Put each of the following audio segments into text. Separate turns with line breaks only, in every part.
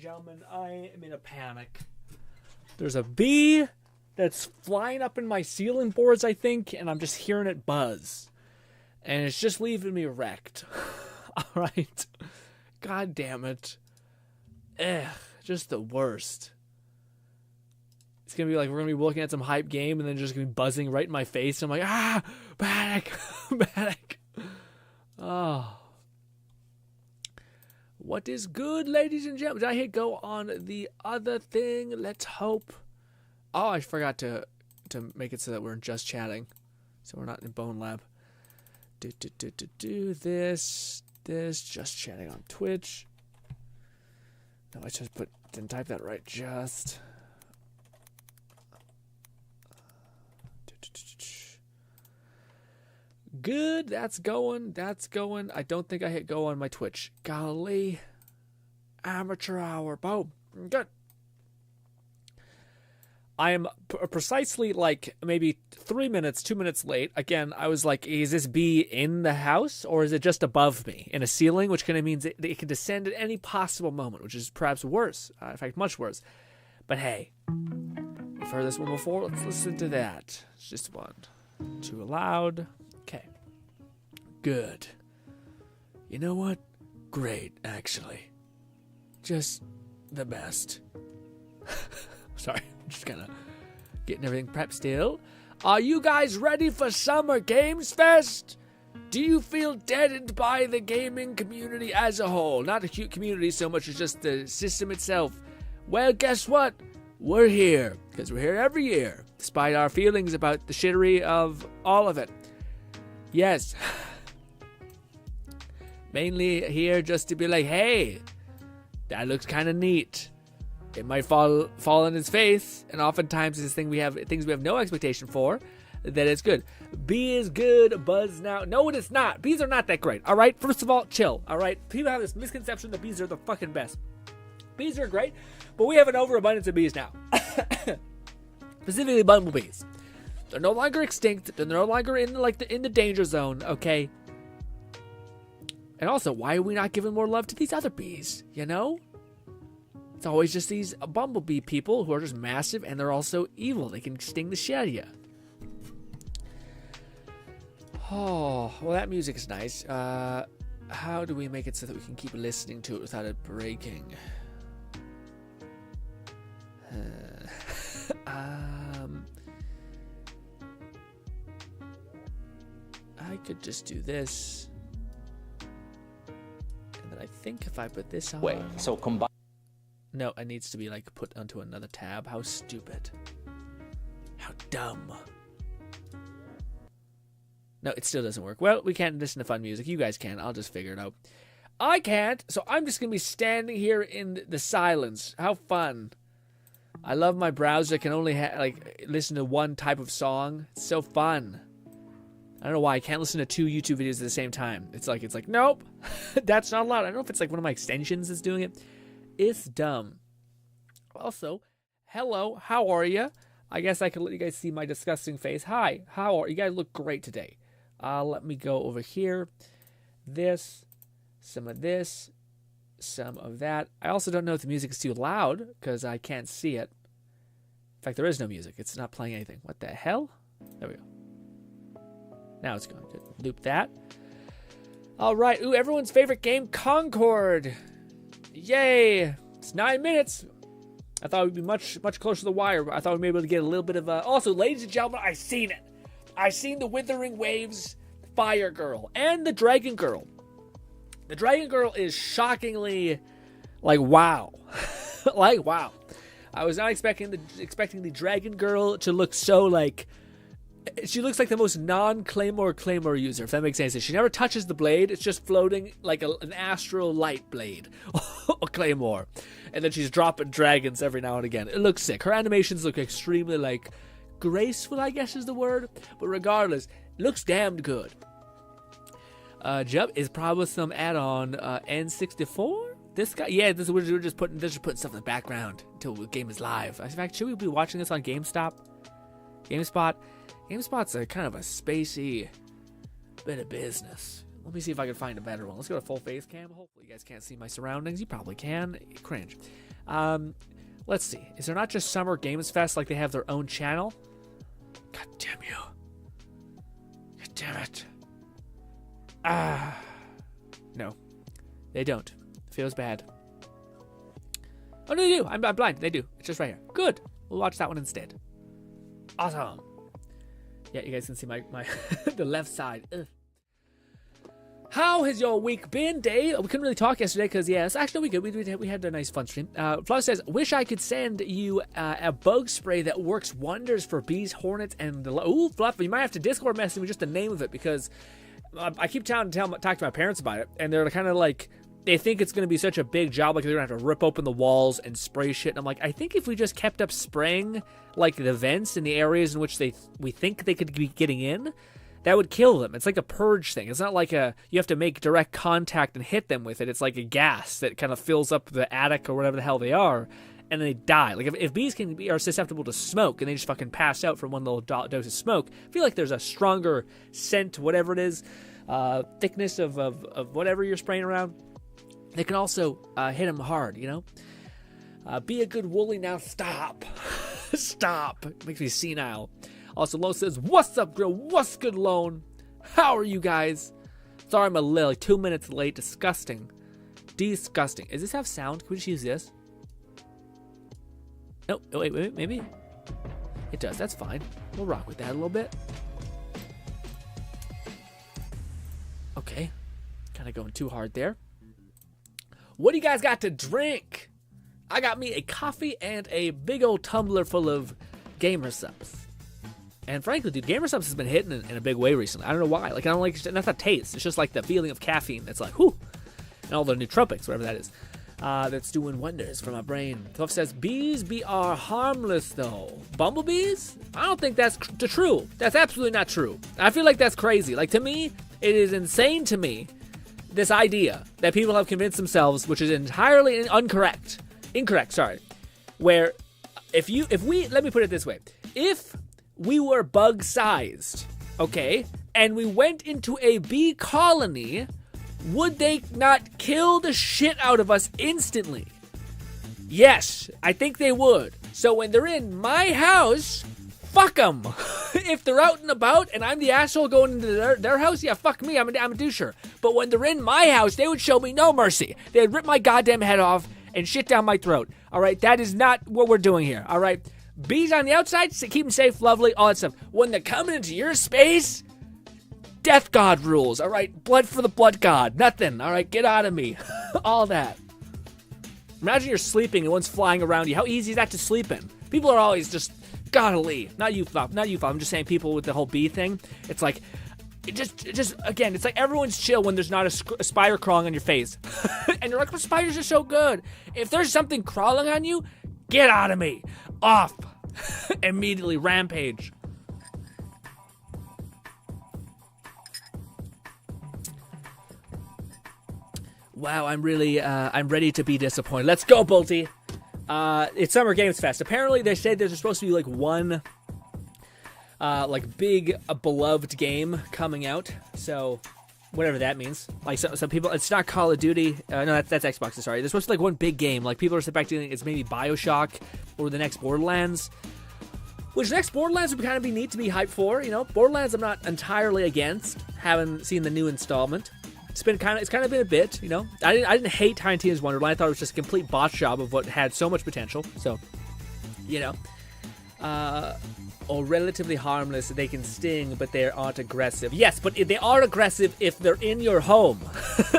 gentlemen, I am in a panic. There's a bee that's flying up in my ceiling boards, I think, and I'm just hearing it buzz. And it's just leaving me wrecked. Alright. God damn it. Just the worst. It's gonna be like we're gonna be looking at some hype game and then just gonna be buzzing right in my face. I'm like, panic, panic. Oh. What is good, ladies and gentlemen? Did I hit go on the other thing? Let's hope. Oh, I forgot to make it so that we're just chatting, so we're not in Bone Lab. Do this just chatting on Twitch. No, I just didn't type that right. Just. Good, that's going. I don't think I hit go on my Twitch. Golly. Amateur hour. Boom. Good. I am precisely like maybe 2 minutes late. Again, I was like, is this bee in the house or is it just above me in a ceiling? Which kind of means it can descend at any possible moment, which is perhaps worse. In fact, much worse. But hey, you've heard this one before. Let's listen to that. It's just one. Too loud. Okay. Good. You know what? Great, actually. Just the best. Sorry, I'm just kind of getting everything prepped still. Are you guys ready for Summer Games Fest? Do you feel deadened by the gaming community as a whole? Not a cute community so much as just the system itself. Well, guess what? We're here, because we're here every year, despite our feelings about the shittery of all of it. Yes. Mainly here just to be like, hey, that looks kind of neat. It might fall in his face, and oftentimes it's things we have no expectation for, that it's good. Bee is good, buzz now. No, it's not. Bees are not that great, all right? First of all, chill, all right? People have this misconception that bees are the fucking best. Bees are great, but we have an overabundance of bees now. Specifically bumblebees. They're no longer extinct. They're no longer in the danger zone, okay? And also, why are we not giving more love to these other bees, you know? It's always just these bumblebee people who are just massive and they're also evil. They can sting the shit out of you. Oh, well, that music is nice. How do we make it so that we can keep listening to it without it breaking? I could just do this. And then I think if I put this on...
Wait, so combine...
No, it needs to be like put onto another tab. How stupid. How dumb. No, it still doesn't work. Well, we can't listen to fun music. You guys can. I'll just figure it out. I can't, so I'm just going to be standing here in the silence. How fun. I love my browser. I can only listen to one type of song. It's so fun. I don't know why I can't listen to 2 YouTube videos at the same time. It's like nope. That's not allowed. I don't know if it's like one of my extensions that's doing it. It's dumb. Also, hello, how are you? I guess I could let you guys see my disgusting face. Hi, how are you? You guys look great today. Let me go over here. Some of this, some of that. I also don't know if the music is too loud because I can't see it. In fact, there is no music. It's not playing anything. What the hell? There we go. Now it's going. Good. Loop that. All right. Ooh, everyone's favorite game, Concord. Yay. It's 9 minutes. I thought we'd be much closer to the wire. I thought we'd be able to get a little bit of a... Also, ladies and gentlemen, I seen it. I seen the Withering Waves Fire Girl and the Dragon Girl. The Dragon Girl is shockingly, like, wow. Like, wow. I was not expecting the Dragon Girl to look so, like... She looks like the most non-Claymore user, if that makes any sense. She never touches the blade. It's just floating like an astral light blade. Or Claymore. And then she's dropping dragons every now and again. It looks sick. Her animations look extremely, like, graceful, I guess is the word. But regardless, it looks damned good. Jump is probably some add-on N64. This guy, yeah, we're just putting stuff in the background until the game is live. In fact, should we be watching this on GameSpot? GameSpot's a kind of a spacey bit of business. Let me see if I can find a better one. Let's go to full face cam. Hopefully you guys can't see my surroundings. You probably can. Cringe. Let's see. Is there not just Summer Games Fest, like they have their own channel? God damn you. God damn it. No. They don't. Feels bad. Oh, no, they do. I'm blind. They do. It's just right here. Good. We'll watch that one instead. Awesome. Yeah, you guys can see my the left side. Ugh. How has your week been, Dave? We couldn't really talk yesterday because, yes, actually, we good. We had a nice fun stream. Fluff says, wish I could send you a bug spray that works wonders for bees, hornets, and... Ooh, Fluff, you might have to Discord message me just the name of it because I keep talking to my parents about it, and they're kind of like... They think it's going to be such a big job, like they're going to have to rip open the walls and spray shit. And I'm like, I think if we just kept up spraying, like, the vents in the areas in which we think they could be getting in, that would kill them. It's like a purge thing. It's not like you have to make direct contact and hit them with it. It's like a gas that kind of fills up the attic or whatever the hell they are, and then they die. Like, if bees are susceptible to smoke and they just fucking pass out from one little dose of smoke, I feel like there's a stronger scent, whatever it is, thickness of whatever you're spraying around. They can also hit them hard, you know? Be a good woolly now. Stop. Stop. It makes me senile. Also, Lone says, what's up, Grill? What's good, Lone? How are you guys? Sorry I'm like 2 minutes late. Disgusting. Disgusting. Does this have sound? Can we just use this? No. Oh, wait. Maybe. It does. That's fine. We'll rock with that a little bit. Okay. Kind of going too hard there. What do you guys got to drink? I got me a coffee and a big old tumbler full of Gamer Subs. And frankly, dude, Gamer Subs has been hitting in a big way recently. I don't know why. Like, I don't like, not the taste. It's just like the feeling of caffeine. It's like, whew. And all the nootropics, whatever that is. That's doing wonders for my brain. Tuff says, bees are harmless, though. Bumblebees? I don't think that's true. That's absolutely not true. I feel like that's crazy. Like, to me, it is insane to me, this idea that people have convinced themselves, which is entirely incorrect, where let me put it this way. If we were bug-sized, okay, and we went into a bee colony, would they not kill the shit out of us instantly? Yes, I think they would. So when they're in my house, fuck them. If they're out and about and I'm the asshole going into their house, yeah, fuck me, I'm a doucher. But when they're in my house, they would show me no mercy. They'd rip my goddamn head off and shit down my throat. All right, that is not what we're doing here. All right, bees on the outside, keep them safe, lovely, all that stuff. When they're coming into your space, death god rules. All right, blood for the blood god, nothing. All right, get out of me. All that. Imagine you're sleeping and one's flying around you. How easy is that to sleep in? People are always just, gotta leave. Not you, Fluff. I'm just saying people with the whole bee thing. It's like, again, it's like everyone's chill when there's not a spider crawling on your face. And you're like, well, spiders are so good. If there's something crawling on you, get out of me. Off. Immediately rampage. Wow, I'm ready to be disappointed. Let's go, Bolty. It's Summer Games Fest. Apparently, they said there's supposed to be like one, big beloved game coming out. So, whatever that means. Like some people, it's not Call of Duty. No, that's Xbox. Sorry, there's supposed to be like one big game. Like people are suspecting it's maybe BioShock or the next Borderlands. Which next Borderlands would kind of be neat to be hyped for. You know, Borderlands I'm not entirely against. Haven't seen the new installment. It's kind of been a bit, you know. I didn't hate Tiny Tina's Wonderland. I thought it was just a complete botch job of what had so much potential. So, you know, or relatively harmless. They can sting, but they aren't aggressive. Yes, but they are aggressive if they're in your home.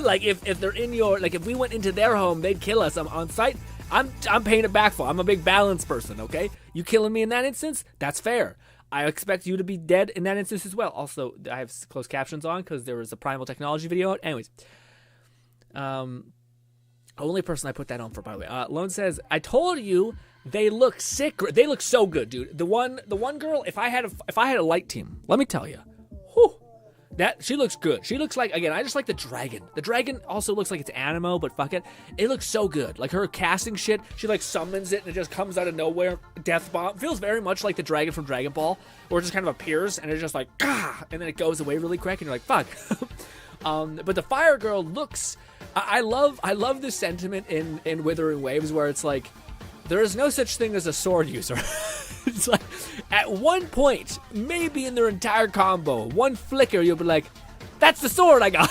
Like if they're in your, like if we went into their home, they'd kill us on site. I'm paying it back for. I'm a big balance person. Okay, you killing me in that instance, that's fair. I expect you to be dead in that instance as well. Also, I have closed captions on because there was a Primal Technology video out. Anyways. Only person I put that on for, by the way. Lone says, I told you they look sick. They look so good, dude. The one girl, if I had a light team, let me tell you. Whew, she looks good. She looks like, again, I just like the dragon. The dragon also looks like it's Animo, but fuck it. It looks so good. Like her casting shit, she like summons it and it just comes out of nowhere. Death bomb. Feels very much like the dragon from Dragon Ball, where it just kind of appears and it's just like, and then it goes away really quick and you're like, fuck. But the fire girl looks I love the sentiment in Withering Waves where it's like, there is no such thing as a sword user. It's like, at one point, maybe in their entire combo, one flicker, you'll be like, that's the sword I got.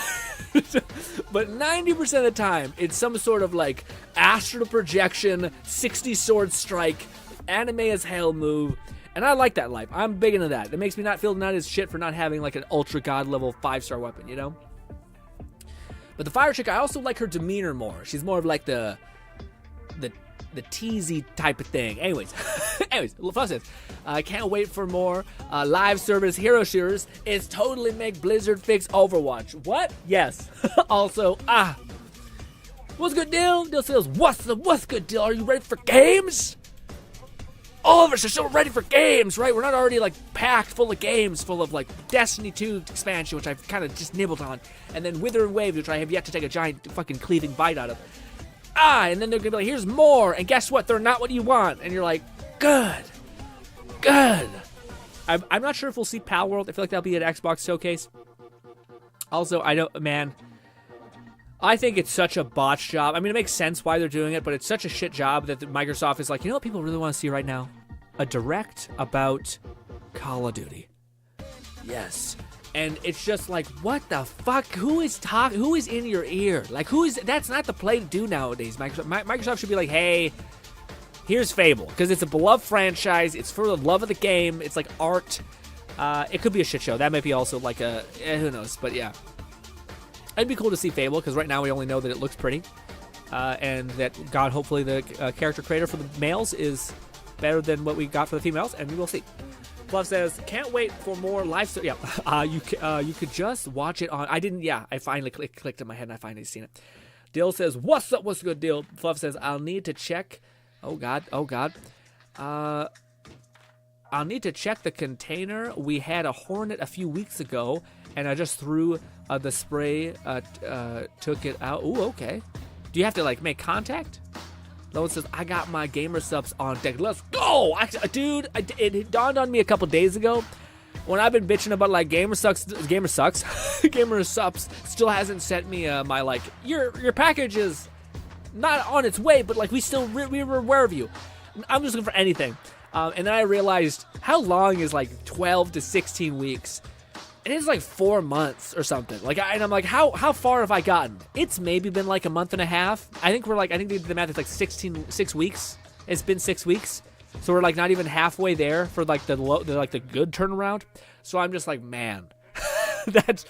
But 90% of the time, it's some sort of like astral projection, 60 sword strike, anime as hell move. And I like that life. I'm big into that. It makes me not feel not as shit for not having like an ultra god level 5-star weapon, you know? But the fire chick, I also like her demeanor more. She's more of like the teasy type of thing. Anyways, Fluff says, I can't wait for more live service hero shooters. It's totally make Blizzard fix Overwatch. What? Yes. Also, what's good deal? Deal says, what's good deal? Are you ready for games? All of us are so ready for games, right? We're not already like packed full of games, full of like Destiny 2 expansion, which I've kind of just nibbled on, and then Withering Waves, which I have yet to take a giant fucking cleaving bite out of. And then they're gonna be like, here's more, and guess what? They're not what you want, and you're like, good. I'm not sure if we'll see Pal World. I feel like that'll be an Xbox showcase. Also, I think it's such a botch job. I mean, it makes sense why they're doing it, but it's such a shit job that Microsoft is like, you know what people really want to see right now? A direct about Call of Duty. Yes. And it's just like, what the fuck? Who is in your ear? Like, that's not the play to do nowadays. Microsoft should be like, hey, here's Fable. Because it's a beloved franchise. It's for the love of the game. It's like art. It could be a shit show. That might be also like who knows? But yeah. It'd be cool to see Fable, because right now we only know that it looks pretty. And that, God, hopefully the character creator for the males is better than what we got for the females, and we will see. Fluff says, can't wait for more live... Yeah, you could just watch it on... I finally clicked in my head, and I finally seen it. Dill says, what's up, what's good, Dill? Fluff says, I'll need to check... Oh, God. I'll need to check the container. We had a Hornet a few weeks ago, and I just threw the spray, took it out. Ooh, okay. Do you have to, like, make contact? Lowen says, I got my gamer subs on deck. Let's go! Dude, it dawned on me a couple days ago when I've been bitching about, like, Gamer Subs still hasn't sent me my, like, your package is not on its way, but, like, we were aware of you. I'm just looking for anything. And then I realized, how long is, like, 12 to 16 weeks? And it's like 4 months or something. And I'm like, how far have I gotten? It's maybe been like a month and a half. I think they did the math. It's like 6 weeks. It's been 6 weeks, so we're like not even halfway there for like the good turnaround. So I'm just like, man, that's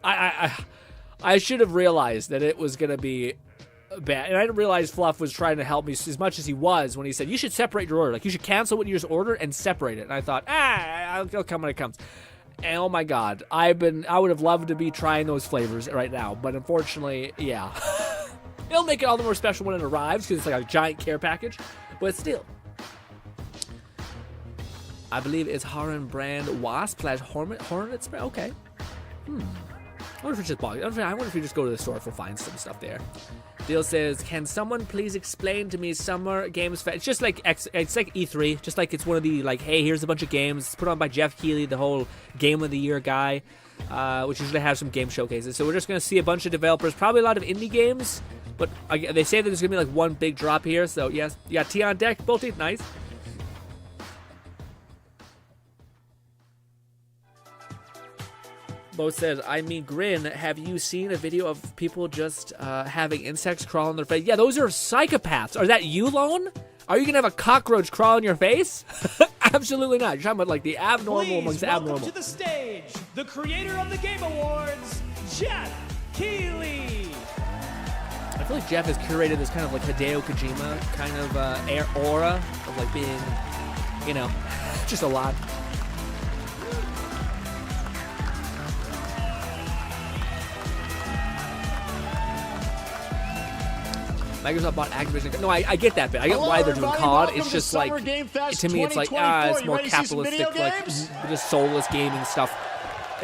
I should have realized that it was gonna be bad, and I didn't realize Fluff was trying to help me as much as he was when he said you should separate your order. Like you should cancel what you just ordered and separate it. And I thought, it'll come when it comes. And oh my God, I would have loved to be trying those flavors right now, but unfortunately, yeah. It'll make it all the more special when it arrives because it's like a giant care package, but still. I believe it's Haran brand Wasp / Hornet spray. Okay. I wonder if we just go to the store if we'll find some stuff there. Deal says, can someone please explain to me Summer Games Fest? It's just like it's like E3, just like it's one of the like, hey, here's a bunch of games. It's put on by Jeff Keighley, the whole Game of the Year guy, which usually has some game showcases. So we're just gonna see a bunch of developers, probably a lot of indie games, but they say that there's gonna be like one big drop here. So yes, you got T on deck, Bolty, nice. Bo says, I mean, Grin, have you seen a video of people just having insects crawl on their face? Yeah, those are psychopaths. Are that you, Lone? Are you going to have a cockroach crawl on your face? Absolutely not. You're talking about, like, the abnormal amongst the abnormal.
Welcome to the stage, the creator of the Game Awards, Jeff Keighley.
I feel like Jeff has curated this kind of, like, Hideo Kojima kind of aura of, like, being, you know, just a lot. Microsoft bought Activision. No, I get that bit. I get why they're doing COD. It's just like, to me, it's like, it's more capitalistic, like, just soulless gaming stuff.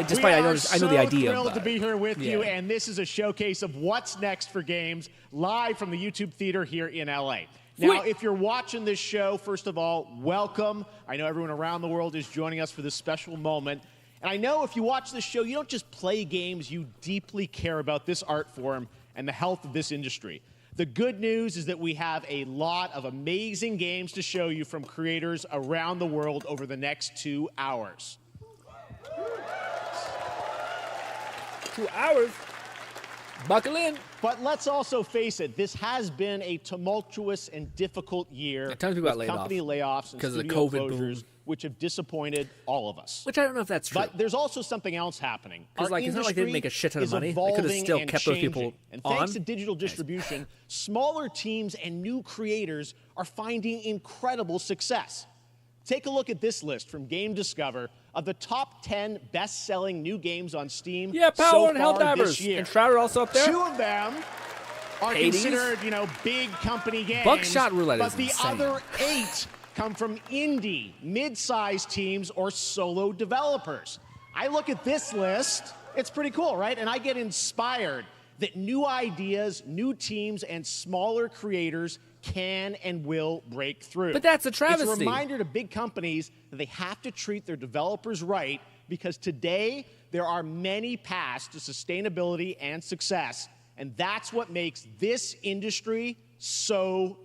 Despite I know the idea.
We're thrilled to be here with you, and this is a showcase of what's next for games, live from the YouTube Theater here in LA. Now, if you're watching this show, first of all, welcome. I know everyone around the world is joining us for this special moment. And I know if you watch this show, you don't just play games, you deeply care about this art form and the health of this industry. The good news is that we have a lot of amazing games to show you from creators around the world over the next 2 hours.
2 hours? Buckle in.
But let's also face it, this has been a tumultuous and difficult year
tons of people got laid
company layoffs and
because of the
studio
COVID
closures,
boom.
which have disappointed all of us.
Which I don't know if that's true.
But there's also something else happening.
Because like, it's not like they didn't make a shit ton of money. They could have still kept those people
and
on.
thanks to digital distribution, smaller teams and new creators are finding incredible success. Take a look at this list from Game Discover of the top 10 best-selling new games on Steam
Yeah, Power
so
and
far
Helldivers.
this year.
And Shrouder also up there?
2 of them are considered, you know, big company games.
Buckshot Roulette
but
is
the
insane.
other 8 come from indie, mid-sized teams or solo developers. I look at this list, it's pretty cool, right? And I get inspired that new ideas, new teams, and smaller creators can and will break through.
But that's a travesty.
It's a reminder to big companies that they have to treat their developers right, because today there are many paths to sustainability and success, and that's what makes this industry so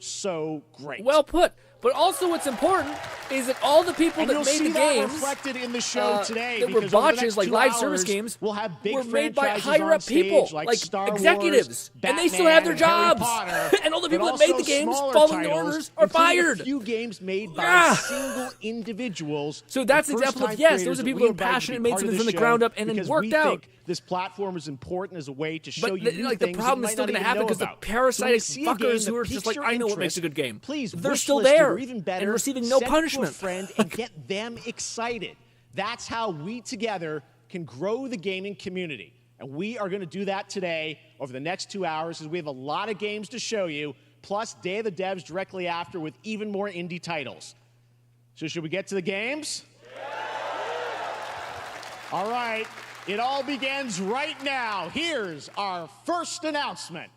great.
Well put. But also what's important is that all the people
and
that
you'll
made
see
the
that
games
reflected in the show today,
that were
because over the
botches,
next
like
2
live
hours,
service games,
we'll have big
were made by
franchises
higher
on
up people,
stage, like Star
executives,
Wars,
and they still have their
Batman,
jobs.
Harry Potter,
And all the
but
people that made
also
the games
smaller
following the
titles,
orders are
including
fired.
A few games made by
Yeah.
single individuals.
So that's an
and
example of,
first-time
yes,
creators
those are
that
people
we
who are
invited to
passionate
be
and made
part of
something
the
from the
show
ground up and then
because
worked
we
out.
think this platform is important as a way to show
But
you new
like the
things
problem
that
is still
going to
happen because the parasitic fuckers who are just like, I know what makes a good game.
Please,
they're
wish
still
list it,
there
or even better,
and receiving no
send it to a
punishment.
friend and get them excited. That's how we together can grow the gaming community. And we are going to do that today over the next 2 hours, as we have a lot of games to show you, plus Day of the Devs directly after with even more indie titles. So should we get to the games? All right, it all begins right now. Here's our first announcement.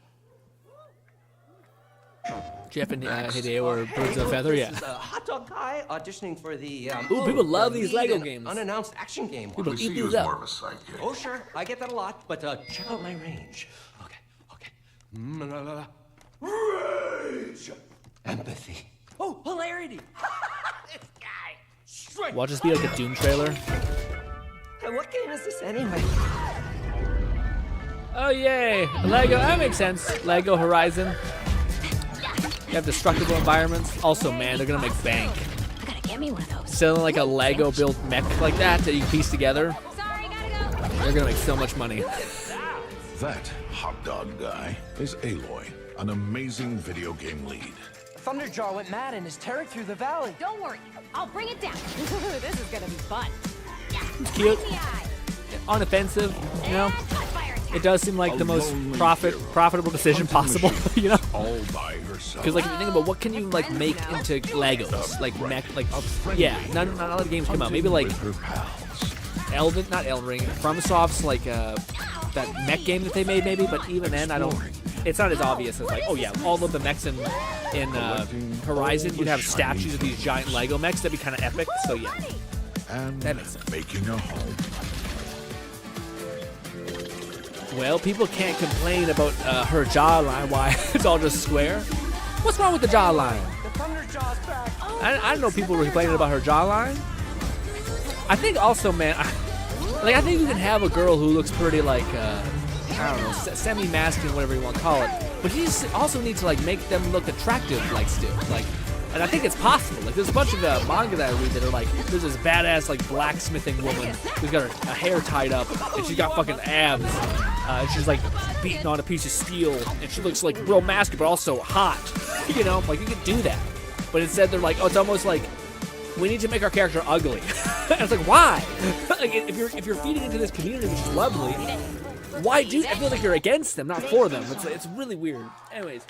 Jeff and Hideo are birds of a feather, yeah.
This is a hot dog guy auditioning for the
people love these
lead
Lego
and
games.
unannounced action game.
People
See
eat
you
these
as more
up.
of a sidekick.
Oh sure, I get that a lot, but check out my range. Okay. Rage. Empathy. Oh, hilarity. This guy. Straight.
Watch this be like a Doom trailer.
What game is this anyway?
Oh, yay. Lego, that makes sense. Lego Horizon. You have destructible environments. Also, man, they're going to make bank.
I gotta get me one of those.
Selling like a Lego built mech like that you piece together.
Sorry, gotta go.
They're going to make so much money.
That hot dog guy is Aloy, an amazing video game lead.
Thunderjaw went mad and is tearing through the valley.
Don't worry, I'll bring it down. This is gonna be fun. Yeah.
It's cute.
Right in the eye.
Unoffensive, you know?
And cut fire attack.
It does seem like the most
lonely
profitable decision possible, you know?
All by herself.
Because like if you think about what can you like make into Legos, like mech, like yeah, not a lot of games come out. Maybe like
With her pals.
not Elden Ring, FromSoft's like that mech game that they made maybe, but even then I don't. It's not as obvious as like, oh yeah, all of the mechs in Horizon, you'd have statues of these giant Lego mechs. That'd be kind of epic. So yeah,
And
That makes sense.
making a home.
well, people can't complain about her jawline. Why it's all just square? What's wrong with the jawline?
The Thunderjaw's back.
I don't know if people were complaining about her jawline. I think also, man, I think you can have a girl who looks pretty like, I don't know, semi-masculine, whatever you want to call it. But you just also need to like make them look attractive, like still, like. And I think it's possible. Like, there's a bunch of manga that I read that are like, there's this badass like blacksmithing woman who's got her hair tied up and she's got fucking abs. And she's like beating on a piece of steel and she looks like real masculine but also hot. You know, like you could do that. But instead they're like, oh, it's almost like we need to make our character ugly. And it's like, why? Like if you're feeding into this community, which is lovely, why do? I feel like you're against them, not for them. It's really weird. Anyways.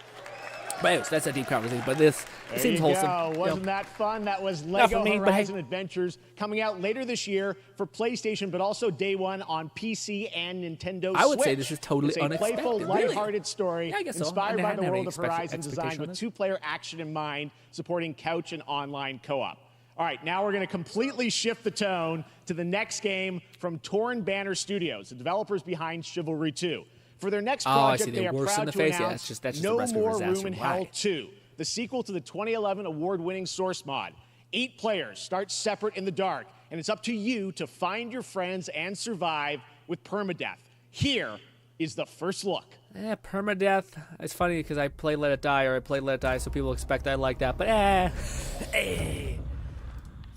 But anyways, that's a deep conversation. But this seems wholesome.
Go.
You
Wasn't
know.
that fun? That was
for
Lego
me, but hey.
Horizon Adventures coming out later this year for PlayStation, but also day one on PC and Nintendo
I would say
Switch.
this is totally
it's a
unexpected,
playful,
really.
lighthearted story
Yeah, I guess so.
inspired
I
by
hadn't
the
had
world
any
of Horizon,
expectation
designed
on
with
this.
two-player action in mind, supporting couch and online co-op. All right, now we're going to completely shift the tone to the next game from Torn Banner Studios, the developers behind Chivalry 2. For their next
Oh, I
project,
see.
they are
Worse in
proud
the
to
face? Yeah,
announce
that's just
No
a recipe for
More
disaster.
Room in
Why?
Hell 2, the sequel to the 2011 award-winning Source mod. 8 players start separate in the dark, and it's up to you to find your friends and survive with permadeath. Here is the first look.
Permadeath. It's funny because I play Let It Die, or I play Let It Die, so people expect I like that. But hey,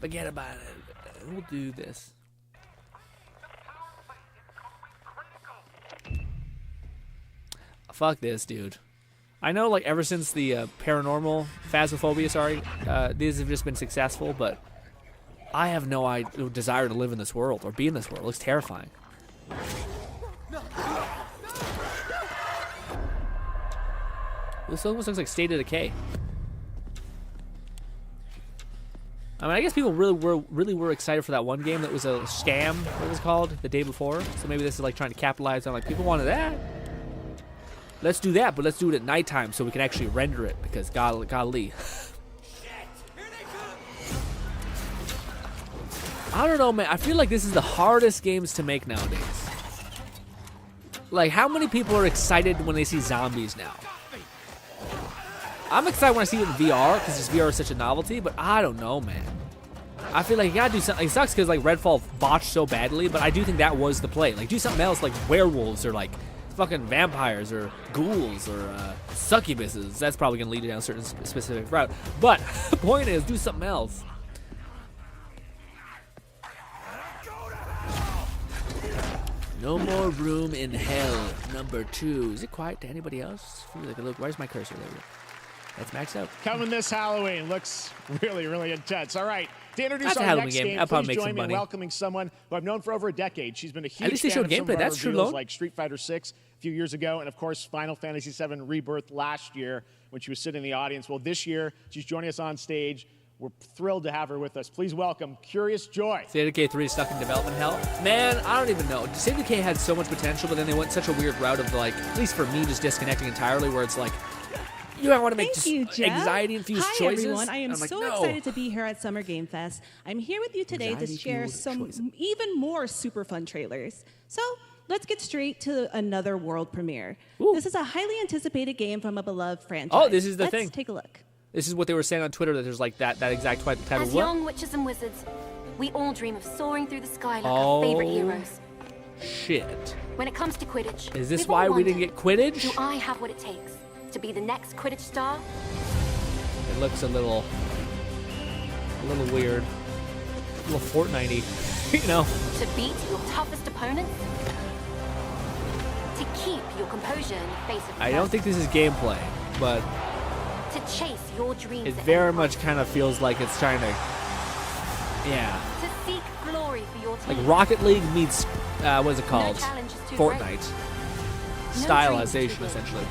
forget about it. We'll do this. Fuck this, dude. I know, like, ever since the paranormal phasmophobia, these have just been successful, but I have no desire to live in this world or be in this world. It looks terrifying. This almost looks like State of Decay. I mean, I guess people really were excited for that one game that was a scam, what was it called, the day before. So maybe this is like trying to capitalize on, like, people wanted that. Let's do that, but let's do it at nighttime so we can actually render it, because golly. I don't know, man. I feel like this is the hardest games to make nowadays. Like, how many people are excited when they see zombies now? I'm excited when I see it in VR, because VR is such a novelty, but I don't know, man. I feel like you gotta do something. It sucks because, like, Redfall botched so badly, but I do think that was the play. Like, do something else, like werewolves, or, like, fucking vampires, or ghouls, or succubuses. That's probably gonna lead you down a certain specific route. But the point is, do something else. No More Room in Hell, number 2. Is it quiet to anybody else? Like, look, where's my cursor? There we go. That's maxed out.
Coming this Halloween. Looks really, really intense. All right. To introduce
That's a
our
Halloween
next
game.
game,
I'll probably
please
make
join
some
me in
money.
welcoming someone who I've known for over a decade. She's been a huge
At least they
fan
showed
of some
gameplay.
of our
That's true,
reveals,
Lone.
like Street Fighter 6 a few years ago, and of course Final Fantasy VII Rebirth last year when she was sitting in the audience. Well, this year she's joining us on stage. We're thrilled to have her with us. Please welcome Curious Joy.
State of Decay 3 is stuck in development hell. Man, I don't even know. State of Decay had so much potential, but then they went such a weird route of, like, at least for me, just disconnecting entirely, where it's like, you don't want to make
Thank you, Jeff.
anxiety-infused
Hi,
choices.
everyone. I am
I'm like,
so
no.
excited to be here at Summer Game Fest. I'm here with you today to share
Anxiety-fueled
some
choices.
even more super fun trailers. So let's get straight to another world premiere.
Ooh.
This is a highly anticipated game from a beloved franchise.
Oh, this is the
Let's
thing.
take a look.
This is what they were saying on Twitter, that there's, like, that exact type
As
of what?
young witches and wizards, we all dream of soaring through the sky like
Oh.
our favorite heroes.
Shit.
When it comes to Quidditch,
Is this
we've all
why we didn't
wondered,
get Quidditch?
do I have what it takes to be the next Quidditch star?
It looks a little weird. A little Fortnite-y, you know?
To beat your toughest opponents? To keep your composure in the face of
I don't think this is gameplay, but
to chase your dreams.
it
at
very
any
much kind of feels like it's trying to, yeah.
cost. To seek glory for your team.
Like Rocket League meets, what is it called?
No challenge is too
Fortnite.
great.
Stylization,
big.
essentially.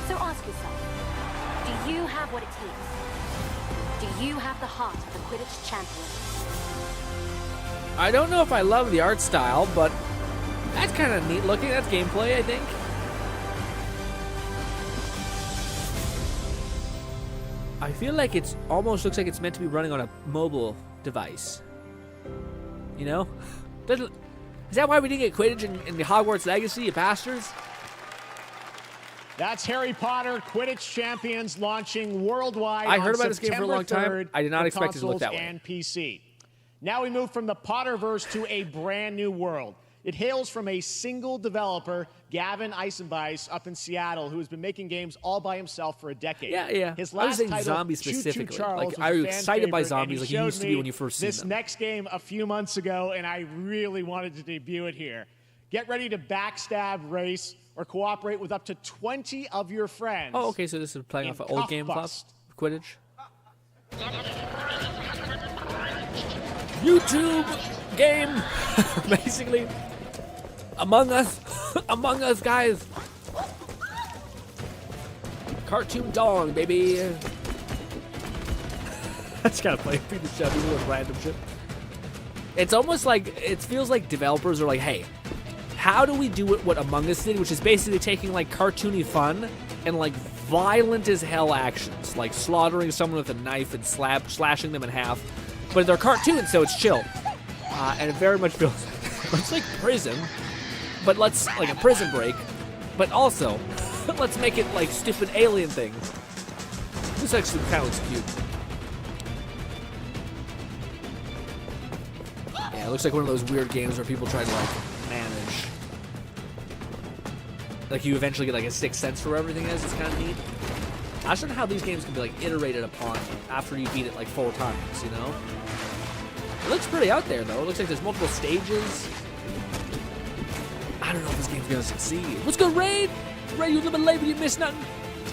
So ask yourself, do you have what it takes? Do you have the heart of the Quidditch champion?
I don't know if I love the art style, but that's kind of neat looking. That's gameplay, I think. I feel like it's almost looks like it's meant to be running on a mobile device. You know? Is that why we didn't get Quidditch in the Hogwarts Legacy, you bastards?
That's Harry Potter Quidditch Champions launching worldwide.
I heard
on
about this game for a long time.
September 3rd
I did not
for
expect it to look
consoles
that way.
And PC. Now we move from the Potterverse to a brand new world. It hails from a single developer, Gavin Eisenbeis, up in Seattle, who has been making games all by himself for a decade.
Yeah.
His
I was
last
saying
title,
zombies
Choo Choo
specifically.
Charles,
Like,
was
are
a
you
fan
excited by
favorite,
zombies
and
like you used to be
showed
when you first seen
this
them?
next game a few months ago, and I really wanted to debut it here. Get ready to backstab, race, or cooperate with up to 20 of your friends.
Oh, okay, so this is playing
in
off an old
Cuff
game
Bust.
Quidditch. YouTube game, basically. Among Us, Among Us, guys. Cartoon dog, baby. That's kind of funny. People shoving with random shit. It's almost like, it feels like developers are like, hey, how do we do it what Among Us did, which is basically taking like cartoony fun and like violent as hell actions, like slaughtering someone with a knife and slashing them in half. But they're cartoons, so it's chill. And it very much feels much like Prison, but let's like a Prison Break, but also, let's make it like stupid alien things. This actually kind of looks cute. Yeah, it looks like one of those weird games where people try to like manage. Like you eventually get like a sixth sense for where everything is. It's kind of neat. I just don't know how these games can be like iterated upon after you beat it like 4 times, you know? It looks pretty out there though. It looks like there's multiple stages. I don't know if this game's gonna succeed. What's good, Raid? Raid, you live in Lego, you missed nothing.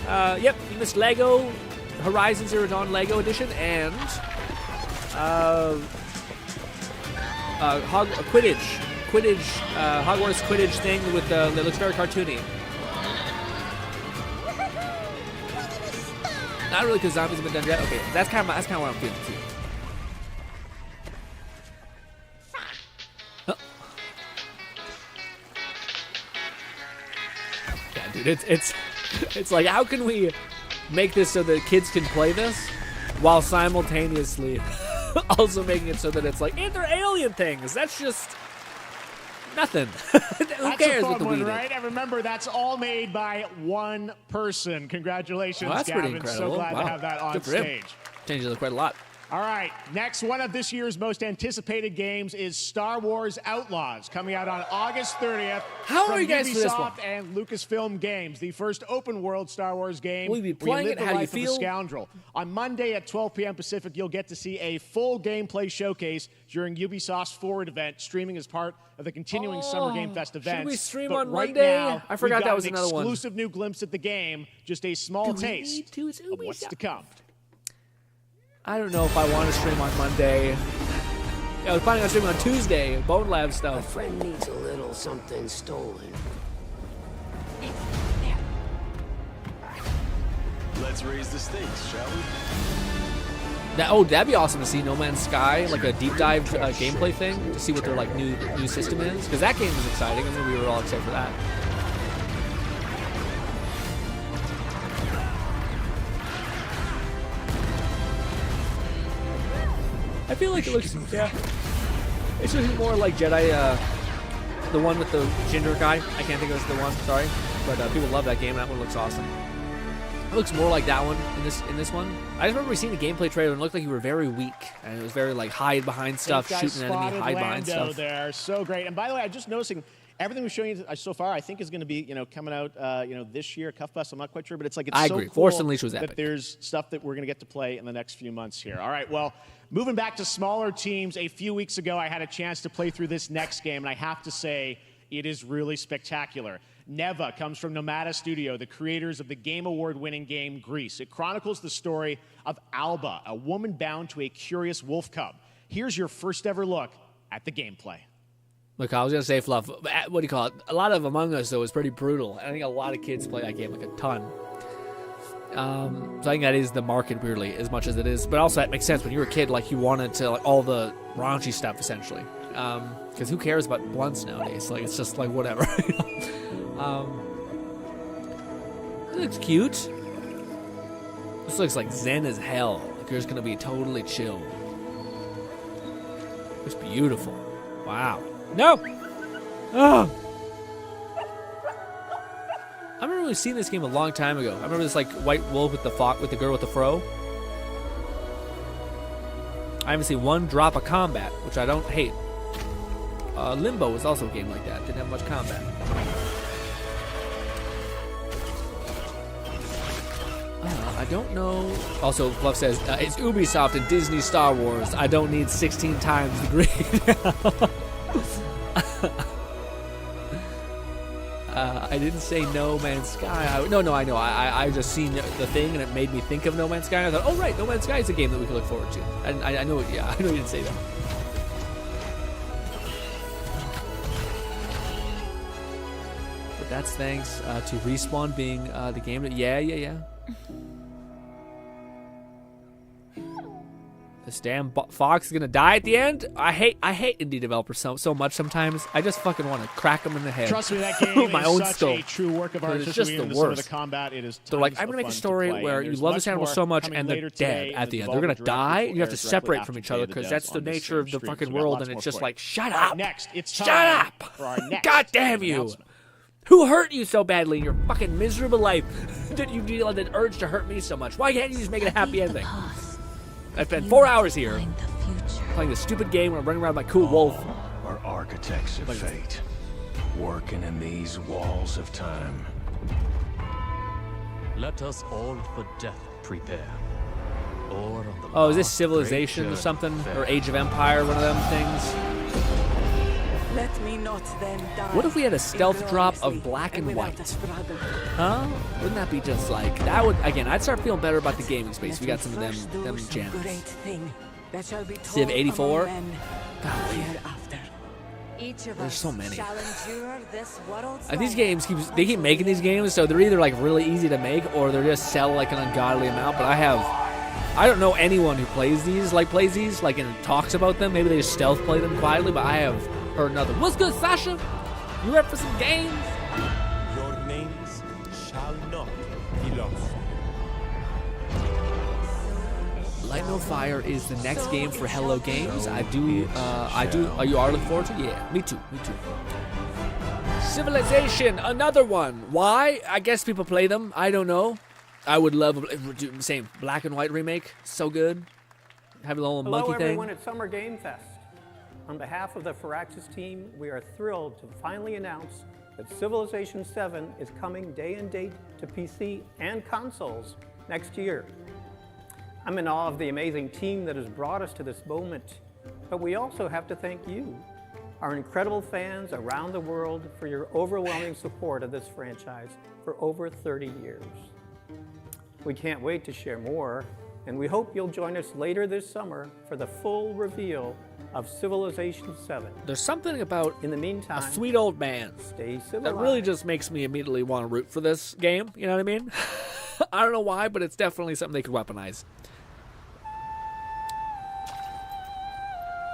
Yep, you missed Lego Horizon Zero Dawn Lego Edition and Hogwarts Quidditch thing with that looks very cartoony. Not really because zombies have been done yet. Okay, that's kind of what I'm feeling too. Huh. Yeah, dude, it's like, how can we make this so that kids can play this while simultaneously also making it so that it's like, they're alien things. That's just nothing. Who cares what the
one,
weed
right?
is?
And remember, that's all made by one person. Congratulations,
Well, that's
Gavin.
pretty incredible.
So glad
Wow.
to have that on
Good for him.
stage.
Changes it quite a lot.
All right, next one of this year's most anticipated games is Star Wars Outlaws, coming out on August 30th.
How
from
are you guys for this one?
Ubisoft and Lucasfilm Games, the first open-world Star Wars game.
Will you be
where
playing
live
it?
the
How do you
life of a
feel?
scoundrel. On Monday at 12 p.m. Pacific, you'll get to see a full gameplay showcase during Ubisoft's Forward event, streaming as part of the continuing Summer Game Fest event.
Should we stream
But
on
right
Monday?
now,
I forgot
we've got
that was
an
another one.
exclusive new glimpse at the game, just a small
Do we
taste
need to? It's
of what's
Ubisoft.
to come.
I don't know if I want to stream on Monday. Yeah, I was planning on streaming on Tuesday, Bone Lab stuff.
Friend needs a little something stolen.
Let's raise the stakes, shall we?
That'd be awesome to see No Man's Sky, like a deep dive gameplay thing, to see what their like new system is, because that game is exciting. I mean, we were all excited for that. I feel like it looks, yeah. It's looking more like Jedi, the one with the ginger guy. I can't think of the one, sorry. But people love that game. That one looks awesome. It looks more like that one in this one. I just remember seeing the gameplay trailer and it looked like you were very weak. And it was very like hide behind stuff,
These guys
shooting an enemy,
spotted
hide behind
Lando
stuff.
there. So great. And by the way, I'm just noticing everything we're showing you so far, I think is going to be, coming out, this year, Cuff Bus. I'm not quite sure, but it's like, it's
I
so
agree.
cool
Force Unleashed was
that
epic.
there's stuff that we're going to get to play in the next few months here. All right, well, moving back to smaller teams, a few weeks ago, I had a chance to play through this next game, and I have to say, it is really spectacular. Neva comes from Nomada Studio, the creators of the Game Award-winning game Grease. It chronicles the story of Alba, a woman bound to a curious wolf cub. Here's your first ever look at the gameplay.
Look, I was going to say, Fluff, what do you call it? A lot of Among Us, though, is pretty brutal. I think a lot of kids play that game, like a ton. So I think that is the market, weirdly, as much as it is. But also, that makes sense. When you were a kid, like, you wanted to, like, all the raunchy stuff, essentially. Because who cares about blunts nowadays? Like, it's just, like, whatever. It looks cute. This looks like zen as hell. Like, you're just going to be totally chill. Looks beautiful. Wow. No! Oh! I remember we've seen this game a long time ago. I remember this like white wolf with the girl with the fro. I haven't seen one drop of combat, which I don't hate. Limbo was also a game like that. Didn't have much combat. I don't know. Also, Fluff says, it's Ubisoft and Disney Star Wars. I don't need 16 times the green. I didn't say No Man's Sky. No, I know. I just seen the thing and it made me think of No Man's Sky. And I thought, oh right, No Man's Sky is a game that we can look forward to. I know it. Yeah, I know you didn't say that. But that's thanks to Respawn being the game that. Yeah. This damn fox is gonna die at the end. I hate indie developers so much sometimes. I just fucking want to crack them in the head.
Trust me, that game
my
is
own
such
skull.
a true work of art.
It's just the
Some of
worst.
the combat, it is
They're like,
tons
I'm gonna
of
make a
fun to
story
play,
where
and
you
there's
love
much
this animal
more
so much
coming
and they're
later
dead
today
at the
in
end. They're gonna
development
die
directly
and you have to
directly
separate
after
from each
Day
other
of the
because
Dead
that's the
on this
nature of
same
the
stream.
fucking
So we got
world
lots
and
more
it's just
for you.
like, shut
All right,
up!
next, it's
Shut
time
up!
for our next
God damn
game
you!
announcement.
Who hurt you so badly in your fucking miserable life that you feel the urge to hurt me so much? Why can't you just make it a happy ending? I spent 4 hours here playing this stupid game where I'm running around like cool wolf.
Are architects of fate, working in these walls of time.
Let us all for death prepare. Or on the
Oh, is this
last
Civilization
great
or something?
journey
Or Age of Empire, one of them things?
Let me not then die.
What if we had a stealth drop of black and white? Huh? Wouldn't that be just like... That would... Again, I'd start feeling better about the gaming space. We got some of them gems. Civ 84? Golly. There's so many. These games they keep making these games, so they're either like really easy to make or they're just sell like an ungodly amount. But I don't know anyone who plays these and talks about them. Maybe they just stealth play them quietly, but I have heard nothing. What's good, Sasha? You ready for some games?
Your names shall not be lost.
Light No Fire is the next game for Hello Games. You are looking forward to it? Yeah, me too. Civilization, another one. Why? I guess people play them. I don't know. I would love same black and white remake. So good. Have a little monkey thing.
Hello everyone at Summer Game Fest. On behalf of the Firaxis team, we are thrilled to finally announce that Civilization 7 is coming day and date to PC and consoles next year. I'm in awe of the amazing team that has brought us to this moment, but we also have to thank you, our incredible fans around the world, for your overwhelming support of this franchise for over 30 years. We can't wait to share more, and we hope you'll join us later this summer for the full reveal of Civilization 7.
There's something about
in the meantime,
a sweet old man
stay civilized.
That really just makes me immediately want to root for this game. You know what I mean? I don't know why, but it's definitely something they could weaponize.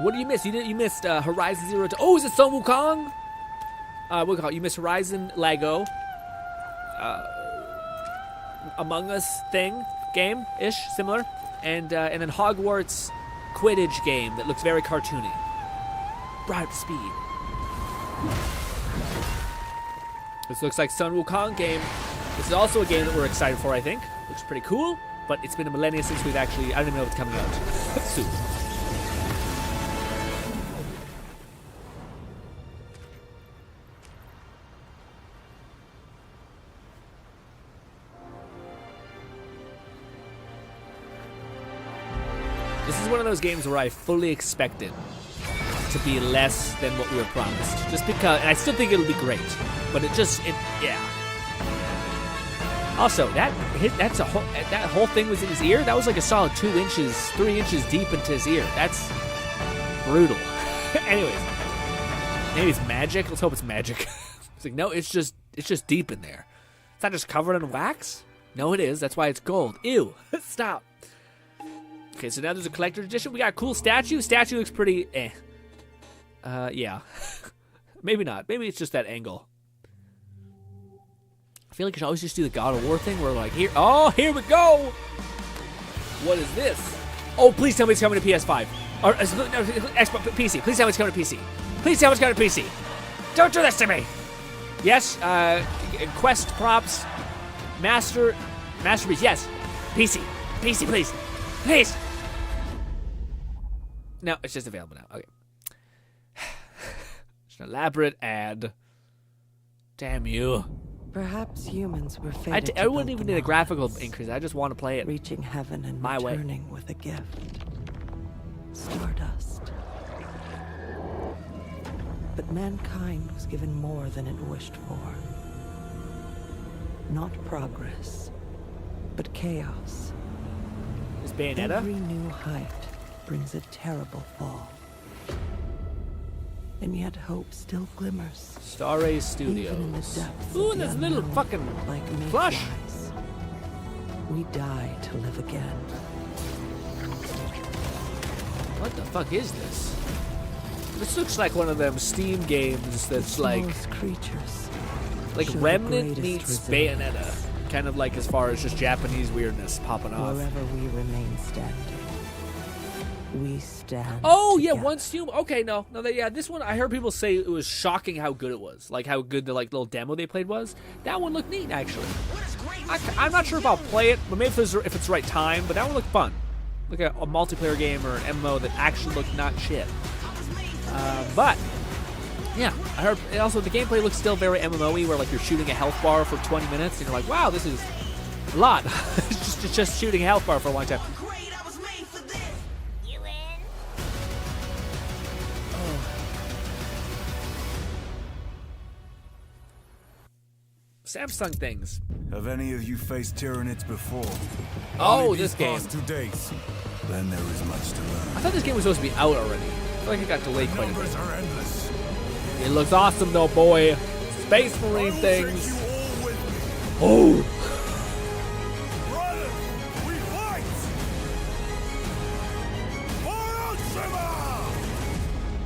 What did you miss? You missed Horizon Zero Dawn. Oh, is it Sun Wukong? What do you call it? You missed Horizon Lego. Among Us game-ish, similar. And then Hogwarts Quidditch game that looks very cartoony. Brought up to speed. This looks like Sun Wukong game. This is also a game that we're excited for, I think. Looks pretty cool, but it's been a millennia since we've actually... I don't even know if it's coming out soon. This is one of those games where I fully expected to be less than what we were promised. Just because, and I still think it'll be great, but yeah. Also, that whole thing was in his ear. That was like a solid 3 inches deep into his ear. That's brutal. Anyways, maybe it's magic. Let's hope it's magic. It's like, no, it's just deep in there. It's not just covered in wax. No, it is. That's why it's gold. Ew. Stop. Okay, so now there's a collector's edition. We got a cool statue. Statue looks pretty yeah. Maybe not. Maybe it's just that angle. I feel like you should always just do the God of War thing where like, here we go! What is this? Oh, please tell me it's coming to PS5. Or Xbox, PC. Please tell me it's coming to PC. Please tell me it's coming to PC. Don't do this to me! Yes, Quest props. Masterpiece, yes. PC. PC, please. Please! No, it's just available now. Okay. It's an elaborate ad. Damn you.
Perhaps humans were fated
I wouldn't even need a graphical increase. I just want to play it
reaching heaven and
my
returning
way.
With a gift. Stardust. But mankind was given more than it wished for. Not progress, but chaos.
Is Bayonetta?
Every new height brings a terrible fall. And yet hope still glimmers.
Star Rays Studios.
Even in the depths
Ooh,
of
there's a
the
little
unknown,
fucking
like
flush.
mayflies, we die to live again.
What the fuck is this? This looks like one of them Steam games that's like
creatures.
Like
show the
Remnant
greatest
meets
resilience.
Bayonetta. Kind of like as far as just Japanese weirdness popping off.
Wherever we remain standing. We stand.
Oh yeah,
together.
Once Human. Okay, no, yeah, this one I heard people say it was shocking how good it was, like how good the little demo they played was. That one looked neat actually. I'm not sure if I'll play it, but maybe if it's the right time. But that one looked fun, like a multiplayer game or an MMO that actually looked not shit. But yeah, I heard also the gameplay looks still very MMO-y, where like you're shooting a health bar for 20 minutes, and you're like, wow, this is a lot. it's just shooting a health bar for a long time. Samsung things.
Have any of you faced Tyranids before?
Oh,
Only
this
these
game.
past 2 days. Then there is much to learn.
I thought this game was supposed to be out already. I feel like it got delayed quite a
Numbers
bit.
are endless.
It looks awesome though, boy. Space Marine things. Oh.
Brothers, we fight! For Ultima!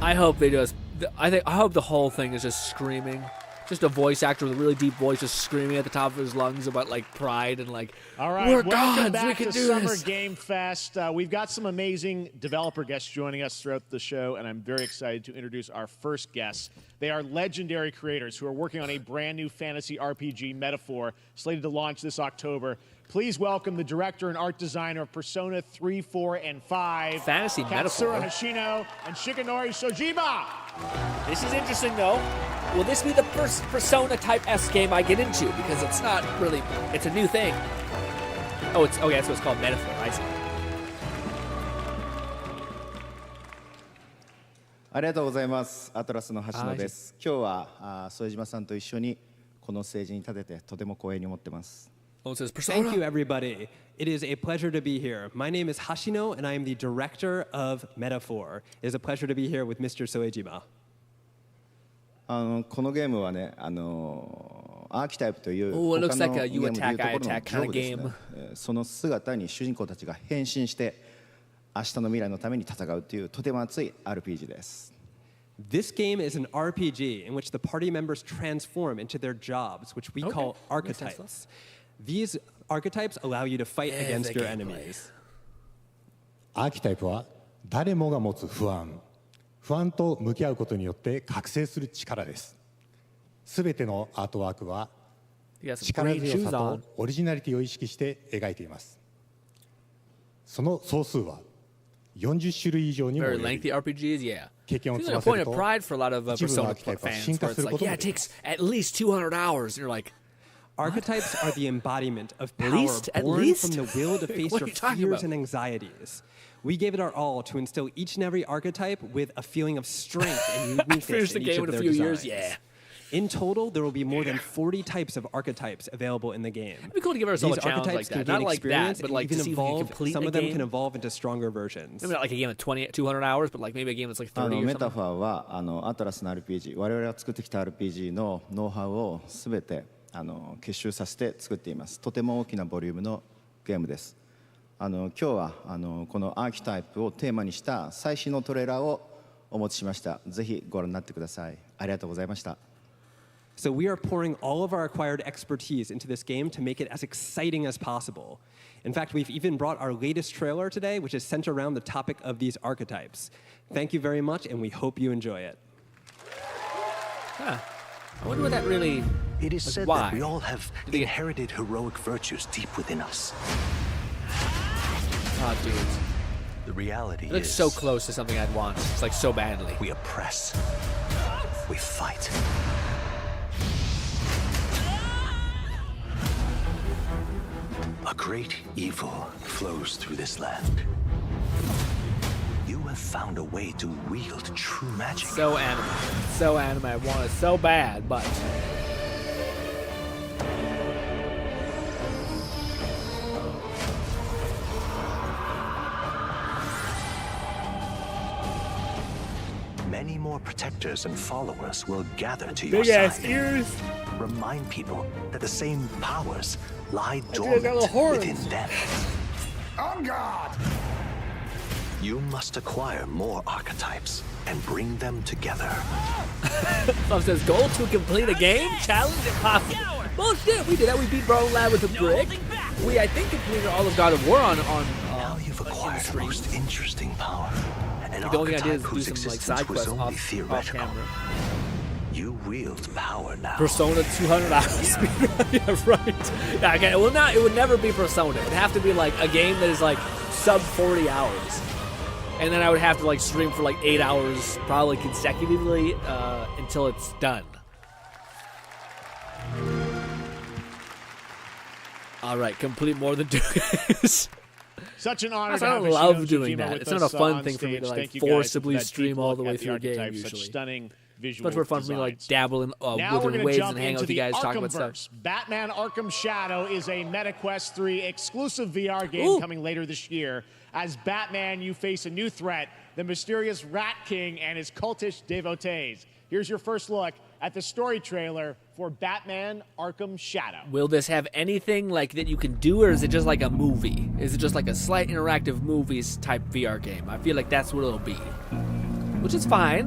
I hope they just. I hope the whole thing is just screaming. Just a voice actor with a really deep voice just screaming at the top of his lungs about like pride and like,
all right,
we're
welcome
gods,
back
we can
to
do
Summer
this.
Game Fest. We've got some amazing developer guests joining us throughout the show, and I'm very excited to introduce our first guests. They are legendary creators who are working on a brand new fantasy RPG, Metaphor, slated to launch this October. Please welcome the director and art designer of Persona 3, 4, and 5,
Fantasy
Katsura
Metaphor.
Hashino and Shigenori Sojiba.
This is interesting though. Will this be the first Persona type S game I get into? Because it's not really, it's a new thing. Oh, that's what it's called, Metaphor. I see.
ありがとうございます。アトラスの橋野です。今日は副島さんと一緒にこのステージに立ててとても光栄に思ってます。
Oh, it says Persona.
Thank you, everybody. It is a pleasure to be here. My name is Hashino, and I am the director of Metaphor. It is a pleasure to be here with Mr. Soejima.
このゲームはね、アーキタイプという
Oh, it
他
looks
の
like a
ゲ
you
ームでいう
attack,
とこ
I
ろの
attack
ジョ
kind
ブ
of
ですね
game.。
その姿に主人公たちが変身して明日の未来のために戦うというとても熱い RPG です。
This game is an RPG in which the party members transform into their jobs, which we call archetypes. These archetypes allow you to fight against your enemies.
アーキタイプは誰もが持つ不安と向き合うことによって覚醒する力です。すべてのアートワークは力強さとオリジナリティを意識して描いています。その総数は40種類以上にも
Very
及
lengthy
び
RPGs, yeah.
経験を
Seems
積
like
ま
a
せ
point
る
of
と
pride for a lot of
一部のア
Persona
ーキタイプは
fans,
進化
where
す
it's
る
like,
ことも
yeah,
で
it
きます
takes at least 200 hours. And you're like,
Archetypes are the embodiment of power
At
born
least?
from the will to face
What
your
are you talking
fears
about?
and anxieties. We gave it our all to instill each and every archetype with a feeling of strength and uniqueness
Finished the
in each
game
of
in a
their
few
designs.
years, yeah.
In total, there will be more than 40 types of archetypes available in the game.
It'd be cool to give ourselves
These
a challenge
archetypes
like that.
can
Not
gain
like that,
experience
but
and
like to
even
see if we can
evolve.
complete
Some
a
of them
game.
can evolve into stronger versions.
Maybe not like a game of 200 hours, but like maybe a game that's like 30 or
メ
something.
タファーはアトラスの RPG、我々が作ってきた RPG のノウハウをすべて結集させて作っています。とても大きなボリュームのゲームです。今日はこのアーキタイプをテーマにした最新のトレーラーをお持ちしました。ぜひご覧になってください。ありがとうございました。
So we are pouring all of our acquired expertise into this game to make it as exciting as possible. In fact, we've even brought our latest trailer today, which is centered around the topic of these archetypes. Thank you very much, and we hope you enjoy it.
Huh. I wonder what that really...
It is
like,
said
why?
that we all have inherited heroic virtues deep within us.
Oh, dude.
The reality
It looks
is
so close to something I'd want. It's like so badly.
we oppress. We fight. A great evil flows through this land. You have found a way to wield true magic.
So anime. So anime. I want it so bad, but...
Many more protectors and followers will gather to your side.
Big-ass ears.
Remind people that the same powers lie
got
dormant
little horns.
within them. On guard! You must acquire more archetypes and bring them together.
Bob says, goal to complete a game? Challenge impossible. Bullshit, we did that. We beat Bro Lab with a brick. We, I think, completed all of God of War on
Now you've acquired acquired a most interesting power. An
the only thing I did
archetype
is
whose
do some like
existence
side
was
quests
only
off
theoretical.
camera.
You wield power now.
Persona 200 hours. Yeah, right. Yeah, okay. Well, it would never be Persona. It'd have to be like a game that is like sub 40 hours. And then I would have to like stream for like 8 hours, probably consecutively, until it's done. All right, complete more than 2 games.
Such an honor to
I
have
love
Hideo
doing
Kojima
that.
with
It's not
us,
a fun
on
thing for me to
stage.
like
Thank you guys
forcibly
for that
stream
deep
all the
look
way
at the
through a game
archetypes,
usually.
Such stunning visual
Much more fun for me to like dabble in
now we're
within
going
waves
to jump
and hang out
into
with you
the
guys, talk about stuff.
Arkhamverse. Batman Arkham Shadow is a MetaQuest 3 exclusive VR game
Ooh.
coming later this year. As Batman, you face a new threat, the mysterious Rat King and his cultish devotees. Here's your first look at the story trailer for Batman Arkham Shadow.
Will this have anything like that you can do, or is it just like a movie? Is it just like a slight interactive movies type VR game? I feel like that's what it'll be, which is fine.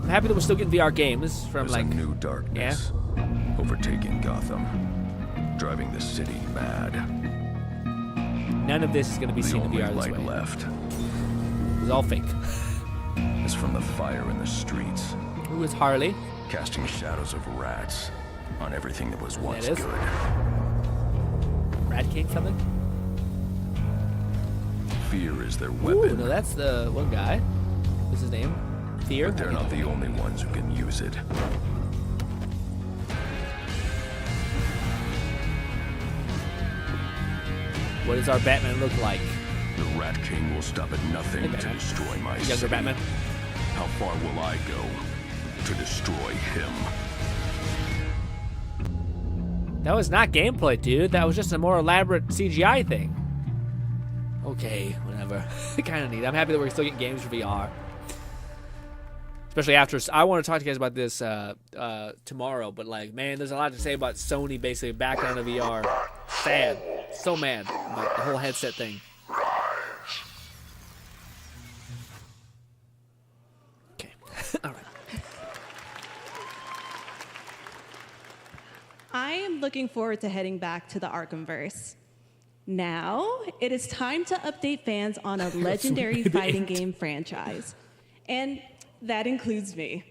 I'm happy that we're still getting VR games from
There's
like
a new darkness overtaking Gotham, driving the city mad.
None of this is going to be seen in
The
VR
only
this
light
way.
left
It's all fake.
is from the fire in the streets,
Who is Harley?
casting shadows of rats on everything that was once
That is.
good.
Rat King something?
Fear is their
Ooh,
weapon,
no, that's the one guy. What's his name? Fear?
but they're not the only ones who can use it.
What does our Batman look like?
The Rat King will stop at nothing
Hey,
to
Batman.
destroy my
Younger
city.
Batman?
How far will I go to destroy him?
That was not gameplay, dude. That was just a more elaborate CGI thing. Okay, whatever. Kind of neat. I'm happy that we're still getting games for VR. Especially after, I want to talk to you guys about this tomorrow, but like, man, there's a lot to say about Sony basically back on the VR. Sad. So mad about the whole headset thing. Okay. All right.
I am looking forward to heading back to the Arkhamverse. Now, it is time to update fans on a legendary fighting game franchise. And that includes me.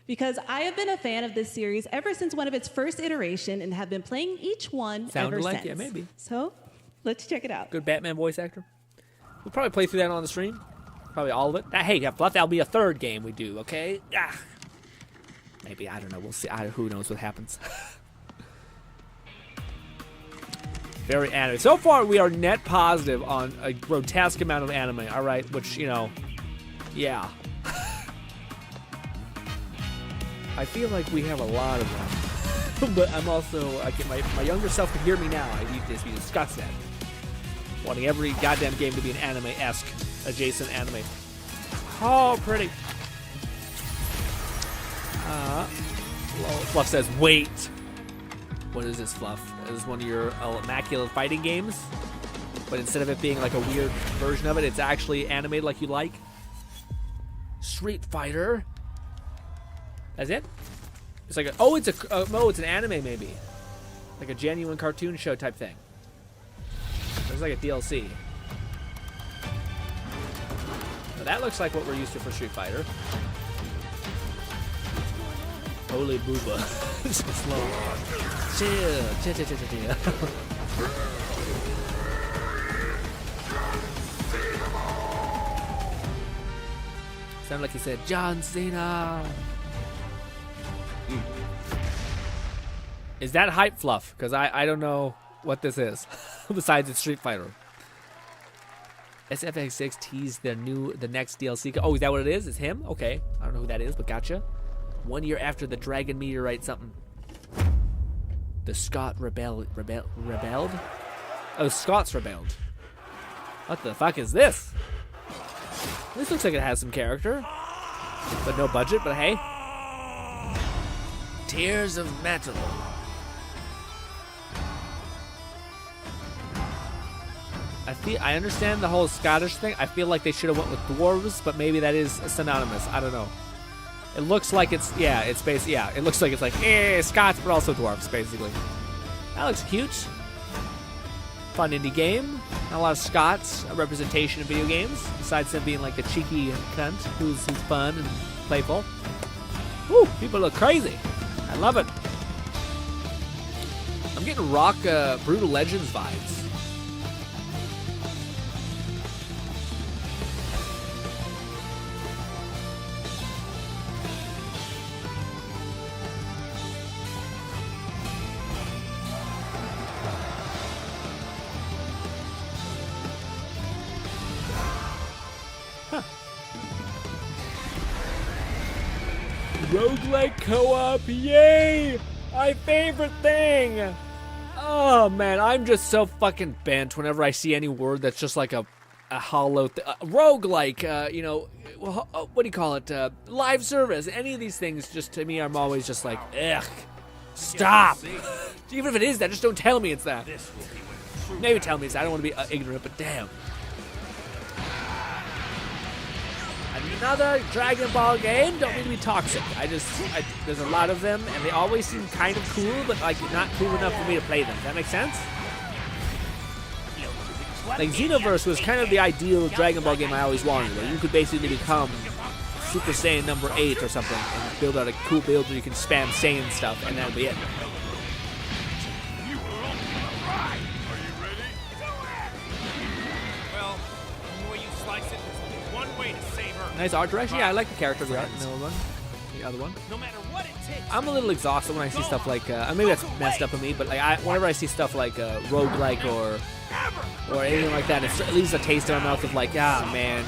Because I have been a fan of this series ever since one of its first iteration and have been playing each one
Sounded
ever
like,
since.
yeah, maybe.
So, let's check it out.
Good Batman voice actor. We'll probably play through that on the stream. Probably all of it. Hey, that'll be a third game we do, okay? Ah. Maybe, I don't know. We'll see. Who knows what happens. Very anime. So far, we are net positive on a grotesque amount of anime, all right? Which, you know, yeah. I feel like we have a lot of them. But I'm also, my younger self can hear me now. I need to be disgusted. Wanting every goddamn game to be an anime-esque adjacent anime. Oh, pretty. Fluff says, wait. What is this, Fluff? Is this one of your immaculate fighting games? But instead of it being like a weird version of it, it's actually animated like you like? Street Fighter? That's it? It's like it's an anime maybe. Like a genuine cartoon show type thing. Looks like a DLC. Now that looks like what we're used to for Street Fighter. Holy booba. So slow. Chill. Sounded like he said, John Cena. Is that hype, Fluff? Because I don't know what this is. Besides it's Street Fighter. SFX6 teased the next DLC. Oh, is that what it is? It's him? Okay. I don't know who that is, but gotcha. 1 year after the Dragon Meteorite something. The Scot rebelled? Oh, Scots rebelled. What the fuck is this? This looks like it has some character. But no budget, but hey. Tears of Metal. I understand the whole Scottish thing. I feel like they should have went with dwarves, but maybe that is synonymous. I don't know. It looks like it's basically, it looks like it's like, Scots, but also dwarves, basically. That looks cute. Fun indie game. Not a lot of Scots representation in video games, besides them being like a cheeky cunt who's fun and playful. Woo, people look crazy. I love it. I'm getting rock Brutal Legends vibes. Roguelike co-op, yay! My favorite thing! Oh man, I'm just so fucking bent whenever I see any word that's just like a hollow roguelike, you know, what do you call it? Live service. Any of these things, just to me, I'm always just like, ugh, stop! Even if it is that, just don't tell me it's that. Maybe tell me it's that. I don't want to be ignorant, but damn. Another Dragon Ball game. Don't mean to be toxic. There's a lot of them, and they always seem kind of cool, but like not cool enough for me to play them. Does that make sense? Like Xenoverse was kind of the ideal Dragon Ball game I always wanted, where you could basically become Super Saiyan number 8 or something, and build out a cool build where you can spam Saiyan stuff, and that'll be it. Nice art direction. Yeah, I like the character art in the other one. No matter what it takes. I'm a little exhausted when I see stuff like maybe that's messed up of me, but like whenever I see stuff like roguelike or anything like that, it leaves a taste in my mouth of like, man.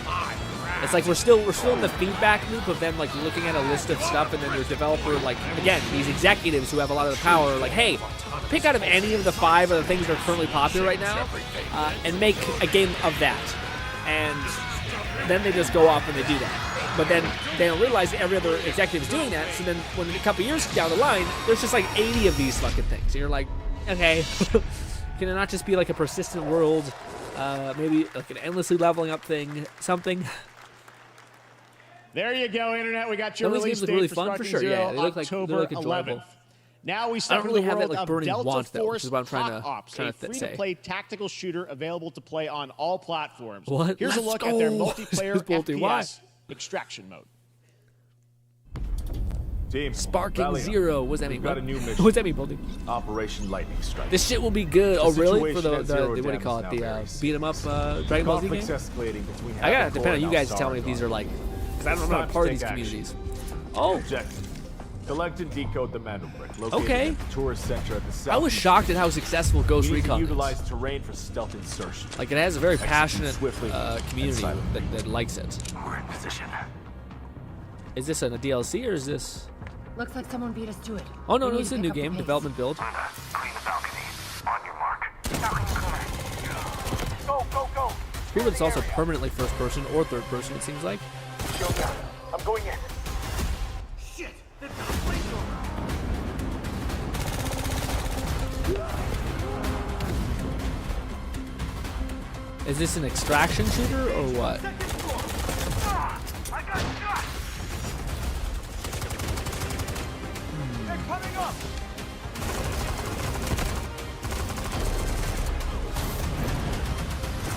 It's like we're still in the feedback loop of them like looking at a list of stuff, and then their developer, like, again, these executives who have a lot of the power are like, hey, pick out of any of the 5 of the things that are currently popular right now, and make a game of that. And then they just go off and they do that. But then they don't realize that every other executive is doing that, so then when a couple years down the line, there's just like 80 of these fucking things. And you're like, okay, can it not just be like a persistent world, maybe like an endlessly leveling up thing, something?
There you go, Internet. We got your release date
really
for
fun, for sure.
Zero,
Yeah, they look like
October
enjoyable.
11th. Now we
I
step
don't
into
really
the
have that
world
like
of
burning
Delta
want though, which
Force
is what I'm trying
Hot Ops,
to
a
say.
free-to-play tactical shooter available to play on all platforms.
What?
Here's a
Let's
look at their
go.
multiplayer FPS
Why?
extraction mode.
Team,
Sparking
rally up.
Zero. What's that mean?
We've got a new mission.
What's that mean, Boldy?
Operation Lightning Strike.
This shit will be good. Oh,
The
really? For
situation
the
at Zero
what do you
Dam
call
is
it? The
now very
beat 'em up Dragon Ball Z game.
Conflicts escalating between
I gotta
Happy
depend on you
Core
guys to
and
tell me if these are like, because I don't know how to
It's
part of
time
these
to take
communities.
action.
Oh,
Objective. Collect and decode the Mandel Brick located
Okay.
at the tourist center at the south.
I was shocked at how successful Ghost
We need to
Recon is.
utilize terrain for stealth insertion.
Like it has a very
Execute
passionate
swiftly
community
and silently.
that likes it.
We're in position.
Is this a DLC or is this?
Looks like someone beat us to it.
Oh no,
We
no,
need
it's
to
a
pick
new
up the
game,
pace.
development build.
Clean the balcony. On your mark. Go, go, go.
Here it's also permanently first person or third person, it seems like.
Show me. I'm going in.
Shit! They've got a flamethrower!
Is this an extraction shooter or what?
I got shot! They're coming up!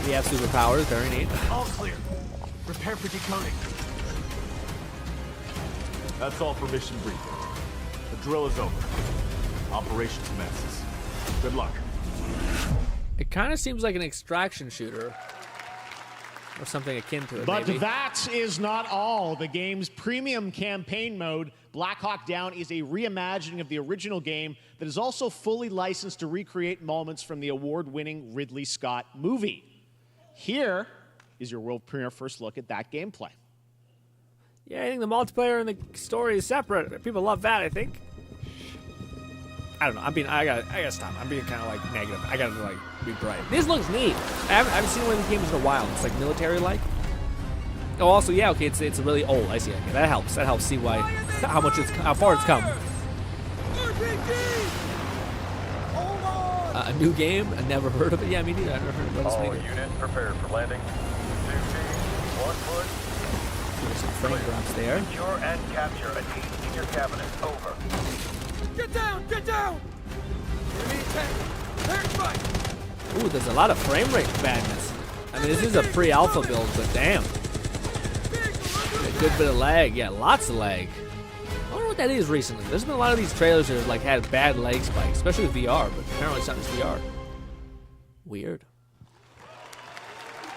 We have superpowers, very neat.
All clear. Prepare for decoding.
That's all for mission briefing. The drill is over. Operation commences. Good luck.
It kind of seems like an extraction shooter. Or something akin to it,
But
maybe.
that is not all. The game's premium campaign mode, Black Hawk Down, is a reimagining of the original game that is also fully licensed to recreate moments from the award-winning Ridley Scott movie. Here is your world premiere first look at that gameplay.
Yeah, I think the multiplayer and the story is separate. People love that, I think. I don't know. I gotta stop. I'm being kind of like negative. I gotta like be bright. This looks neat. I haven't seen one of these games in a while. It's like military-like. Oh, also, yeah, okay, it's really old. I see. Okay, that helps. That helps see why, how far it's come. A new game. I never heard of it. Yeah, me neither. I never heard of it.
All units prepared for landing. 2 teams, 1 foot.
There's some frame drops there.
Secure and capture a team in your cabinet. Over.
Get down! Get down! Enemy attack! Clearing fight!
Ooh, there's a lot of frame rate badness. I mean, this is a pre-alpha build, but damn. A good bit of lag. Yeah, lots of lag. I don't know what that is recently. There's been a lot of these trailers that have like had bad lag spikes, especially with VR, but apparently it's not just VR. Weird.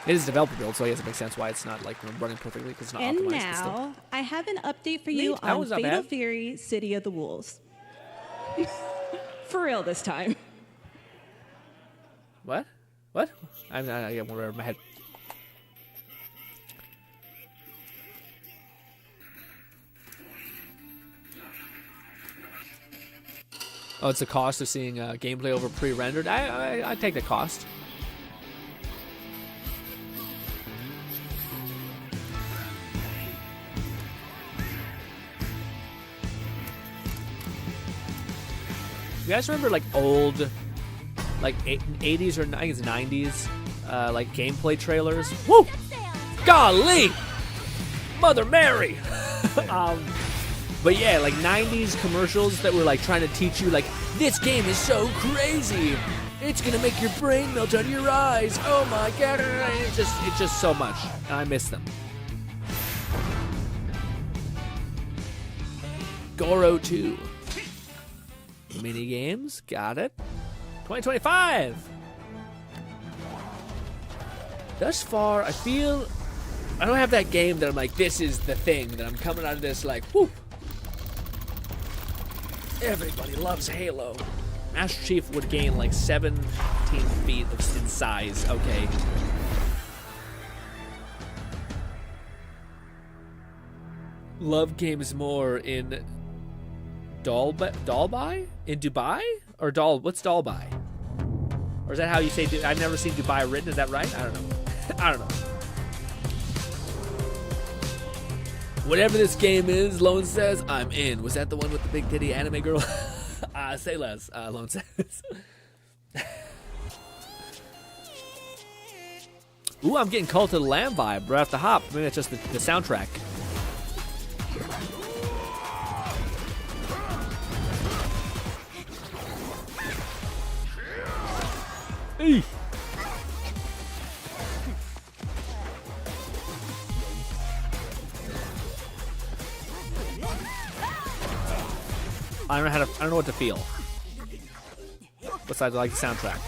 It is a developer build, so I guess it makes sense why it's not like running perfectly because it's not optimized.
And now, I have an update for you on Fatal Fury City of the Wolves. For real this time.
What? What? I got one over my head. Oh, it's the cost of seeing gameplay over pre-rendered. I take the cost. You guys remember like old, like 80s or I guess 90s, like gameplay trailers? Woo! Golly! Mother Mary! But yeah, like 90s commercials that were like trying to teach you like, this game is so crazy. It's gonna make your brain melt out of your eyes. Oh my god. It's just so much. I miss them. Goro 2. Mini games, got it. 2025. Thus far, I feel I don't have that game that I'm like, this is the thing that I'm coming out of this like, whoop. Everybody loves Halo. Master Chief would gain like 17 feet in size. Okay. Love games more in Dalby? In Dubai? Or what's Dalby? Or is that how you say I've never seen Dubai written, is that right? I don't know. I don't know. Whatever this game is, Lone says, I'm in. Was that the one with the big titty anime girl? Say less, Lone says. Ooh, I'm getting Cult of the Lamb vibe right off the hop. Maybe it's just the soundtrack. Eey. I don't know what to feel. Besides, I like the soundtrack.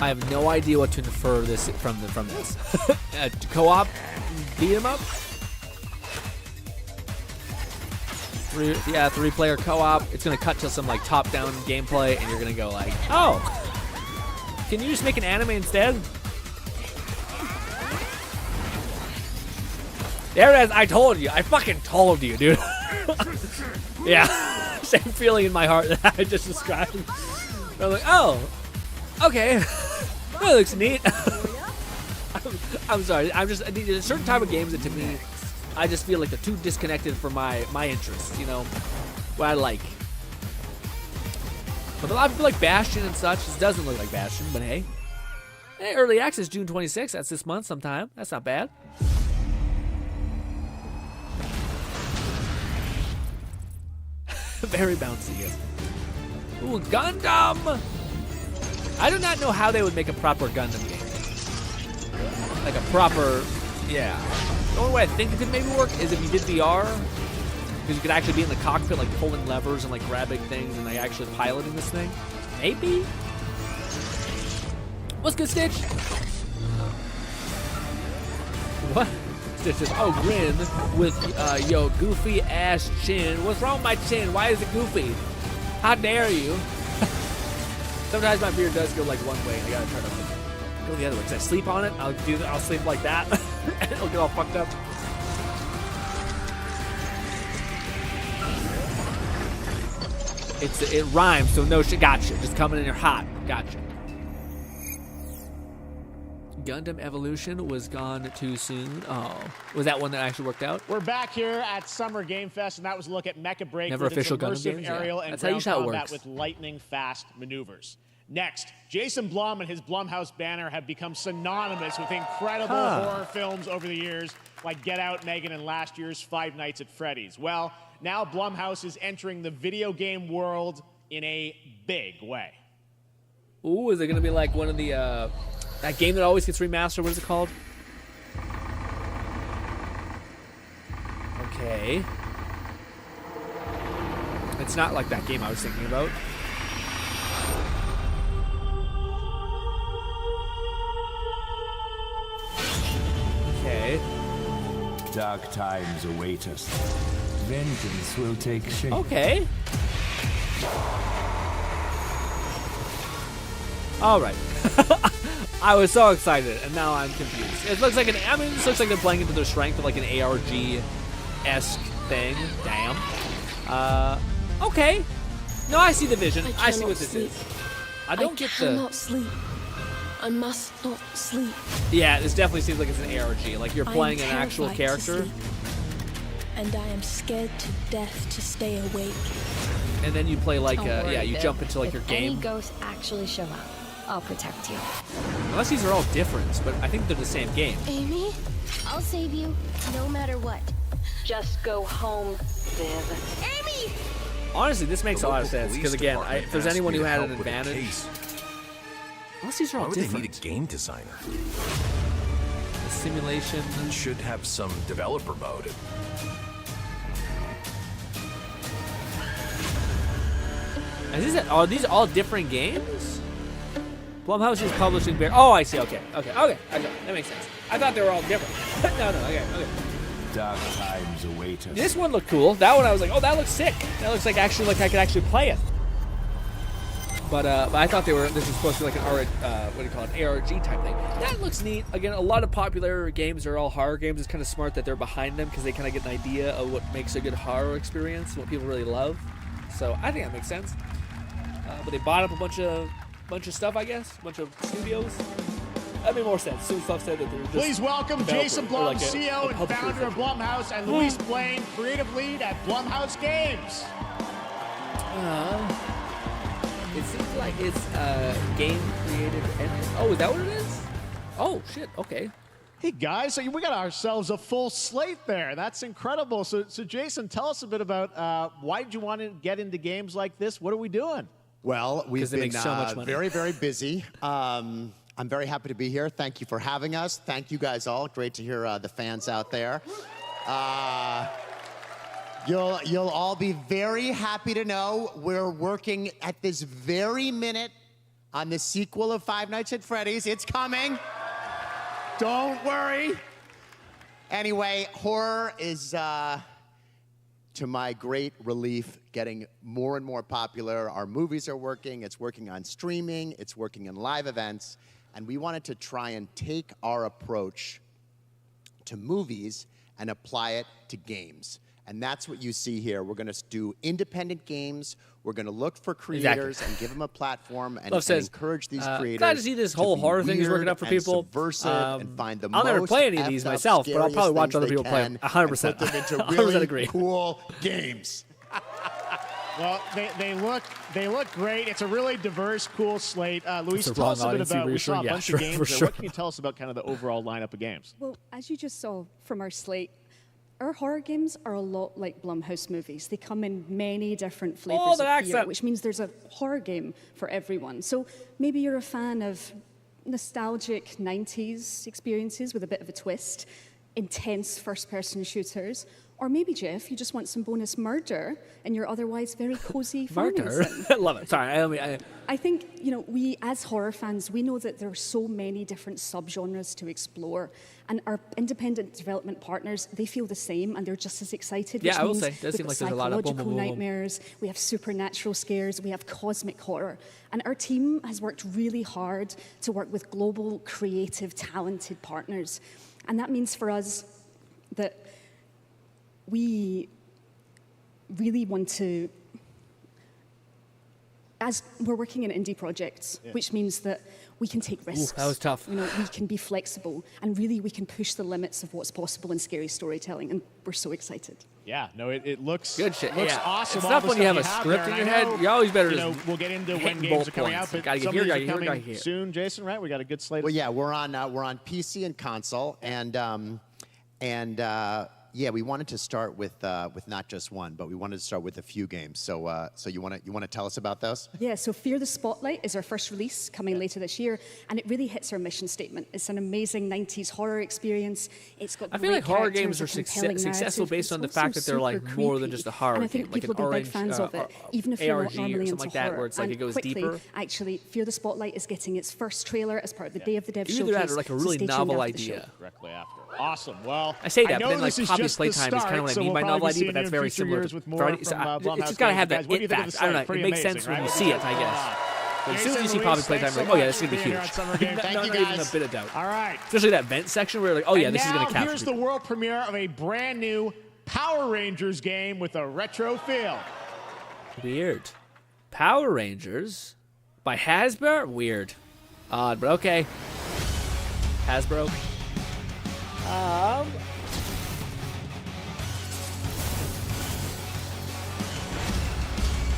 I have no idea what to infer this from this. Co-op, beat 'em up. Three-player co-op. It's gonna cut to some like top-down gameplay, and you're gonna go like, oh, can you just make an anime instead? There it is. I told you. I fucking told you, dude. Yeah, same feeling in my heart that I just described. I was like, oh, okay. That looks neat. I'm sorry. I'm just a certain type of games that to me, I just feel like they're too disconnected from my interests. You know, what I like. But a lot of people like Bastion and such. This doesn't look like Bastion, but hey. Hey, early access June 26th. That's this month sometime. That's not bad. Very bouncy. Yes. Ooh, Gundam! I do not know how they would make a proper Gundam game. Like a proper, yeah. The only way I think it could maybe work is if you did VR. Because you could actually be in the cockpit, like pulling levers and like grabbing things and like actually piloting this thing. Maybe? What's good, Stitch? What? Stitch says, oh, Grin with yo goofy ass chin. What's wrong with my chin? Why is it goofy? How dare you? Sometimes my beard does go like one way and I gotta try to like go the other way. Because I sleep on it, I'll sleep like that. And it'll get all fucked up. It rhymes, so no shit. Gotcha. Just coming in here hot. Gotcha. Gundam Evolution was gone too soon. Oh, was that one that actually worked out?
We're back here at Summer Game Fest, and that was a look at Mecha Break
Never
with
official
its
Gundam
immersive
games?
aerial
Yeah.
and
That's how you
ground
shout it
combat
works.
with lightning-fast maneuvers. Next, Jason Blum and his Blumhouse banner have become synonymous with incredible horror films over the years, like Get Out, Megan, and last year's Five Nights at Freddy's. Well, now Blumhouse is entering the video game world in a big way.
Ooh, is it going to be like one of the, that game that always gets remastered? What is it called? Okay. It's not like that game I was thinking about. Okay.
Dark times await us. Vengeance will take shape.
Okay. All right. I was so excited, and now I'm confused. It looks like this looks like they're playing into their strength of like an ARG-esque thing. Damn. Okay. No, I see the vision. I see what this is. I don't get the...
I cannot sleep. I must not sleep.
Yeah, this definitely seems like it's an ARG. Like you're playing an actual character.
And I am scared to death to stay awake.
And then you play like, yeah, you jump into like your game.
If any ghosts actually show up, I'll protect you.
Unless these are all different, but I think they're the same game.
Amy, I'll save you, no matter what. Just go home, Viv. Amy!
Honestly, this makes a lot of sense, because again, if there's anyone who had an advantage... Unless these are all different.
Why would they need a game designer?
The simulation...
Should have some developer mode.
Are these all different games? Blumhouse is publishing Bear. Oh, I see. Okay. That makes sense. I thought they were all different. No. Okay.
Dark times await us.
This one looked cool. That one I was like, oh, that looks sick. That looks like actually like I could actually play it. But I thought this was supposed to be like an ARG type thing. That looks neat. Again, a lot of popular games are all horror games. It's kind of smart that they're behind them because they kind of get an idea of what makes a good horror experience, what people really love. So I think that makes sense. But they bought up a bunch of stuff, I guess, a bunch of studios. That made more sense. Soon stuff said that they're just
Please welcome Jason Blum, CEO and founder of Blumhouse, and Luis Blaine, creative lead at Blumhouse Games.
It seems like it's game creative engine. Oh, is that what it is? Oh, shit. Okay.
Hey, guys, so we got ourselves a full slate there. That's incredible. So Jason, tell us a bit about why did you want to get into games like this? What are we doing?
Well, we've been
so much money.
very, very busy. I'm very happy to be here. Thank you for having us. Thank you guys all. Great to hear the fans out there. You'll all be very happy to know we're working at this very minute on the sequel of Five Nights at Freddy's. It's coming. Don't worry. Anyway, horror is, to my great relief, getting more and more popular. Our movies are working. It's working on streaming. It's working in live events. And we wanted to try and take our approach to movies and apply it to games. And that's what you see here. We're going to do independent games. We're going to look for creators and give them a platform and encourage these creators.
Glad to see this whole horror thing is working out for people.
And find the
I'll never play any of these myself, but I'll probably watch other people play them. 100%.
Put them into
100%
really
agree.
cool games.
Well, they look great. It's a really diverse, cool slate. Luis, tell us a bit about. We saw a bunch of games. What can you tell us about kind of the overall lineup of games?
Well, as you just saw from our slate, our horror games are a lot like Blumhouse movies. They come in many different flavors of fear, which means there's a horror game for everyone. So maybe you're a fan of nostalgic 90s experiences with a bit of a twist, intense first-person shooters, or maybe, Jeff, you just want some bonus murder in your otherwise very cozy farming sim.
I love it. Sorry,
I think, we as horror fans, we know that there are so many different subgenres to explore, and our independent development partners, they feel the same, and they're just as excited.
Yeah, I will say, it does seem like there's a lot of
psychological nightmares, we have supernatural scares, we have cosmic horror, and our team has worked really hard to work with global, creative, talented partners, and that means for us that we really want to, as we're working in indie projects, which means that we can take risks.
That was tough.
You know, we can be flexible, and really we can push the limits of what's possible in scary storytelling, and we're so excited.
Yeah, no, it looks
good shit.
Looks
Yeah.
awesome.
It's tough when you have a script in your head. You always better just
we'll get into
hit
when games
both
are coming out,
points.
but
Gotta get
some
here,
of these
gotta
are
get here,
coming
gotta get here.
soon, Jason, right? We got a good slate.
Well, yeah, we're on PC and console, and yeah, we wanted to start with not just one, but we wanted to start with a few games. So you want to tell us about those?
Yeah, so Fear the Spotlight is our first release coming later this year, and it really hits our mission statement. It's an amazing 90s horror experience. It's got
I feel like
great
horror
characters,
games are
a compelling
successful
narrative.
based on the
It's
fact
also
that they're like
super
more than
creepy.
just a horror
and I think
game, like
people
an
will be
orange
big fans of it, even if you're not
ARG or
normally
something
into
like that,
horror.
where it's like
And
it goes
quickly,
deeper.
actually, Fear the Spotlight is getting its first trailer as part of the Day of the Dev
Either
showcase.
that or like a really
so stay tuned
novel
after the show.
idea.
Directly after. Awesome. Well,
I say that,
know
but then like
this is
Poppy's
just the
Playtime is kind of what I
start, so
mean
we'll
by
probably
novel
be
idea,
seeing
but that's
you in
very
future
similar.
years with more
Variety-
from,
it's
Blumhouse
just got to
games.
have
Guys,
that
what do you
it
think of
factor.
the
I don't know.
site? Pretty
It makes
amazing,
sense when you
right?
see it, I guess. But as soon as you see Poppy Playtime, you're like, oh yeah, this is going to be
Being here
huge.
on Summer Game. Thank
not
you,
even
guys.
a bit of doubt.
All right.
Especially that vent section where you're like, oh yeah,
And
this is going to
now
capture
here's
people.
the world premiere of a brand new Power Rangers game with a retro feel.
Weird. Power Rangers by Hasbro? Weird. Odd, but okay. Hasbro.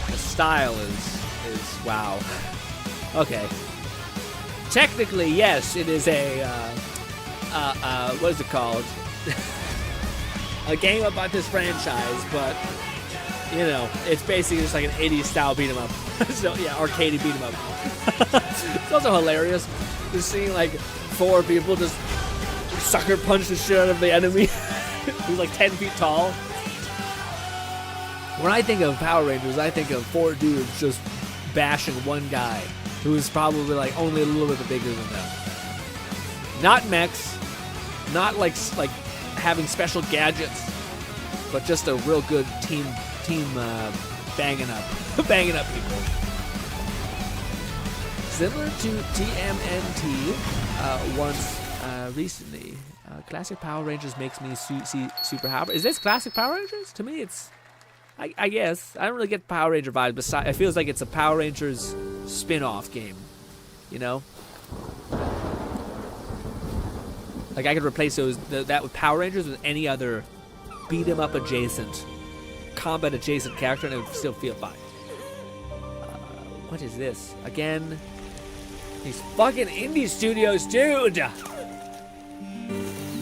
The style is wow. Okay. Technically, yes, it is a what is it called? A game about this franchise, but you know, it's basically just like an 80s style beat 'em up. So yeah, arcadey beat 'em up. It's also hilarious just seeing like 4 people just sucker punch the shit out of the enemy who's like 10 feet tall. When I think of Power Rangers, I think of 4 dudes just bashing one guy who's probably like only a little bit bigger than them. Not mechs, not like having special gadgets, but just a real good team banging up people. Similar to TMNT once recently, classic Power Rangers makes me see super happy. Is this classic Power Rangers? To me, it's I guess I don't really get Power Ranger vibes. Besides, it feels like it's a Power Rangers spin-off game. You know, like I could replace that with Power Rangers with any other beat 'em up adjacent, combat adjacent character, and it would still feel fine. What is this again? These fucking indie studios, dude.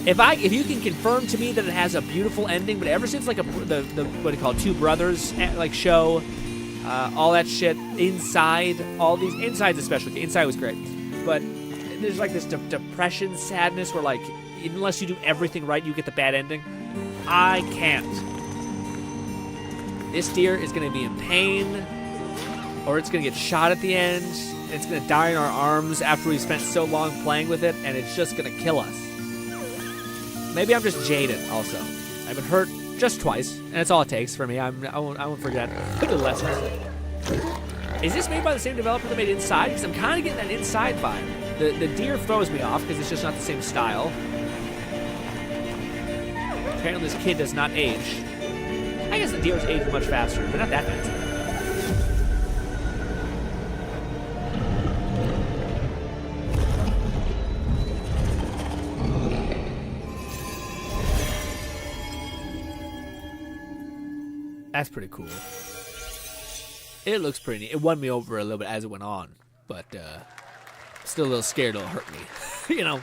If you can confirm to me that it has a beautiful ending, but ever since like the what do you call it, Two Brothers like show, all that shit inside, all these inside's especially inside was great, but there's like this depression, sadness where like unless you do everything right, you get the bad ending. I can't. This deer is gonna be in pain, or it's gonna get shot at the end. It's gonna die in our arms after we spent so long playing with it, and it's just gonna kill us. Maybe I'm just jaded also. I've been hurt just twice, and that's all it takes for me. I won't forget the lessons. Is this made by the same developer that made Inside? Because I'm kind of getting that Inside vibe. The deer throws me off because it's just not the same style. Apparently this kid does not age. I guess the deers age much faster, but not that fast. That's pretty cool. It looks pretty neat. It won me over a little bit as it went on, but still a little scared it'll hurt me. You know.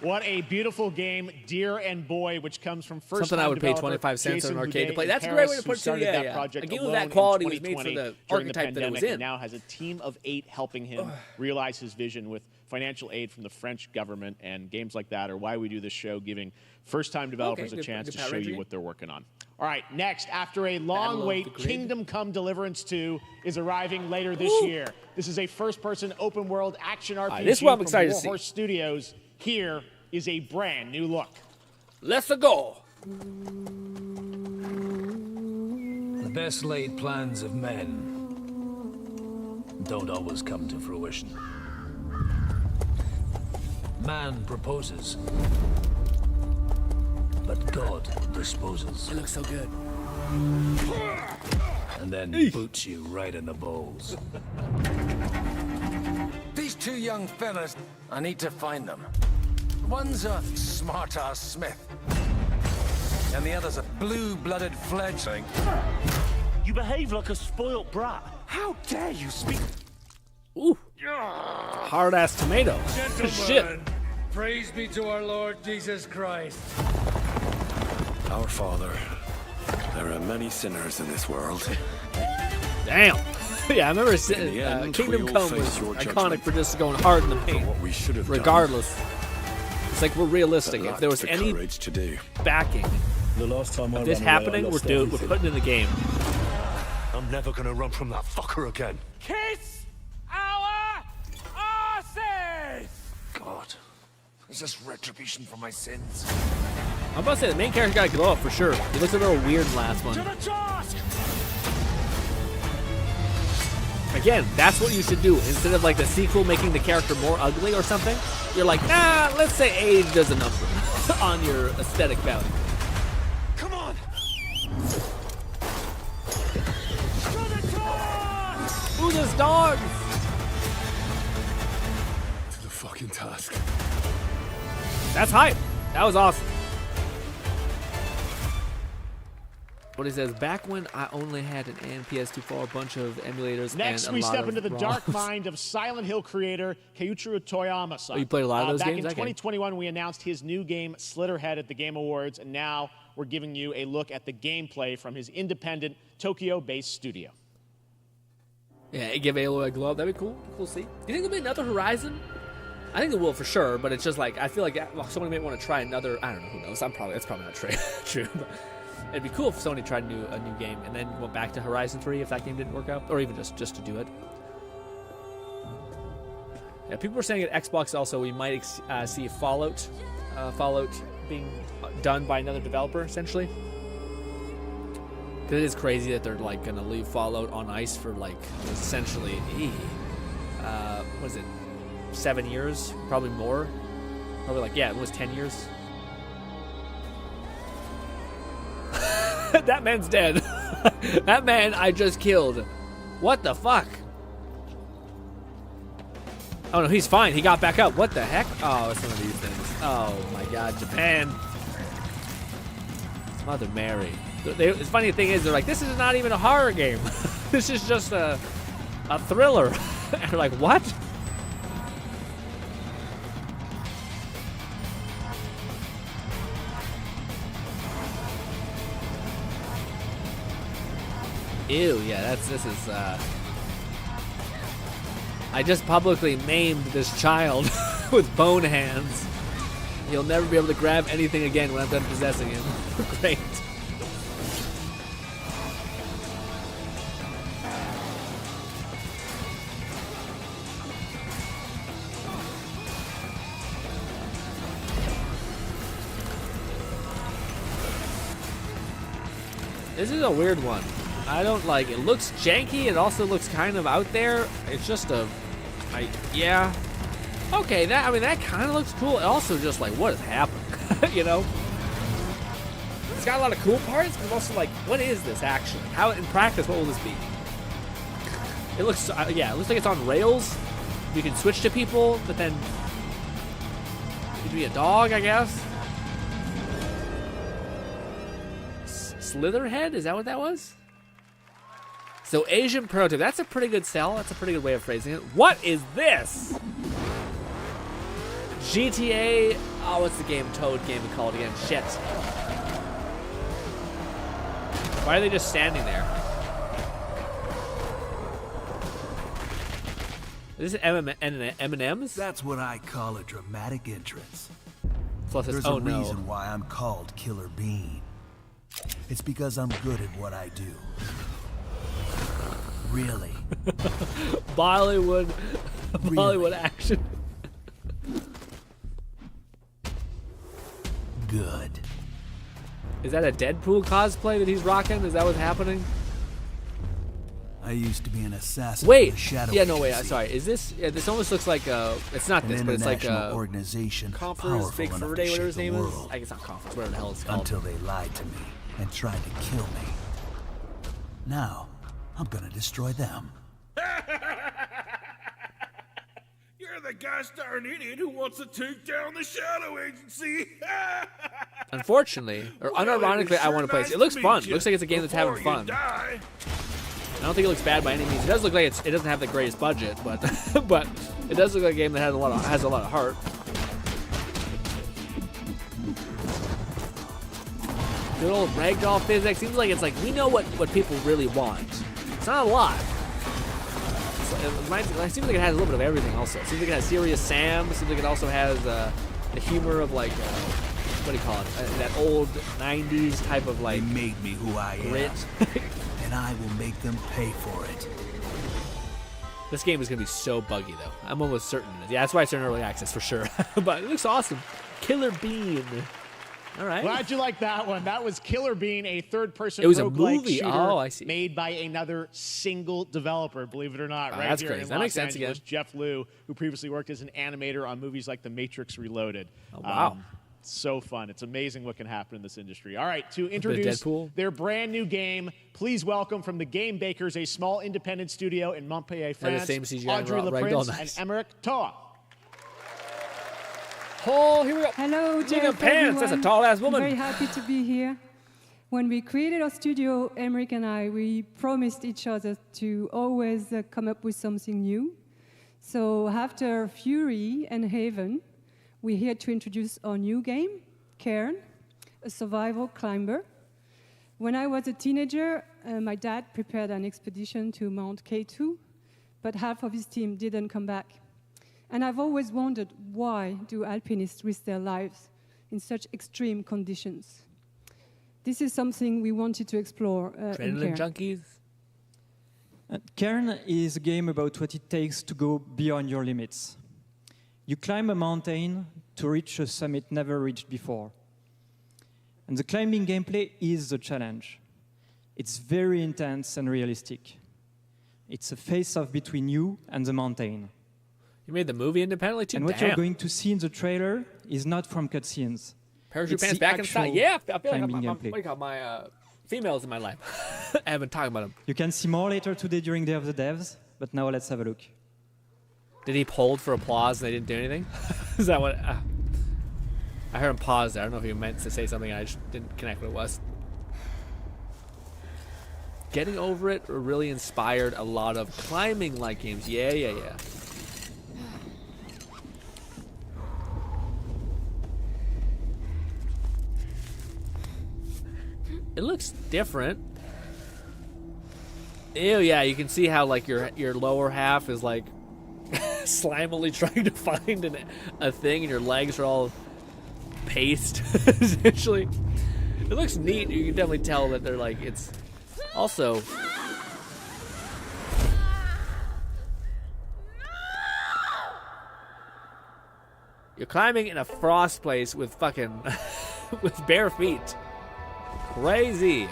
What a beautiful game, Deer and Boy, which comes from first
something I would pay 25 cents on an arcade to play. That's a great way to put it. Yeah. A game of that quality was made for the archetype that it was in.
And now has a team of 8 helping him realize his vision with financial aid from the French government, and games like that are why we do this show, giving first-time developers a chance to show you what they're working on. All right, next, after a long wait, Kingdom Come Deliverance 2 is arriving later this year. This is a first-person open-world action RPG
this one I'm
from
excited to see.
Warhorse Studios. Here is a brand new look.
Let's go.
The best laid plans of men don't always come to fruition. Man proposes, but God disposes.
It looks so good.
And then boots you right in the balls. two young fellas. I need to find them. One's a smart-ass smith, and the other's a blue-blooded fledgling.
You behave like a spoilt brat. How dare you speak?
Ooh. Hard-ass tomato. Shit.
Praise be to our Lord Jesus Christ.
Our Father, there are many sinners in this world.
Damn. Yeah, I remember Kingdom Come was iconic for just going hard in the paint. Regardless. It's like we're realistic. If there was any backing of this happening, we're putting it in the game.
I'm never gonna run from that fucker again.
Kiss our asses!
God, is this retribution for my sins?
I'm about to say the main character got to glow up for sure. He looks a little weird in the last one.
To the task!
Again, that's what you should do. Instead of like the sequel making the character more ugly or something, you're like, nah, let's say age does a number on your aesthetic value.
Come on!
Ooh, there's dogs!
To the fucking task.
That's hype. That was awesome. What he says, back when I only had an PS2 for a bunch of emulators.
Next, we step into the dark mind of Silent Hill creator Keiichiro Toyama.
Oh, you played a lot of those
back
games?
Back in 2021, we announced his new game, Slitterhead, at the Game Awards, and now we're giving you a look at the gameplay from his independent, Tokyo-based studio.
Yeah, give Aloy a glow up. That'd be cool. Cool to see. Do you think there'll be another Horizon? I think it will for sure, but it's just like, I feel like someone may want to try another. I don't know, who knows? That's probably not true. But it'd be cool if Sony tried a new game and then went back to Horizon 3 if that game didn't work out, or even just to do it. Yeah, people were saying at Xbox also we might see Fallout being done by another developer essentially. Because it is crazy that they're like gonna leave Fallout on ice for like essentially what is it, 7 years, probably more, probably like, yeah, it was 10 years. That man's dead. That man I just killed. What the fuck? Oh no, he's fine. He got back up. What the heck? Oh, it's one of these things. Oh my god, Japan. Mother Mary. The funny thing is, they're like, this is not even a horror game. This is just a thriller. And they're like, what? Ew, yeah, this is, I just publicly maimed this child with bone hands. He'll never be able to grab anything again when I'm done possessing him. Great. This is a weird one. I don't like it. Looks janky. It also looks kind of out there. It's just yeah. Okay, that kind of looks cool. It also just like, what is happening? You know? It's got a lot of cool parts, but also like, what is this actually? How in practice, what will this be? It looks, yeah, it looks like it's on rails. You can switch to people, but then you could be a dog, I guess. Slitherhead? Is that what that was? So Asian prototype. That's a pretty good sell. That's a pretty good way of phrasing it. What is this? GTA. Oh, what's the Toad game called again? Shit. Why are they just standing there? Is this M&M's?
That's what I call a dramatic entrance.
Plus
There's a reason why I'm called Killer Bean. It's because I'm good at what I do. Really.
Bollywood action.
Good.
Is that a Deadpool cosplay that he's rocking? Is that what's happening?
I used to be an assassin.
Wait.
For the Shadow
Yeah, no, wait.
Agency.
Sorry. Is this? Yeah, this almost looks like it's not this, but it's like a
organization
Conference, Big
powerful
Fur Day,
enough to
whatever his
shake the
name is.
world.
I guess not Conference, whatever the hell it's called.
Until they lied to me and tried to kill me. Now, I'm gonna destroy them.
You're
the gosh darn idiot who wants to take down the Shadow Agency.
Unfortunately, or unironically, I want to play it. It looks fun. It looks like it's a game that's having fun. I don't think it looks bad by any means. It does look like it doesn't have the greatest budget, but but it does look like a game that has a lot of heart. Good old ragdoll physics. Seems like it's like we know what people really want. It's not a lot. It seems like it has a little bit of everything. Also, it seems like it has Serious Sam. It seems like it also has the humor of like what do you call it? That old '90s type of like.
They made me who I
grit.
am, and I will make them pay for it.
This game is gonna be so buggy though. I'm almost certain. Yeah, that's why it's in early access for sure. But it looks awesome. Killer Bean. All right.
Glad you liked that one. That was Killer Bean, a third-person
It was a
roguelike
movie.
shooter
Oh, I see.
made by another single developer, believe it or not.
Oh,
right
that's
here
crazy.
in
That
Los
makes sense
Angeles,
again.
Jeff Liu, who previously worked as an animator on movies like The Matrix Reloaded.
Oh, wow.
So fun. It's amazing what can happen in this industry. All right, to introduce their brand new game, please welcome from the Game Bakers, a small independent studio in Montpellier, France,
same CGI
Audrey
ragdoll,
LaPrince
nice.
and Emmerich Toa.
Oh, here we go.
Hello,
Look
Jeff,
at pants. That's a
everyone.
tall-ass woman.
I'm very happy to be here. When we created our studio, Emmerich and I, we promised each other to always come up with something new. So after Fury and Haven, we're here to introduce our new game, Cairn, a survival climber. When I was a teenager, my dad prepared an expedition to Mount K2, but half of his team didn't come back. And I've always wondered, why do alpinists risk their lives in such extreme conditions? This is something we wanted to explore in
Adrenaline
Cairn.
junkies.
Cairn is a game about what it takes to go beyond your limits. You climb a mountain to reach a summit never reached before. And the climbing gameplay is the challenge. It's very intense and realistic. It's a face-off between you and the mountain.
You made the movie independently too.
And what
Damn.
you're going to see in the trailer is not from cutscenes.
Parachute
It's
pants
the
back in style.
actual
Yeah, I feel like
climbing
I'm, what
gameplay.
do you call it, my females in my life. I haven't talked about them.
You can see more later today during Day of the Devs, but now let's have a look.
Did he hold for applause and they didn't do anything? Is that what? I heard him pause there. I don't know if he meant to say something. I just didn't connect what it was. Getting Over It really inspired a lot of climbing-like games. Yeah. It looks different. Ew, yeah, you can see how like your lower half is like slimily trying to find a thing, and your legs are all paste essentially. It looks neat. You can definitely tell that they're like it's also. You're climbing in a frost place with fucking with bare feet. Crazy.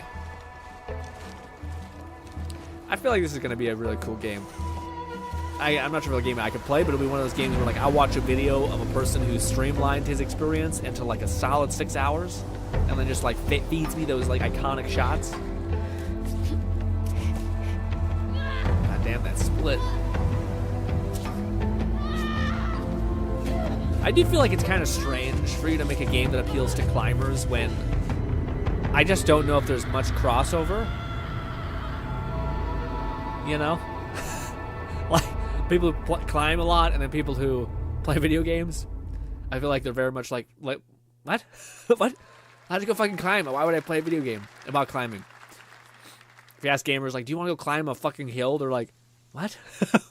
I feel like this is going to be a really cool game. I'm not sure if it's a game I could play, but it'll be one of those games where like I'll watch a video of a person who streamlined his experience into like a solid 6 hours and then just like feeds me those like iconic shots. God damn, that split. I do feel like it's kind of strange for you to make a game that appeals to climbers when I just don't know if there's much crossover. You know? Like, people who climb a lot and then people who play video games. I feel like they're very much like what? What? How'd you go fucking climb? Why would I play a video game about climbing? If you ask gamers, like, do you want to go climb a fucking hill? They're like, what? What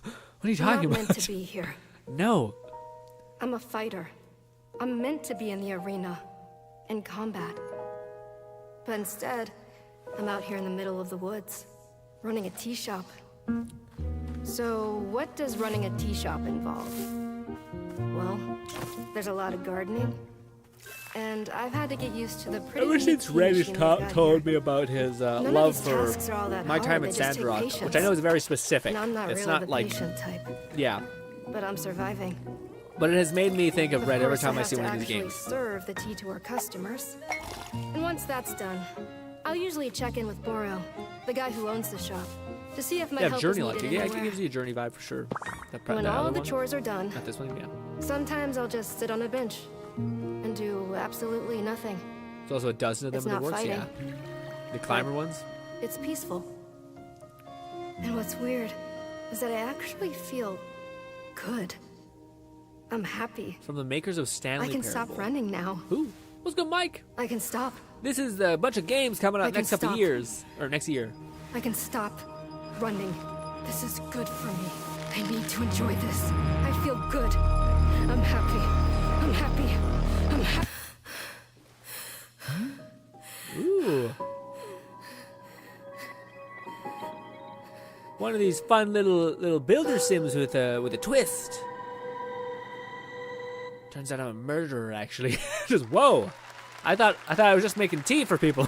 are you talking
I'm not
about?
meant to be here.
No.
I'm a fighter. I'm meant to be in the arena, in combat. But instead, I'm out here in the middle of the woods, running a tea shop. So, what does running a tea shop involve? Well, there's a lot of gardening, and I've had to get used to the pretty.
Ever since Reddish told me about his
None of
love
these
for
tasks are all that
My
hard,
Time
they
at
just take
Sandrock,
patience.
which I know is very specific.
And I'm not
it's
really
not
the
like
patient type.
Yeah,
But I'm surviving.
but it has made me think of Red every
course,
time I
have
see
to
one of these
actually
games.
serve the tea to our customers. And once that's done, I'll usually check in with Boro, the guy who owns the shop. to see if my
Yeah,
help
journey
is
like
needed
it. Yeah, it
anywhere.
gives you a journey vibe for sure.
When all the chores are done,
Not this one, yeah.
sometimes I'll just sit on a bench and do absolutely nothing.
There's also a dozen of them
It's
in the
not
works,
fighting.
yeah. The climber ones.
It's peaceful. And what's weird is that I actually feel good. I'm happy.
From the makers of Stanley
I can
Parable.
stop running now.
Who? What's good, Mike?
I can stop.
This is a bunch of games coming
I
out
can
next couple
stop.
years. Or next year.
I can stop running. This is good for me. I need to enjoy this. I feel good. I'm happy. I'm happy. I'm happy.
Ooh. One of these fun little builder sims with a twist. Turns out I'm a murderer, actually. Just whoa! I thought I was just making tea for people.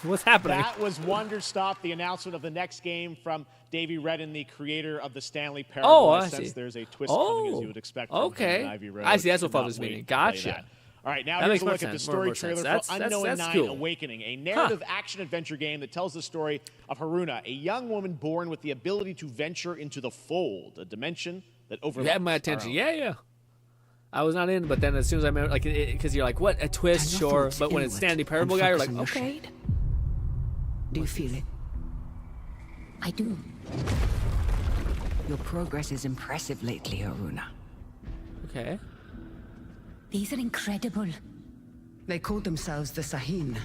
What's happening?
That was Wonder Stop, the announcement of the next game from Davey Redden, the creator of the Stanley Parable.
Oh,
I
I
sense
see.
there's a twist coming, as you would expect from
okay.
him in Ivy Road.
I see. That's what
Could not
Father's
wait
meaning.
to play
Gotcha.
that. All right, now
That
here's
makes
a
more
look at the
sense, more
story
and more sense.
trailer
That's-
for
that's
Unknown Nine
cool.
Awakening, a narrative action-adventure game that tells the story of Haruna, a young woman born with the ability to venture into the fold, a dimension that
You
overlaps
had my
our
attention.
own.
Yeah. I was not in, but then as soon as I remember, like, because you're like, what? A twist, sure. But when it's Stanley Parable guy, you're like, okay.
Do you feel it? I do. Your progress is impressive lately, Haruna.
Okay.
These are incredible. They called themselves the Sahin.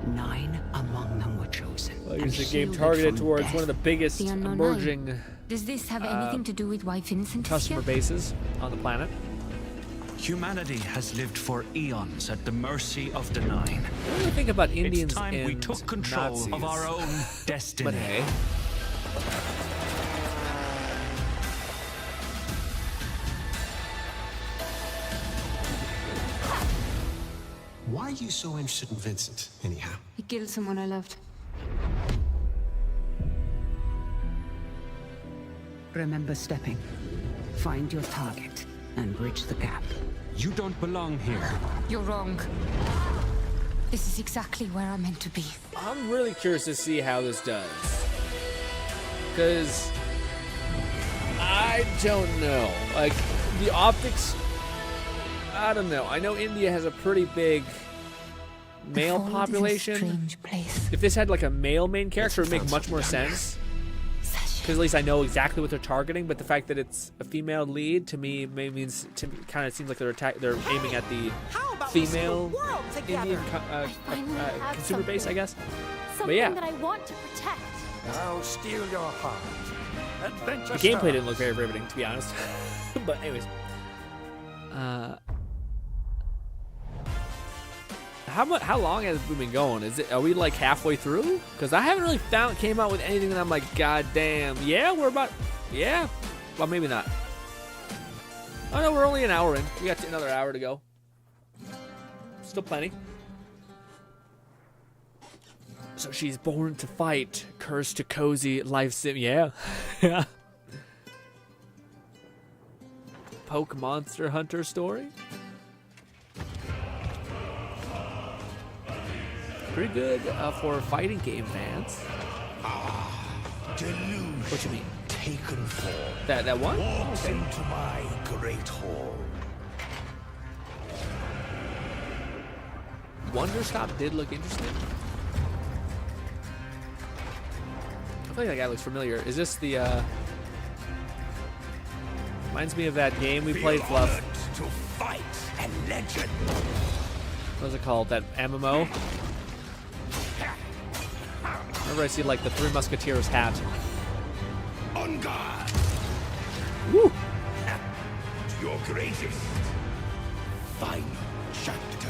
9 among them were chosen.
Well,
and
it's a game
shielded
targeted
from
towards
death.
one of the biggest
The Unknown
emerging
Nine. Does this have anything to do with why Vincent is
customer
here?
bases on the planet.
Humanity has lived for eons at the mercy of the Nine.
What do you think about Indians
It's time we
and
took control
Nazis?
of our own destiny.
But hey.
Why are you so interested in Vincent, anyhow?
He killed someone I loved. Remember stepping. Find your target and bridge the gap.
You don't belong here.
You're wrong. This is exactly where I'm meant to be.
I'm really curious to see how this does. Because I don't know. Like, the optics, I don't know. I know India has a pretty big male
fold is a
population.
strange place.
If this had like a male main character, it would make much more sense. Because at least I know exactly what they're targeting. But the fact that it's a female lead to me means kind of seems like they're aiming at the female Indian consumer base, I guess.
Something
But yeah,
that I want to protect.
I'll steal your heart. Adventure
the gameplay
style.
didn't look very riveting, to be honest. But anyways, how long has it been going? Are we like halfway through? Because I haven't really came out with anything that I'm like, god damn, yeah, well, maybe not. Oh no, we're only an hour in. We got another hour to go. Still plenty. So she's born to fight, cursed to cozy life sim. Yeah. Yeah. Poke Monster Hunter story. Pretty good for fighting game fans.
Delusion.
What you mean?
Taken form.
That one?
Walks
Okay.
into my great hall.
Wonder Stop did look interesting. I feel like that guy looks familiar. Is this the reminds me of that game we played, Fluff.
To fight and legend.
What was it called? That MMO? Whenever I see like the Three Musketeers hat.
On guard.
Woo!
To your greatest. Final chapter.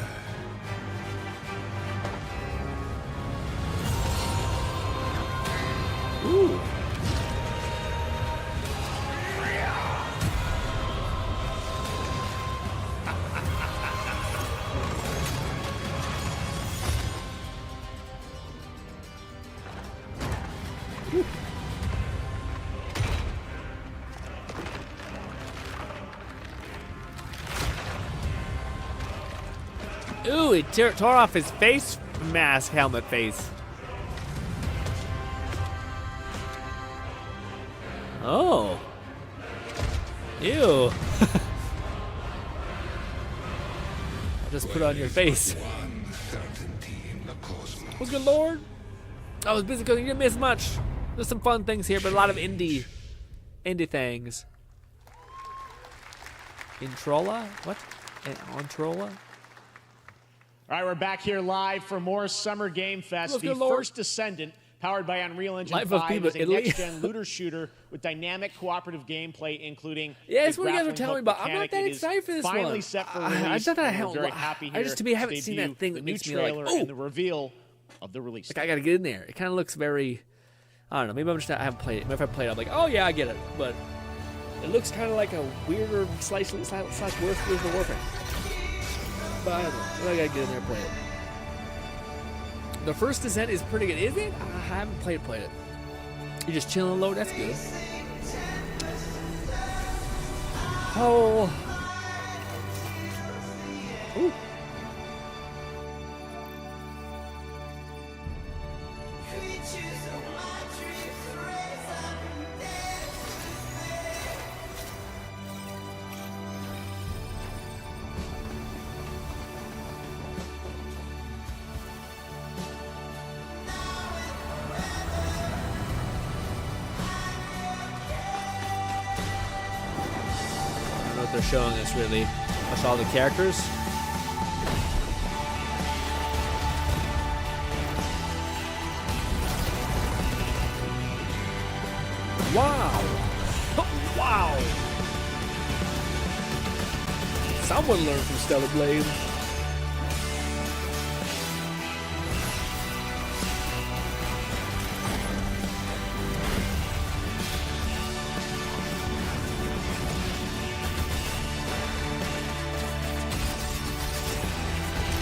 Ooh. Ooh, it tore off his face mask helmet face. Oh. Ew. I'll just put it on your face. What's good, Lord? I was busy because you didn't miss much. There's some fun things here, but a lot of indie things. Introlla? What? Ontrolla?
All right, we're back here live for more Summer Game Fest.
Let's
The
go, Lord.
First Descendant, powered by Unreal Engine
Life of
5,
People,
is a
Italy.
next-gen looter shooter with dynamic cooperative gameplay, including
Yeah,
a
that's what you guys were
grappling
telling me
hook
about. I'm not
mechanic.
that
It is
excited for this
finally
one.
set for
I
release.
thought that I
and we're
had
very
a lot.
happy
I
here
just, to me, I haven't
to
seen that
debut
thing
the
that
new
makes me like,
trailer
oh,
and the reveal of the release.
like I gotta get in there. It kind of looks very, I don't know. Maybe I'm just not, I haven't played it. Maybe if I played it, I'm like, oh yeah, I get it. But it looks kind of like a weirder slash worse version of Warframe. But I don't know. Maybe I gotta get in there and play it. The First Descent is pretty good, is it? I haven't played it. You're just chilling low. That's good. Oh. Ooh. What they're showing us really. Watch all the characters. Wow! Wow! Someone learned from Stellar Blade.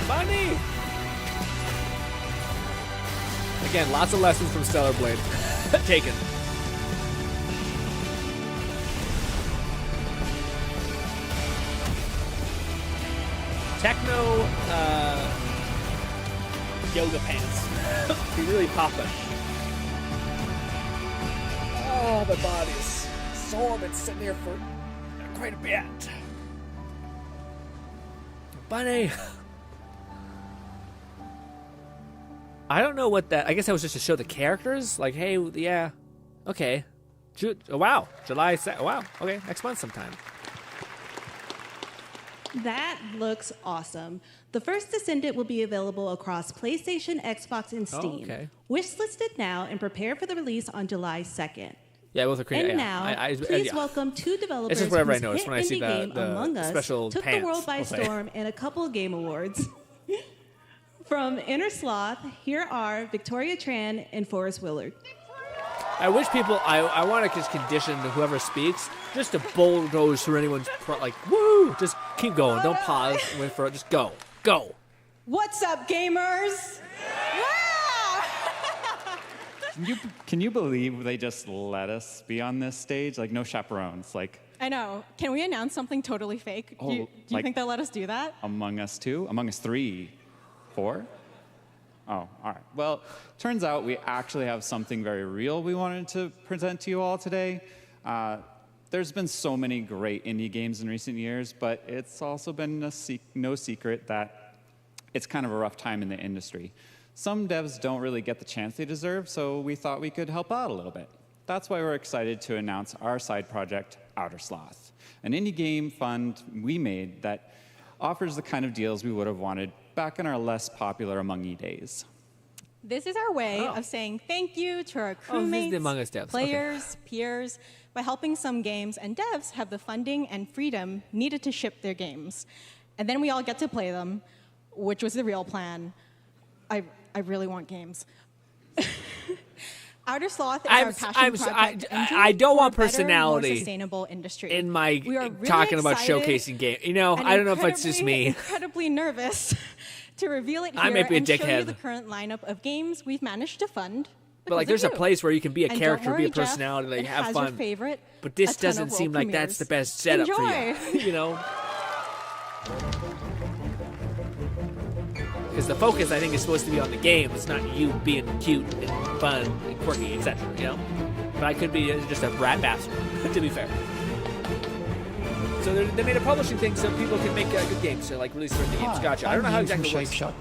Money! Again, lots of lessons from Stellar Blade. Taken. Techno yoga pants. Be really popping. Oh, my body is sore. I've been sitting here for quite a bit. Bunny. I don't know what that. I guess that was just to show the characters. Like, hey, yeah, okay. Oh, wow, July 2nd. Wow, okay, next month sometime.
That looks awesome. The First Descendant will be available across PlayStation, Xbox, and Steam.
Oh, okay.
Wishlisted now and prepare for the release on July 2nd.
Yeah, both are creative.
And
yeah.
now, please welcome two developers
It's just whatever I
whose
notice
hit
when I see
indie game
the
Among Us
special
took
pants.
the world by
Okay.
storm in a couple of game awards. From Inner Sloth, here are Victoria Tran and Forrest Willard.
I wish people. I want to just condition whoever speaks just to bulldoze through anyone's like woo. Just keep going. Don't pause. Wait for it. Just go. Go.
What's up, gamers?
Can you believe they just let us be on this stage? Like, no chaperones. Like,
I know. Can we announce something totally fake?
Oh,
Do you
like-
think they'll let us do that?
Among Us 2? Among Us 3? 4? Oh, all right. Well, turns out we actually have something very real we wanted to present to you all today. There's been so many great indie games in recent years, but it's also been no secret that it's kind of a rough time in the industry. Some devs don't really get the chance they deserve, so we thought we could help out a little bit. That's why we're excited to announce our side project, Outer Sloth, an indie game fund we made that offers the kind of deals we would have wanted back in our less popular Among Us days.
This is our way of saying thank you to our
Oh, this is the Among
crewmates,
Us devs.
players, peers, by helping some games and devs have the funding and freedom needed to ship their games. And then we all get to play them, which was the real plan. I really want games. Outer Sloth is our passion project
I don't want
for a better, more
personality
sustainable industry.
in my
We are really
talking about
excited
showcasing game. You know,
and
I don't know if it's just me.
Incredibly nervous to reveal it here
I might be a
and show you
dickhead.
the current lineup of games we've managed to fund.
But like,
because
there's a
of you.
place where you can be a
And
character,
don't
be a
worry, Jeff,
personality, like
it
have
has
fun.
Your favorite,
But this
a ton
doesn't
of
seem
world
like that's the
premieres.
best setup for
Enjoy.
you. You know. Because the focus, I think, is supposed to be on the game. It's not you being cute and fun and quirky, etc. You know. But I could be just a rat bastard, to be fair. So they made a publishing thing so people can make good games, so like release their indie games. Gotcha. I don't know how exactly it works.
Shot,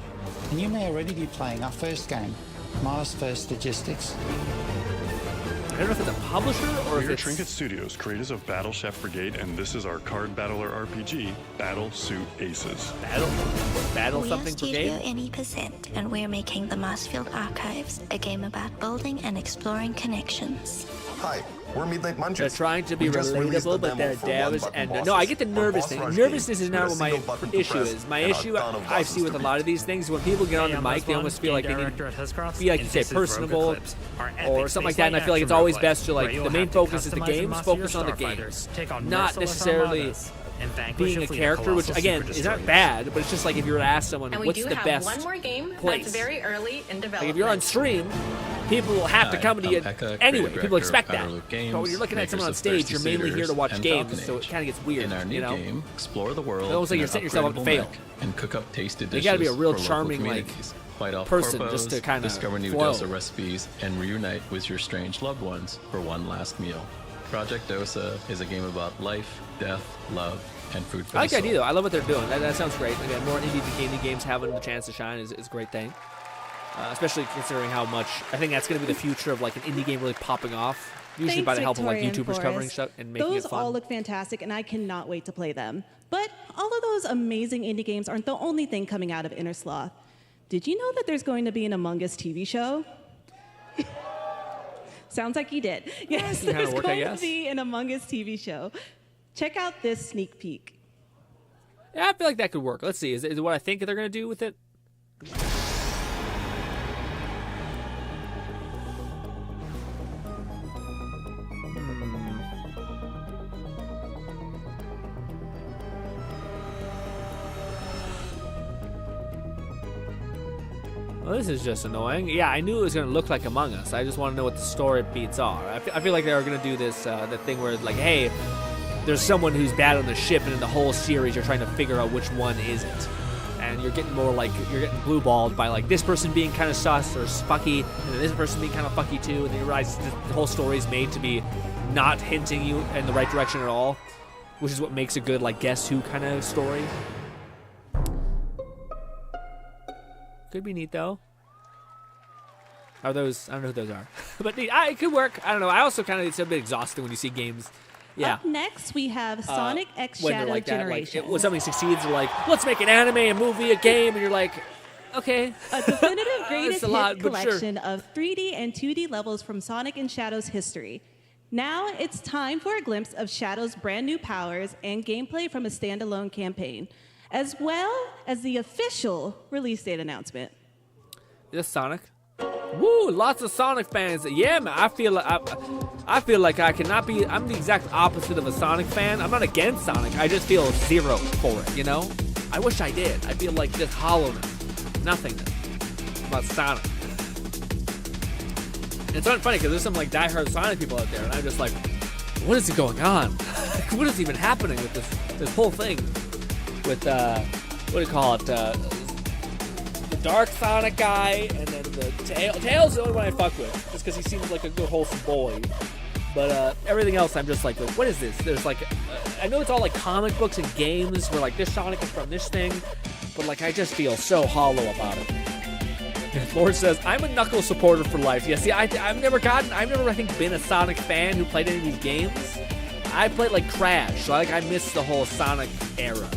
and you may already be playing our first game, Mars First Logistics.
I don't know if it's a publisher or if
We're
it's...
Trinket Studios, creators of Battle Chef Brigade, and this is our card battler RPG, Battle Suit Aces.
Battle something
Studio
brigade?
Any%, and we're making the Marsfield Archives, a game about building and exploring connections.
Hi, we're Midnight Munchers.
They're trying to be relatable, but they're devs. And no, I get the nervous thing. Nervousness is not what my issue is. My issue I see with a lot of these things, when people get on the mic, they almost feel like they need to be, like you say, personable or something like that. And I feel like it's always best to, like, the main focus is the games, focus on the games. Not necessarily being a character, which, again, is not bad, but it's just like if you were to ask someone, what's the best
one more game
place?
That's very early in development.
Like if you're on stream, people will have to come to you anyway. People expect that.
Games,
but when you're looking at someone on stage, you're mainly here to watch games, so it kind of gets weird.
In our new game, explore the world.
It's almost like you're setting yourself up to fail.
And cook up tasty dishes.
You got to be a real
for
charming, like,
Fight off
person
corpos,
just to kind of
discover new dosa recipes and reunite with your strange loved ones for one last meal. Project Dosa is a game about life, death, love, and food for
I like
the
the
soul.
idea, though. I love what they're doing. That sounds great. Again, more indie games having the chance to shine is a great thing. Especially considering how much I think that's going to be the future of like an indie game really popping off. Usually
Thanks,
by the help of like
Victoria
YouTubers
and
covering
Forrest.
stuff and making
Those
it fun.
all look fantastic, and I cannot wait to play them. But all of those amazing indie games aren't the only thing coming out of Inner Sloth. Did you know that there's going to be an Among Us TV show? Sounds like you did. Yes, there's going to be an Among Us TV show. Check out this sneak peek.
Yeah, I feel like that could work. Let's see. Is it what I think they're going to do with it? Well, this is just annoying. Yeah, I knew it was going to look like Among Us. I just want to know what the story beats are. I feel like they are going to do this, that thing where, like, hey, there's someone who's bad on the ship, and in the whole series, you're trying to figure out which one is it. And you're getting more like, you're getting blue-balled by, like, this person being kind of sus or fucky, and then this person being kind of fucky, too, and then you realize the whole story is made to be not hinting you in the right direction at all, which is what makes a good, like, Guess Who kind of story. Could be neat, though. Are those? I don't know who those are. But neat. It could work. I don't know. I also kind of, it's a bit exhausting when you see games. Yeah.
Up next, we have Sonic X
when
Shadow
like that,
Generation.
like, when something succeeds, they're like, let's make an anime, a movie, a game, and you're like, okay.
A definitive greatest
a lot,
hit
but sure.
collection of 3D and 2D levels from Sonic and Shadow's history. Now it's time for a glimpse of Shadow's brand new powers and gameplay from a standalone campaign, as well as the official release date announcement.
Is this Sonic? Woo! Lots of Sonic fans. Yeah, man. I feel like I cannot be. I'm the exact opposite of a Sonic fan. I'm not against Sonic. I just feel zero for it. You know? I wish I did. I feel like just hollowness, nothingness about Sonic. It's not funny because there's some like diehard Sonic people out there, and I'm just like, what is going on? What is even happening with this whole thing? With what do you call it? The Dark Sonic guy, and then the Tails. The only one I fuck with, just because he seems like a good wholesome boy. But everything else, I'm just like, what is this? There's like, I know it's all like comic books and games where like this Sonic is from this thing, but like I just feel so hollow about it. Lord says, I'm a Knuckles supporter for life. Yeah, see, I've never I think been a Sonic fan who played any of these games. I played like Crash, so I missed the whole Sonic era.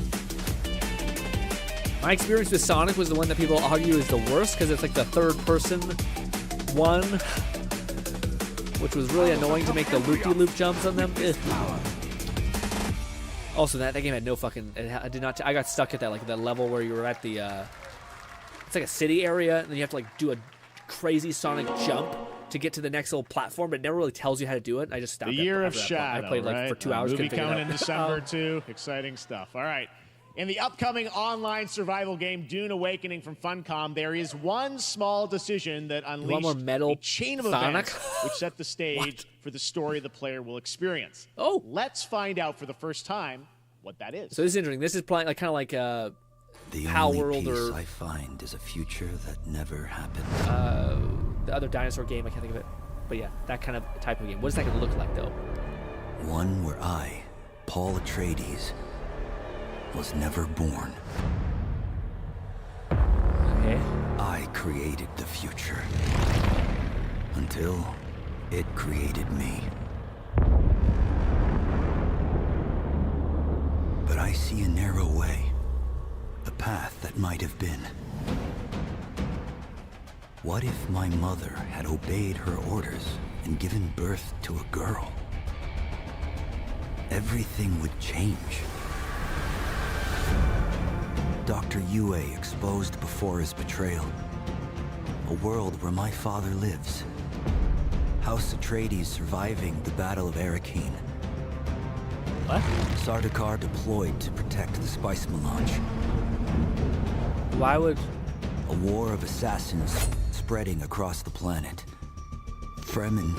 My experience with Sonic was the one that people argue is the worst because it's like the third person one, which was really annoying to make the loop-de-loop jumps on them. Also, that game had no fucking. I did not. I got stuck at that level where you were at the. It's like a city area, and then you have to like do a crazy Sonic jump to get to the next little platform. But it never really tells you how to do it. I just stopped.
The Year of Shadow.
I played like for 2 hours.
Movie
couldn't figure
coming
it
in
out.
December too. Exciting stuff. All right. In the upcoming online survival game Dune Awakening from Funcom, there is one small decision that unleashed
more metal
a chain of
Sonic?
events which set the stage for the story the player will experience.
Oh,
let's find out for the first time what that is.
So this is interesting. This is playing like kind of like
The
Pal
only
World
peace
or
I find is a future that never happened.
the other dinosaur game. I can't think of it. But yeah, that kind of type of game. What is that going to look like, though?
One where I, Paul Atreides, was never born.
Okay.
I created the future. Until it created me. But I see a narrow way. A path that might have been. What if my mother had obeyed her orders and given birth to a girl? Everything would change. Dr. WUWA exposed before his betrayal. A world where my father lives. House Atreides surviving the Battle of Arrakeen.
What?
Sardaukar deployed to protect the spice melange.
Why would...
A war of assassins spreading across the planet. Fremen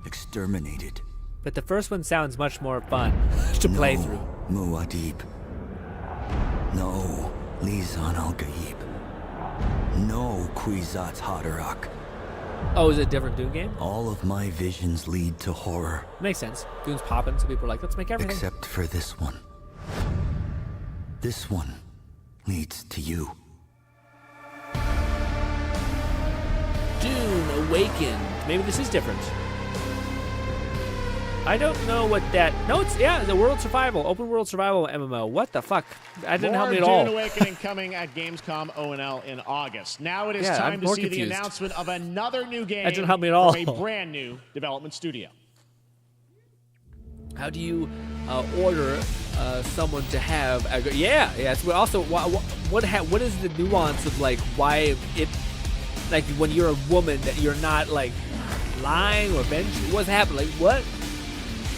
exterminated.
But the first one sounds much more fun to play through.
Muad'Dib. No, Lisan al-Gaib. No, Kwisatz Haderach.
Oh, is it a different Dune game?
All of my visions lead to horror.
Makes sense. Dune's popping, so people are like, let's make everything.
Except for this one. This one leads to you.
Dune Awakened. Maybe this is different. I don't know what that... No, it's... Yeah, the world survival. Open world survival MMO. What the fuck? That didn't help me at all.
Dune Awakening coming at Gamescom ONL in August. Now it is time to see the announcement of another new game
that didn't help me at all.
from a brand new development studio.
How do you order someone to have... Yeah. It's also... What is the nuance of, like, why it... Like, when you're a woman, that you're not, like, lying or vengeful? What's happening? Like, what?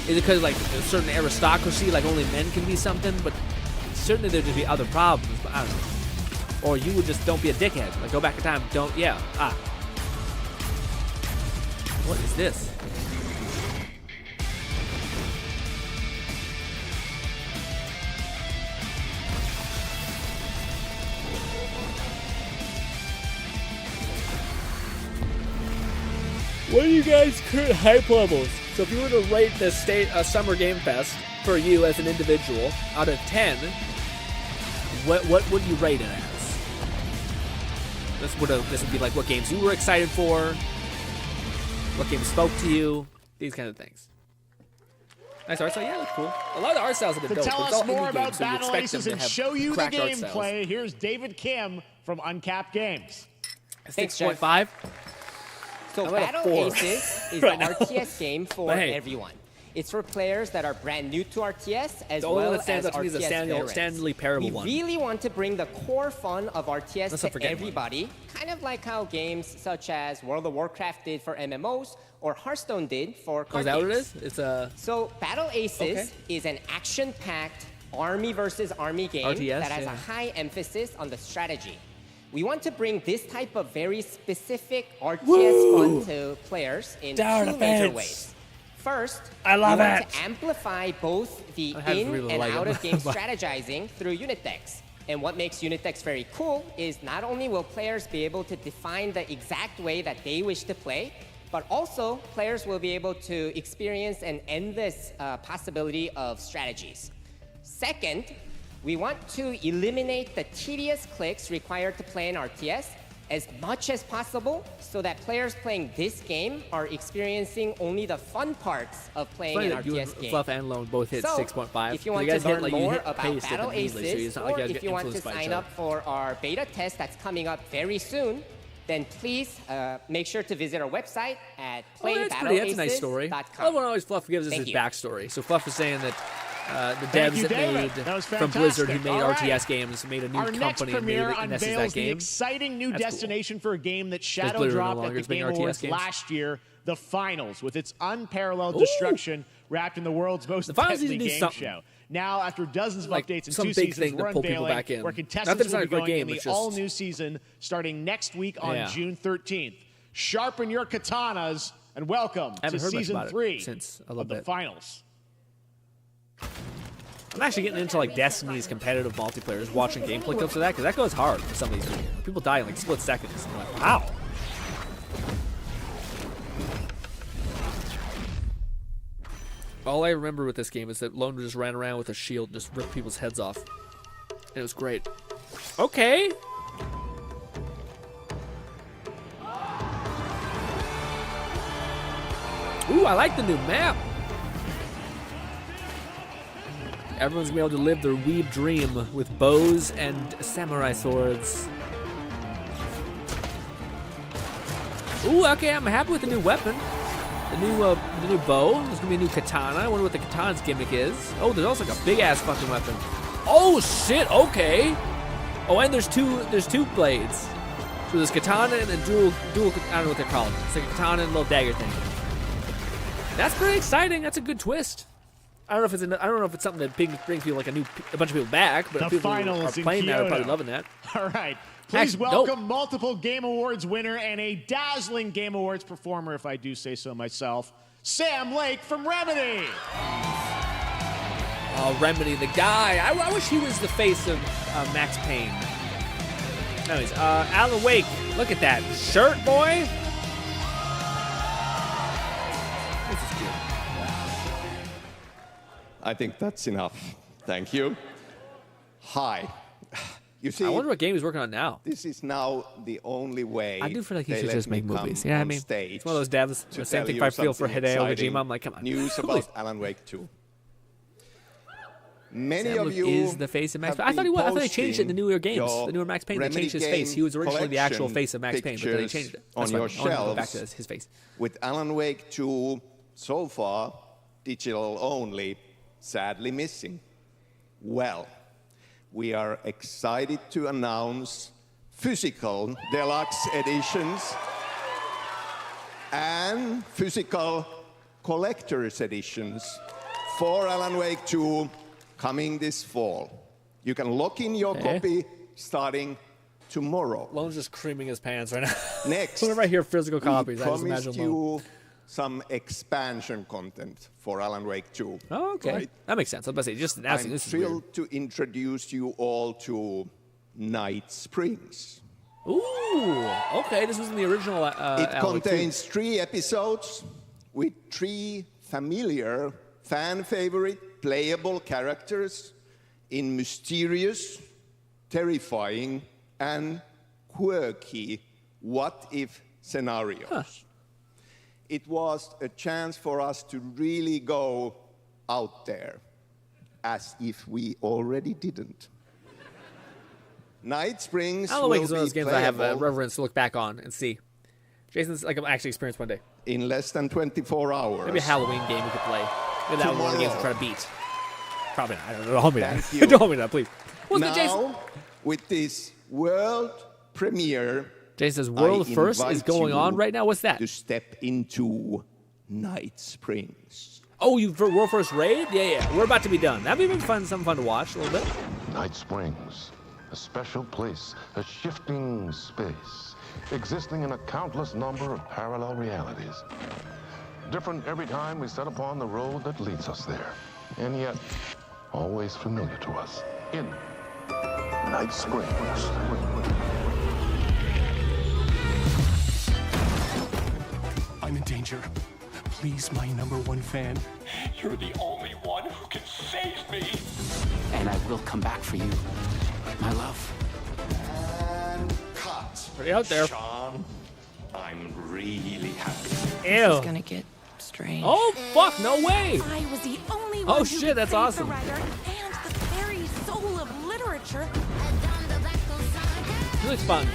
Is it because, like, a certain aristocracy, like, only men can be something? But certainly there'd just be other problems, but I don't know. Or you would just don't be a dickhead. Like, go back in time, don't... Yeah. What is this? What are you guys' current hype levels? So if you were to rate the Summer Game Fest for you as an individual out of 10, what would you rate it as? This would be like what games you were excited for, what games spoke to you, these kind of things. Nice art style, yeah, that's cool. A lot of the art styles have been
To
dope.
tell
It's all
us more
indie
about
games, so you
Battle
expect
Aces
them
and
to have
show you the
cracked art styles.
gameplay, here's David Kim from Uncapped Games.
6.5.
So Battle Aces is an RTS game for everyone. It's for players that are brand new to RTS as well as RTS veterans.
Stanley Parable
We really want to bring the core fun of RTS to everybody, kind of like how games such as World of Warcraft did for MMOs or Hearthstone did for card games.
Is that what it is? It's a...
So Battle Aces is an action-packed army versus army game
RTS,
that has a high emphasis on the strategy. We want to bring this type of very specific RTS fun to players in two major ways. First, we want to amplify both the in and out-of-game strategizing through unit decks. And what makes unit decks very cool is not only will players be able to define the exact way that they wish to play, but also players will be able to experience an endless possibility of strategies. Second, we want to eliminate the tedious clicks required to play an RTS as much as possible so that players playing this game are experiencing only the fun parts of playing an RTS game.
Fluff and Lone both hit 6.5.
If you want to learn more about Battle Aces, or if you want to sign up for our beta test that's coming up very soon, then please make sure to visit our website at playbattleaces.com.
That's a nice story. I love when always Fluff gives us his backstory. So Fluff is saying that the devs that made from Blizzard who made RTS games made a new company and made it, and this is that game.
The exciting new destination for a game that Shadow dropped at the Game Awards last year, the Finals, with its unparalleled destruction wrapped in the world's most deadly game show. Now, after dozens of updates and 2 seasons, we're unveiling where contestants will be going in the all-new season starting next week on June 13th. Sharpen your katanas and welcome to Season 3 of the Finals.
I'm actually getting into like Destiny's competitive multiplayer, watching gameplay clips of that, because that goes hard for some of these people. People die in like split seconds. And I'm like, wow. All I remember with this game is that Lone just ran around with a shield and just ripped people's heads off. It was great. Okay. Ooh, I like the new map. Everyone's gonna be able to live their weeb dream with bows and samurai swords. Ooh, okay, I'm happy with the new weapon. The new bow. There's gonna be a new katana. I wonder what the katana's gimmick is. Oh, there's also like a big ass fucking weapon. Oh shit, okay. Oh, and there's two blades. So there's katana and a dual, I don't know what they're called. It's like a katana and a little dagger thing. That's pretty exciting. That's a good twist. I don't know if it's something that brings people like a bunch of people back, but
the
people
final
who are
is in
playing that are
Kyoto.
probably loving that.
All right. Please
Actually,
welcome multiple Game Awards winner and a dazzling Game Awards performer, if I do say so myself, Sam Lake from Remedy.
Oh, Remedy, the guy. I wish he was the face of Max Payne. Anyways, Alan Wake, look at that shirt, boy. This is cute.
I think that's enough. Thank you. Hi. You see,
I wonder what game he's working on now.
This is now the only way.
I do feel like he
they
should
let
just
me
make
come
movies. Yeah, I
on
mean,
stage
it's one of those devs.
to
The same
tell
thing
you
I feel for
something
Hideo
exciting.
Kojima. I'm like, come on.
News about Alan Wake 2. Many
Sam
of you
is the face of Max Payne. I thought they changed it in the newer games. The newer Max Payne, they changed his face. He was originally the actual face of Max Payne, but then they changed it.
On
That's
your
fine. I want to go back
shelves
to his face.
with Alan Wake 2 so far, digital only, sadly missing. Well, we are excited to announce physical deluxe editions and physical collector's editions for Alan Wake 2 coming this fall. You can lock in your copy starting tomorrow.
Lone's just creaming his pants right now.
Next,
whenever I hear physical copies,
we
I just
promised
imagine Lone.
you some expansion content for Alan Wake 2.
Oh, okay.
Right?
That makes sense. I was about to say, just announcing
I'm
this is weird.
thrilled to introduce you all to Night Springs.
Ooh, okay. This was in the original.
It
Alan Wake
contains 3 episodes with 3 familiar, fan-favorite, playable characters in mysterious, terrifying, and quirky what-if scenarios.
Huh.
It was a chance for us to really go out there, as if we already didn't. Night Springs
Alan Wake
will
is one of those
be
games I have
playable
reverence to look back on and see. Jason's like I'm actually experienced one day.
in less than 24 hours.
Maybe a Halloween game we could play. Maybe that one of the games we'll try to beat. Probably not. I don't know. Don't hold me
Thank
that.
you.
Don't hold me that, please. What's
now,
the Jason?
with this world premiere,
Jason says world
I
first is
invite
going on
you
right now. What's that?
to step into Night Springs.
Oh, you for world first raid? Yeah. We're about to be done. That'd be fun. Something fun to watch a little bit.
Night Springs, a special place, a shifting space, existing in a countless number of parallel realities. Different every time we set upon the road that leads us there, and yet always familiar to us in Night Springs.
I'm in danger. Please, my #1 fan. You're the only one who can save me. And I will come back for you, my love.
And cut.
Pretty out there.
Sean, I'm really happy.
Ew.
This is gonna get strange.
Oh, fuck. No way.
I was the only
Oh,
one who
shit,
could
that's
save
awesome.
the writer and the very soul of literature.
It looks fun.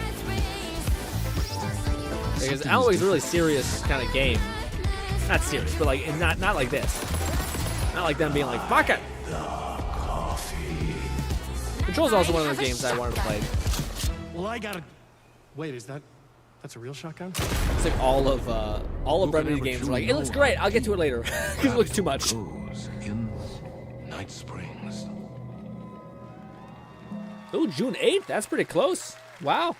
Because Alan Wake's a really serious kind of game. Not serious, but like not like this. Not like them being like, fuck it. Control's also one of those games I wanted to play.
Well, I gotta. Wait, that's a real shotgun?
It's like all of Remedy games are like, it looks great, I'll get to it later. Because it looks too much.
In Night Springs.
Oh, June 8th? That's pretty close. Wow.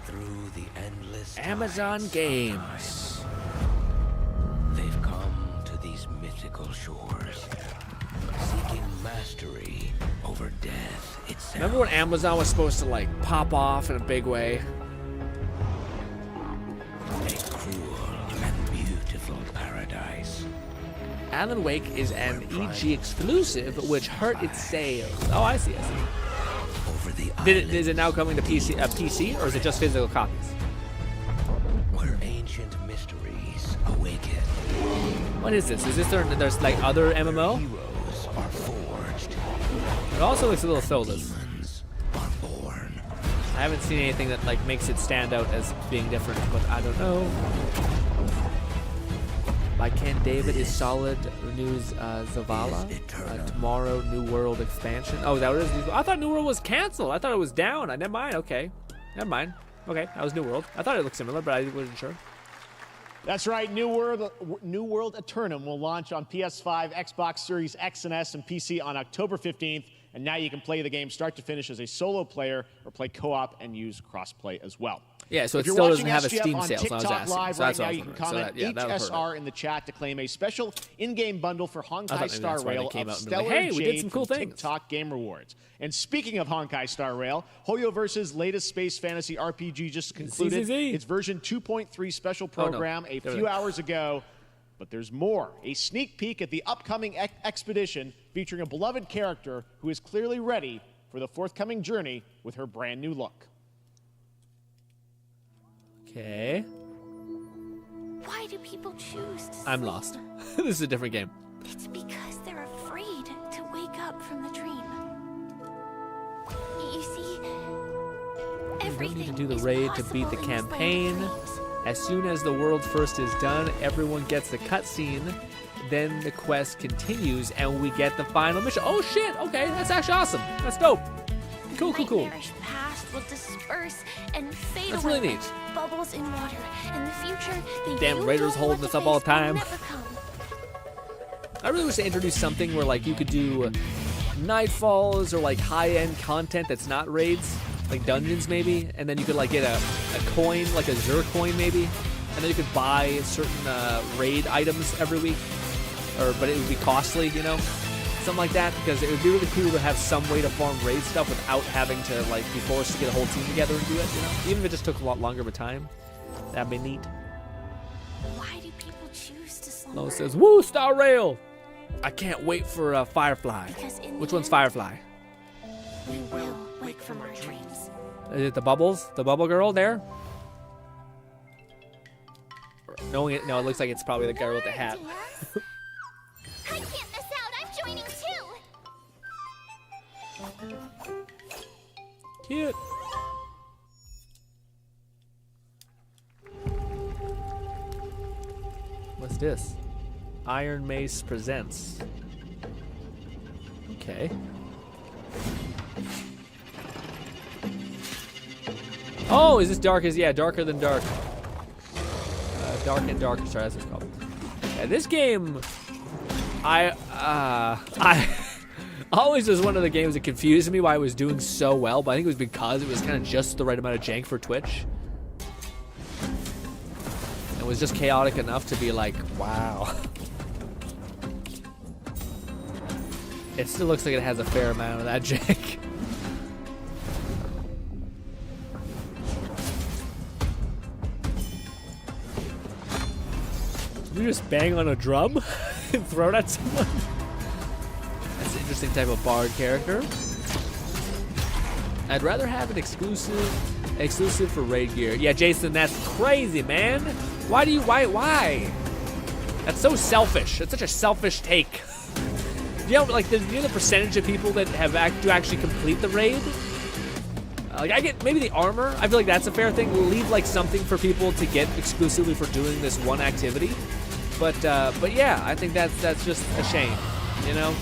Through the endless
Amazon Games.
They've come to these mythical shores, seeking mastery over death itself.
Remember when Amazon was supposed to like pop off in a big way?
A cruel and beautiful paradise.
Alan Wake is an EG exclusive, which hurt its sales. Oh, I see. Is it now coming to PC, or is it just physical copies?
Where ancient mysteries awaken.
What is this? Is this there's like other MMO?
Heroes are forged.
It also looks a little soulless. I haven't seen anything that like makes it stand out as being different, but I don't know. By Ken David is solid. News Zavala. Tomorrow, New World expansion. Oh, is that what it is? I thought New World was canceled. I thought it was down. Never mind. Okay. Never mind. Okay, that was New World. I thought it looked similar, but I wasn't sure.
That's right. New World Eternum will launch on PS5, Xbox Series X and S, and PC on October 15th. And now you can play the game start to finish as a solo player or play co-op and use crossplay as well.
Yeah, so
if
it
you're
still
watching
doesn't have a
SGF
Steam
on
sale, so I was
TikTok
asking.
Live
So
right
that's what
now,
I was
you can
wondering.
comment HSR in the chat to claim a special in-game bundle for Honkai Star Rail of Stellar
hey, we did
Jade
some cool
from
things.
TikTok Game Rewards. And speaking of Honkai Star Rail, Hoyoverse's latest space fantasy RPG just concluded its version 2.3 special program a few hours ago. But there's more. A sneak peek at the upcoming expedition featuring a beloved character who is clearly ready for the forthcoming journey with her brand new look.
Okay.
Why do people choose to
I'm
sleep?
lost. This is a different game.
It's because they're afraid to wake up from the dream. You see,
You don't need to do the raid to beat the campaign. As soon as the world first is done, everyone gets the cutscene. Then the quest continues, and we get the final mission. Oh shit! Okay, that's actually awesome. That's dope. Cool.
Nightmarish past will disperse and fade
That's
away
really
like
neat.
bubbles in water. In the future, the
Damn
you
Raiders
don't
holding
want
us
to
up all the
face will
time.
never come.
I really wish they introduced something where like you could do nightfalls or like high-end content that's not raids, like dungeons maybe, and then you could like get a coin, like a Zur coin maybe, and then you could buy certain raid items every week, but it would be costly, you know, something like that, because it would be really cool to have some way to farm raid stuff without having to like be forced to get a whole team together and do it, you know, even if it just took a lot longer of a time. That'd be neat.
Why do people choose to slumber?
Lo says, "Woo, Star Rail! I can't wait for Firefly." Which one's Firefly?
We will wake from our dreams.
Is it the Bubbles? The Bubble Girl there? Knowing it, no, it looks like it's probably the girl with the hat.
I can't miss out. I'm joining too.
Cute. What's this? Iron Mace presents. Okay. Oh, is this dark as darker than dark? Dark and darker. Sorry, that's what it's called. Yeah, this game, I always was one of the games that confused me why it was doing so well, but I think it was because it was kind of just the right amount of jank for Twitch. It was just chaotic enough to be like, wow. It still looks like it has a fair amount of that jank. You just bang on a drum and throw it at someone? That's an interesting type of bard character. I'd rather have an exclusive for raid gear. Yeah, Jason, that's crazy, man. Why? That's so selfish. That's such a selfish take. You know, like the percentage of people that do actually complete the raid? Like I get maybe the armor. I feel like that's a fair thing. We'll leave like something for people to get exclusively for doing this one activity. But yeah, I think that's just a shame, you know.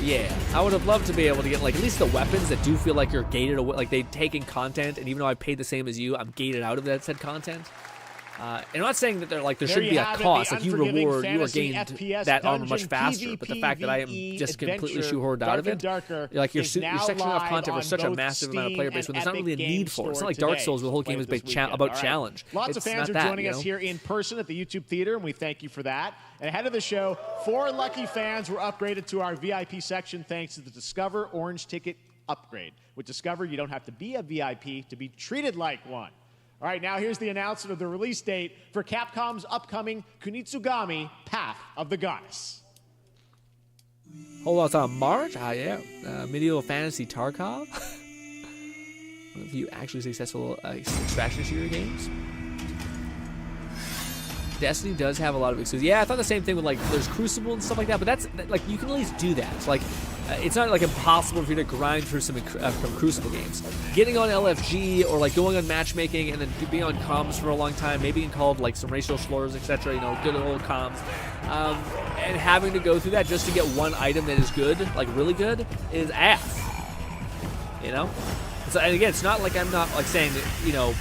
Yeah, I would have loved to be able to get like at least the weapons that do feel like you're gated away, like they take in content, and even though I paid the same as you, I'm gated out of that said content. And I'm not saying that there shouldn't be a cost, like you are gained that armor much faster, but the fact that I am just completely shoehorned out of it, like you're sectioning off content for such a massive amount of player base when there's not really a need for it. It's not like Dark Souls, where the whole game is about challenge.
Lots of fans are joining us here in person at the YouTube Theater, and we thank you for that. And ahead of the show, 4 lucky fans were upgraded to our VIP section thanks to the Discover Orange Ticket upgrade. With Discover, you don't have to be a VIP to be treated like one. All right, now here's the announcement of the release date for Capcom's upcoming Kunitsugami Path of the Goddess.
Hold on, it's on March? Ah, yeah. Medieval Fantasy Tarkov. One of you actually successful extraction shooter games. Destiny does have a lot of exclusives. Yeah, I thought the same thing with, like, there's Crucible and stuff like that, but that's, like, you can at least do that. It's like, it's not, like, impossible for you to grind through some from Crucible games. Getting on LFG or, like, going on matchmaking and then being on comms for a long time, maybe being called, like, some racial slurs, etc., you know, good old comms, and having to go through that just to get one item that is good, like, really good, is ass. You know? So, and again, it's not like I'm not, like, saying that, you know,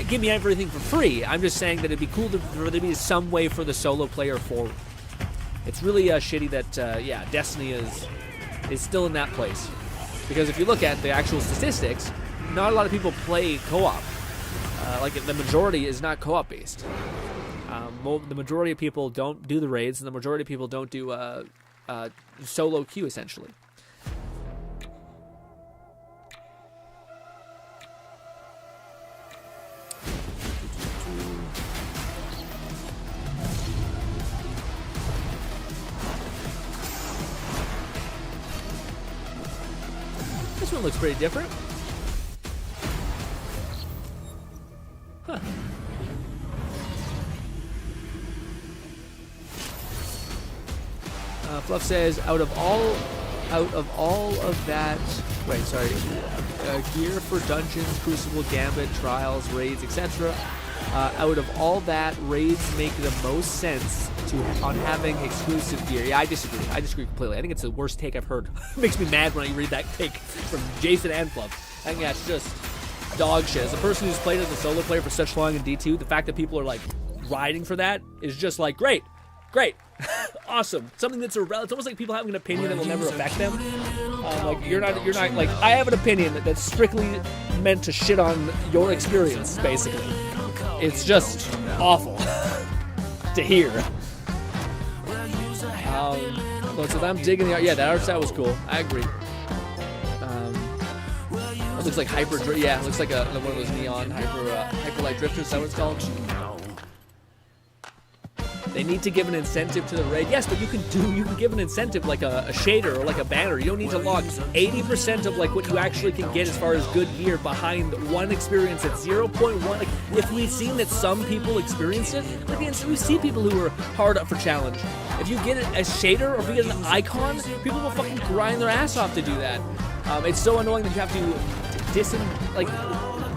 give me everything for free. I'm just saying that it'd be cool for there to be some way for the solo player forward. It's really shitty that, yeah, Destiny is still in that place. Because if you look at the actual statistics, not a lot of people play co-op. Like, the majority is not co-op based. The majority of people don't do the raids, and the majority of people don't do solo queue, essentially. This one looks pretty different. Huh. Fluff says, out of all of that, wait, sorry, gear for dungeons, Crucible, Gambit, Trials, raids, etc. Out of all that, raids make the most sense on having exclusive gear. Yeah, I disagree. I disagree completely. I think it's the worst take I've heard. It makes me mad when I read that take from Jason and Fluff. I think that's just dog shit. As a person who's played as a solo player for such long in D2, the fact that people are like riding for that is just like great, awesome. Something that's it's almost like people having an opinion that will never affect them. Like you're not like, I have an opinion that's strictly meant to shit on your experience. Basically, it's just awful to hear. So I'm digging the art. Yeah, that art style was cool. I agree. It looks like hyper. Yeah, it looks like one of those neon hyper light drifters. Is that what it's called? They need to give an incentive to the raid. Yes, but you can give an incentive like a shader or like a banner. You don't need to log 80% of like what you actually can get as far as good gear behind one experience at 0.1. Like, if we've seen that some people experienced it, like we see people who are hard up for challenge. If you get a shader or if you get an icon, people will fucking grind their ass off to do that. It's so annoying that you have to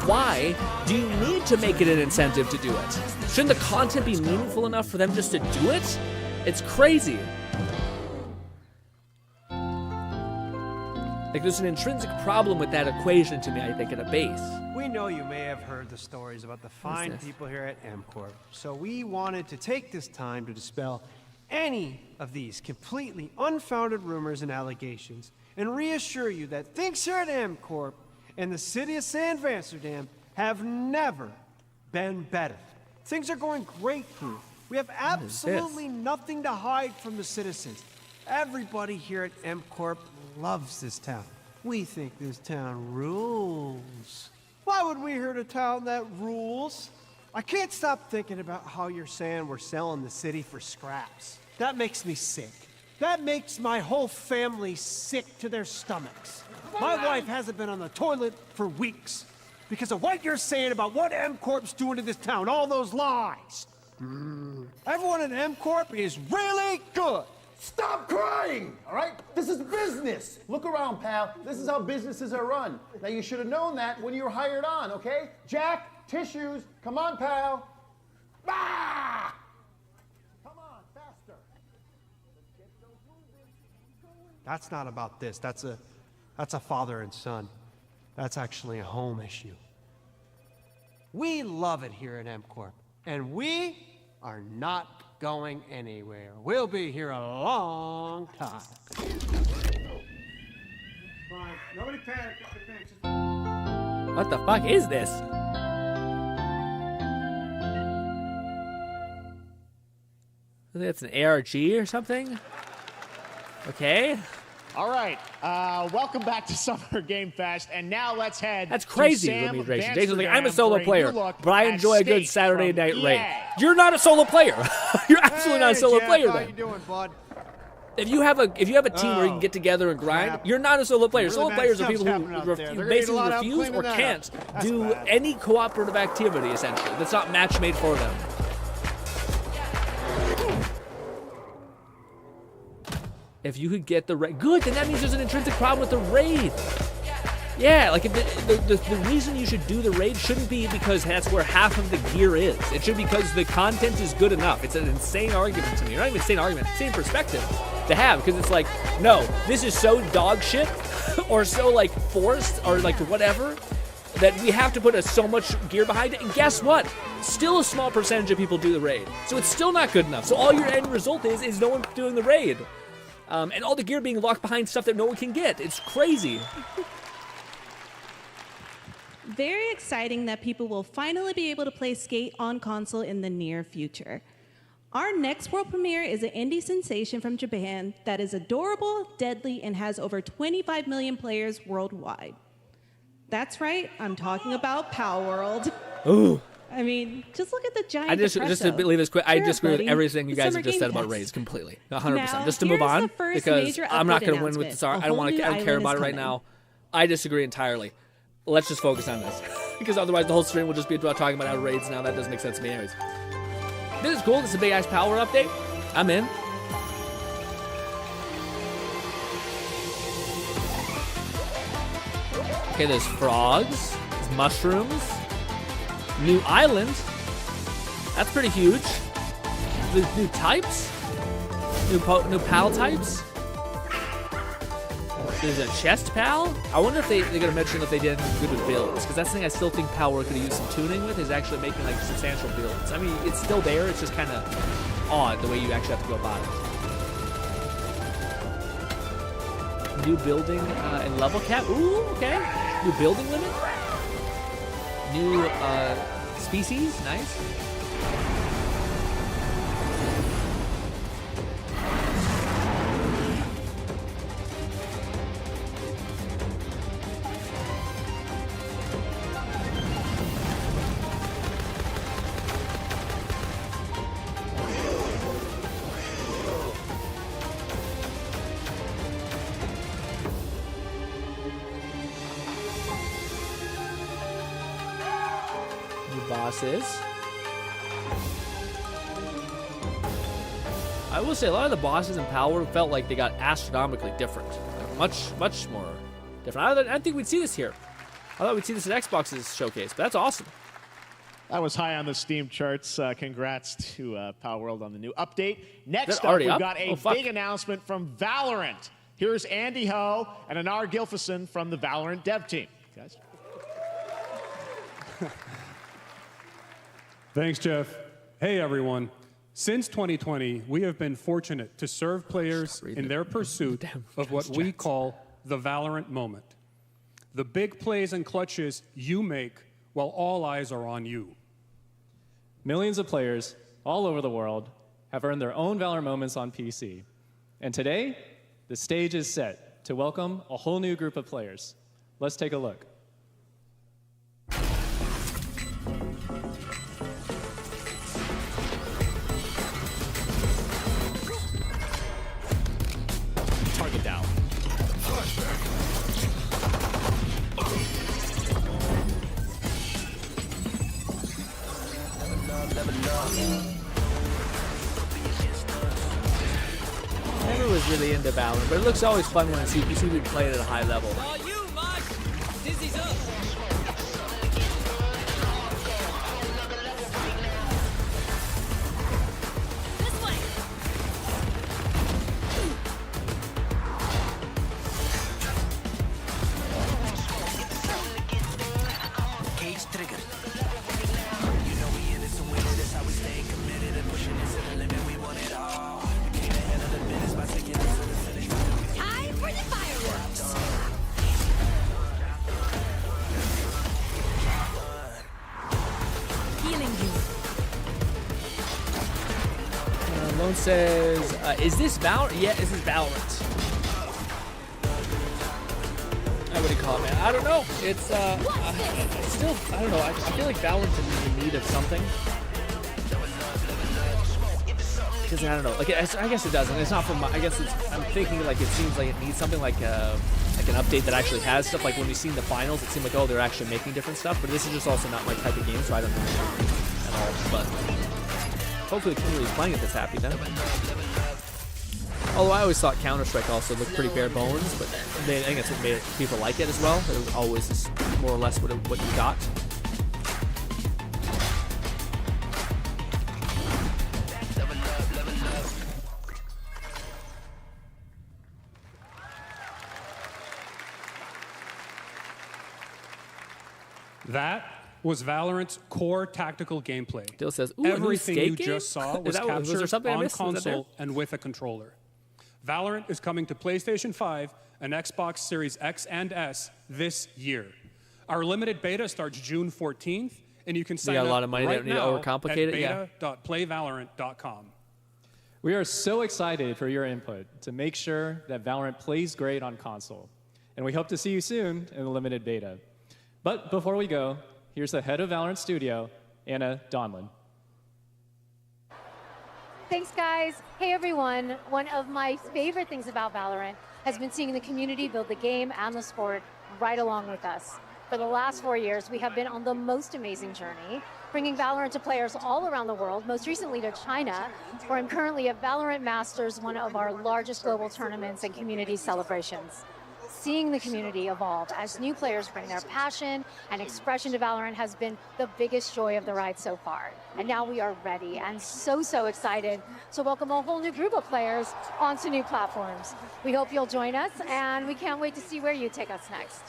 why do you need to make it an incentive to do it? Shouldn't the content be meaningful enough for them just to do it? It's crazy. Like, there's an intrinsic problem with that equation to me, I think, at a base.
We know you may have heard the stories about the fine people here at MCorp, so we wanted to take this time to dispel any of these completely unfounded rumors and allegations and reassure you that things here at MCorp and the city of San Amsterdam have never been better. Things are going great here. We have absolutely nothing to hide from the citizens. Everybody here at MCorp loves this town. We think this town rules. Why would we hurt a town that rules? I can't stop thinking about how you're saying we're selling the city for scraps. That makes me sick. That makes my whole family sick to their stomachs. My wife hasn't been on the toilet for weeks because of what you're saying about what MCorp's doing to this town, all those lies. Everyone at MCorp is really good.
Stop crying, all right? This is business. Look around, pal. This is how businesses are run. Now, you should have known that when you were hired on, okay? Jack, tissues. Come on, pal. Ah! Come on, faster.
That's not about this. That's a father and son. That's actually a home issue. We love it here at MCorp, and we are not going anywhere. We'll be here a long time. Fine. Nobody panic.
What the fuck is this? I think it's an ARG or something. Okay.
All right, welcome back to Summer Game Fest, and now let's head.
That's crazy.
to Sam
Jason's like, I'm a
Vansterdam
solo
for
player,
look
but I
at
enjoy a good
Skate
Saturday
from
night
EA.
raid. You're not a solo player. You're absolutely not a solo
Jeff,
player.
How
Then.
you doing, bud?
If you have a team where you can get together and grind,
crap.
you're not a solo player.
Really
solo
bad
players are
stuff's
people who
happening out there. They're gonna need a
basically
lot of help
refuse or
cleaning that
can't
up. That's
do
bad.
any cooperative activity, essentially. That's not match made for them. If you could get the raid, good, then that means there's an intrinsic problem with the raid. Yeah, like if the reason you should do the raid shouldn't be because that's where half of the gear is. It should be because the content is good enough. It's an insane argument to me. Not even insane argument, insane perspective to have, because it's like, no, this is so dog shit or so like forced or like whatever that we have to put so much gear behind it. And guess what? Still a small percentage of people do the raid. So it's still not good enough. So all your end result is no one doing the raid. And all the gear being locked behind stuff that no one can get. It's crazy.
Very exciting that people will finally be able to play Skate on console in the near future. Our next world premiere is an indie sensation from Japan that is adorable, deadly, and has over 25 million players worldwide. That's right, I'm talking about Pow World.
Ooh.
I mean, just look at the giant
Just to leave this quick, I
Sure,
disagree with
buddy.
everything you
The
guys
Summer
have just
Game
said about
Fest.
raids completely. 100%.
Now,
Just to move
here's
on,
the first
because
major
I'm not
update
going to win with
announcement.
this. I
A
don't
whole new
care
island
about
is
it right
coming.
now. I disagree entirely. Let's just focus on this. Because otherwise the whole stream will just be about talking about our raids now. That doesn't make sense to me anyways. This is cool. This is a big ass power update. I'm in. Okay, there's frogs. There's mushrooms. New island. That's pretty huge. There's new types. New pal types. There's a chest pal. I wonder if they're gonna mention if they did anything good with builds, because that's the thing I still think Power could use some tuning with, is actually making like substantial builds. I mean, it's still there. It's just kind of odd the way you actually have to go about it. New building and level cap. Ooh, okay. New building limit. New species. Nice. Bosses. I will say a lot of the bosses in Power felt like they got astronomically different, like much more different. I didn't think we'd see this here. I thought we'd see this at Xbox's showcase, but that's awesome.
That was high on the Steam charts. Congrats to Power World on the new update. Next up,
already
we've
up?
got a
Oh,
big announcement from Valorant. Here's Andy Ho and Anar Gilfison from the Valorant dev team. Guys.
Thanks, Jeff. Hey, everyone. Since 2020, we have been fortunate to serve players in their pursuit of what we call the Valorant moment. The big plays and clutches you make while all eyes are on you.
Millions of players all over the world have earned their own Valorant moments on PC. And today, the stage is set to welcome a whole new group of players. Let's take a look.
Target down.
Never was really into Valorant, but it looks always fun when you see people play it at a high level.
Cage trigger. You know we in it to win it. That's how we stay committed and pushing it to the limit. We want it all. Came ahead of the minutes by taking it to the finish.
Time for the fireworks. Healing you.
Lone says, is this Valorant? Yeah, this is Valorant. what do you call it, man? I don't know. It's still, I don't know. I feel like Valorant's in need of something. Because I don't know. Like I guess it doesn't. It's not from. I guess I'm thinking like it seems like it needs something like an update that actually has stuff. Like when we've seen the finals, it seemed like, oh, they're actually making different stuff. But this is just also not my type of game, so I don't know at all. But hopefully the community is playing it that's happy then. Although I always thought Counter-Strike also looked pretty bare bones, but I think that's what made people like it as well. It was always just more or less what you got.
That was Valorant's core tactical gameplay.
Dill says, ooh,
everything you
game?
just saw was captured on console and with a controller. Valorant is coming to PlayStation 5 and Xbox Series X and S this year. Our limited beta starts June 14th, and you can sign up
a lot of money.
right
They don't
now
need to overcomplicate
at
it. Yeah.
beta.playvalorant.com.
We are so excited for your input to make sure that Valorant plays great on console. And we hope to see you soon in the limited beta. But before we go, here's the head of Valorant Studio, Anna Donlin.
Thanks, guys. Hey, everyone. One of my favorite things about Valorant has been seeing the community build the game and the sport right along with us. For the last 4 years, we have been on the most amazing journey, bringing Valorant to players all around the world, most recently to China, where I'm currently at Valorant Masters, one of our largest global tournaments and community celebrations. Seeing the community evolve as new players bring their passion and expression to Valorant has been the biggest joy of the ride so far. And now we are ready and so excited to welcome a whole new group of players onto new platforms. We hope you'll join us, and we can't wait to see where you take us next.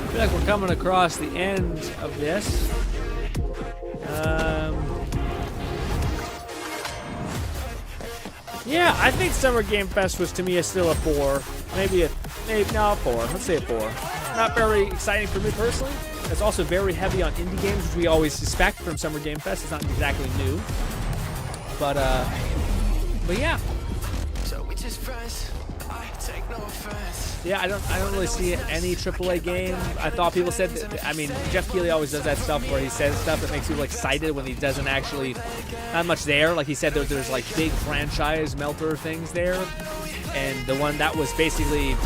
I feel like we're coming across the end of this. Yeah, I think Summer Game Fest was to me still a 4. Maybe a 4. Let's say a 4. Not very exciting for me personally. It's also very heavy on indie games, which we always suspect from Summer Game Fest. It's not exactly new. But yeah.
So we just friends. I take no offense.
Yeah, I don't really see any AAA game. I thought people said that, I mean, Jeff Keighley always does that stuff where he says stuff that makes people excited when he doesn't actually, not much there. Like he said, there's like big franchise melter things there. And the one that was basically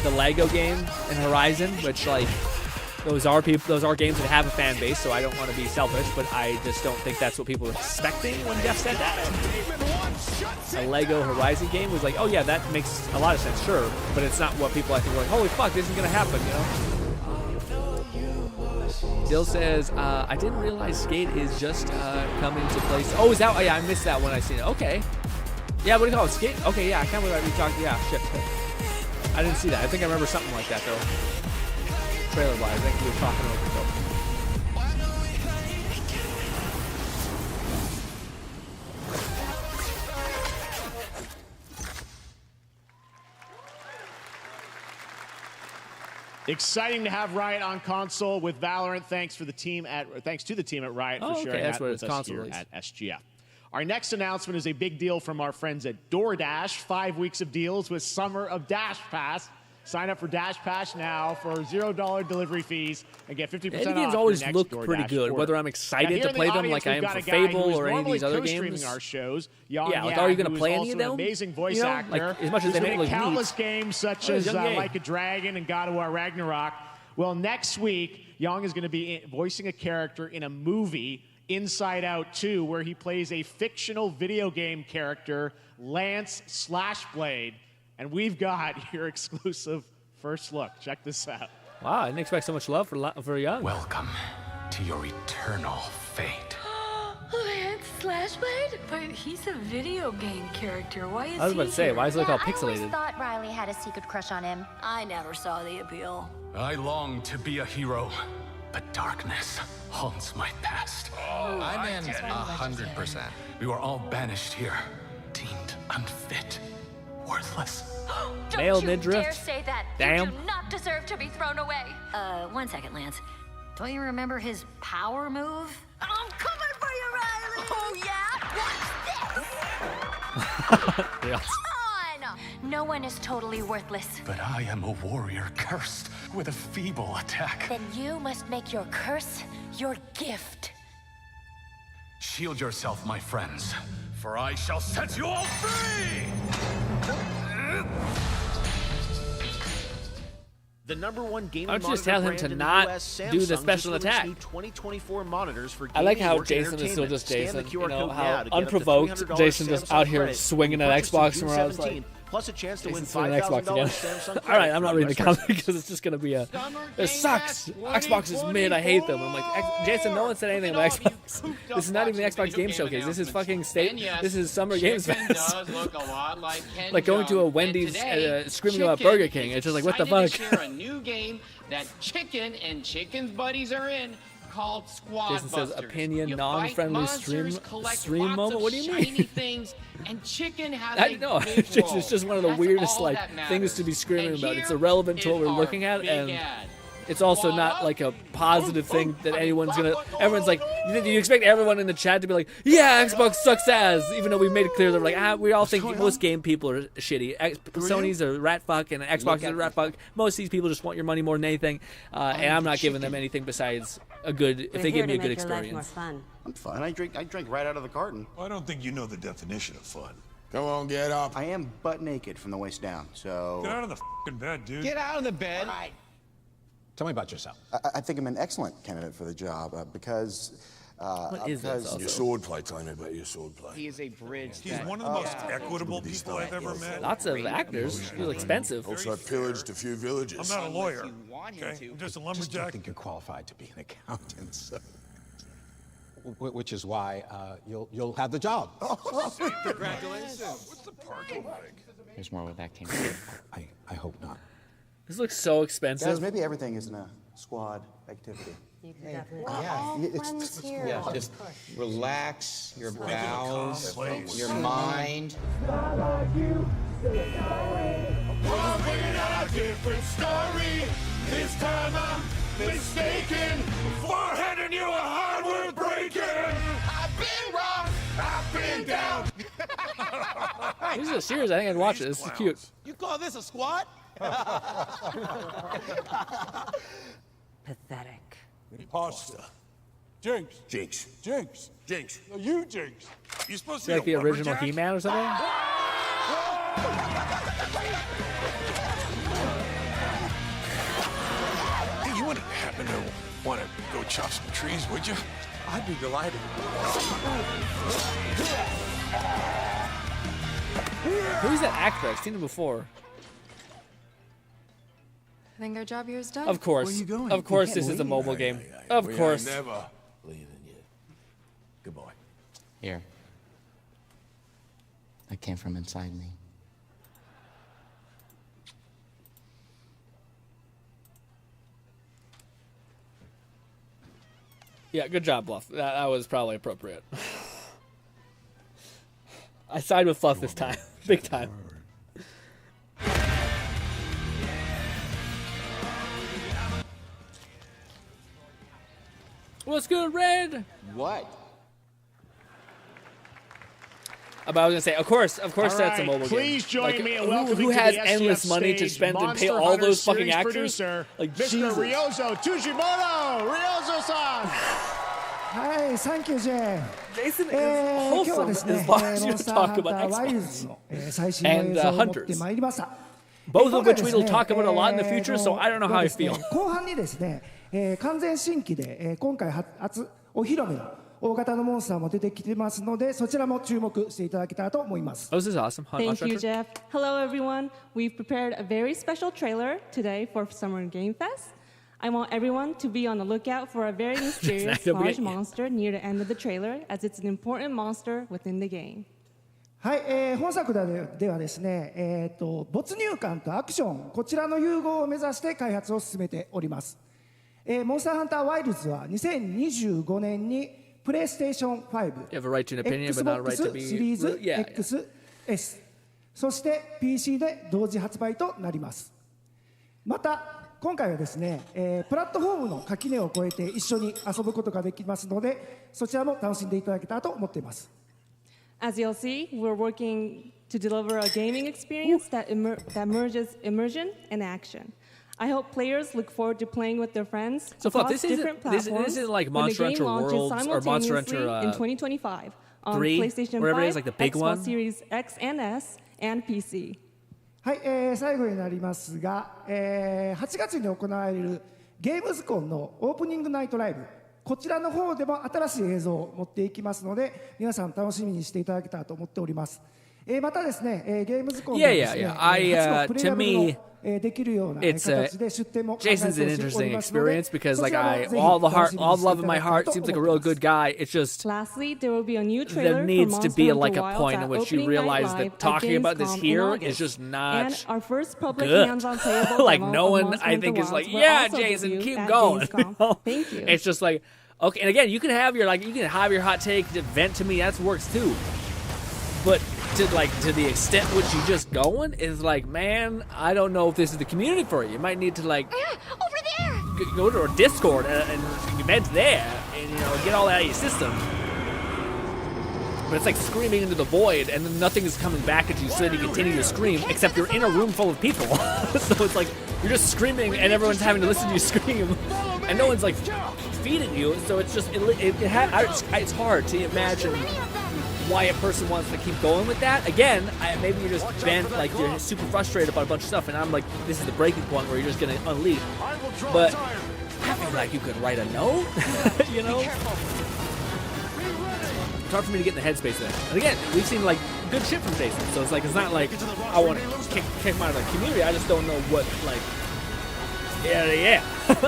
the Lego game in Horizon, which like, those are games that have a fan base, so I don't want to be selfish, but I just don't think that's what people were expecting when Jeff said that. A Lego Horizon game was like, oh yeah, that makes a lot of sense, sure, but it's not what people I think were like, holy fuck, this is gonna happen, you know? Dill says, I didn't realize Skate is just coming to place. Oh, is that? Oh yeah, I missed that when I seen it. Okay. Yeah, what do you call it? Skate? Okay, yeah, I can't believe we talked. Yeah, shit. I didn't see that. I think I remember something like that though. Trailer wise, I think we were talking over it.
Exciting to have Riot on console with Valorant. Thanks to the team at Riot for sharing that with us here at SGF. Our next announcement is a big deal from our friends at DoorDash. 5 weeks of deals with Summer of Dash Pass. Sign up for Dash Pass now for $0 delivery fees and get 50% off.
Indie games always look pretty good, whether I'm excited to play them like I am for Fable or any of these other games.
Our shows.
Yeah, like are you going to play any of them?
An amazing voice actor.
Like, as much as they make it look
countless games such as Like a Dragon and God of War Ragnarok. Well, next week, Young is going to be voicing a character in a movie, Inside Out 2, where he plays a fictional video game character, Lance Slashblade. And we've got your exclusive first look. Check this out.
Wow, I didn't expect so much love for Young.
Welcome to your eternal fate.
Lance Slashblade? But he's a video game character. Why is he
I was about to say, why does it look all pixelated?
I always thought Riley had a secret crush on him.
I never saw the appeal.
I long to be a hero, but darkness haunts my past.
I'm in 100%.
We were all banished here, deemed unfit, worthless.
Male
Don't
midriff.
you dare say that.
Damn.
You do not deserve to be thrown away. 1 second, Lance. Don't you remember his power move? I'm coming for you, Riley! Oh, yeah? What's this? Come on! No one is totally worthless.
But I am a warrior cursed with a feeble attack.
Then you must make your curse your gift.
Shield yourself, my friends, for I shall set you all free!
The #1 gaming
Why don't you just
monitor
tell him
brand
to
in the
not
US,
do the
Samsung,
special
just
attack?
released new 2024 monitors for
I like
gaming,
how
work, and
Jason is still
entertainment.
just
Scan
Jason.
the
You
QR
know,
code now
how
to get up to
unprovoked
$300
Jason just
Samsung
out here
credit.
swinging
You
an
purchase
Xbox
June
from where I was
17,
like,
plus a chance to win
Jason's swinging an Xbox
$5,000
again.
Samsung
All right,
credit.
I'm not reading the comments because it's just gonna be a. It sucks. Xbox is mid. I hate them. I'm like, Jason. No one said anything about Xbox. This is not even the Xbox Game Showcase. This is fucking state. This is Summer Games Fest.
Does look a lot like Ken
Like going to a
Jones.
Wendy's
And today,
screaming about
Chicken
Burger King.
is
It's just like, what the
excited
fuck?
to share a new game that Chicken and Chicken's buddies are in called Squad
Jason says
Busters.
opinion,
You
non-friendly
fight
stream
monsters, collect
stream
lots
moment.
of
What do you
shiny
mean?
things, and Chicken has
I
a
know.
big
It's
role.
just one of the
That's
weirdest
all
like
that matters.
things to be screaming
And
about. It's
here
irrelevant to what
is
we're
our
looking at,
big
and
ad.
it's also not like a positive thing that anyone's gonna. Everyone's like, you expect everyone in the chat to be like, yeah, Xbox sucks ass, even though we made it clear they're like, we all think most game people are shitty. Sony's a rat fuck and Xbox is a rat fuck. Most of these people just want your money more than anything, and I'm not giving them anything besides a good. If they give me a good experience.
I'm fun. I drink right out of the carton.
I don't think you know the definition of fun.
Come on, get up. I am butt naked from the waist down, so...
Get out of the f***ing bed, dude.
Get out of the bed. All right.
Tell me about yourself.
I think I'm an excellent candidate for the job because...
What is this also?
Your swordplay. Tell me about your swordplay.
He is a bridge.
He's one of the most equitable people I've ever met.
Lots of actors. Feels expensive.
Also, I pillaged a few villages. I'm not a lawyer. Okay, I'm just a
I
lumberjack.
don't think you're qualified to be an accountant, so. Which is why you'll have the job.
Congratulations. What's the parking like?
There's more where that came from.
I hope not.
This looks so expensive.
Guys, maybe everything isn't a squad activity.
Yeah, just relax your bowels, your mind.
We're bringing out a different story. This time I'm mistaken for handing you a hardware breaking. I've been wrong. I've been down.
This is a series. I think I'd watch it. This is cute.
You call this a squad?
Pathetic.
Imposter. Jinx.
Jinx.
Jinx. Jinx. No, you Jinx. You're supposed to
Like
be
the
a
original
lumberjack?
He-Man or something.
Hey, you wouldn't happen to want to go chop some trees, would you?
I'd be delighted.
Who's that actor? I've seen him before.
I think our job here is done.
Of course. Of course, this is a mobile game. Of course.
Never leaving you. Goodbye.
Here. That came from inside me.
Yeah, good job, Fluff. That was probably appropriate. I side with Fluff this time. Big time. What's good, Red?
What?
But I was gonna say, of course,
All
that's a
right,
mobile
please
game.
join me in welcoming
who
to
has
the SGF
endless money to
stage,
spend and pay
Monster
all
Hunter
those fucking
series
actors?
producer,
Like
Mr.
Jesus.
Ryozo Tujimoto. Ryozo-san.
はい、サンキュー J。
Jason is
今日は
wholesome
ですね、
as long as
モ
you
ンスター
talk
ハンタ
about
ーワイルズ
Xbox
の最新の
and
映像を持って
Hunters.
まいりました。
Both of
今回
which
です
we
ね
will talk about a lot in the future, so I don't know how I
ですね
feel.
後半にですね、完全新規で、今回初お披露目の大型のモンスターも出てきてますので、そちらも注目していただけたらと思います。
Oh, this is awesome.
Thank you, Jeff. Hello, everyone. We've prepared a very special trailer today for Summer Game Fest. I want everyone to be on the lookout for a very mysterious large monster near the end of the trailer, as it's an important monster within the game.
はい、本作ではですね、没入感とアクション、こちらの融合を目指して開発を進めております。モンスターハンターワイルズは2025年にプレイステーション5、
You have a right to an opinion, but not a right to be.
シリーズ
Yeah.
XS、そして PC で同時発売となります。また今回はですね、プラットフォームの垣根を越えて一緒に遊ぶことができますので、そちらも楽しんでいただけたらと思っています。
As you'll see, we're working to deliver a gaming experience that merges immersion and action. I hope players look forward to playing with their friends
So, Fluff,
across different platforms.
This isn't like
when the
Monster
game
Hunter
launches
Worlds or Monster
simultaneously
Hunter
in 2025 on
3,
PlayStation
wherever
5,
it is, like the big
Xbox
one.
Series X and S, and PC.
はい、最後になりますが、8月に行われるゲームズコンのオープニングナイトライブ、こちらの方でも新しい映像を持っていきますので、皆さん楽しみにしていただけたらと思っております。またですね、ゲームズコンでですね、初のプレイアムのできるような形で出店も考えて
Jason's an
おり
interesting
ますので、
experience because
こ
like
ちらもぜひ
all the
楽しみに
love
して
in my
いただ
heart
けたらと
seems like a
思い
real
ます。
good guy. It's just
Lastly, there will be a new trailer
there needs
for
to
Monster
be
Hunter
like a
Wilds
point
at
in which you
Opening Night
realize
Live
that
at
talking about this
Gamescom in
here
August.
is just not
And our first public
good.
hands-on playable
Like
demo
no
of
one
Monster
I
Hunter
think is like,
Wilds will
yeah,
also
Jason,
debut
keep
at
going.
Gamescom. Thank you.
It's just like, okay, and again, you can have your hot take to vent to me. That works too. But to the extent which you just going is like, man, I don't know if this is the community for you. You might need to like
over there.
Go to a Discord and vent there, and get all that out of your system. But it's like screaming into the void, and then nothing is coming back at you, so then you continue to scream, except you're in a room full of people. So it's like you're just screaming, and everyone's having to listen to you scream, and no one's like feeding you. So it's just it's hard to imagine why a person wants to keep going with that. Again, maybe you're just bent, like you're super frustrated about a bunch of stuff, and I'm like, this is the breaking point where you're just gonna unleash. But I feel like you could write a note, It's hard for me to get in the headspace of that. And again, we've seen like good shit from Jason, so it's like it's not like I want to kick him out of the community. I just don't know what like. Yeah.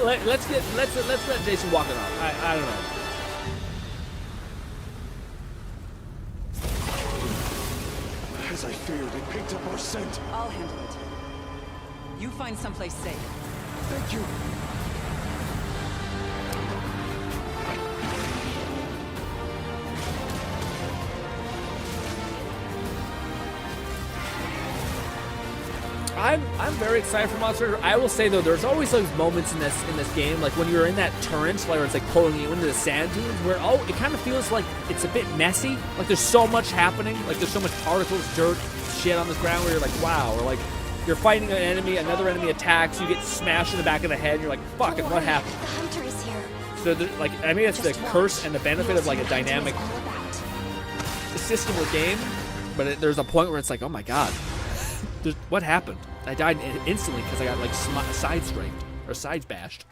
let's let Jason walk it off. I don't know.
As I feared, it picked up our scent.
I'll handle it. You find someplace safe.
Thank you.
I'm very excited for Monster Hunter. I will say though, there's always those moments in this game, like when you're in that torrent, where it's like pulling you into the sand dunes, where it kind of feels like it's a bit messy. Like there's so much happening, like there's so much particles, dirt, shit on this ground, where you're like, wow, or like you're fighting an enemy, another enemy attacks, you get smashed in the back of the head, and you're like, fuck, and what happened?
The hunter is here.
So it's the curse and the benefit of like a dynamic system or game, but there's a point where it's like, oh my god. What happened? I died instantly because I got like side strafed or sides bashed.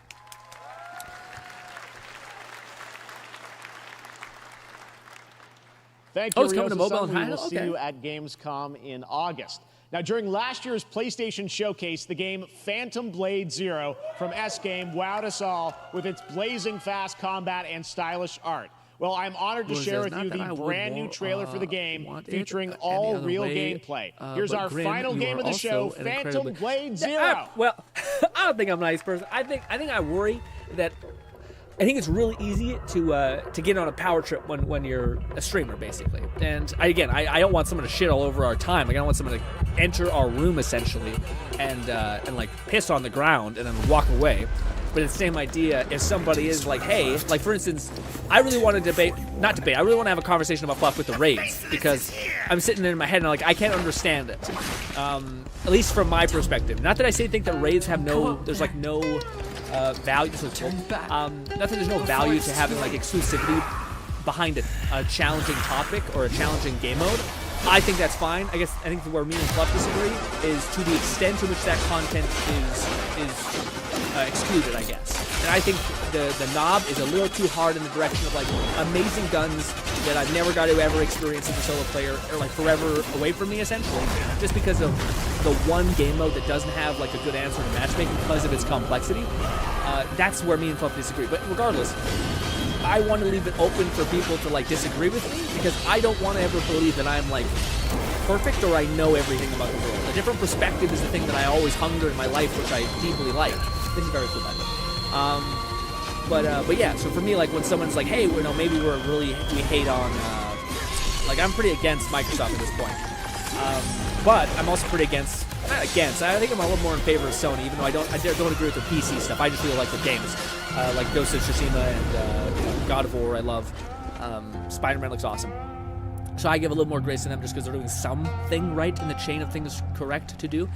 Thank you,
it's coming to mobile and
We will
handheld?
see
Okay.
you at Gamescom in August. Now, during last year's PlayStation Showcase, the game Phantom Blade Zero from S-Game wowed us all with its blazing fast combat and stylish art. Well, I'm honored to share with you the brand new trailer for the game featuring all real gameplay. Here's our final game of the show, Phantom Blade Zero.
Well, I don't think I'm a nice person. I think I worry that I think it's really easy to get on a power trip when you're a streamer, basically. And I don't want someone to shit all over our time. Like, I don't want someone to enter our room essentially and like piss on the ground and then walk away. But it's the same idea. If somebody is like, hey, like for instance, I really want to I really want to have a conversation about Fluff with the raids, because I'm sitting in my head and I'm like, I can't understand it. At least from my perspective. Not that I think that raids have there's like no value. Not that there's no value to having like exclusivity behind a challenging topic or a challenging game mode. I think that's fine. I think where me and Fluff disagree is to the extent to which that content is excluded, I guess. And I think the knob is a little too hard in the direction of like amazing guns that I've never got to ever experience as a solo player, or like forever away from me essentially, just because of the one game mode that doesn't have like a good answer to matchmaking because of its complexity. That's where me and Fluff disagree. But regardless, I want to leave it open for people to like disagree with me, because I don't want to ever believe that I'm like perfect or I know everything about the world. A different perspective is the thing that I always hunger in my life, which I deeply like. This is very cool, by the way. But yeah, so for me, like when someone's like, hey, maybe we hate on, like I'm pretty against Microsoft at this point. But I'm also pretty against, not against, I think I'm a little more in favor of Sony, even though I don't agree with their PC stuff. I just really like their games, like Ghost of Tsushima and God of War. I love. Spider-Man looks awesome. So I give a little more grace to them just because they're doing something right in the chain of things correct to do.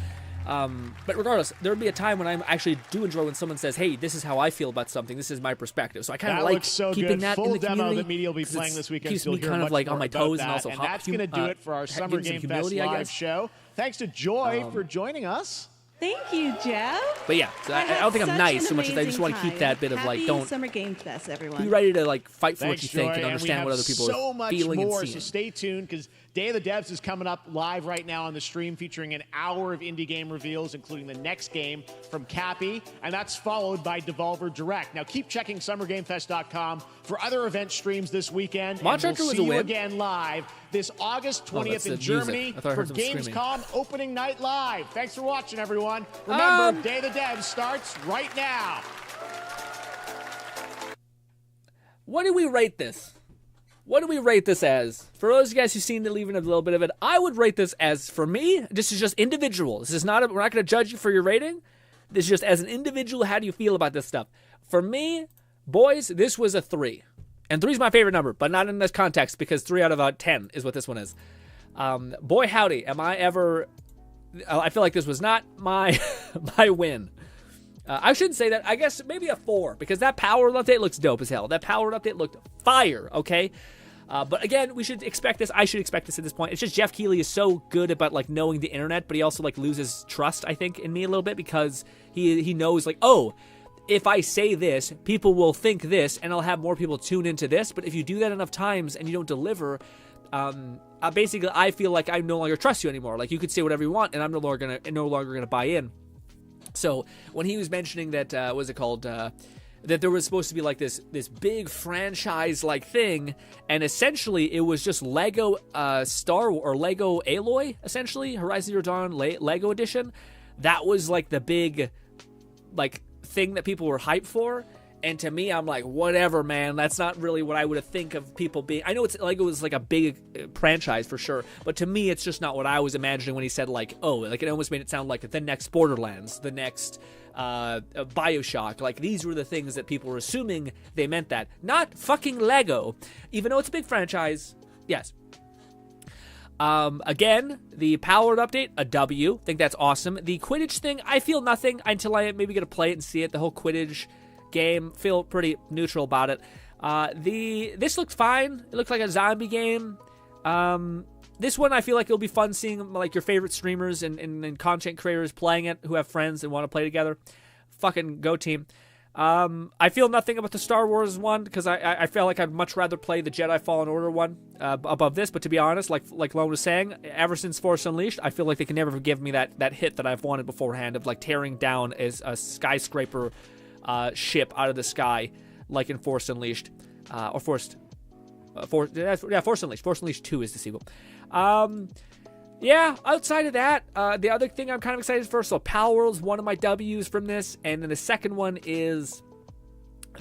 But regardless, there would be a time when I actually do enjoy when someone says, hey, this is how I feel about something. This is my perspective. So I kind of like keeping that in the
demo
community.
that media will be playing this weekend.
Keeps me kind of like on my toes and also
that's going to do it for our Summer Game Fest live show. Thanks to Joy for joining us.
Thank you, Jeff.
But yeah, so I don't think I'm nice so much as I just want to keep that bit of like, don't
Summer Game Fest, everyone.
be ready to like fight for
Thanks,
what you think
Joy,
and understand what other people
so
are
much
feeling
more,
and seeing.
So stay tuned because Day of the Devs is coming up live right now on the stream, featuring an hour of indie game reveals, including the next game from Cappy, and that's followed by Devolver Direct. Now keep checking SummerGameFest.com for other event streams this weekend. And we'll see you again live this August 20th in Germany for Gamescom opening night live. Thanks for watching, everyone. Remember, Day of the Devs starts right now.
What do we rate this? What do we rate this as? For those of you guys who've seen it, leaving a little bit of it, I would rate this as, for me, this is just individual. This is not, we're not going to judge you for your rating. This is just as an individual, how do you feel about this stuff? For me, boys, this was a 3. And 3 is my favorite number, but not in this context because 3 out of 10 is what this one is. Boy, howdy, am I ever... I feel like this was not my my win. I shouldn't say that. I guess maybe a 4 because that power update looks dope as hell. That power update looked fire, okay? But again, we should expect this. I should expect this at this point. It's just Jeff Keighley is so good about like knowing the internet, but he also like loses trust, I think, in me a little bit because he knows like, oh, if I say this, people will think this, and I'll have more people tune into this. But if you do that enough times and you don't deliver, basically, I feel like I no longer trust you anymore. Like you could say whatever you want, and I'm no longer gonna buy in. So when he was mentioning that, what was it called? That there was supposed to be like this big franchise like thing, and essentially it was just Lego Star or Lego Aloy, essentially Horizon Zero Dawn Lego Edition. That was like the big like thing that people were hyped for. And to me, I'm like, whatever, man. That's not really what I would think of people being. I know it's Lego is like a big franchise for sure, but to me, it's just not what I was imagining when he said like, oh, like it almost made it sound like the next Borderlands, the next BioShock. Like these were the things that people were assuming they meant that, not fucking Lego, even though it's a big franchise. Yes. Again, the powered update, a W. Think that's awesome. The Quidditch thing, I feel nothing until I maybe get to play it and see it. The whole Quidditch game, feel pretty neutral about it. This looks fine. It looks like a zombie game. This one I feel like it'll be fun seeing like your favorite streamers and content creators playing it who have friends and want to play together. Fucking go team. I feel nothing about the Star Wars one because I feel like I'd much rather play the Jedi Fallen Order one above this. But to be honest, like Lone was saying, ever since Force Unleashed, I feel like they can never give me that hit that I've wanted beforehand of like tearing down as a skyscraper ship out of the sky, like in Force Unleashed, or Force Unleashed. Force Unleashed 2 is the sequel. Yeah, outside of that, the other thing I'm kind of excited for, so Pal World's one of my W's from this, and then the second one is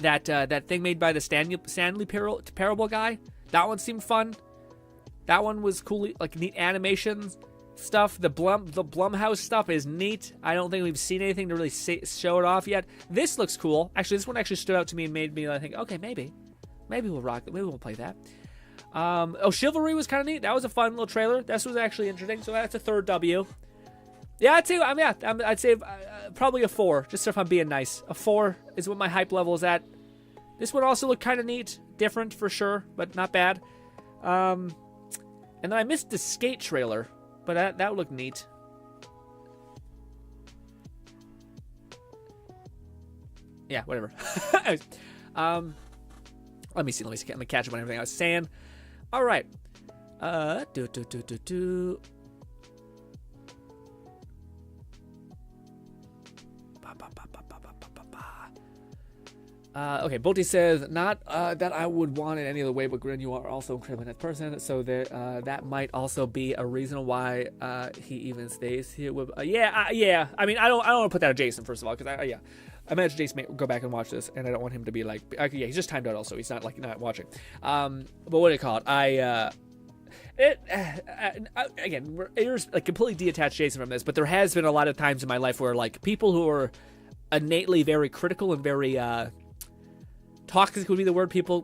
that thing made by the Stanley Parable guy. That one seemed fun. That one was cool, like neat animations. Stuff, the Blumhouse stuff is neat. I don't think we've seen anything to really show it off yet. This looks cool. Actually, this one actually stood out to me and made me think, okay, maybe we'll rock it. Maybe we'll play that. Chivalry was kind of neat. That was a fun little trailer. This was actually interesting. So that's a 3rd W. Yeah, I'd say probably a 4, just if I'm being nice. A 4 is what my hype level is at. This one also looked kind of neat, different for sure, but not bad. And then I missed the skate trailer. But that looked neat. Yeah, whatever. Let me see. Let me catch up on everything I was saying. All right. Okay, Bolty says, not that I would want it any other way, but Grin, you are also incredibly nice person, so that might also be a reason why he even stays here with... yeah. I mean, I don't want to put that on Jason, first of all, because I imagine Jason may go back and watch this, and I don't want him to be like... yeah, he's just timed out also. He's not not watching. But what do you call it? Again, there's like completely detached Jason from this, but there has been a lot of times in my life where like people who are innately very critical and very... toxic would be the word people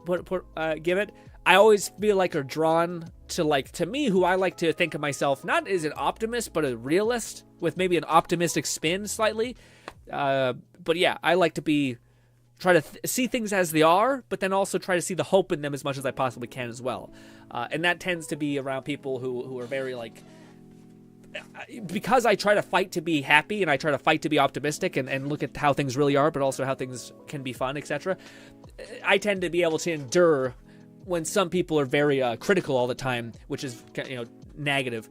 give it. I always feel like are drawn to me, who I like to think of myself not as an optimist, but a realist with maybe an optimistic spin slightly. But yeah, I like to try to see things as they are, but then also try to see the hope in them as much as I possibly can as well. And that tends to be around people who are very like, because I try to fight to be happy and I try to fight to be optimistic and look at how things really are, but also how things can be fun, etc. I tend to be able to endure when some people are very critical all the time, which is, negative,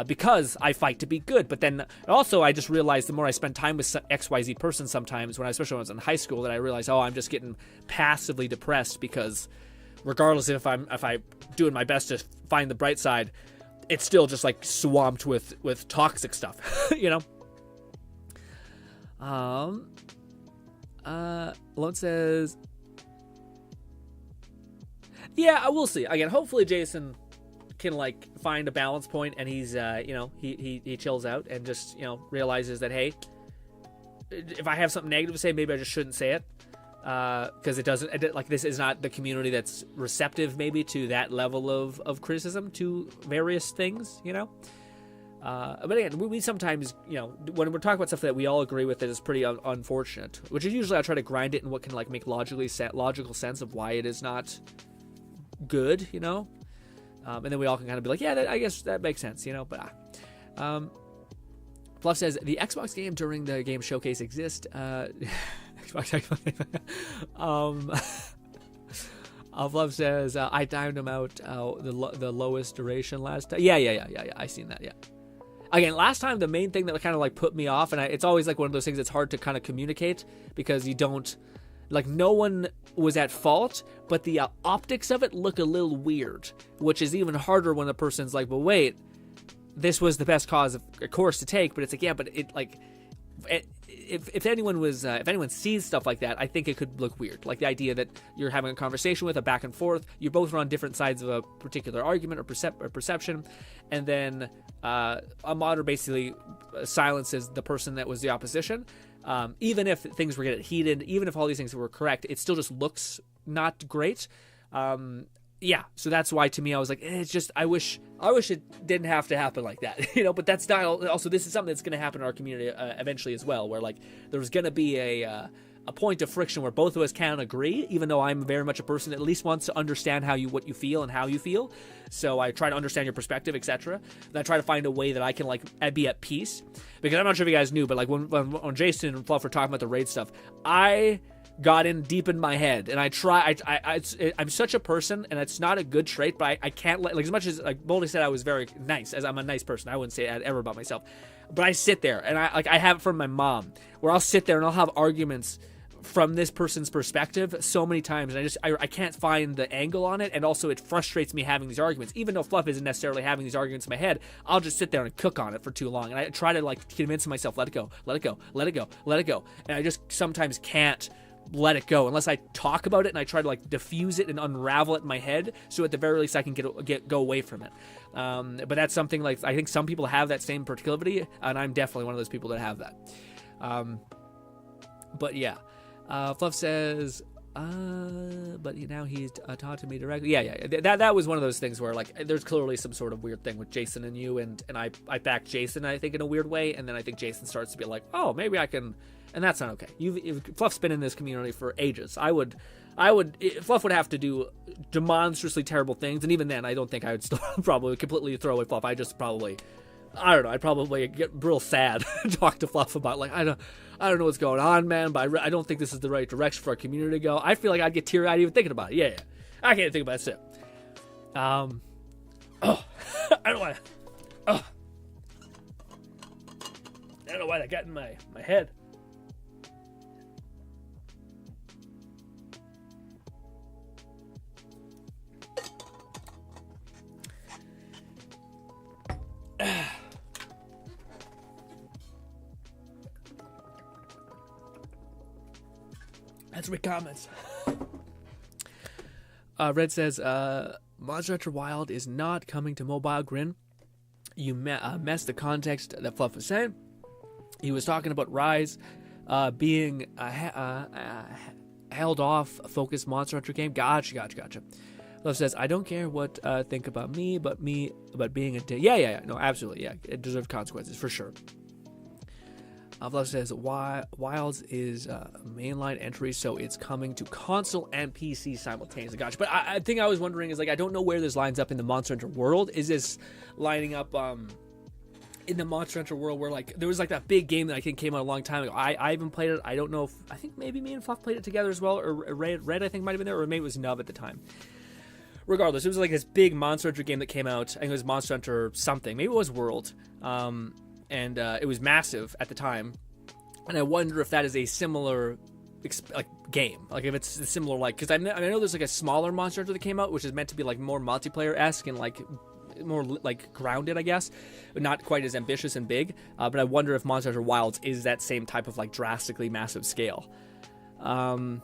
because I fight to be good. But then also I just realized the more I spend time with XYZ person sometimes, especially when I was in high school, that I realized, I'm just getting passively depressed because regardless if I'm doing my best to find the bright side, it's still just like swamped with toxic stuff, Lone says, yeah, we'll see. Again, hopefully Jason can like find a balance point and he's he chills out and just realizes that, hey, if I have something negative to say, maybe I just shouldn't say it, because this is not the community that's receptive maybe to that level of criticism to various things, but again, we sometimes, when we're talking about stuff that we all agree with that is pretty unfortunate, which is usually I try to grind it in what can like make logical sense of why it is not good, and then we all can kind of be like, yeah, I guess that makes sense, but Fluff says the Xbox game during the game showcase exist. Xbox. Fluff says I timed him out the lowest duration last time. Yeah. I seen that. Yeah. Again, last time the main thing that kind of like put me off, and it's always like one of those things that's hard to kind of communicate because you don't. Like, no one was at fault, but the optics of it look a little weird, which is even harder when the person's like, well, wait, this was the best course to take, but it's like, yeah, but if anyone sees stuff like that, I think it could look weird. Like the idea that you're having a conversation with a back and forth, you both are on different sides of a particular argument or perception, and then a modder basically silences the person that was the opposition. Even if things were getting heated, even if all these things were correct, it still just looks not great. Yeah, so that's why to me I was like, it's just I wish it didn't have to happen like that, But that's not also this is something that's going to happen in our community eventually as well, where like there's going to be a point of friction where both of us can't agree, even though I'm very much a person that at least wants to understand what you feel and how you feel. So I try to understand your perspective, etc. And I try to find a way that I can like be at peace, because I'm not sure if you guys knew, but like when Jason and Fluff were talking about the raid stuff, I got in deep in my head, and I'm such a person, and it's not a good trait, but I can't let, like, as much as like Boldy said I was very nice, as I'm a nice person, I wouldn't say that ever about myself, but I sit there and I have it from my mom, where I'll sit there and I'll have arguments from this person's perspective so many times, and I can't find the angle on it, and also it frustrates me having these arguments. Even though Fluff isn't necessarily having these arguments in my head, I'll just sit there and cook on it for too long, and I try to like convince myself, let it go, and I just sometimes can't let it go unless I talk about it and I try to like diffuse it and unravel it in my head, so at the very least I can go away from it. But that's something like I think some people have that same proclivity, and I'm definitely one of those people that have that. But yeah, Fluff says, but now he's talked to me directly. Yeah. That was one of those things where like there's clearly some sort of weird thing with Jason and you, and I back Jason, I think, in a weird way, and then I think Jason starts to be like, oh, maybe I can. And that's not okay. Fluff's been in this community for ages. Fluff would have to do demonstrously terrible things, and even then, I don't think I would still probably completely throw away Fluff. I'd probably get real sad and talk to Fluff about like, I don't know what's going on, man, but I don't think this is the right direction for our community to go. I feel like I'd get teary-eyed even thinking about it. Yeah. I can't think about it. Shit. I don't know why that got in my head. Let's read comments. Red says, Monster Hunter Wild is not coming to mobile, Grin. You messed the context that Fluff was saying. He was talking about Rise being held off focused Monster Hunter game. Gotcha. Love says, I don't care what think about me, but being a dick. Yeah. No, absolutely. Yeah, it deserves consequences for sure. Love says, Wilds is a mainline entry, so it's coming to console and PC simultaneously. Gotcha. But I think I was wondering is like, I don't know where this lines up in the Monster Hunter world. Is this lining up in the Monster Hunter world where like there was like that big game that I think came out a long time ago? I haven't played it. I don't know if I think maybe me and Fluff played it together as well, or Red I think might have been there, or maybe it was Nub at the time. Regardless, it was like this big Monster Hunter game that came out. I think it was Monster Hunter something. Maybe it was World. And it was massive at the time. And I wonder if that is a similar game. Like if it's similar, like, because I know there's like a smaller Monster Hunter that came out, which is meant to be like more multiplayer-esque and like more like grounded, I guess, but not quite as ambitious and big. But I wonder if Monster Hunter Wilds is that same type of like drastically massive scale. Lone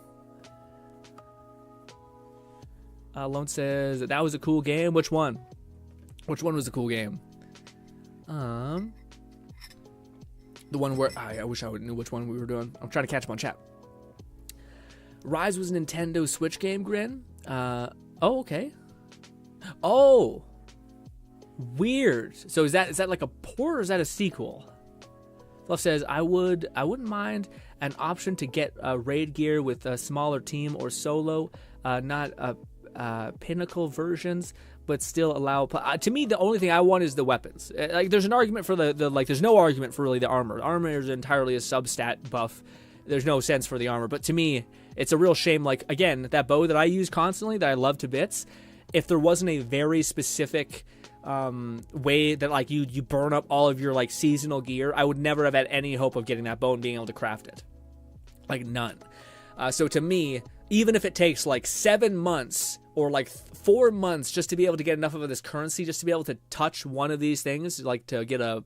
says that was a cool game. Which one? Which one was a cool game? The one where I wish I knew which one we were doing. I'm trying to catch up on chat. Rise was a Nintendo Switch game, Grin. Oh, okay. Oh, weird. So is that like a port or is that a sequel? Fluff says I wouldn't mind an option to get raid gear with a smaller team or solo, not pinnacle versions, but still allow. To me, the only thing I want is the weapons. Like, there's an argument for the like. There's no argument for really the armor. Armor is entirely a substat buff. There's no sense for the armor. But to me, it's a real shame. Like, again, that bow that I use constantly, that I love to bits. If there wasn't a very specific way that like you burn up all of your like seasonal gear, I would never have had any hope of getting that bow and being able to craft it. Like, none. So to me, even if it takes like 7 months or like 4 months just to be able to get enough of this currency, just to be able to touch one of these things, like to get a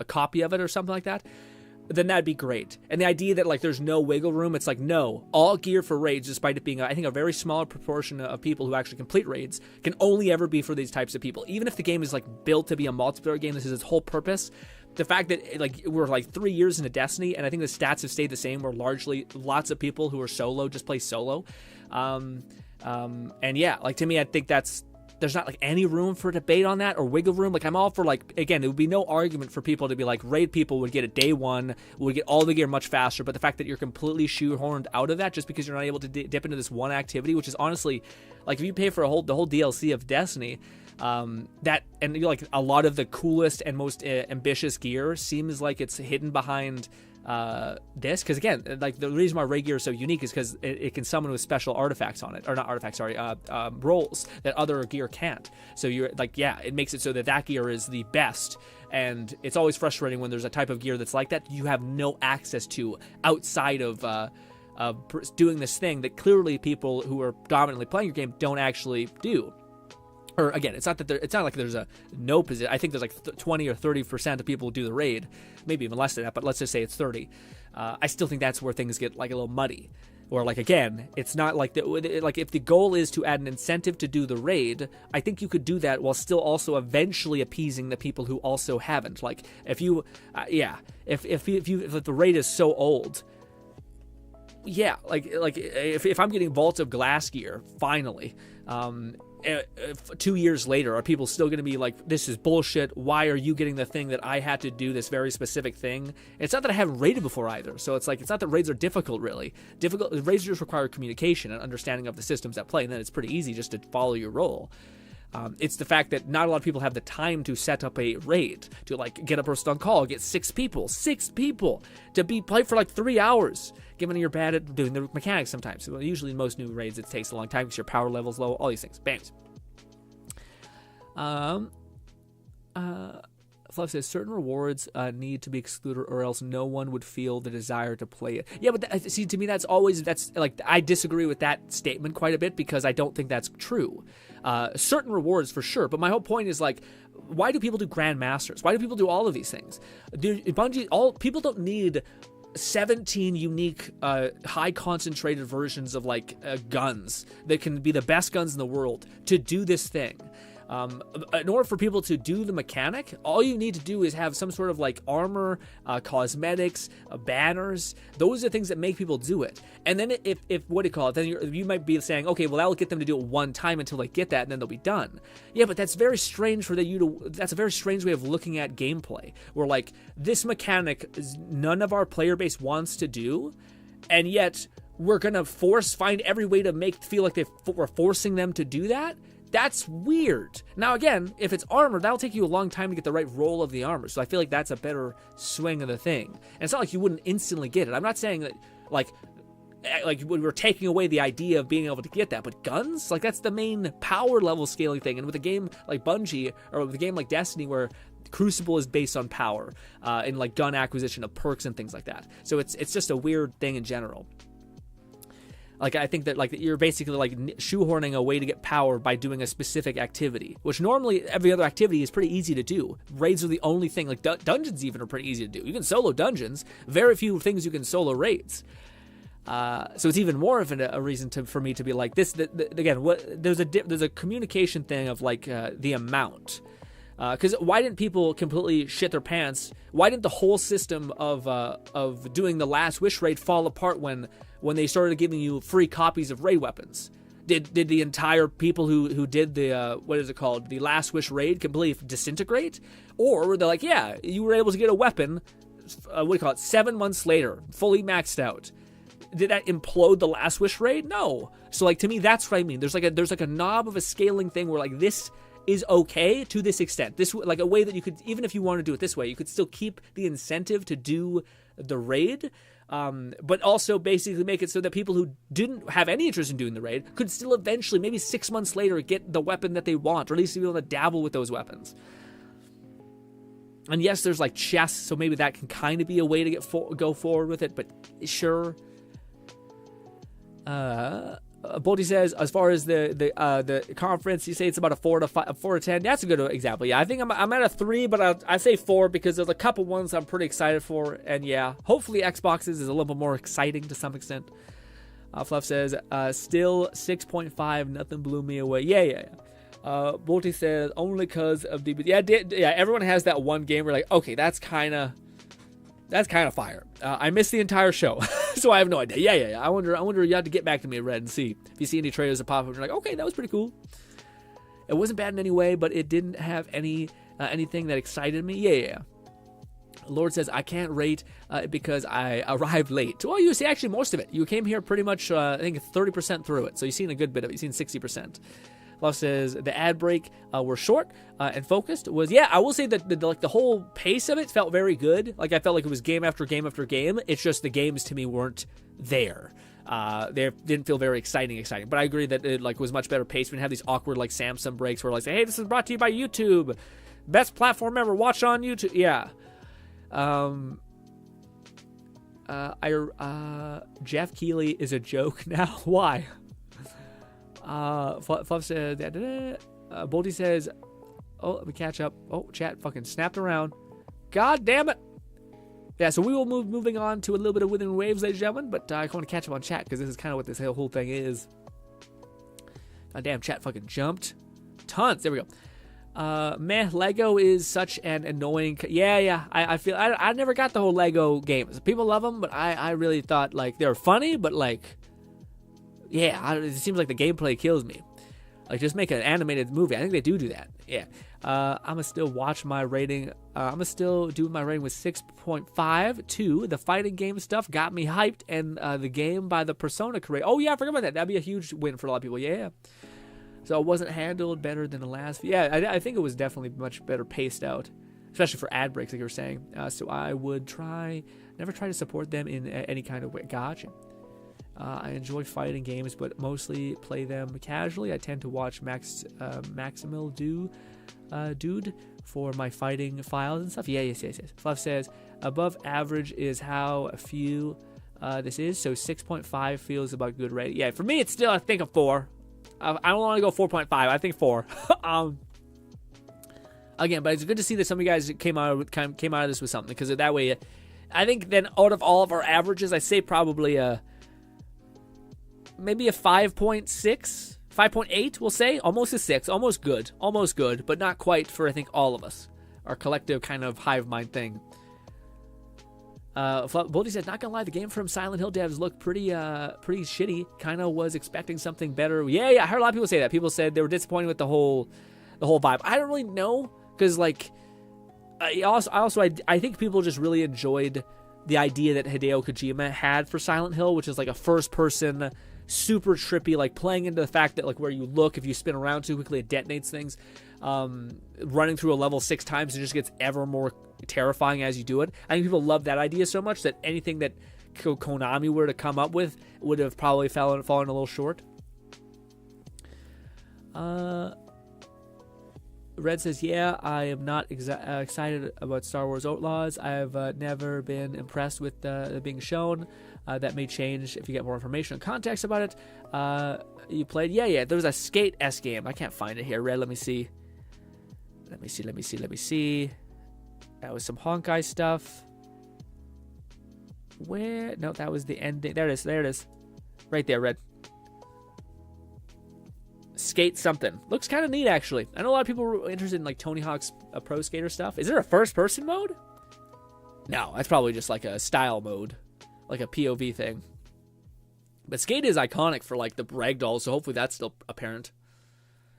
copy of it or something like that, then that'd be great. And the idea that like there's no wiggle room, it's like, no, all gear for raids, despite it being I think a very small proportion of people who actually complete raids, can only ever be for these types of people. Even if the game is like built to be a multiplayer game, this is its whole purpose. The fact that like we're like 3 years into Destiny, and I think the stats have stayed the same, where largely lots of people who are solo just play solo. And yeah, like to me, I think there's not like any room for debate on that or wiggle room. Like I'm all for like, again, it would be no argument for people to be like, raid people would get it day one, would get all the gear much faster. But the fact that you're completely shoehorned out of that just because you're not able to dip into this one activity, which is honestly like if you pay for the whole DLC of Destiny, that and you're like a lot of the coolest and most ambitious gear seems like it's hidden behind this, because again, like the reason why raid gear is so unique is because it can summon with special artifacts on it, or not artifacts, sorry, rolls that other gear can't. So you're like, yeah, it makes it so that gear is the best, and it's always frustrating when there's a type of gear that's like that you have no access to outside of doing this thing that clearly people who are dominantly playing your game don't actually do. Or again, it's not like there's a no position. I think there's like 20 or 30% of people who do the raid, maybe even less than that, but let's just say it's 30. I still think that's where things get like a little muddy. Or like, again, it's not like like if the goal is to add an incentive to do the raid, I think you could do that while still also eventually appeasing the people who also haven't. Like if you, if the raid is so old, yeah, like if I'm getting Vault of Glass gear finally, 2 years later, are people still going to be like, this is bullshit, why are you getting the thing that I had to do this very specific thing? It's not that I haven't raided before either, so it's like, it's not that raids are difficult, really. Raids just require communication and understanding of the systems at play, and then it's pretty easy just to follow your role. It's the fact that not a lot of people have the time to set up a raid, to like get a person on call, get 6 people to be played for like 3 hours, given you're bad at doing the mechanics sometimes. So usually in most new raids it takes a long time because your power level's low, all these things. Bangs. Fluff says certain rewards need to be excluded or else no one would feel the desire to play it. Yeah, but see, to me that's like, I disagree with that statement quite a bit because I don't think that's true. Certain rewards for sure, but my whole point is like, why do people do Grand Masters? Why do people do all of these things? People don't need 17 unique high concentrated versions of like guns that can be the best guns in the world to do this thing. In order for people to do the mechanic, all you need to do is have some sort of like armor, cosmetics, banners. Those are things that make people do it. And then if what do you call it? Then you might be saying, okay, well, that will get them to do it one time until they get that, and then they'll be done. Yeah, but that's very strange that's a very strange way of looking at gameplay, where like this mechanic is none of our player base wants to do, and yet we're gonna find every way to feel like we're forcing them to do that. That's weird. Now, again, if it's armor, that'll take you a long time to get the right roll of the armor. So I feel like that's a better swing of the thing. And it's not like you wouldn't instantly get it. I'm not saying that, like we're taking away the idea of being able to get that. But guns? Like, that's the main power level scaling thing. And with a game like Bungie, or with a game like Destiny, where Crucible is based on power, and like gun acquisition of perks and things like that. So it's just a weird thing in general. Like, I think that like you're basically like shoehorning a way to get power by doing a specific activity, which normally every other activity is pretty easy to do. Raids are the only thing. Like dungeons even are pretty easy to do. You can solo dungeons. Very few things you can solo raids. So it's even more of a reason for me to be like this. Again, there's a communication thing of like the amount. Because why didn't people completely shit their pants? Why didn't the whole system of doing the Last Wish raid fall apart when they started giving you free copies of raid weapons? Did the entire people who did the what is it called, the Last Wish raid, completely disintegrate? Or were they like, yeah, you were able to get a weapon, 7 months later, fully maxed out? Did that implode the Last Wish raid? No. So like, to me, that's what I mean. There's like a knob of a scaling thing where like this is okay to this extent. This, like, a way that you could, even if you want to do it this way, you could still keep the incentive to do the raid, but also basically make it so that people who didn't have any interest in doing the raid could still eventually, maybe 6 months later, get the weapon that they want, or at least be able to dabble with those weapons. And yes, there's like chests, so maybe that can kind of be a way to go forward with it, but sure. Bolty says, as far as the conference, you say it's about a 4 to 10. That's a good example. Yeah, I think I'm at a 3, but I say 4 because there's a couple ones I'm pretty excited for, and yeah, hopefully Xbox's is a little bit more exciting to some extent. Fluff says, still 6.5. Nothing blew me away. Yeah. Bolty says, only because of DB. Yeah, everyone has that one game where like, okay, that's kind of fire. I missed the entire show, so I have no idea. Yeah. I wonder. You have to get back to me, Red, and see if you see any trailers that pop up. And you're like, okay, that was pretty cool. It wasn't bad in any way, but it didn't have anything that excited me. Yeah. Lord says, I can't rate because I arrived late. Well, you see actually most of it. You came here pretty much, I think 30% through it, so you've seen a good bit of it. You've seen 60%. Love says the ad break were short and focused. I will say that the whole pace of it felt very good. Like, I felt like it was game after game after game. It's just the games to me weren't there. They didn't feel very exciting. But I agree that it like was much better paced. We didn't have these awkward like Samsung breaks where like, hey, this is brought to you by YouTube, best platform ever. Watch on YouTube. Yeah. Jeff Keighley is a joke now. Why? Fluff says, Bolty says, oh, let me catch up. Oh, chat fucking snapped around. God damn it. Yeah, so we will moving on to a little bit of Within Waves, ladies and gentlemen, but I want to catch up on chat because this is kind of what this whole thing is. God damn, chat fucking jumped. Tons. There we go. Lego is such an annoying. Yeah. I feel I never got the whole Lego games. People love them, but I really thought like they were funny, but like, yeah, it seems like the gameplay kills me. Like, just make an animated movie. I think they do that. Yeah. I'm going to still watch my rating. I'm going to still do my rating with 6.5. 2, the fighting game stuff got me hyped, and the game by the Persona creator. Oh, yeah, I forgot about that. That'd be a huge win for a lot of people. Yeah. So it wasn't handled better than the last. Yeah, I think it was definitely much better paced out, especially for ad breaks, like you were saying. So I would never try to support them in any kind of way. Gotcha. I enjoy fighting games, but mostly play them casually. I tend to watch Maximil Dude for my fighting files and stuff. Yes. Fluff says, above average is how few this is, so 6.5 feels about good rating. Yeah, for me, it's still, I think, a 4. I don't want to go 4.5. I think 4. Again, but it's good to see that some of you guys came out of this with something, because that way, I think then out of all of our averages, I say probably maybe a 5.6, 5.8, we'll say. Almost a 6. Almost good. Almost good, but not quite for, I think, all of us. Our collective kind of hive mind thing. Boldy said, not gonna lie, the game from Silent Hill devs looked pretty shitty. Kind of was expecting something better. Yeah, I heard a lot of people say that. People said they were disappointed with the whole vibe. I don't really know, because like, I think people just really enjoyed the idea that Hideo Kojima had for Silent Hill, which is like a first-person, super trippy, like playing into the fact that like where you look, if you spin around too quickly, it detonates things. Running through a level 6 times, it just gets ever more terrifying as you do it. I think people love that idea so much that anything that Konami were to come up with would have probably fallen a little short. Red says, yeah, I am not excited about Star Wars Outlaws. I've never been impressed with being shown. That may change if you get more information and context about it. You played? Yeah. There was a Skate-S game. I can't find it here. Red, let me see. Let me see. That was some Honkai stuff. Where? No, that was the ending. There it is. Right there, Red. Skate something. Looks kind of neat, actually. I know a lot of people were interested in like Tony Hawk's Pro Skater stuff. Is there a first-person mode? No, that's probably just like a style mode. Like a POV thing. But Skate is iconic for like the ragdoll, so hopefully that's still apparent.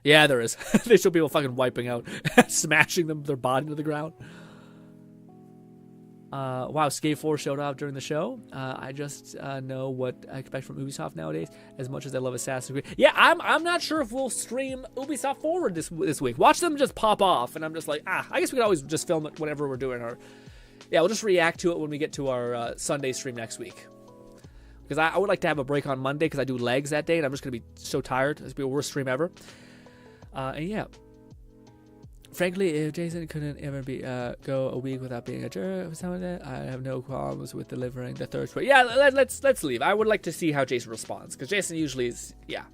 Yeah, there is. They show people fucking wiping out, smashing their body to the ground. Wow, Skate 4 showed up during the show. I just know what I expect from Ubisoft nowadays, as much as I love Assassin's Creed. Yeah, I'm not sure if we'll stream Ubisoft Forward this week. Watch them just pop off, and I'm just like, I guess we could always just film it whenever we're doing our... Yeah, we'll just react to it when we get to our Sunday stream next week. Because I would like to have a break on Monday, because I do legs that day, and I'm just going to be so tired. It's be the worst stream ever. And yeah. Frankly, if Jason couldn't ever go a week without being a jerk or something like that, I have no problems with delivering the third story. Yeah, let's leave. I would like to see how Jason responds, because Jason usually is, yeah.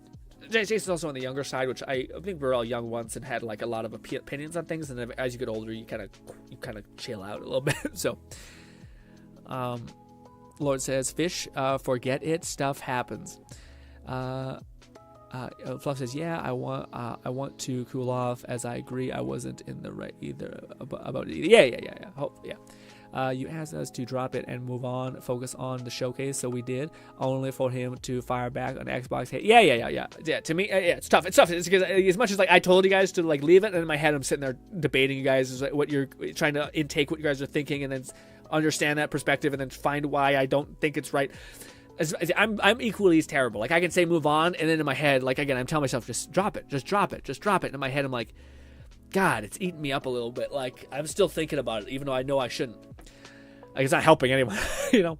Jason's also on the younger side, which I think we're all young once and had like a lot of opinions on things, and then as you get older, you kind of chill out a little bit. So, Lord says, fish, forget it. Stuff happens. Fluff says, yeah, I want to cool off, as I agree I wasn't in the right either about it either. Yeah. You asked us to drop it and move on, focus on the showcase, so we did, only for him to fire back on Xbox. Hey, yeah, to me, it's tough. It's because as much as like I told you guys to like leave it, and in my head I'm sitting there debating you guys, what you're trying to intake, what you guys are thinking, and then understand that perspective, and then find why I don't think it's right. I'm equally as terrible. Like, I can say move on, and then in my head, like, again, I'm telling myself, just drop it. And in my head, I'm like, God, it's eating me up a little bit. Like, I'm still thinking about it, even though I know I shouldn't. Like, it's not helping anyone, you know?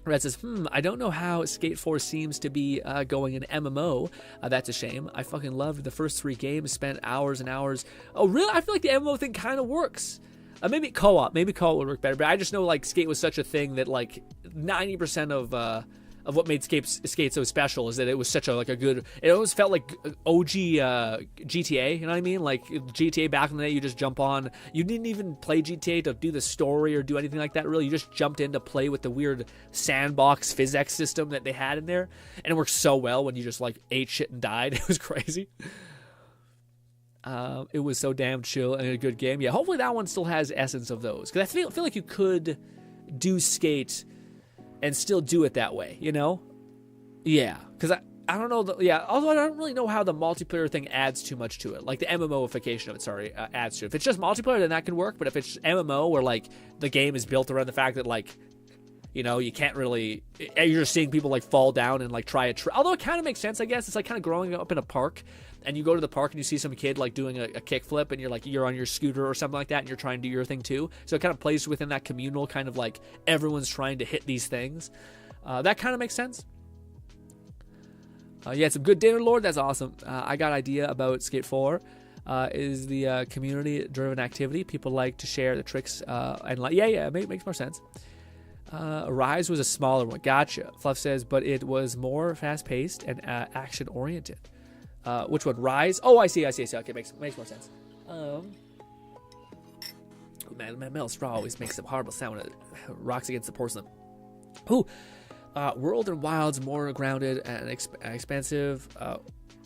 Red says, I don't know how Skate 4 seems to be going an MMO. That's a shame. I fucking loved the first 3 games, spent hours and hours. Oh, really? I feel like the MMO thing kind of works. Maybe co-op would work better, but I just know like Skate was such a thing that like 90% of what made Skate so special is that it was such a good. It always felt like OG GTA. You know what I mean? Like GTA back in the day, you just jump on. You didn't even play GTA to do the story or do anything like that. Really, you just jumped in to play with the weird sandbox physics system that they had in there, and it worked so well when you just like ate shit and died. It was crazy. It was so damn chill and a good game. Yeah, hopefully that one still has essence of those. Because I feel like you could do Skate and still do it that way, you know? Yeah, because I don't know. Although I don't really know how the multiplayer thing adds too much to it. Like the MMOification of it, adds to it. If it's just multiplayer, then that can work. But if it's MMO, where like the game is built around the fact that like, you know, you can't really, you're just seeing people like fall down and like try a although it kind of makes sense, I guess. It's like kind of growing up in a park. And you go to the park and you see some kid like doing a kickflip, and you're on your scooter or something like that, and you're trying to do your thing too. So it kind of plays within that communal kind of like everyone's trying to hit these things. That kind of makes sense. Yeah, some good dinner, Lord. That's awesome. I got an idea about Skate 4. Is the community-driven activity. People like to share the tricks and like makes more sense. Rise was a smaller one. Gotcha. Fluff says, but it was more fast-paced and action-oriented. Which one? Rise? Oh, I see. Okay, makes more sense. Man, metal straw always makes a horrible sound when it rocks against the porcelain. Ooh. World and Wild's more grounded and expansive.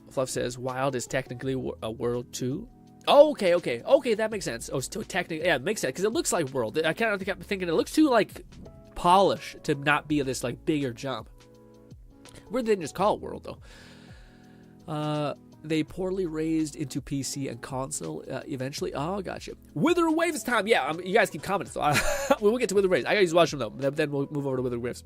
Fluff says Wild is technically a World too. Oh, okay, that makes sense. Oh, so technically, yeah, it makes sense because it looks like World. I kind of kept thinking it looks too like polished to not be this like bigger jump. Weird they didn't just call it World though. They poorly raised into PC and console eventually. Oh, gotcha. Wither Waves time. Yeah, you guys keep commenting. So we'll get to Wither Waves. I gotta use watch them though. Then we'll move over to Wither Waves.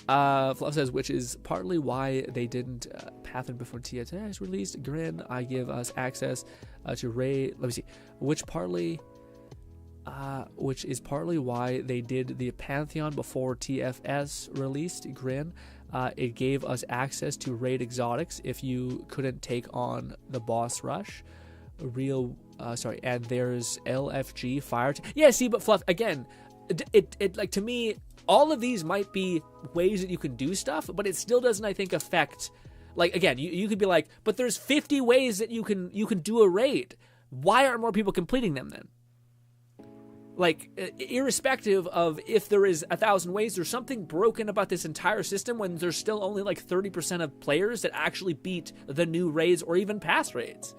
Fluff says, which is partly why they didn't pattern before TFS released. Grin, I give us access to raid. Let me see. Which is partly why they did the Pantheon before TFS released. Grin, it gave us access to raid exotics if you couldn't take on the boss rush. And there's LFG fire. Yeah, see, but Fluff again. It like to me, all of these might be ways that you can do stuff, but it still doesn't, I think, affect. Like again, you could be like, but there's 50 ways that you can do a raid. Why aren't more people completing them then? Like, irrespective of if there is 1,000 ways, there's something broken about this entire system when there's still only like 30% of players that actually beat the new raids or even past raids.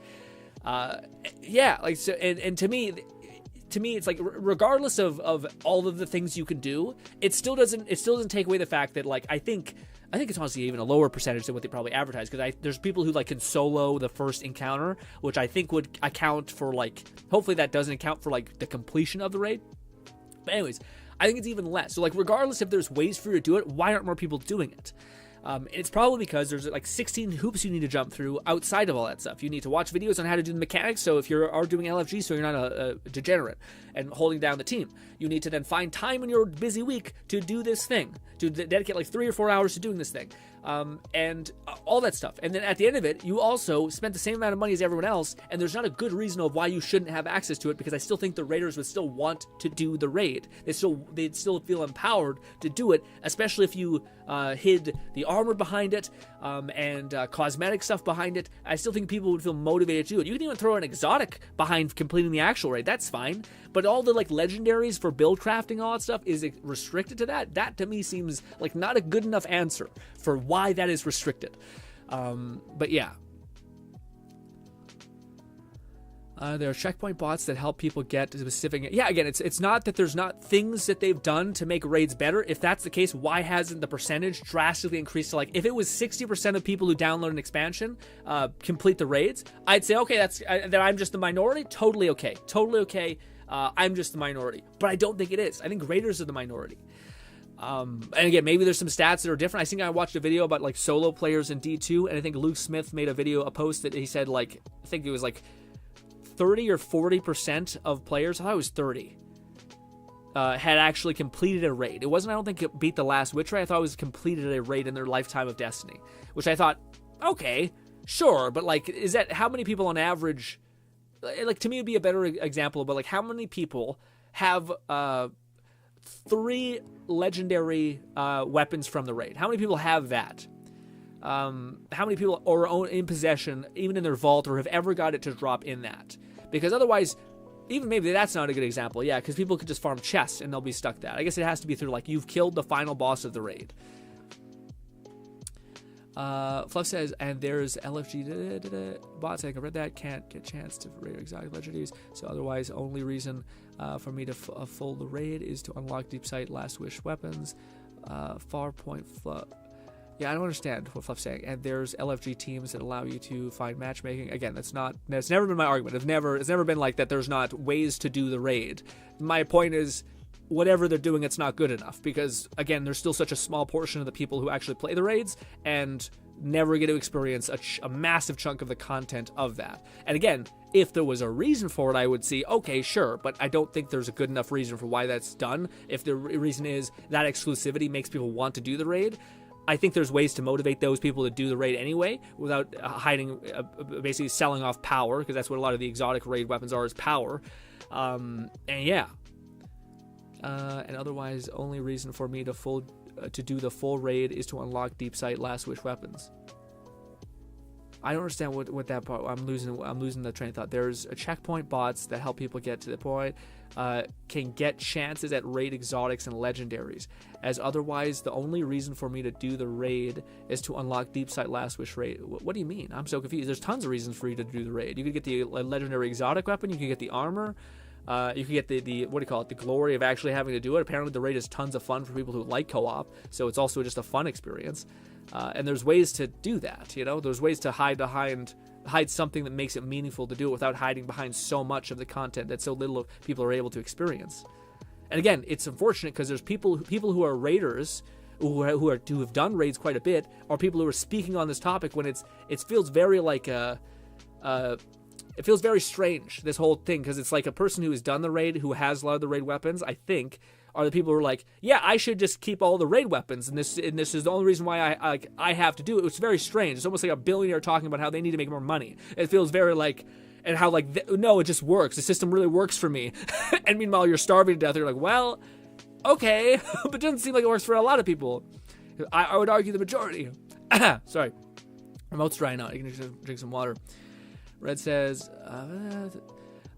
Yeah, like so, and to me, it's like regardless of all of the things you can do, it still doesn't take away the fact that like I think it's honestly even a lower percentage than what they probably advertise, because there's people who like can solo the first encounter, which I think would account for like, hopefully that doesn't account for like the completion of the raid. But anyways, I think it's even less. So like regardless if there's ways for you to do it, why aren't more people doing it? And it's probably because there's like 16 hoops you need to jump through outside of all that stuff. You need to watch videos on how to do the mechanics, so if you are doing LFG, so you're not a degenerate and holding down the team. You need to then find time in your busy week to do this thing, to dedicate like 3 or 4 hours to doing this thing, and all that stuff. And then at the end of it, you also spent the same amount of money as everyone else, and there's not a good reason of why you shouldn't have access to it, because I still think the raiders would still want to do the raid. They'd still feel empowered to do it, especially if you hid the armor behind it and cosmetic stuff behind it. I still think people would feel motivated to do it. You can even throw an exotic behind completing the actual raid. That's fine. But all the like legendaries for build crafting, all that stuff is restricted to that. That to me seems like not a good enough answer for why that is restricted. But yeah. There are checkpoint bots that help people get specific. Yeah, again, it's not that there's not things that they've done to make raids better. If that's the case, why hasn't the percentage drastically increased to like, if it was 60% of people who download an expansion complete the raids, I'd say, okay, that I'm just the minority. Totally okay. I'm just the minority. But I don't think it is. I think raiders are the minority. And again, maybe there's some stats that are different. I think I watched a video about like solo players in D2, and I think Luke Smith made a post that he said like, I think it was like 30 or 40% of players, I thought it was 30, had actually completed a raid. It wasn't, I don't think it beat the last Witcher. I thought it was completed a raid in their lifetime of Destiny, which I thought, okay, sure, but like, is that how many people on average? Like, to me, it'd be a better example, but like, how many people have 3 legendary weapons from the raid? How many people have that? How many people are in possession, even in their vault, or have ever got it to drop in that? Because otherwise, even maybe that's not a good example. Yeah, because people could just farm chests and they'll be stuck there. I guess it has to be through like you've killed the final boss of the raid. Fluff says, and there's LFG bots. I read that. Can't get chance to raid exotic legendaries. So otherwise, only reason for me to full the raid is to unlock deep sight, last wish weapons, far point Fluff. Yeah, I don't understand what Fluff's saying. And there's LFG teams that allow you to find matchmaking. Again, that's never been my argument. It's never been like that there's not ways to do the raid. My point is, whatever they're doing, it's not good enough. Because, again, there's still such a small portion of the people who actually play the raids and never get to experience a massive chunk of the content of that. And again, if there was a reason for it, I would see, okay, sure, but I don't think there's a good enough reason for why that's done. If the reason is that exclusivity makes people want to do the raid, I think there's ways to motivate those people to do the raid anyway without hiding, basically selling off power, because that's what a lot of the exotic raid weapons are, is power. And yeah. And otherwise, only reason for me to do the full raid is to unlock deep sight, last wish weapons. I don't understand what that part. I'm losing the train of thought. There's a checkpoint bots that help people get to the point. Can get chances at raid exotics and legendaries, as otherwise the only reason for me to do the raid is to unlock Deep Sight Last Wish raid. What do you mean? I'm so confused. There's tons of reasons for you to do the raid. You could get the legendary exotic weapon. You could get the armor. You can get the what do you call it? The glory of actually having to do it. Apparently, the raid is tons of fun for people who like co-op, so it's also just a fun experience. And there's ways to do that. You know, there's ways to hide something that makes it meaningful to do it without hiding behind so much of the content that so little of people are able to experience. And again, it's unfortunate because there's people who are raiders who have done raids quite a bit, or people who are speaking on this topic when it feels very like it feels very strange, this whole thing, because it's like a person who has done the raid, who has a lot of the raid weapons, I think, are the people who are like, yeah, I should just keep all the raid weapons, and this is the only reason why I have to do it. It's very strange. It's almost like a billionaire talking about how they need to make more money. It feels very like, and how like, no, it just works. The system really works for me. And meanwhile, you're starving to death. You're like, well, okay, but it doesn't seem like it works for a lot of people. I would argue the majority. Sorry, my mouth's drying out. I can drink some water. Red says,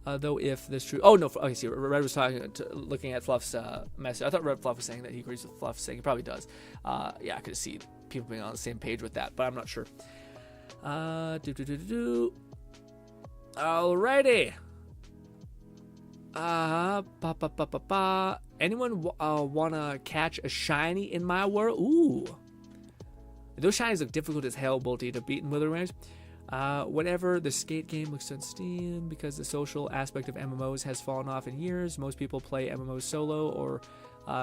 though if this true... Oh, no. Okay, see, Red was looking at Fluff's message. I thought Red Fluff was saying that he agrees with Fluff, saying he probably does. Yeah, I could see people being on the same page with that, but I'm not sure. Alrighty. Anyone want to catch a shiny in my world? Ooh. Those shinies look difficult as hell, Bolty, to beat in Wither Range. Whatever, the skate game looks on Steam because the social aspect of MMOs has fallen off in years. Most people play MMOs solo or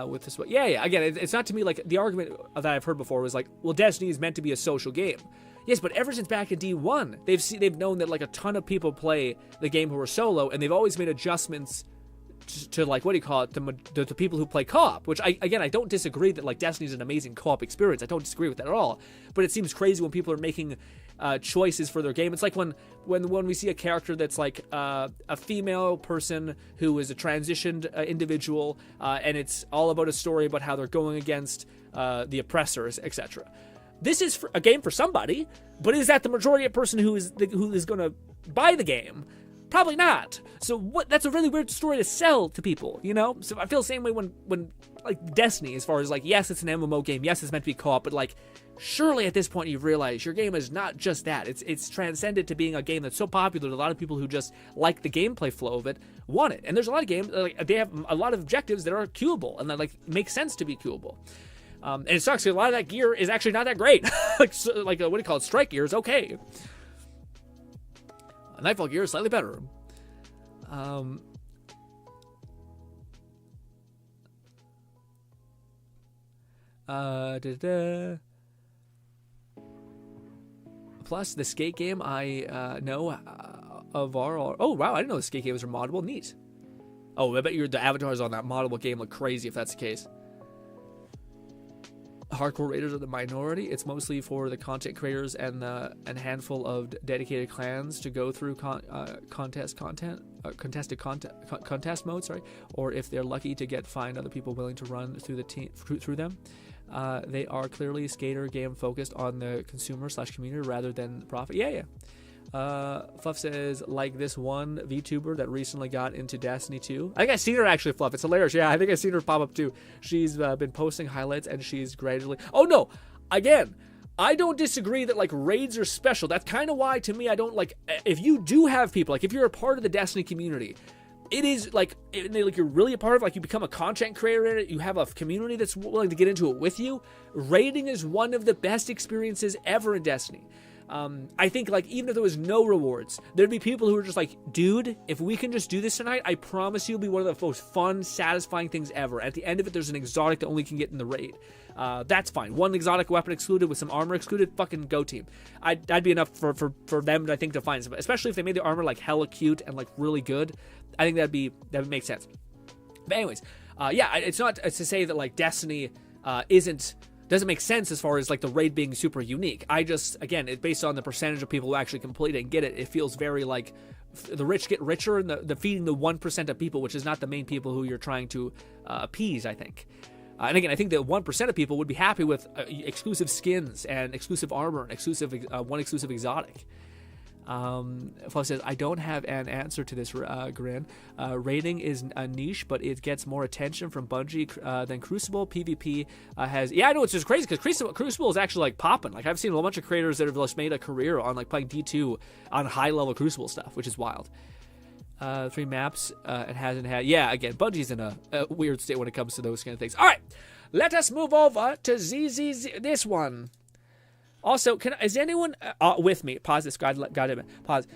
with this. Yeah. Again, it's not to me like the argument that I've heard before was like, well, Destiny is meant to be a social game. Yes, but ever since back in D1, they've known that like a ton of people play the game who are solo, and they've always made adjustments to like, what do you call it, the people who play co-op, which I don't disagree that like Destiny's an amazing co-op experience. I don't disagree with that at all. But it seems crazy when people are making choices for their game. It's like when we see a character that's like a female person who is a transitioned individual, and it's all about a story about how they're going against the oppressors, etc. This is a game for somebody, but is that the majority of person who is going to buy the game? Probably not. So that's a really weird story to sell to people, you know? So I feel the same way when like Destiny, as far as like, yes, it's an MMO game, yes, it's meant to be co-op, but like, surely at this point you've realized your game is not just that. It's transcended to being a game that's so popular that a lot of people who just like the gameplay flow of it want it. And there's a lot of games, like, they have a lot of objectives that are queuable and that like make sense to be queuable. And it sucks because a lot of that gear is actually not that great. What do you call it? Strike gear is okay. Nightfall gear is slightly better. Plus, the skate game I know of are... Oh, wow, I didn't know the skate games are moddable. Neat. Oh, I bet the avatars on that moddable game look crazy if that's the case. Hardcore raiders are the minority. It's mostly for the content creators and a handful of dedicated clans to go through contest mode, sorry, or if they're lucky to find other people willing to run through them. They are clearly skater game focused on the consumer/community rather than profit. Yeah. Fluff says, like this one VTuber that recently got into Destiny 2. I think I've seen her actually, Fluff. It's hilarious. Yeah, I think I've seen her pop up too. She's been posting highlights and she's gradually... Oh, no. Again, I don't disagree that like raids are special. That's kind of why to me I don't like... If you do have people, like if you're a part of the Destiny community, it is like you're really a part of, like you become a content creator in it, you have a community that's willing to get into it with you. Raiding is one of the best experiences ever in Destiny. I think like even if there was no rewards, there'd be people who are just like, dude, if we can just do this tonight, I promise you it'll be one of the most fun, satisfying things ever. At the end of it, there's an exotic that only can get in the raid. That's fine. One exotic weapon excluded with some armor excluded, fucking go team. That'd be enough for them, I think, to find some, especially if they made the armor like hella cute and like really good. I think that would make sense. But anyways, yeah, it's not to say that like Destiny doesn't make sense as far as like the raid being super unique. I just, again, it's based on the percentage of people who actually complete it and get it. It feels very like the rich get richer and the feeding the 1% of people, which is not the main people who you're trying to appease, I think. And again, I think that 1% of people would be happy with exclusive skins and exclusive armor and exclusive one exclusive exotic. Fluff says, I don't have an answer to this, Grin. Rating is a niche, but it gets more attention from Bungie than Crucible. PvP has... Yeah, I know, it's just crazy, because Crucible is actually, like, popping. Like, I've seen a whole bunch of creators that have just made a career on, like, playing D2 on high-level Crucible stuff, which is wild. 3 maps, it hasn't had... Yeah, again, Bungie's in a weird state when it comes to those kind of things. All right, let us move over to ZZZ, this one. Also, is anyone with me? Pause this. God damn it. Pause.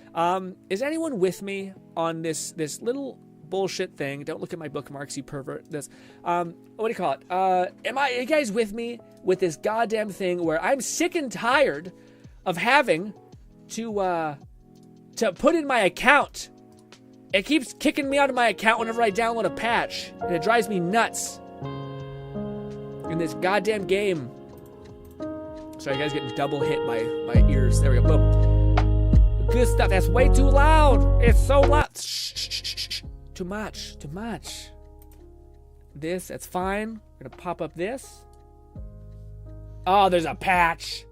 Is anyone with me on this little bullshit thing? Don't look at my bookmarks, you pervert. This. What do you call it? Are you guys with me with this goddamn thing where I'm sick and tired of having to put in my account? It keeps kicking me out of my account whenever I download a patch, and it drives me nuts. In this goddamn game. Sorry, you guys getting double hit by my ears. There we go. Boom. Good stuff. That's way too loud. It's so loud. Shh. Too much. That's fine. We're gonna pop up this. Oh, there's a patch.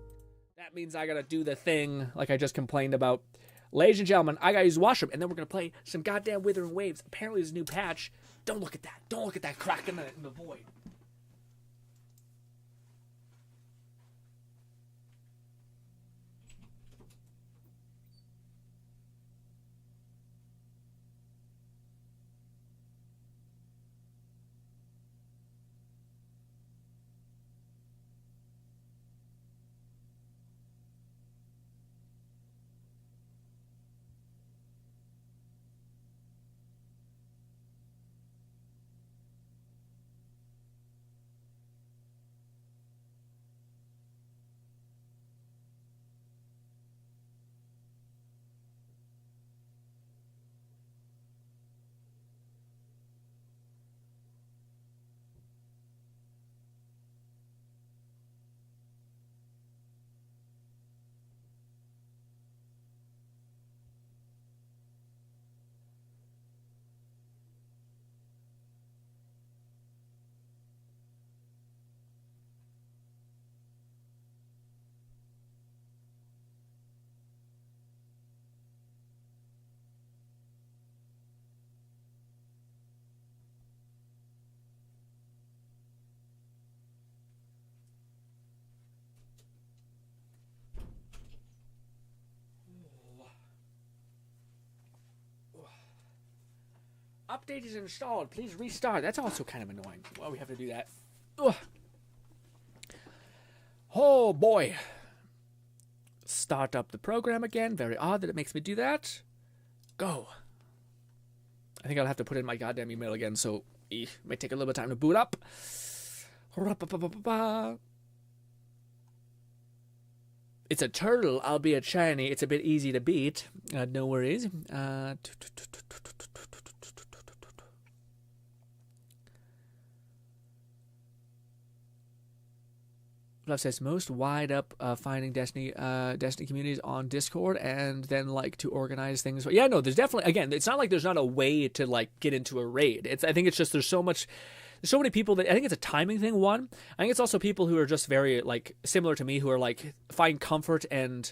That means I gotta do the thing like I just complained about. Ladies and gentlemen, I gotta use the washroom, and then we're gonna play some goddamn Withering Waves. Apparently there's a new patch. Don't look at that. Don't look at that crack in the void. Update is installed. Please restart. That's also kind of annoying. Well, we have to do that. Ugh. Oh, boy. Start up the program again. Very odd that it makes me do that. Go. I think I'll have to put in my goddamn email again, so it may take a little bit of time to boot up. It's a turtle, albeit shiny. It's a bit easy to beat. No worries. Love says most wide up finding Destiny communities on Discord and then like to organize things. Yeah, no, there's definitely, again, it's not like there's not a way to like get into a raid. I think it's just there's so many people that I think it's a timing thing. One, I think it's also people who are just very like similar to me who are like find comfort and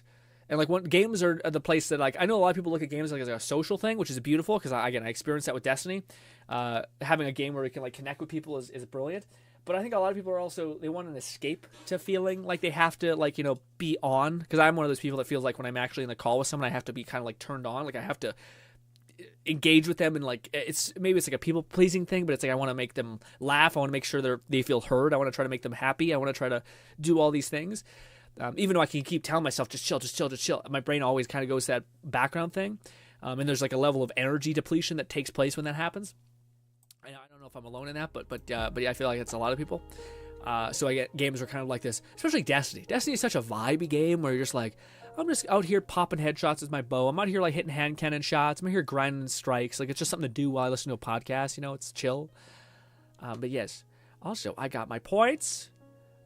like when games are the place that like I know a lot of people look at games like as a social thing, which is beautiful because I experienced that with Destiny. Having a game where you can like connect with people is brilliant. But I think a lot of people are also, they want an escape to feeling like they have to, like, you know, be on. Because I'm one of those people that feels like when I'm actually in the call with someone, I have to be kind of, like, turned on. Like, I have to engage with them. And, like, it's like a people-pleasing thing, but it's like I want to make them laugh. I want to make sure they feel heard. I want to try to make them happy. I want to try to do all these things. Even though I can keep telling myself, just chill. My brain always kind of goes to that background thing. And there's, like, a level of energy depletion that takes place when that happens. I don't know if I'm alone in that, but yeah, I feel like it's a lot of people. So I get games are kind of like this, especially Destiny. Destiny is such a vibey game where you're just like, I'm just out here popping headshots with my bow. I'm out here like hitting hand cannon shots. I'm out here grinding strikes. Like it's just something to do while I listen to a podcast. You know, it's chill. But yes, also I got my points.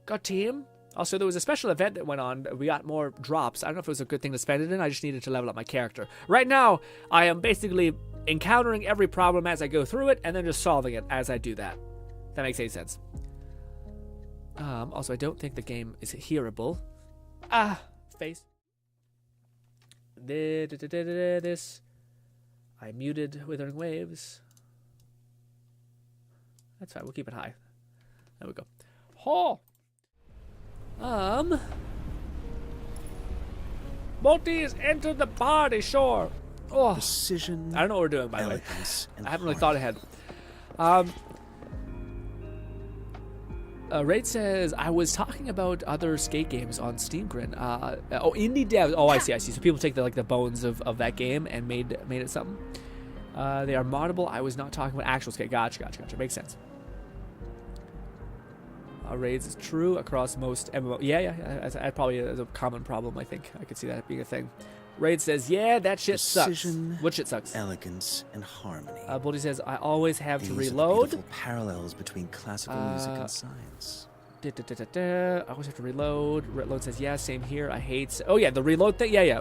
Got team. Also, there was a special event that went on. We got more drops. I don't know if it was a good thing to spend it in. I just needed to level up my character. Right now, I am basically encountering every problem as I go through it and then just solving it as I do that. If that makes any sense. Also, I don't think the game is hearable. Face. This. I muted Withering Waves. That's fine. We'll keep it high. There we go. Multi has entered the party, sure.
Precision.
I don't know what we're doing, by the way. I haven't really thought ahead. Raid says, I was talking about other skate games on Steam GRINN. Indie devs. Oh, I see. So people take the bones of that game and made it something. They are moddable. I was not talking about actual skate. Gotcha. Makes sense. Raids is true across most MMO. Yeah. That probably is a common problem, I think. I could see that being a thing. Raid says, yeah, that shit
Precision,
sucks. What shit sucks?
Elegance and harmony.
Boldy says, I always have
These
to
are the
reload.
beautiful parallels between classical music and science.
I always have to reload. Reload says, yeah, same here. I hate... Oh, yeah, the reload thing? Yeah.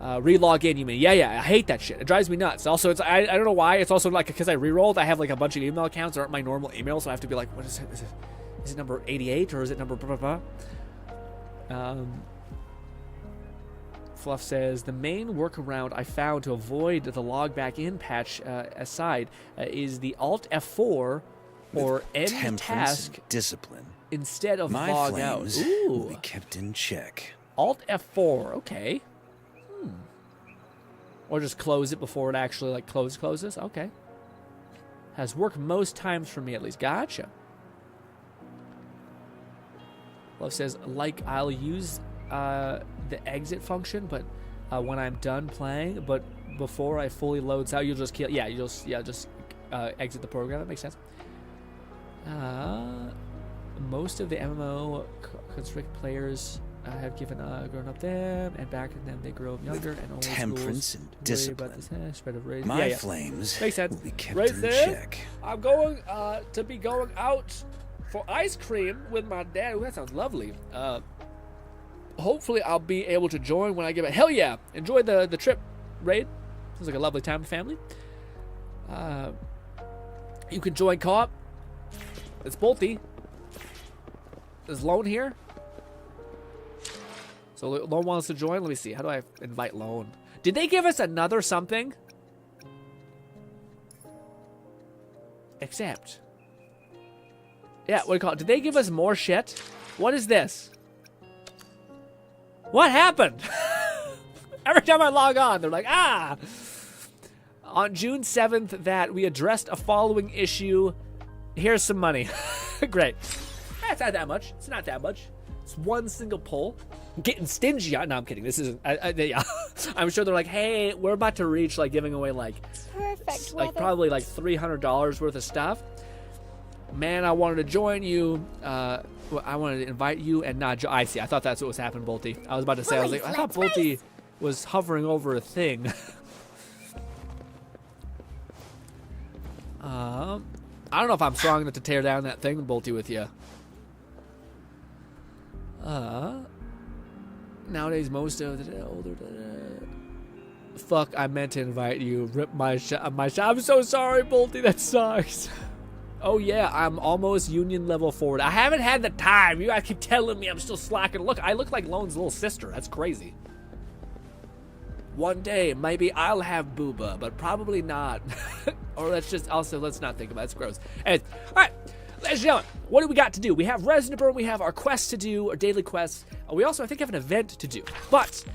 Relog in, you mean? Yeah, I hate that shit. It drives me nuts. Also, I don't know why. It's also like, because I rerolled, I have like a bunch of email accounts that aren't my normal email, so I have to be like, what is it? Is it number 88 or is it number blah, blah, blah? Fluff says, the main workaround I found to avoid the log back in patch aside is the Alt F4 or end task
discipline
instead of
my
log
flames
out. Ooh.
will be kept in check.
Alt F4, okay. Or just close it before it actually like closes. Okay. Has worked most times for me at least. Gotcha. Love says, like, I'll use the exit function, but when I'm done playing, but before I fully loads out, you'll just kill. Yeah, just exit the program. That makes sense. Most of the MMO constrict players have grown up them, and back in them they grow up younger and old.
Temperance and discipline.
Spread of rage.
My flames
makes sense.
will be kept
Right
in
there.
check.
I'm going to be going out for ice cream with my dad. Ooh, that sounds lovely. Hopefully I'll be able to join when I get back. Hell yeah! Enjoy the trip, Raid. Sounds like a lovely time with family. You can join co-op. It's Bolty. Is Lone here? So Lone wants to join. Let me see. How do I invite Lone? Did they give us another something? Accept. Yeah, what do you call it? Did they give us more shit? What is this? What happened? Every time I log on, they're like, On June 7th, that we addressed a following issue. Here's some money. Great. It's not that much. It's not that much. It's one single pull. I'm getting stingy. No, I'm kidding. This isn't. Yeah. I'm sure they're like, hey, we're about to reach like giving away like probably like $300 worth of stuff. Man, I wanted to join you. I wanted to invite you and not. I see. I thought that's what was happening, Bolty. I was about to say. I was like, I thought Bolty was hovering over a thing. I don't know if I'm strong enough to tear down that thing, Bolty, with you. Nowadays, most of the older. Fuck, I meant to invite you. Rip my shot. I'm so sorry, Bolty. That sucks. Oh yeah, I'm almost union level forward. I haven't had the time. You guys keep telling me I'm still slacking. Look, I look like Lone's little sister. That's crazy. One day, maybe I'll have booba, but probably not. Or let's not think about it. It's gross. Anyways, all right, ladies and gentlemen, what do we got to do? We have Resident Burn, we have our quests to do, our daily quests. We also, I think, have an event to do. But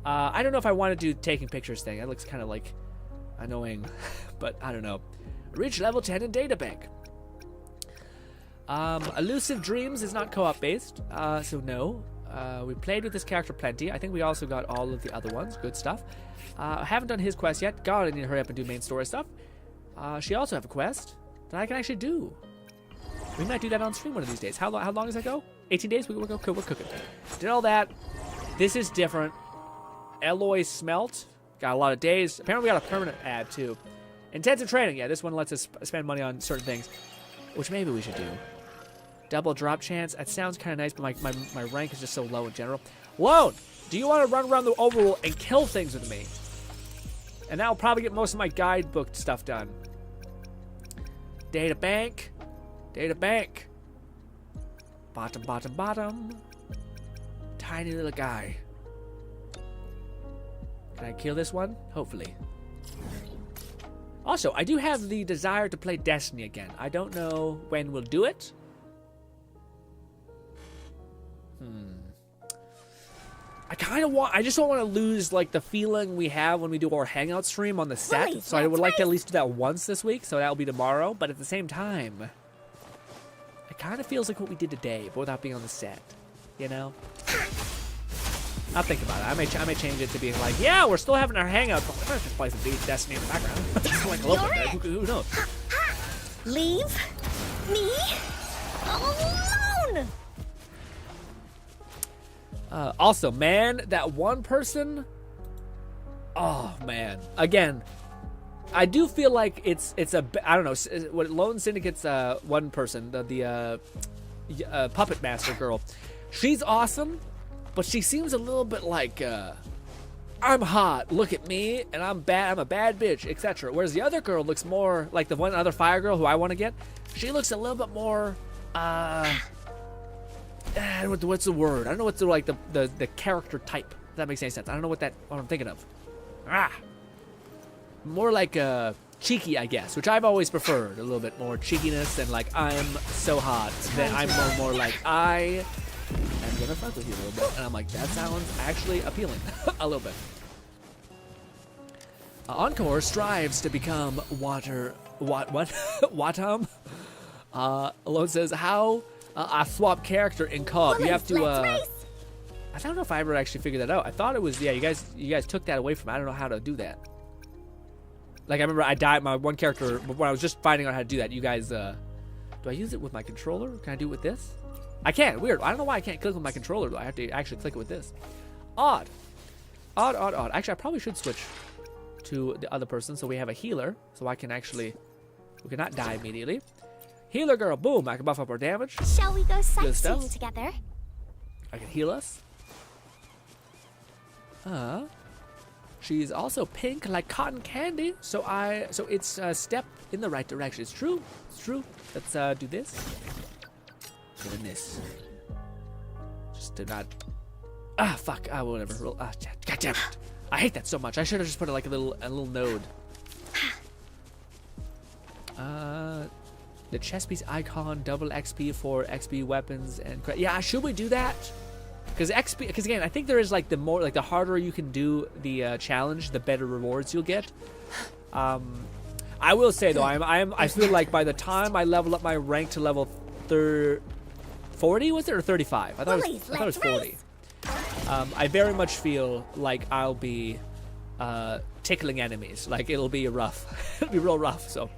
I don't know if I want to do taking pictures thing. That looks kind of like annoying, but I don't know. Reach level 10 in Databank. Elusive Dreams is not co-op based, so no. We played with this character plenty. I think we also got all of the other ones. Good stuff. I haven't done his quest yet. God, I need to hurry up and do main story stuff. She also have a quest that I can actually do. We might do that on stream one of these days. How long does that go? 18 days? We're cooking. Did all that. This is different. Alloy Smelt. Got a lot of days. Apparently we got a permanent ad too. Intensive training. Yeah, this one lets us spend money on certain things, which maybe we should do. Double drop chance. That sounds kind of nice, but my rank is just so low in general. Lone, do you want to run around the overworld and kill things with me? And that'll probably get most of my guidebook stuff done. Data bank. Bottom, bottom, bottom. Tiny little guy. Can I kill this one? Hopefully. Also, I do have the desire to play Destiny again. I don't know when we'll do it. I just don't want to lose like the feeling we have when we do our hangout stream on the set. So I would like to at least do that once this week. So that'll be tomorrow. But at the same time, it kind of feels like what we did today, but without being on the set. You know? I'll think about it. I may change it to being like, yeah, we're still having our hangout, but we're just play some Destiny in the background. Just like a little bit. Who knows?
Leave me alone.
Also, man, that one person. Oh man! Again, I do feel like it's a I don't know what Lone Syndicate's one person, the puppet master girl. She's awesome. But she seems a little bit like, I'm hot, look at me, and I'm bad, I'm a bad bitch, etc. Whereas the other girl looks more like the one other fire girl who I want to get. She looks a little bit more, what's the word? I don't know what's the character type. If that makes any sense. I don't know what I'm thinking of. More like cheeky, I guess, which I've always preferred. A little bit more cheekiness than like, I'm so hot. Then I'm more like, I'm gonna fuck with you a little bit, and I'm like, that sounds actually appealing a little bit. Encore strives to become Watam. Alone says how I swap character in co-op. You have to. I don't know if I ever actually figured that out. I thought it was you guys took that away from me. I don't know how to do that. Like I remember I died my one character when I was just finding out how to do that. You guys, do I use it with my controller? Can I do it with this? I can't. Weird. I don't know why I can't click with my controller. I have to actually click it with this. Odd. Actually, I probably should switch to the other person so we have a healer. So I can actually... We cannot die immediately. Healer girl. Boom. I can buff up our damage.
Shall we go sightseeing together?
I can heal us. She's also pink like cotton candy. So it's a step in the right direction. It's true. It's true. Let's do this. Doing this. Just to not. Fuck. Whatever. God damn it. I hate that so much. I should have just put like a little node. The chest piece icon, double XP for XP weapons and yeah. Should we do that? Because XP. Because again, I think there is like the harder you can do the challenge, the better rewards you'll get. I will say though, I feel like by the time I level up my rank to level 40 was it or 35? I thought it was 40. I very much feel like I'll be tickling enemies. Like it'll be rough. It'll be real rough. So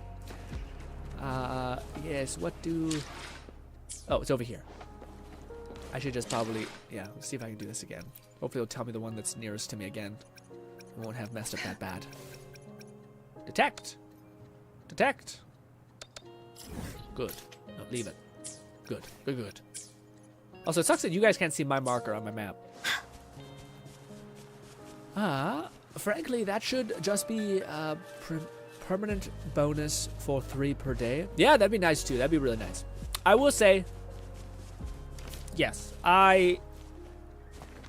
yes. What do? Oh, it's over here. I should just probably let's see if I can do this again. Hopefully it'll tell me the one that's nearest to me again. I won't have messed up that bad. Detect. Good. No, leave it. Good. Also, it sucks that you guys can't see my marker on my map. Frankly, that should just be a permanent bonus for 3 per day. Yeah, that'd be nice too. That'd be really nice. I will say, yes,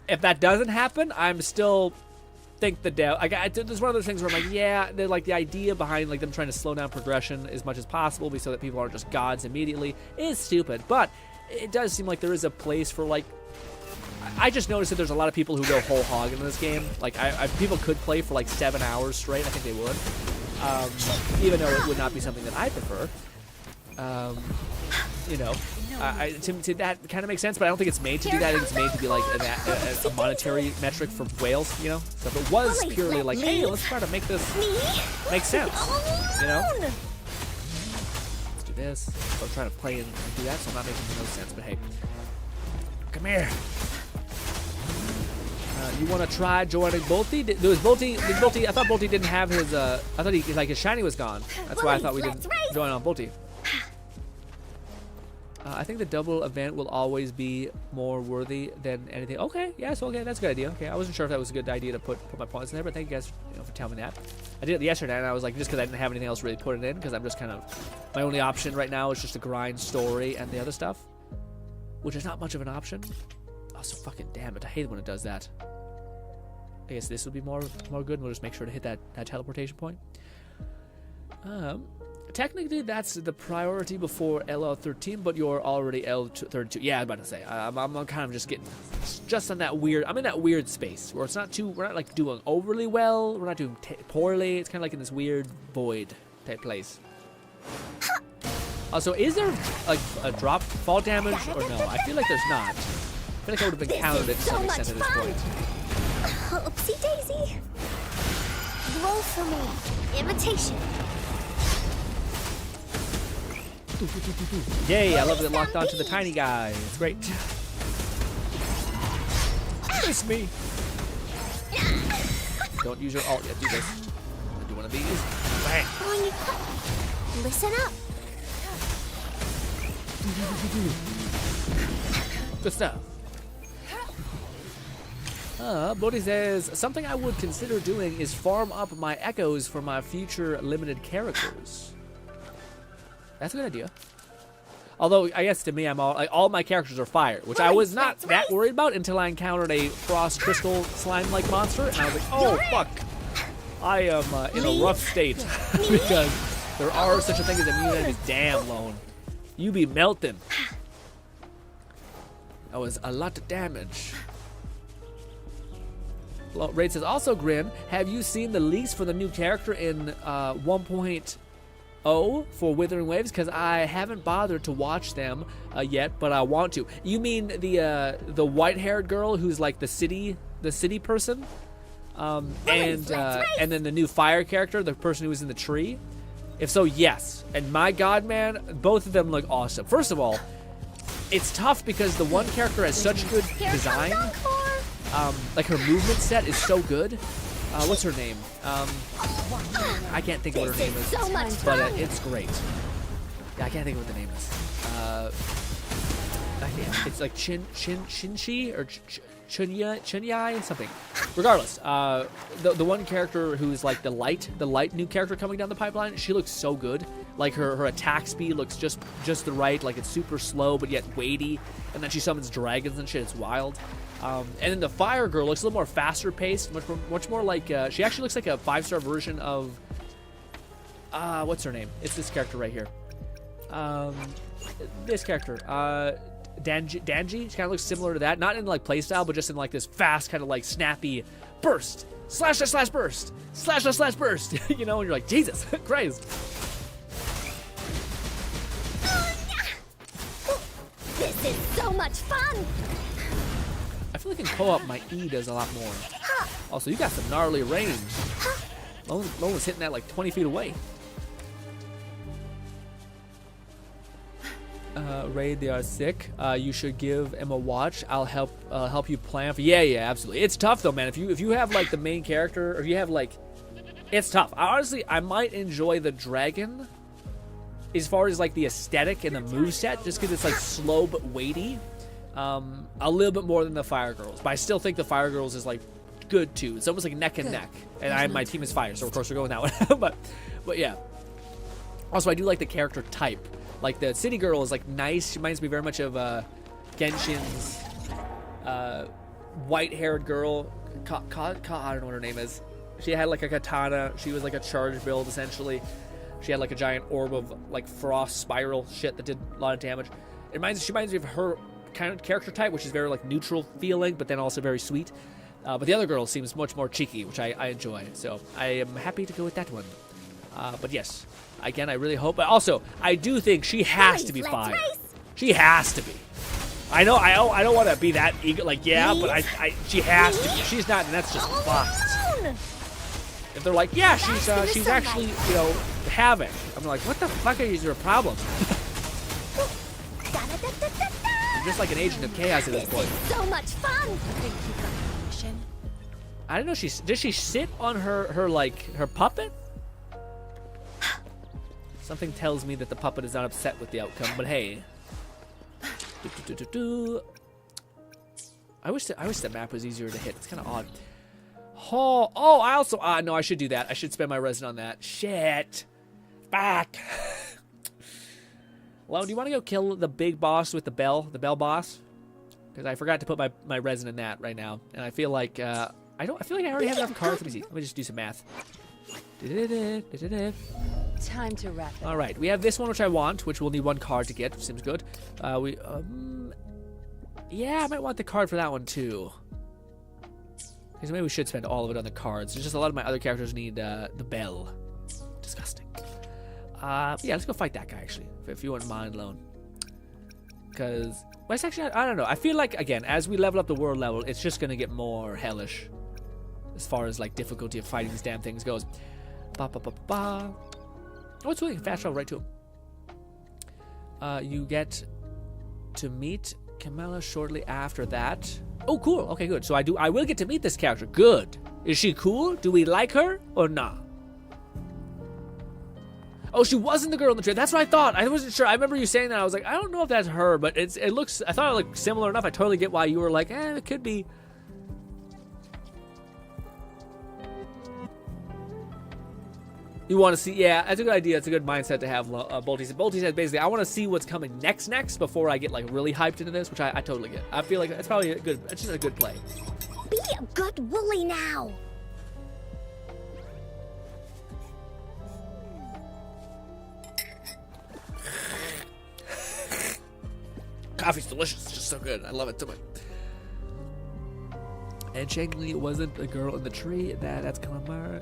if that doesn't happen, I'm still think the dev. There's one of those things where I'm like, yeah, they're like the idea behind like them trying to slow down progression as much as possible, so that people aren't just gods immediately, is stupid. But it does seem like there is a place for like. I just noticed that there's a lot of people who go whole hog into this game. Like, people could play for like 7 hours straight. I think they would, even though it would not be something that I prefer. You know, to that kind of makes sense, but I don't think it's made to do that. I think it's made to be like a monetary metric for whales, you know? So if it was purely like, hey, let's try to make this make sense, you know? Let's do this. I'm trying to play and do that, so I'm not making no sense, but hey. Come here. You want to try joining Bolty? I thought Bolty didn't have his, I thought his shiny was gone. That's why I thought we didn't join on Bolty. I think the double event will always be more worthy than anything. Okay, yes, okay, that's a good idea. Okay, I wasn't sure if that was a good idea to put my points in there, but thank you guys for telling me that. I did it yesterday, and I was like, just because I didn't have anything else really put it in, because I'm just kind of, my only option right now is just to grind story and the other stuff. which is not much of an option. Also, fucking damn it, I hate it when it does that. I guess this will be more good. We'll just make sure to hit that teleportation point. Technically, that's the priority before LL13, but you're already L32. Yeah, I'm about to say. I'm kind of just getting just on that weird. I'm in that weird space where it's not too. We're not like doing overly well. We're not doing poorly. It's kind of like in this weird void type place. Also, is there like a drop fall damage or no? I feel like there's not. I feel like I would have encountered it to some extent at this point.
Oopsie daisy. Roll for me. Imitation.
Yay, I love that it locked onto the tiny guy. It's great. Miss me. Don't use your ult yet. Do this. Do one of these. Bang.
Listen up.
Good stuff. Bodhi says, something I would consider doing is farm up my echoes for my future limited characters. That's a good idea. Although, I guess to me, I'm all my characters are fire, which I was not that worried about until I encountered a frost crystal slime-like monster, and I was like, oh, fuck. I am in a rough state, because there are such a thing as immune enemies. Damn, Lone. You be melting. That was a lot of damage. Raid says, also, Grin, have you seen the leaks for the new character in 1.0 for Withering Waves? Because I haven't bothered to watch them yet, but I want to. You mean the white-haired girl who's like the city person, and then the new fire character, the person who was in the tree? If so, yes. And my God, man, both of them look awesome. First of all, it's tough because the one character has such good design. Like her movement set is so good. What's her name? I can't think of what her name is, but it's great. Yeah, I can't think of what the name is. It's like Shinchi or Chunyai something. Regardless, the one character who's like the light new character coming down the pipeline, she looks so good. Like her attack speed looks just the right. Like it's super slow but yet weighty, and then she summons dragons and shit. It's wild. And then the fire girl looks a little more faster paced, much more like she actually looks like a 5-star version of what's her name? It's this character right here. This character, Danji. She kind of looks similar to that, not in like playstyle, but just in like this fast kind of like snappy burst, slash burst, slash burst. You know, and you're like, Jesus Christ.
This is so much fun.
I feel like in co-op, my E does a lot more. Also, you got some gnarly range. Lone was hitting that like 20 feet away. Raid, they are sick. You should give him a watch. I'll help you plan for. Yeah, absolutely. It's tough though, man. If you have like the main character, or if you have like, it's tough. Honestly, I might enjoy the dragon as far as like the aesthetic and the moveset, just because it's like slow but weighty. A little bit more than the Fire Girls, but I still think the Fire Girls is like good too. It's almost like neck and neck, and my team is Fire, so of course we're going that one. but yeah. Also, I do like the character type. Like the City Girl is like nice. She reminds me very much of Genshin's white-haired girl. I don't know what her name is. She had like a katana. She was like a charge build essentially. She had like a giant orb of like frost spiral shit that did a lot of damage. She reminds me of her kind of character type, which is very like neutral feeling, but then also very sweet. But the other girl seems much more cheeky, which I enjoy. So I am happy to go with that one. But yes, again, I really hope. But also, I do think she has to be fire. She has to be. I know. I don't want to be that eager. Like, yeah, but she has to be. If she's not, and that's just fucked. If they're like, yeah, she's actually, you know, Havoc. I'm like, what the fuck is your problem? I'm just like an agent of chaos at this point.
So much fun.
I don't know. Does she sit on her puppet? Something tells me that the puppet is not upset with the outcome, but hey. I wish that map was easier to hit. It's kind of odd. Oh, I also no, I should do that. I should spend my resin on that. Shit. Back. Well, do you want to go kill the big boss with the bell boss? Because I forgot to put my resin in that right now, and I feel like I feel like I already have enough cards. Let me see. Let me just do some math.
Time to wrap it.
All right, we have this one which I want, which we'll need 1 card to get. Which seems good. Yeah, I might want the card for that one too. Because maybe we should spend all of it on the cards. It's just a lot of my other characters need the bell. Disgusting. Yeah, let's go fight that guy actually, if you wouldn't mind, Lone. Because, well, it's actually, I don't know. I feel like, again, as we level up the world level, it's just going to get more hellish as far as, like, difficulty of fighting these damn things goes. Oh, it's really fast travel right to him. You get to meet Camilla shortly after that. Oh, cool. Okay, good. So I will get to meet this character. Good. Is she cool? Do we like her or not? Oh, she wasn't the girl in the trailer. That's what I thought. I wasn't sure. I remember you saying that. I was like, I don't know if that's her, but it looks. I thought it looked similar enough. I totally get why you were like, it could be. You want to see? Yeah, that's a good idea. It's a good mindset to have. Bolty said. Bolty said basically, I want to see what's coming next before I get like really hyped into this, which I totally get. I feel like it's probably a good. It's just a good play.
Be a good Wooly now.
Coffee's delicious. It's just so good. I love it so much. And Changli wasn't the girl in the tree. That's Calamara.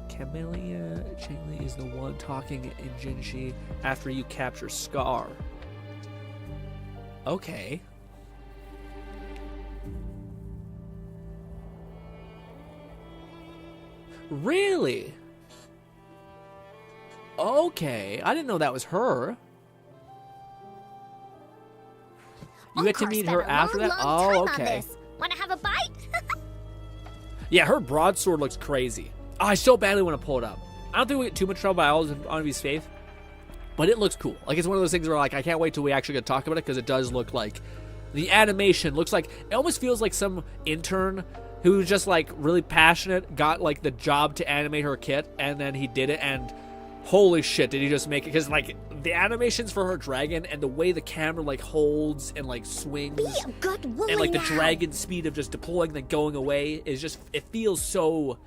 Camellia. Changli is the one talking in Jinshi after you capture Scar. Okay. Really? Okay. I didn't know that was her. You get to meet her after that? Oh, okay.
Wanna have a bite?
Yeah, her broadsword looks crazy. Oh, I so badly want to pull it up. I don't think we get too much trouble by all of his faith, but it looks cool. Like, it's one of those things where, like, I can't wait till we actually get to talk about it, because it does look like the animation looks like, it almost feels like some intern who's just, like, really passionate, got, like, the job to animate her kit, and then he did it, and holy shit, did he just make it? Because, like, the animations for her dragon and the way the camera, like, holds and, like, swings. And, like, the dragon speed of just deploying and then going away is just, it feels so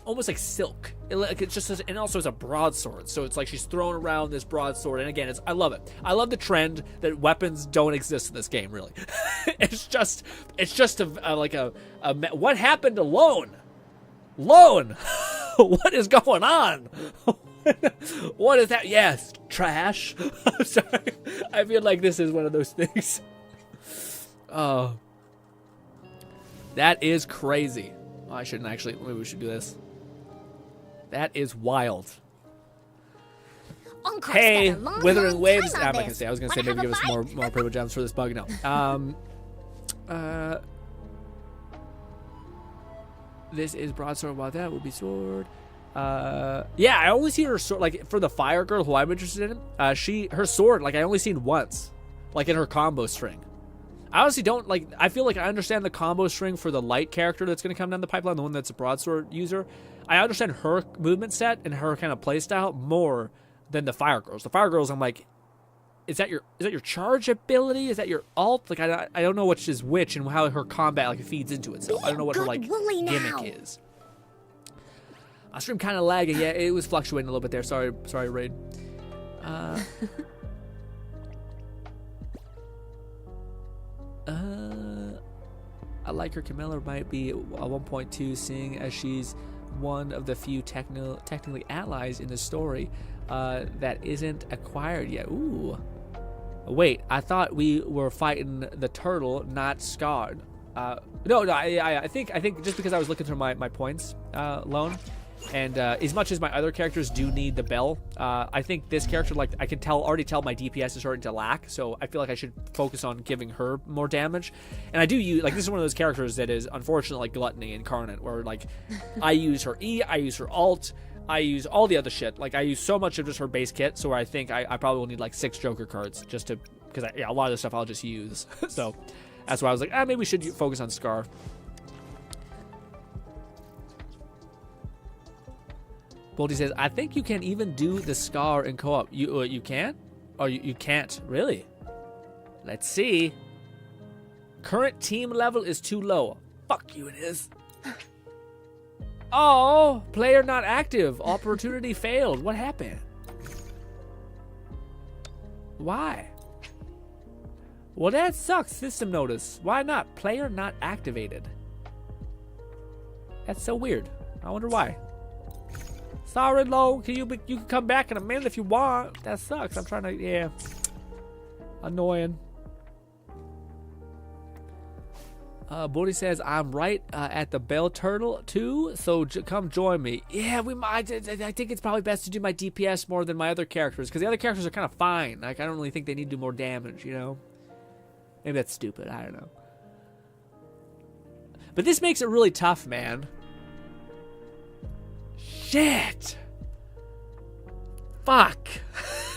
almost like silk. It's just, and also it's a broadsword. So it's like she's throwing around this broadsword. And again, I love it. I love the trend that weapons don't exist in this game, really. It's just what happened to Lone? Lone! What is going on? What is that? Yes, trash. I'm sorry. I feel like this is one of those things. Oh. That is crazy. Oh, I shouldn't actually. Maybe we should do this. That is wild. Hey, Withering Waves. I'm not going to say. I was going to say maybe give us more privilege jumps for this bug. No. This is broadsword. While that would be sword. Yeah, I only see her sword, like, for the fire girl who I'm interested in. Her sword, like, I only seen once, like, in her combo string. I honestly don't, like, I feel like I understand the combo string for the light character that's going to come down the pipeline, the one that's a broadsword user. I understand her movement set and her kind of play style more than the fire girls. The fire girls, I'm like, is that your charge ability? Is that your ult? Like, I don't know which is which and how her combat, like, feeds into itself. I don't know what her, like, gimmick is. My stream kind of lagging. Yeah, it was fluctuating a little bit there. Sorry, Raid. I like her. Camilla might be a 1.2, seeing as she's one of the few technically allies in the story that isn't acquired yet. Ooh. Wait, I thought we were fighting the turtle, not Scarred. No, I think just because I was looking through my points, Lone, and as much as my other characters do need the bell, I think this character, like, I can already tell my DPS is starting to lack, so I feel like I should focus on giving her more damage. And I do use, like, this is one of those characters that is unfortunately like Gluttony incarnate, where, like, I use her E, I use her alt, I use all the other shit. Like, I use so much of just her base kit, so I think I probably will need like 6 Joker cards just to, because a lot of the stuff I'll just use. So that's why I was like, maybe we should focus on Scar. Bolty says, I think you can even do the Scar in co-op. You can? Oh, you can't. Really? Let's see. Current team level is too low. Fuck you, it is. Oh, player not active. Opportunity failed. What happened? Why? Well, that sucks. System notice. Why not? Player not activated. That's so weird. I wonder why. Sorry, Lo. You can come back in a minute if you want. That sucks. I'm trying to, yeah. Annoying. Bodhi says, I'm right at the Bell Turtle too, so come join me. Yeah, we might. I think it's probably best to do my DPS more than my other characters, because the other characters are kind of fine. Like, I don't really think they need to do more damage, you know? Maybe that's stupid. I don't know. But this makes it really tough, man. Shit. Fuck.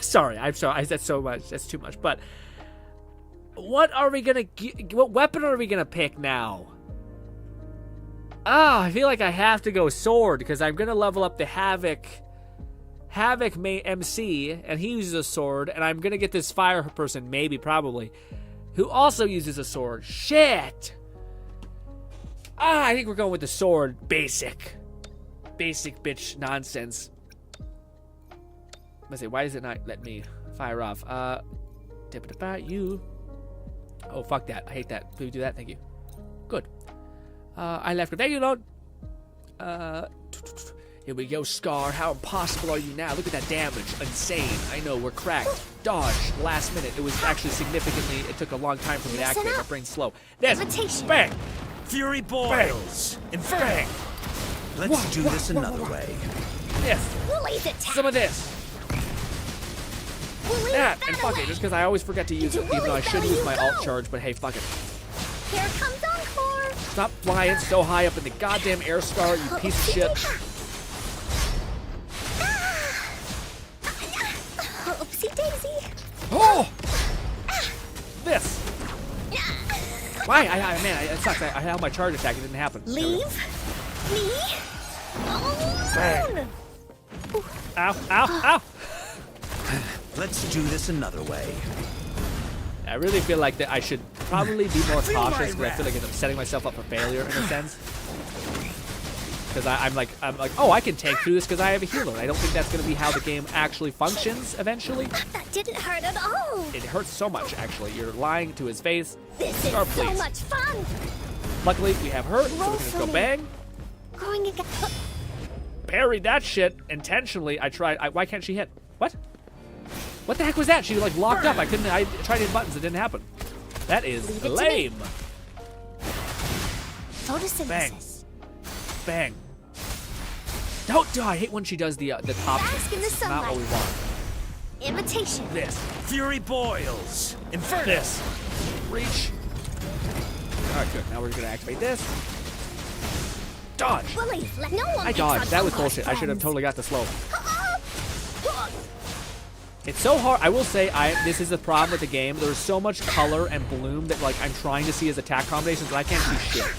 Sorry, I'm sorry. That's so much. That's too much. But what are we gonna? What weapon are we gonna pick now? I feel like I have to go sword because I'm gonna level up the Havoc main MC, and he uses a sword, and I'm gonna get this fire person, maybe, probably, who also uses a sword. Shit. I think we're going with the sword. Basic bitch nonsense. Let's see, why does it not let me fire off? You. Oh, fuck that. I hate that. Please do that. Thank you. Good. I left. Thank you, Lord. Here we go, Scar. How impossible are you now? Look at that damage. Insane. I know, we're cracked. Dodge. Last minute. It was actually significantly, it took a long time for me to activate. My brain's slow. This. Bang.
Fury boils. Bang. Let's do this another way.
This. Some of this. That. And fuck it. Just because I always forget to use it. Even though I should use my alt charge. But hey, fuck it.
Here comes Encore.
Stop flying so high up in the goddamn air, Scar, you piece of shit.
Oopsie daisy.
Oh! This. Why? Man, it sucks. I held my charge attack. It didn't happen.
Leave me alone.
Ow, ow, ow.
Let's do this another way.
I really feel like that I should probably be more cautious, because I feel like I'm setting myself up for failure in a sense. Because I'm like, oh, I can tank through this because I have a healer. I don't think that's going to be how the game actually functions eventually.
That didn't hurt at all.
It hurts so much, actually. You're lying to his face.
This
Scar,
is
please.
so much fun.
Luckily, we have her, so we can just go bang.
Going again.
Parried that shit intentionally. I tried. Why can't she hit? What? What the heck was that? She like locked up. I tried to hit buttons. It didn't happen. That is lame.
Photosynthesis.
Bang. Don't do. I hate when she does the top.
Bask in the sunlight.
Not what we want.
Imitation.
This.
Fury boils. Inferno.
This. Reach. All right, good. Now we're gonna activate this. Dodge.
Willie, let no one
I dodged. That was bullshit. I should have totally got the slow. It's so hard. I will say, this is the problem with the game. There's so much color and bloom that like I'm trying to see his attack combinations, but I can't see shit.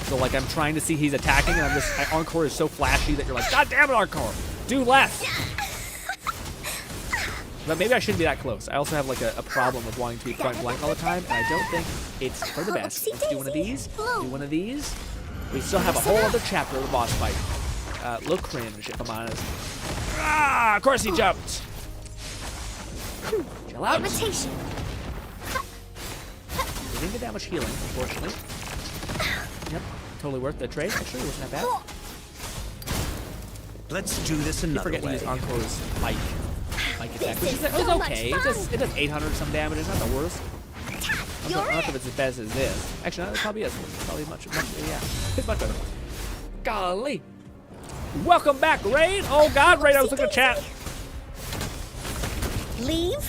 So like I'm trying to see he's attacking, and Encore is so flashy that you're like, God damn it, Encore, do less. But maybe I shouldn't be that close. I also have like a problem with wanting to be point blank all the time, and I don't think it's for the best. Let's do one of these. Do one of these. We still have a whole other chapter of the boss fight. Look cringe, if I'm honest. Ah, of course he jumped. Chill out.
Imitation.
We didn't get that much healing, unfortunately. Yep, totally worth the trade. Actually, it wasn't that bad.
Let's do this another way.
I forget to use Encore's Mike attack, which is okay. It does 800 some damage. It's not the worst. I'm not sure if it's as bad as this. Actually, no, it probably is. It's probably much, yeah. It's much better. Golly. Welcome back, Rain. Oh, God, Rain, I was looking at chat.
Leave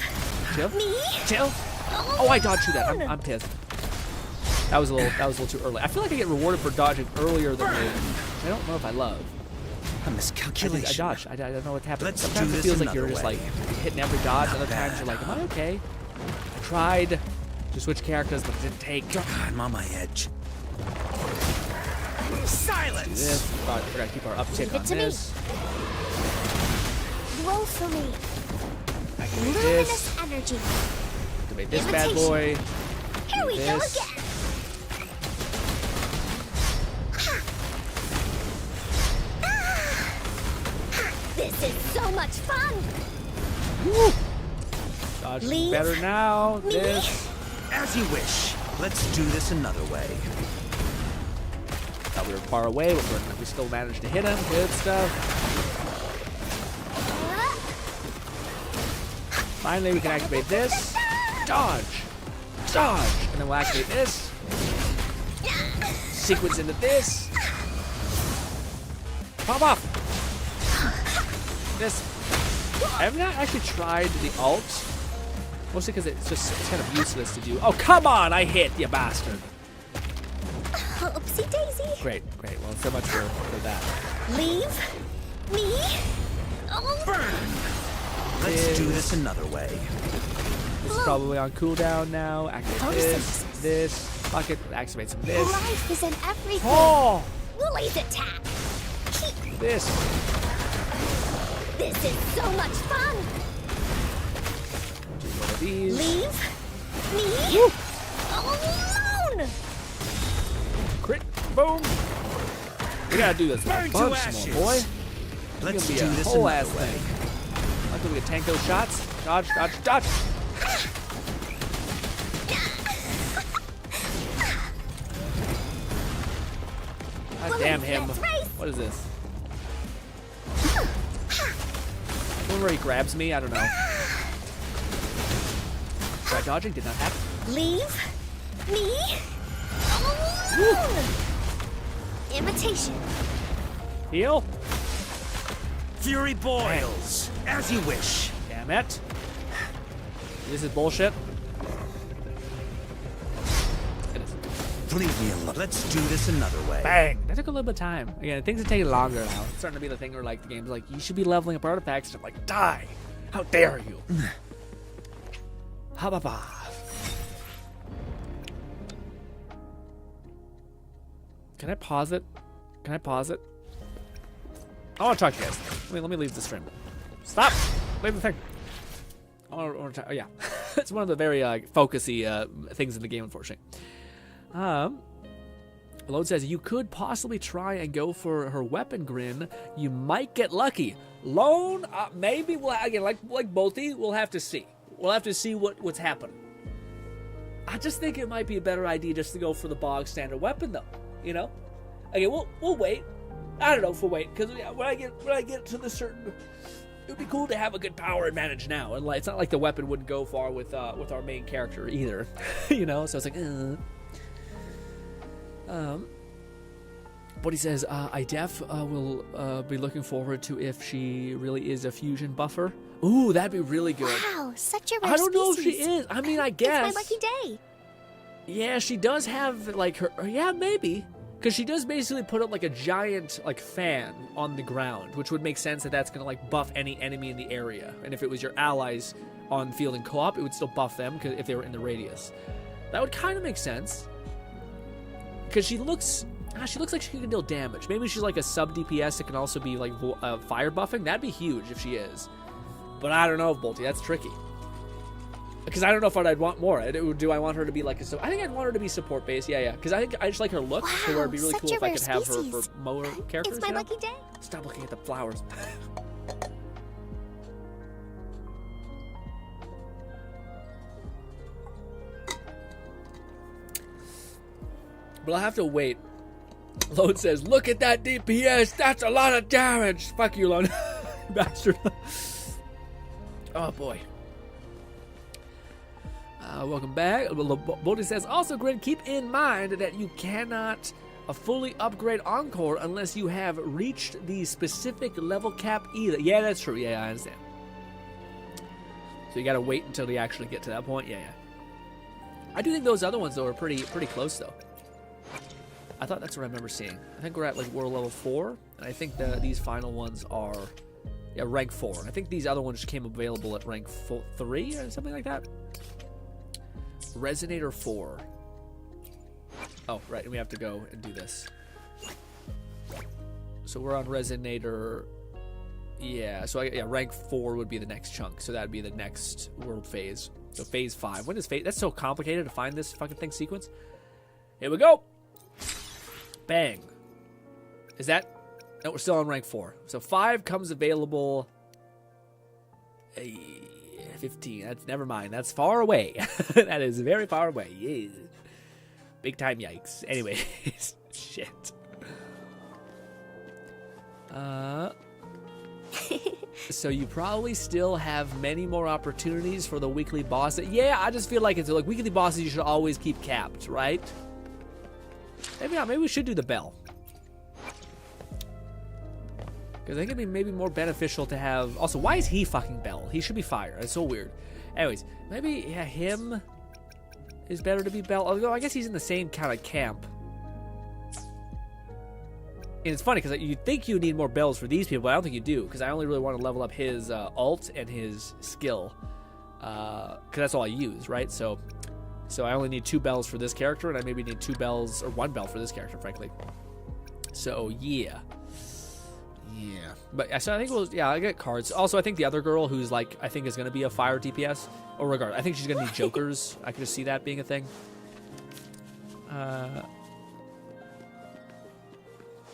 Chill.
me.
Chill. Oh, I dodged through that. I'm pissed. That was a little too early. I feel like I get rewarded for dodging earlier than me. I don't know if I love.
A miscalculation.
I dodged. I don't know what happened.
Let's
Sometimes
do
it feels
this
like you're just
another
like hitting every dodge. Other times you're like, am I okay? I tried to switch characters, but it didn't take.
God, I'm on my edge. Silence.
Do this. I forgot to keep our uptick on this.
Roll for me.
Activate this.
energy.
Activate this bad boy.
Here we go
this.
again. This is so much fun.
Woo. Dodge
Leave
better now.
me.
This.
As you wish. Let's do this another way.
Thought we were far away, but we still managed to hit him. Good stuff. Finally, we can activate this. Dodge. Dodge. And then we'll activate this. Sequence into this. Pop off. This. I have not actually tried the ult. Mostly because it's kind of useless to do. Oh, come on! I hit, you bastard.
Oopsie daisy.
Great. Well, so much for that.
Leave me alone.
Let's do this another way.
This is probably on cooldown now. Activate this. Fuck it. Activate some of this.
Life is in everything.
Oh!
Woolly's attack.
This.
This is so much fun.
Do one of these.
Leave me
Woo.
alone.
Crit. Boom. We gotta do this a
Burn to
bunch
ashes.
more, boy.
Let's
It's
do
gonna be a
this
whole
another
ass
way.
thing. Until we can tank those shots. Dodge. God damn him. What is this? One where he grabs me? I don't know. Try dodging? Did not happen.
Leave me alone. Imitation.
Heal.
Fury boils. As you wish.
Damn it. This is bullshit.
Leave me alone. Let's do this another way.
Bang! That took a little bit of time. Again, things are taking longer now. It's starting to be the thing where like the game's like, you should be leveling up artifacts. And I'm like, die! How dare you? Ha ba ba. Can I pause it? I want to talk to you guys. Let me leave the stream. Stop! Leave the thing. I want to talk. Oh yeah, it's one of the very focusy things in the game, unfortunately. Load says you could possibly try and go for her weapon, Grin. You might get lucky. Lone, maybe. We'll again, like Bolty, we'll have to see. We'll have to see what's happening. I just think it might be a better idea just to go for the bog standard weapon, though. You know, again, we'll wait. I don't know if we'll wait because when I get to the certain, it would be cool to have a good power advantage now. And like, it's not like the weapon wouldn't go far with our main character either. You know, so it's like. But he says, I will be looking forward to if she really is a fusion buffer. Ooh, that'd be really good.
Wow, such a rare
I don't know if she
species.
is. I mean, I guess.
It's my lucky day.
Yeah, she does have, like, her... Yeah, maybe. Because she does basically put up, like, a giant, like, fan on the ground, which would make sense that that's going to, like, buff any enemy in the area. And if it was your allies on field and co-op, it would still buff them if they were in the radius. That would kind of make sense. Because she looks like she can deal damage. Maybe she's like a sub DPS that can also be like fire buffing. That'd be huge if she is. But I don't know, Bolty. That's tricky. Because I don't know if I'd want more. Do I want her to be like a... I think I'd want her to be support based. Yeah. Because I think I just like her look. So where it'd be really cool if I could have her for more characters.
It's my lucky day.
Stop looking at the flowers. But I'll have to wait. Lone says, look at that DPS. That's a lot of damage. Fuck you, Lone. Bastard. Oh, boy. Welcome back. Bodhi says, also, Grin, keep in mind that you cannot fully upgrade Encore unless you have reached the specific level cap either. Yeah, that's true. Yeah, I understand. So you got to wait until you actually get to that point. Yeah. I do think those other ones, though, are pretty close, though. I thought that's what I remember seeing. I think we're at like world level 4, and I think these final ones are, rank 4. I think these other ones came available at rank 3 or something like that. Resonator 4. Oh, right, and we have to go and do this. So we're on Resonator Yeah, so yeah, rank 4 would be the next chunk. So that'd be the next world phase. So phase 5. When is phase? That's so complicated to find this fucking thing sequence. Here we go. Bang. Is that? No, we're still on rank 4. So 5 comes available. 15. That's never mind. That's far away. That is very far away. Yeah. Big time yikes. Anyways, shit. So you probably still have many more opportunities for the weekly boss. Yeah, I just feel like it's like weekly bosses you should always keep capped, right? Maybe not. Maybe we should do the bell. Because I think it'd be maybe more beneficial to have... Also, why is he fucking Bell? He should be Fire. It's so weird. Anyways, maybe yeah, him is better to be Bell. Although I guess he's in the same kind of camp. And it's funny because you think you need more bells for these people, but I don't think you do. Because I only really want to level up his ult and his skill. Because that's all I use, right? So I only need 2 bells for this character, and I maybe need 2 bells, or 1 bell for this character, frankly. So, yeah. Yeah. But so I think I get cards. Also, I think the other girl who's like, I think is going to be a fire DPS. Or regard, I think she's going to need jokers. I can just see that being a thing.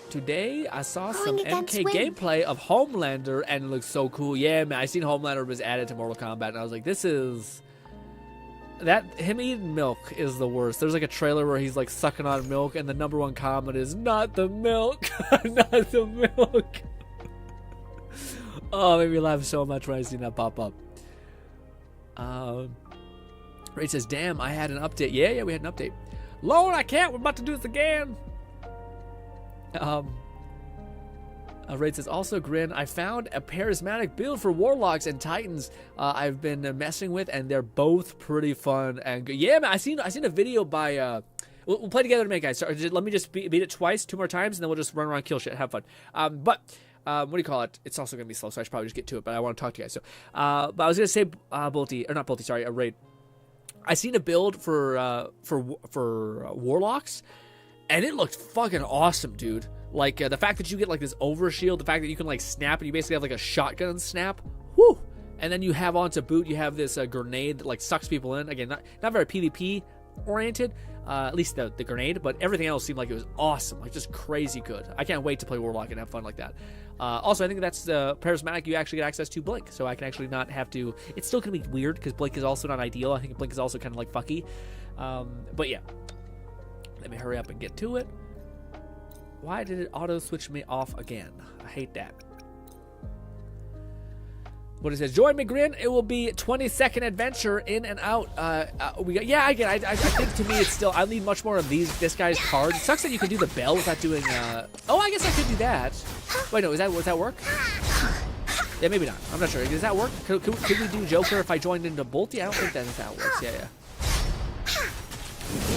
Today, I saw some MK gameplay of Homelander, and it looks so cool. Yeah, man, I seen Homelander was added to Mortal Kombat, and I was like, this is... Him eating milk is the worst. There's like a trailer where he's like sucking on milk, and the #1 comment is, not the milk. Not the milk. Oh, it made me laugh so much when I seen that pop up. Ray says, damn, I had an update. Yeah, we had an update. Lord, I can't. We're about to do this again. Raid says, also, Grin, I found a charismatic build for Warlocks and Titans I've been messing with, and they're both pretty fun and good. Yeah, man, I seen a video by... We'll play together in a minute, guys. So, let me just beat it twice, 2 more times, and then we'll just run around, kill shit, have fun. What do you call it? It's also going to be slow, so I should probably just get to it, but I want to talk to you guys. So, but I was going to say, Raid. I seen a build for Warlocks, and it looked fucking awesome, dude. Like, the fact that you get, like, this overshield, the fact that you can, like, snap, and you basically have, like, a shotgun snap. Woo! And then you have on to boot, you have this grenade that, like, sucks people in. Again, not very PvP-oriented, at least the grenade, but everything else seemed like it was awesome. Like, just crazy good. I can't wait to play Warlock and have fun like that. Also, I think that's the charismatic you actually get access to Blink, so I can actually not have to... It's still going to be weird, because Blink is also not ideal. I think Blink is also kind of, like, fucky. But, yeah. Let me hurry up and get to it. Why did it auto-switch me off again? I hate that. What it says, join me, Grin. It will be 20-second adventure in and out. I think to me it's still, I need much more of this guy's card. It sucks that you can do the bell without doing, oh, I guess I could do that. Wait, no, does that work? Yeah, maybe not. I'm not sure. Does that work? Could we do Joker if I joined into Bolty? I don't think that's how it works. Yeah.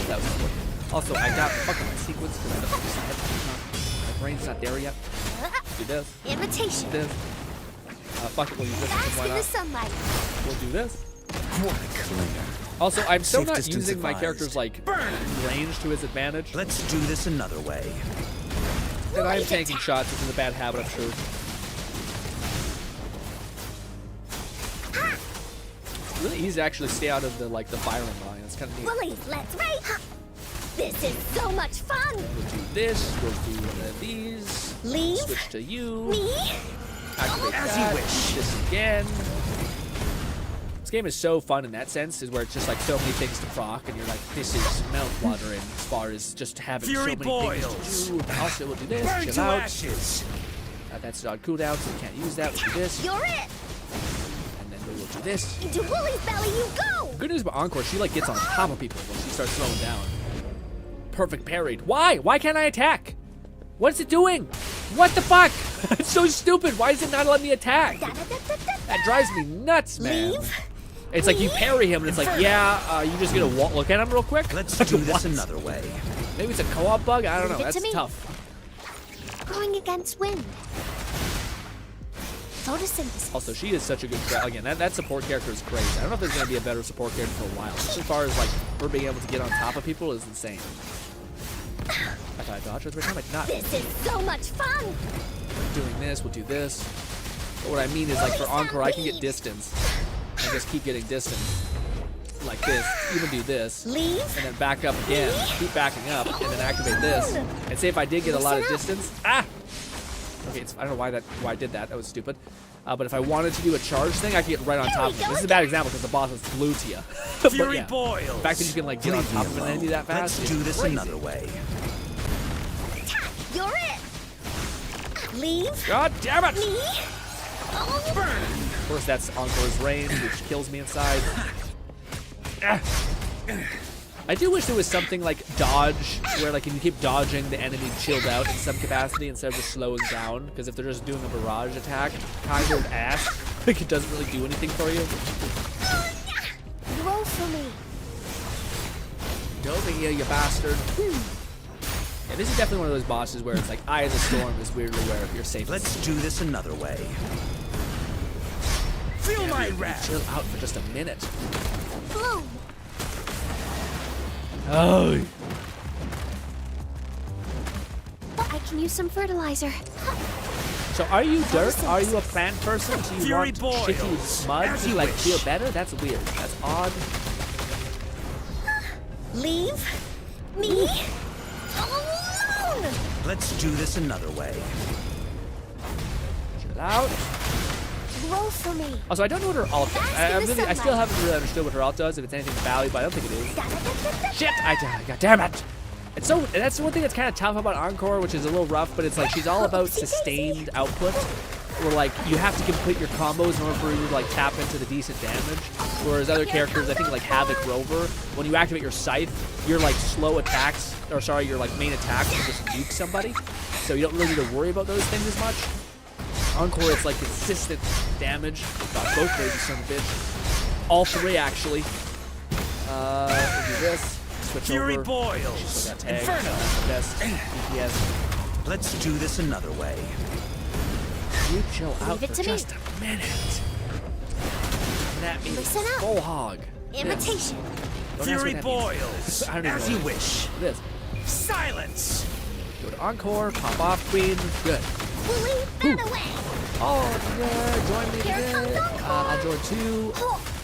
That was working. Also, I got fucking my sequence because I don't decide. My brain's not there yet. Do this.
Imitation.
Do this. Fuck it, we'll use this. Why not?
Sunlight.
We'll do this. Also, I'm still not using my character's, like, range to his advantage.
Let's do this another way.
And I'm taking shots, which is a bad habit, I'm sure. It's really easy to actually stay out of the, like, the firing line. It's kind of neat.
Bullies, let's race! This is so much fun!
We'll do this, we'll do one of these.
Leave.
Switch to you.
Me?
Activate that. This again. This game is so fun in that sense, is where it's just like so many things to proc, and you're like, this is mouthwatering as far as just having so many things to do. Also, we'll do this.
Burn
chill
to
out.
ashes.
That's on cooldown, so we can't use that. We'll do this.
You're it!
And then we'll do this.
Into Woolly's belly you go!
Good news about Encore, she like gets on top of people when she starts slowing down. Perfect parried. Why? Why can't I attack? What's it doing? What the fuck? It's so stupid. Why is it not letting me attack? That drives me nuts, man.
Leave.
It's like you parry him, and it's like, yeah, you just get to look at him real quick.
Let's do this another way.
Maybe it's a co-op bug. I don't know.
Leave it to
That's
me.
tough.
Going against wind. Photosynthesis.
Also, she is such a good... Again, that support character is crazy. I don't know if there's going to be a better support character for a while. Just as far as, like, her being able to get on top of people is insane. I thought I dodged every time I did not.
This is so much fun!
Doing this, we'll do this. But what I mean is, like, for Encore, I can get distance and just keep getting distance. Like this, even do this, and then back up again, keep backing up, and then activate this. And say if I did get a lot of distance, okay, I don't know why I did that. That was stupid. But if I wanted to do a charge thing, I could get right on top of him. This is a bad example because the boss is glued to you. But yeah, the fact that you can like get on top of an enemy that fast.
Let's do this
crazy.
Another way.
You're it. Leave.
God damn it!
Me.
Burn. Of course, that's Encore's range, which kills me inside. I do wish there was something like dodge, where like if you keep dodging, the enemy chilled out in some capacity instead of just slowing down. Because if they're just doing a barrage attack, kind of ass, like it doesn't really do anything for you.
Roll for me.
Over here, you bastard. Yeah, this is definitely one of those bosses where it's like Eye of the Storm is weirdly where you're safe.
Let's do this another way. Feel my wrath.
Chill out for just a minute.
Bloom.
Oh.
I can use some fertilizer.
So are you dirt? Are you a plant person? Do you
Fury
want
boils.
shitty mud to like feel better? That's weird. That's odd.
Leave me alone.
Let's do this another way.
Chill out.
Roll for me.
Also, I don't know what her ult does. I still haven't really understood what her ult does, if it's anything valuable, but I don't think it is. Shit! God damn it! It's so, that's one thing that's kind of tough about Encore, which is a little rough, but it's like she's all about sustained output, where like you have to complete your combos in order for you to like tap into the decent damage. Whereas other characters, I think like Havoc Rover, when you activate your Scythe, your like slow attacks, or sorry, your like main attacks will just nuke somebody, so you don't really need to worry about those things as much. Encore, it's like consistent damage. God, both ways, you son of a bitch. All three, actually. We'll do this. Switch
Fury
over.
boils. Inferno.
Best DPS.
Let's do this another way.
You chill out
Leave it
for
to me.
just a minute. That means
Listen up.
full hog.
Imitation.
Fury boils.
I don't even
As
know
you
what
wish.
this.
Silence.
Go to Encore, pop off Queen. Good.
We'll leave that away.
Oh, yeah, join me
Here
again.
comes Encore.
I'll join too.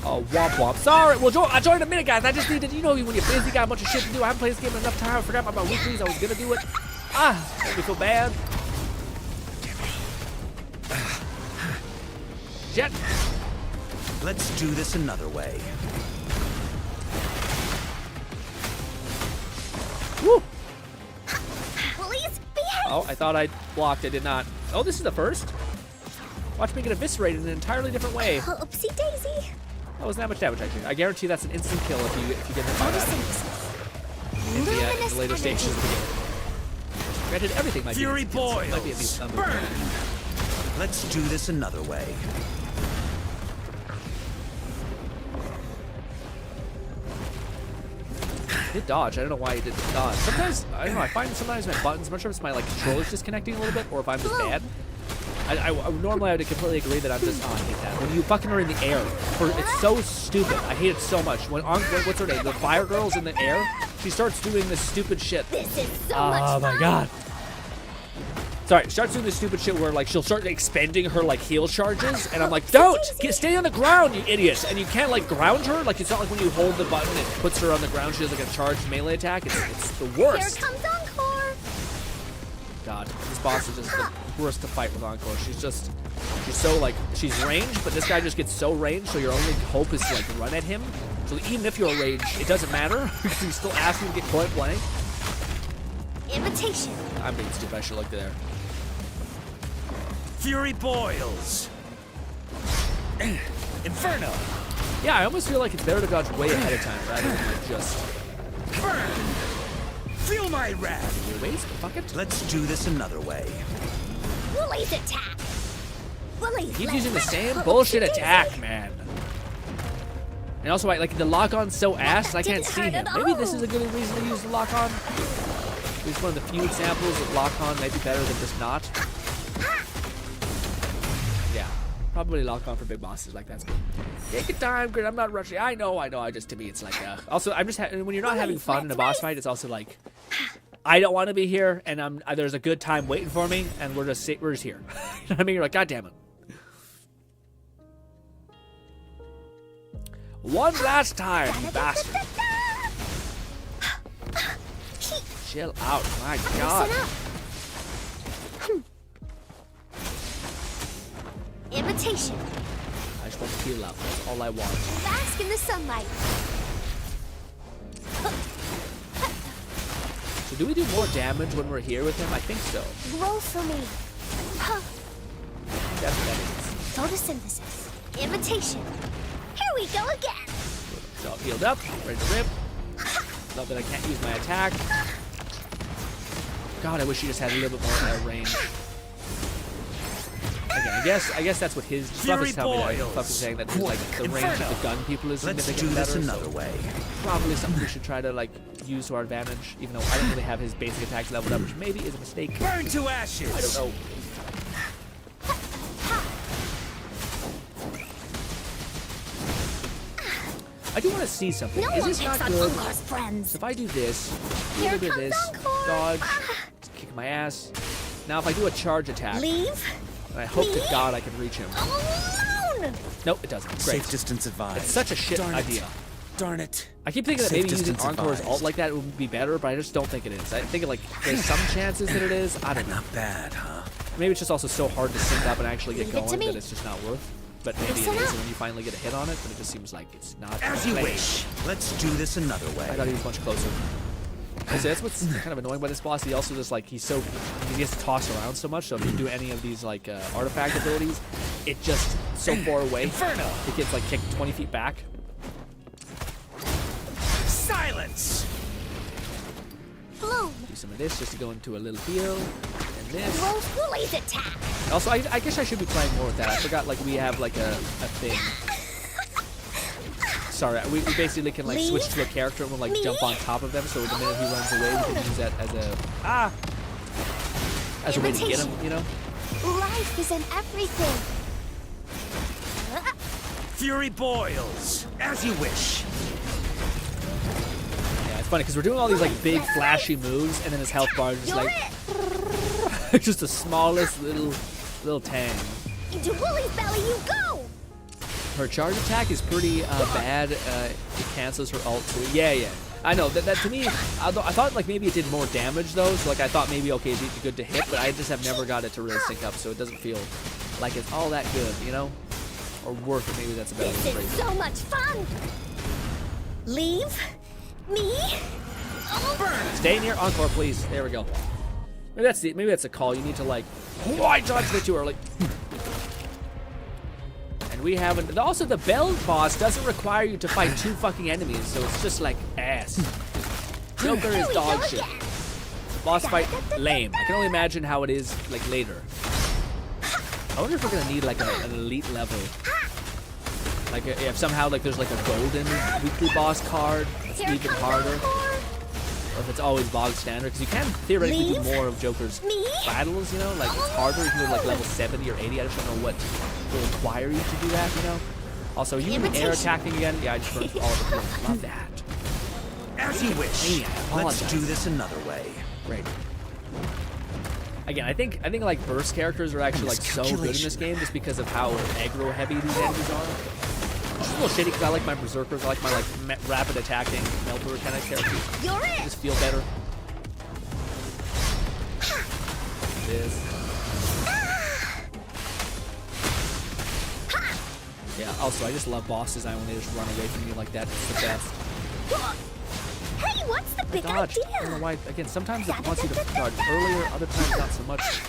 Oh, womp womp. Sorry. Well, I joined a minute, guys. I just needed, you know, when you're busy, got a bunch of shit to do. I haven't played this game in enough time. I forgot about my weeklies. I was gonna do it. Made me feel bad. Shit.
Let's do this another way.
Woo.
Please behave.
Oh, I thought I blocked. I did not. Oh, this is the first. Watch me get eviscerated in an entirely different way.
Oopsie daisy.
That wasn't that much damage, actually. I guarantee that's an instant kill if you get hit by that. In the later stages of the game. Granted, everything might
Fury
be instant kills, so it might be at
boils.
least some
Burn. Let's do this another way.
Did dodge. I don't know why he did dodge. Sometimes, I don't know, I find sometimes my buttons, I'm not sure if it's my like controller's disconnecting a little bit or if I'm just bad. Normally I would completely agree that I'm just, I hate that. When you fucking are in the air, it's so stupid. I hate it so much. What's her name? The fire girl's in the air, she starts doing this stupid shit.
This is so much fun.
Oh my god. Sorry, starts doing this stupid shit where like she'll start expending her like heal charges, and I'm like, don't! Stay on the ground, you idiots! And you can't like ground her. Like it's not like when you hold the button, it puts her on the ground. She has like a charged melee attack. It's the worst.
Here comes Encore.
God, this boss is just the worst to fight with Encore. She's so like, she's ranged, but this guy just gets so ranged, so your only hope is to like run at him. So even if you're ranged, it doesn't matter because he's still asking to get point blank.
Imitation.
I'm being stupid. I should look there.
Fury boils. Inferno.
Yeah, I almost feel like it's better to dodge way ahead of time rather than like just
burn. Feel my wrath.
Wait, fuck it.
Let's do this another way.
Woolly's attack. Woolly's
Keep using the same bullshit attack, man. And also, like the lock-on's so ass, I can't see him. Maybe this is a good reason to use the lock-on. It's one of the few examples of lock-on might be better than just not. Yeah, probably lock-on for big bosses like that's good. Take your time, Grin. I'm not rushing. I know. Just to me, it's like also, I'm just when you're not having fun in a boss fight, it's also like I don't want to be here, and there's a good time waiting for me, and we're just here. You know what I mean? You're like, God damn it. One last time, you bastard. Chill out, my God.
Imitation.
I just want to heal up. That's all I want.
Bask in the sunlight.
So do we do more damage when we're here with him? I think so.
Grow for me.
That's what that is.
Photosynthesis. Imitation. Here we go again.
So I'm healed up, ready to rip. Love that I can't use my attack. God, I wish he just had a little bit more range. Again, I guess that's what his Fluff is telling me. Fluff is saying that there's, like, the range of the gun people is significantly better.
Another way.
Probably something we should try to like use to our advantage, even though I don't really have his basic attacks leveled up, which maybe is a mistake.
Burn to ashes.
I don't know. I do want to see something. Is this not good? So if I do this, a little bit of this, dodge, kick my ass. Now if I do a charge attack,
leave.
And I hope to God I can reach him.
Alone.
Nope, it doesn't. Great.
Safe distance advised.
It's such a shit idea.
Darn it.
I keep thinking that maybe using Encore's ult like that would be better, but I just don't think it is. I think like there's some chances that it is. I don't know.
Not bad, huh?
Maybe it's just also so hard to sync up and actually get going that it's just not worth. But maybe it is when you finally get a hit on it, but it just seems like it's not.
As you wish. Let's do this another way.
I thought he was much closer. So that's what's kind of annoying about this boss. He also just like he gets to toss around so much. So if you do any of these like artifact abilities, it just so far away.
Inferno.
It gets like kicked 20 feet back.
Silence.
Bloom.
Do some of this just to go into a little heal, and this.
Woolies attack.
Also, I guess I should be playing more with that. I forgot like we have like a thing. Sorry, we basically can like switch to a character and we'll like jump on top of them. So the minute he runs away, we can use that as a as a way to get him. You know.
Life is in everything.
Fury boils. As you wish.
Yeah, it's funny because we're doing all these like big flashy moves, and then his health bar is just like just the smallest little tang.
Into Woolie's belly you go.
Her charge attack is pretty bad. It cancels her ult too. Yeah. I know that to me, I thought like maybe it did more damage though. So like I thought maybe okay, it'd be good to hit, but I just have never got it to really sync up, so it doesn't feel like it's all that good, you know, or worth it. Maybe that's a better phrase.
This is so much fun. Leave me alone.
Stay near Encore, please. There we go. Maybe that's a call. You need to like, why dodged it too early? We haven't. Also, the Bell boss doesn't require you to fight 2 fucking enemies, so it's just like ass. Joker is dog shit. Boss fight, lame. I can only imagine how it is like later. I wonder if we're gonna need like an elite level. Like if somehow like there's like a golden weekly boss card, it's even harder. Or if it's always bog standard, because you can theoretically do more of Joker's battles, you know? Like, it's harder, you can go to like level 70 or 80, I just don't know what will require you to do that, you know? Also, you can air attacking again? Yeah, I just burned all of the kills. Love that.
As you wish. Let's do this another way.
Great. Again, I think like burst characters are actually like so good in this game just because of how aggro heavy these enemies are. It's a little shitty because I like my berserkers. I like my like rapid attacking melter kind of characters. They just feel better. This. Yeah. Also, I just love bosses. I when they just run away from me like that. It's the best.
Hey, what's the big
Dodge.
idea?
I don't know why. Again, sometimes it wants you to dodge earlier. Other times not so much.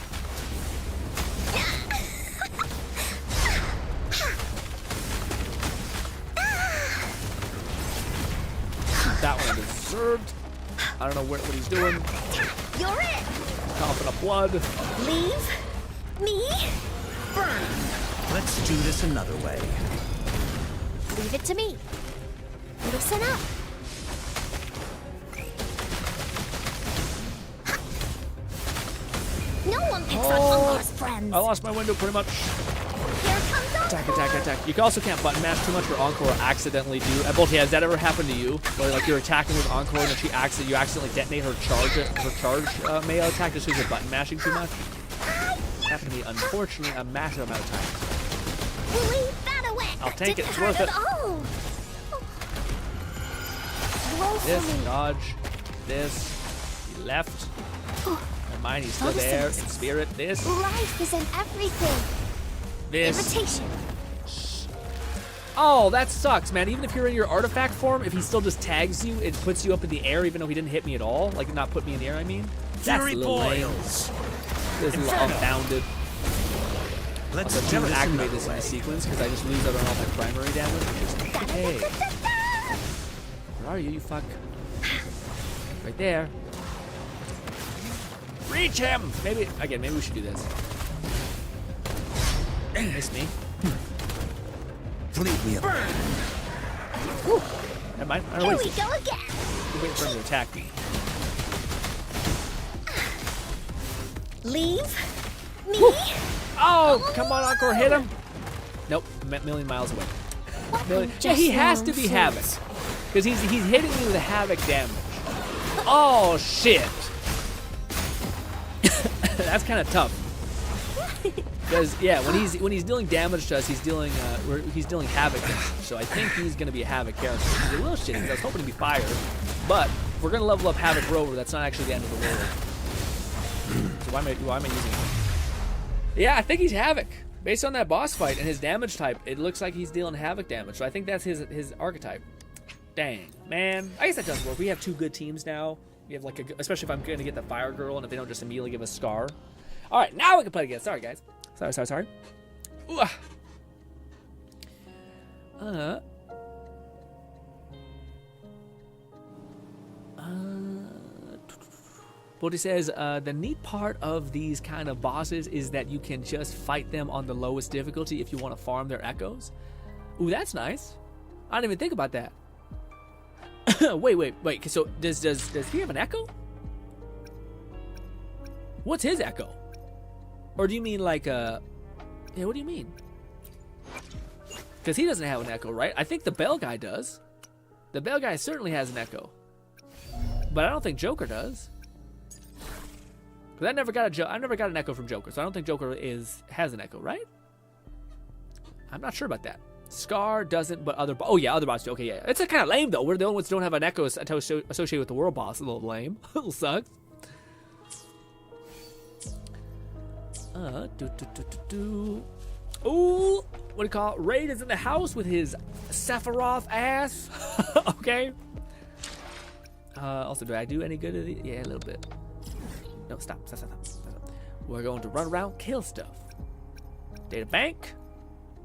That one deserved. I don't know what he's doing.
You're it.
Coughing up blood.
Leave me.
Burn. Let's do this another way.
Leave it to me. Listen up. No one picks on Ungar's friends.
I lost my window pretty much.
Here comes
Attack, attack, attack. You also can't button mash too much, or Encore accidentally do. Bolty, has that ever happened to you? Where like you're attacking with Encore and then you accidentally detonate her charge melee attack just because you're button mashing too much? Happened to me, unfortunately, a massive amount of times.
Leave that away.
I'll take it. It's
Didn't
worth
hurt
it.
at all.
away
this,
from me.
dodge, this, he left. Never mind, he's still there in spirit. This,
Life isn't everything.
this.
Invitation.
Oh, that sucks, man. Even if you're in your artifact form, if he still just tags you, it puts you up in the air even though he didn't hit me at all. Like, not put me in the air, I mean. That's a little lame. This is a little unbounded.
Let's
also, never activate this in the sequence because I just lose out on all my primary damage. Hey. Where are you, you fuck? Right there. Reach him! Maybe we should do this. Miss me.
Leave me alone.
Never mind. I don't
Here
know.
we go again.
I'm waiting for him to attack me.
Leave me.
Oh, come on, Encore, hit him. Nope, I'm a million miles away. Yeah, he has to be Havoc. Because he's hitting me with Havoc damage. Oh, shit. That's kind of tough. Because, yeah, when he's dealing damage to us, he's dealing Havoc damage. So I think he's going to be a Havoc character. He's a little shitty because I was hoping to be Fire. But if we're going to level up Havoc Rover, that's not actually the end of the world. So why am I using him? Yeah, I think he's Havoc. Based on that boss fight and his damage type, it looks like he's dealing Havoc damage. So I think that's his archetype. Dang, man. I guess that does work. We have two good teams now. We have like especially if I'm going to get the Fire Girl and if they don't just immediately give us Scar. All right, now we can play again. Sorry, guys. Sorry. Ooh, But he says, the neat part of these kind of bosses is that you can just fight them on the lowest difficulty if you want to farm their echoes. Ooh, that's nice. I didn't even think about that. wait. So does he have an echo? What's his echo? Or do you mean like yeah, what do you mean? Because he doesn't have an echo, right? I think the Bell guy does. The Bell guy certainly has an echo. But I don't think Joker does. Because I never got an echo from Joker, so I don't think Joker has an echo, right? I'm not sure about that. Scar doesn't, but other bosses do. Okay, yeah. It's kind of lame though. We're the only ones who don't have an echo associated with the world boss. A little lame. A little sucks. Ooh, what do you call it? Raid is in the house with his Sephiroth ass. Okay. Also, do I do any good? Yeah, a little bit. No, stop. We're going to run around, kill stuff. Data bank.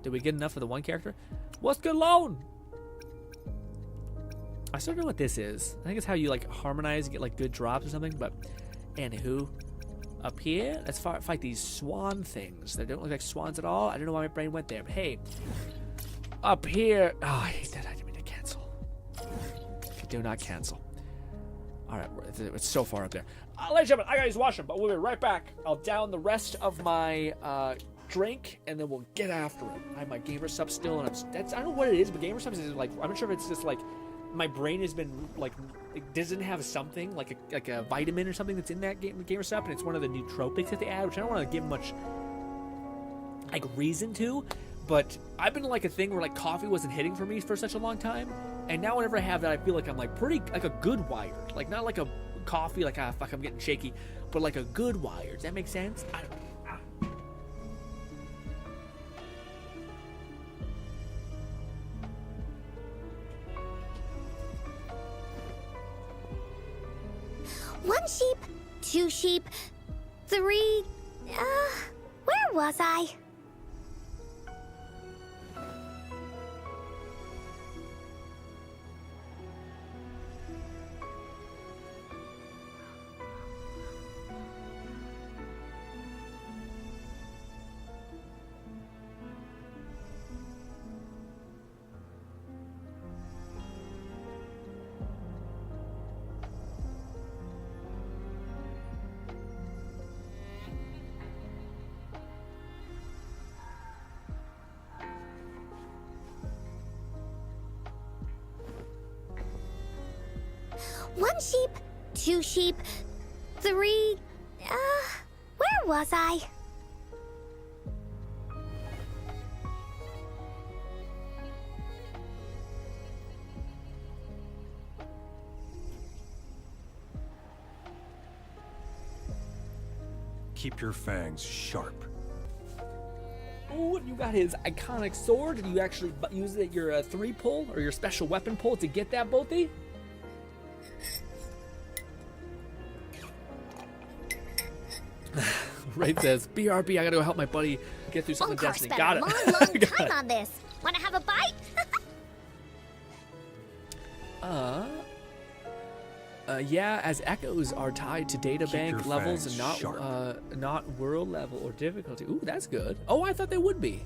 Did we get enough for the one character? What's good loan? I still don't know what this is. I think it's how you like harmonize and get like good drops or something. But anywho, up here, let's fight these swan things. They don't look like swans at all. I don't know why my brain went there. But hey, up here. Oh, I hate that. I didn't mean to cancel. Do not cancel. All right, it's so far up there. Ladies and gentlemen, I gotta use the washroom, but we'll be right back. I'll down the rest of my drink, and then we'll get after it. I have my gamer sub still, and I don't know what it is, but gamer sub is like, I'm not sure if it's just like my brain has been like, it doesn't have something like a vitamin or something that's in that gamer sub, and it's one of the nootropics that they add, which I don't want to give much like reason to. But I've been like a thing where like coffee wasn't hitting for me for such a long time, and now whenever I have that, I feel like I'm like pretty like a good wired, like not like a coffee like fuck I'm getting shaky, but like a good wired. Does that make sense? I don't know.
One sheep, two sheep, three. Where was I? One sheep, two sheep, three. Where was I?
Keep your fangs sharp.
Ooh, you got his iconic sword. Did you actually use it your 3 pull or your special weapon pull to get that, Bolty? Raid says, BRB, I gotta go help my buddy get through something Destiny. Got it.
Long time on this. Wanna have a bite?
Yeah, as echoes are tied to databank levels and not world level or difficulty. Ooh, that's good. Oh, I thought they would be.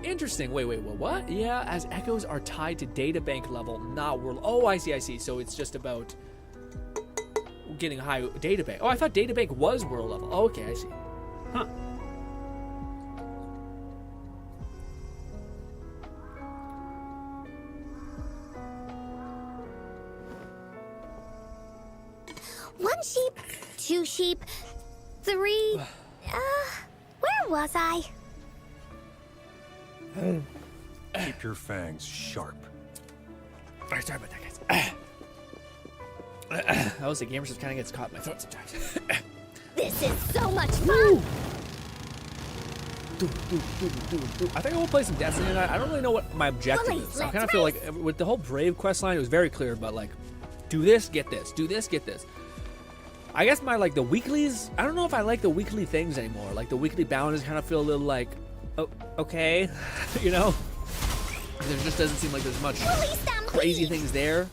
Interesting. Wait, what? Yeah, as echoes are tied to databank level, not world. Oh, I see. So it's just about getting high databank. Oh, I thought databank was world level. Oh, okay, I see. Huh.
One sheep, 2 sheep, 3. Where was I?
Keep your fangs sharp.
Alright, sorry about that, guys. I was the gamer just kind of gets caught in my throat sometimes.
This is so much fun!
I think I will play some Destiny tonight. I don't really know what my objective is. I kind of feel like with the whole Brave quest line, it was very clear about like, do this, get this, do this, get this. I guess my the weeklies, I don't know if I like the weekly things anymore. Like the weekly bounties kind of feel a little like, oh, okay, you know? There just doesn't seem like there's much crazy things there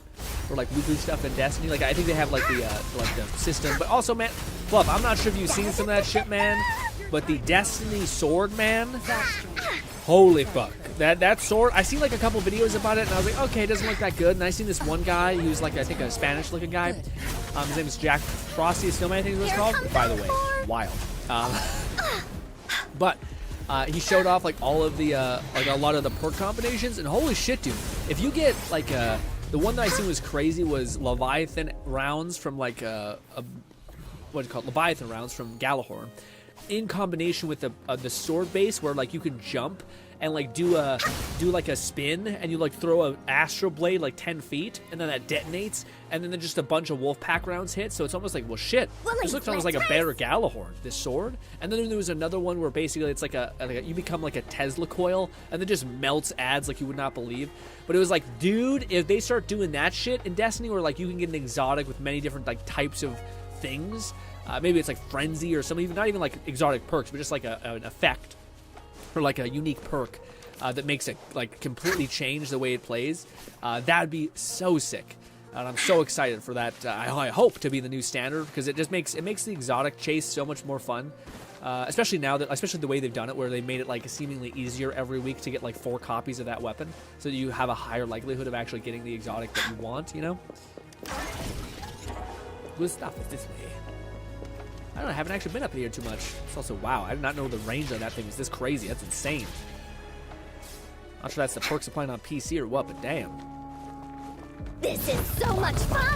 for like weekly stuff in Destiny. Like I think they have like the system, but also, man, Fluff, I'm not sure if you've seen some of that shit, man, but the Destiny sword, man, holy fuck. That sword, I seen like a couple videos about it and I was like, okay, it doesn't look that good. And I seen this one guy who's like, I think a Spanish looking guy. His name is Jack Frosty Snowman, I think is what it's called. By the way, wild. But he showed off like all of the like a lot of the perk combinations, and holy shit, dude! If you get like the one that I seen was crazy was Leviathan rounds from like what's it called, Leviathan rounds from Galahorn, in combination with the sword base where like you can jump and like do like a spin and you like throw a astral blade like 10 feet and then that detonates and then just a bunch of wolf pack rounds hit, so it's almost like, well shit, this looks almost like a better Galahorn, this sword. And then there was another one where basically it's like you become like a Tesla coil and then just melts ads like you would not believe. But it was like, dude, if they start doing that shit in Destiny where like you can get an exotic with many different like types of things, maybe it's like frenzy or something, even not even like exotic perks, but just like an effect or like a unique perk that makes it like completely change the way it plays. That'd be so sick, and I'm so excited for that. I hope to be the new standard because it just makes the exotic chase so much more fun, especially now that the way they've done it, where they made it like seemingly easier every week to get like 4 copies of that weapon, so that you have a higher likelihood of actually getting the exotic that you want. You know, good stuff is this way. I don't know, I haven't actually been up here too much. It's also, wow, I did not know the range on that thing was this crazy. That's insane. Not sure that's the perks applying on PC or what, but damn.
This is so much fun!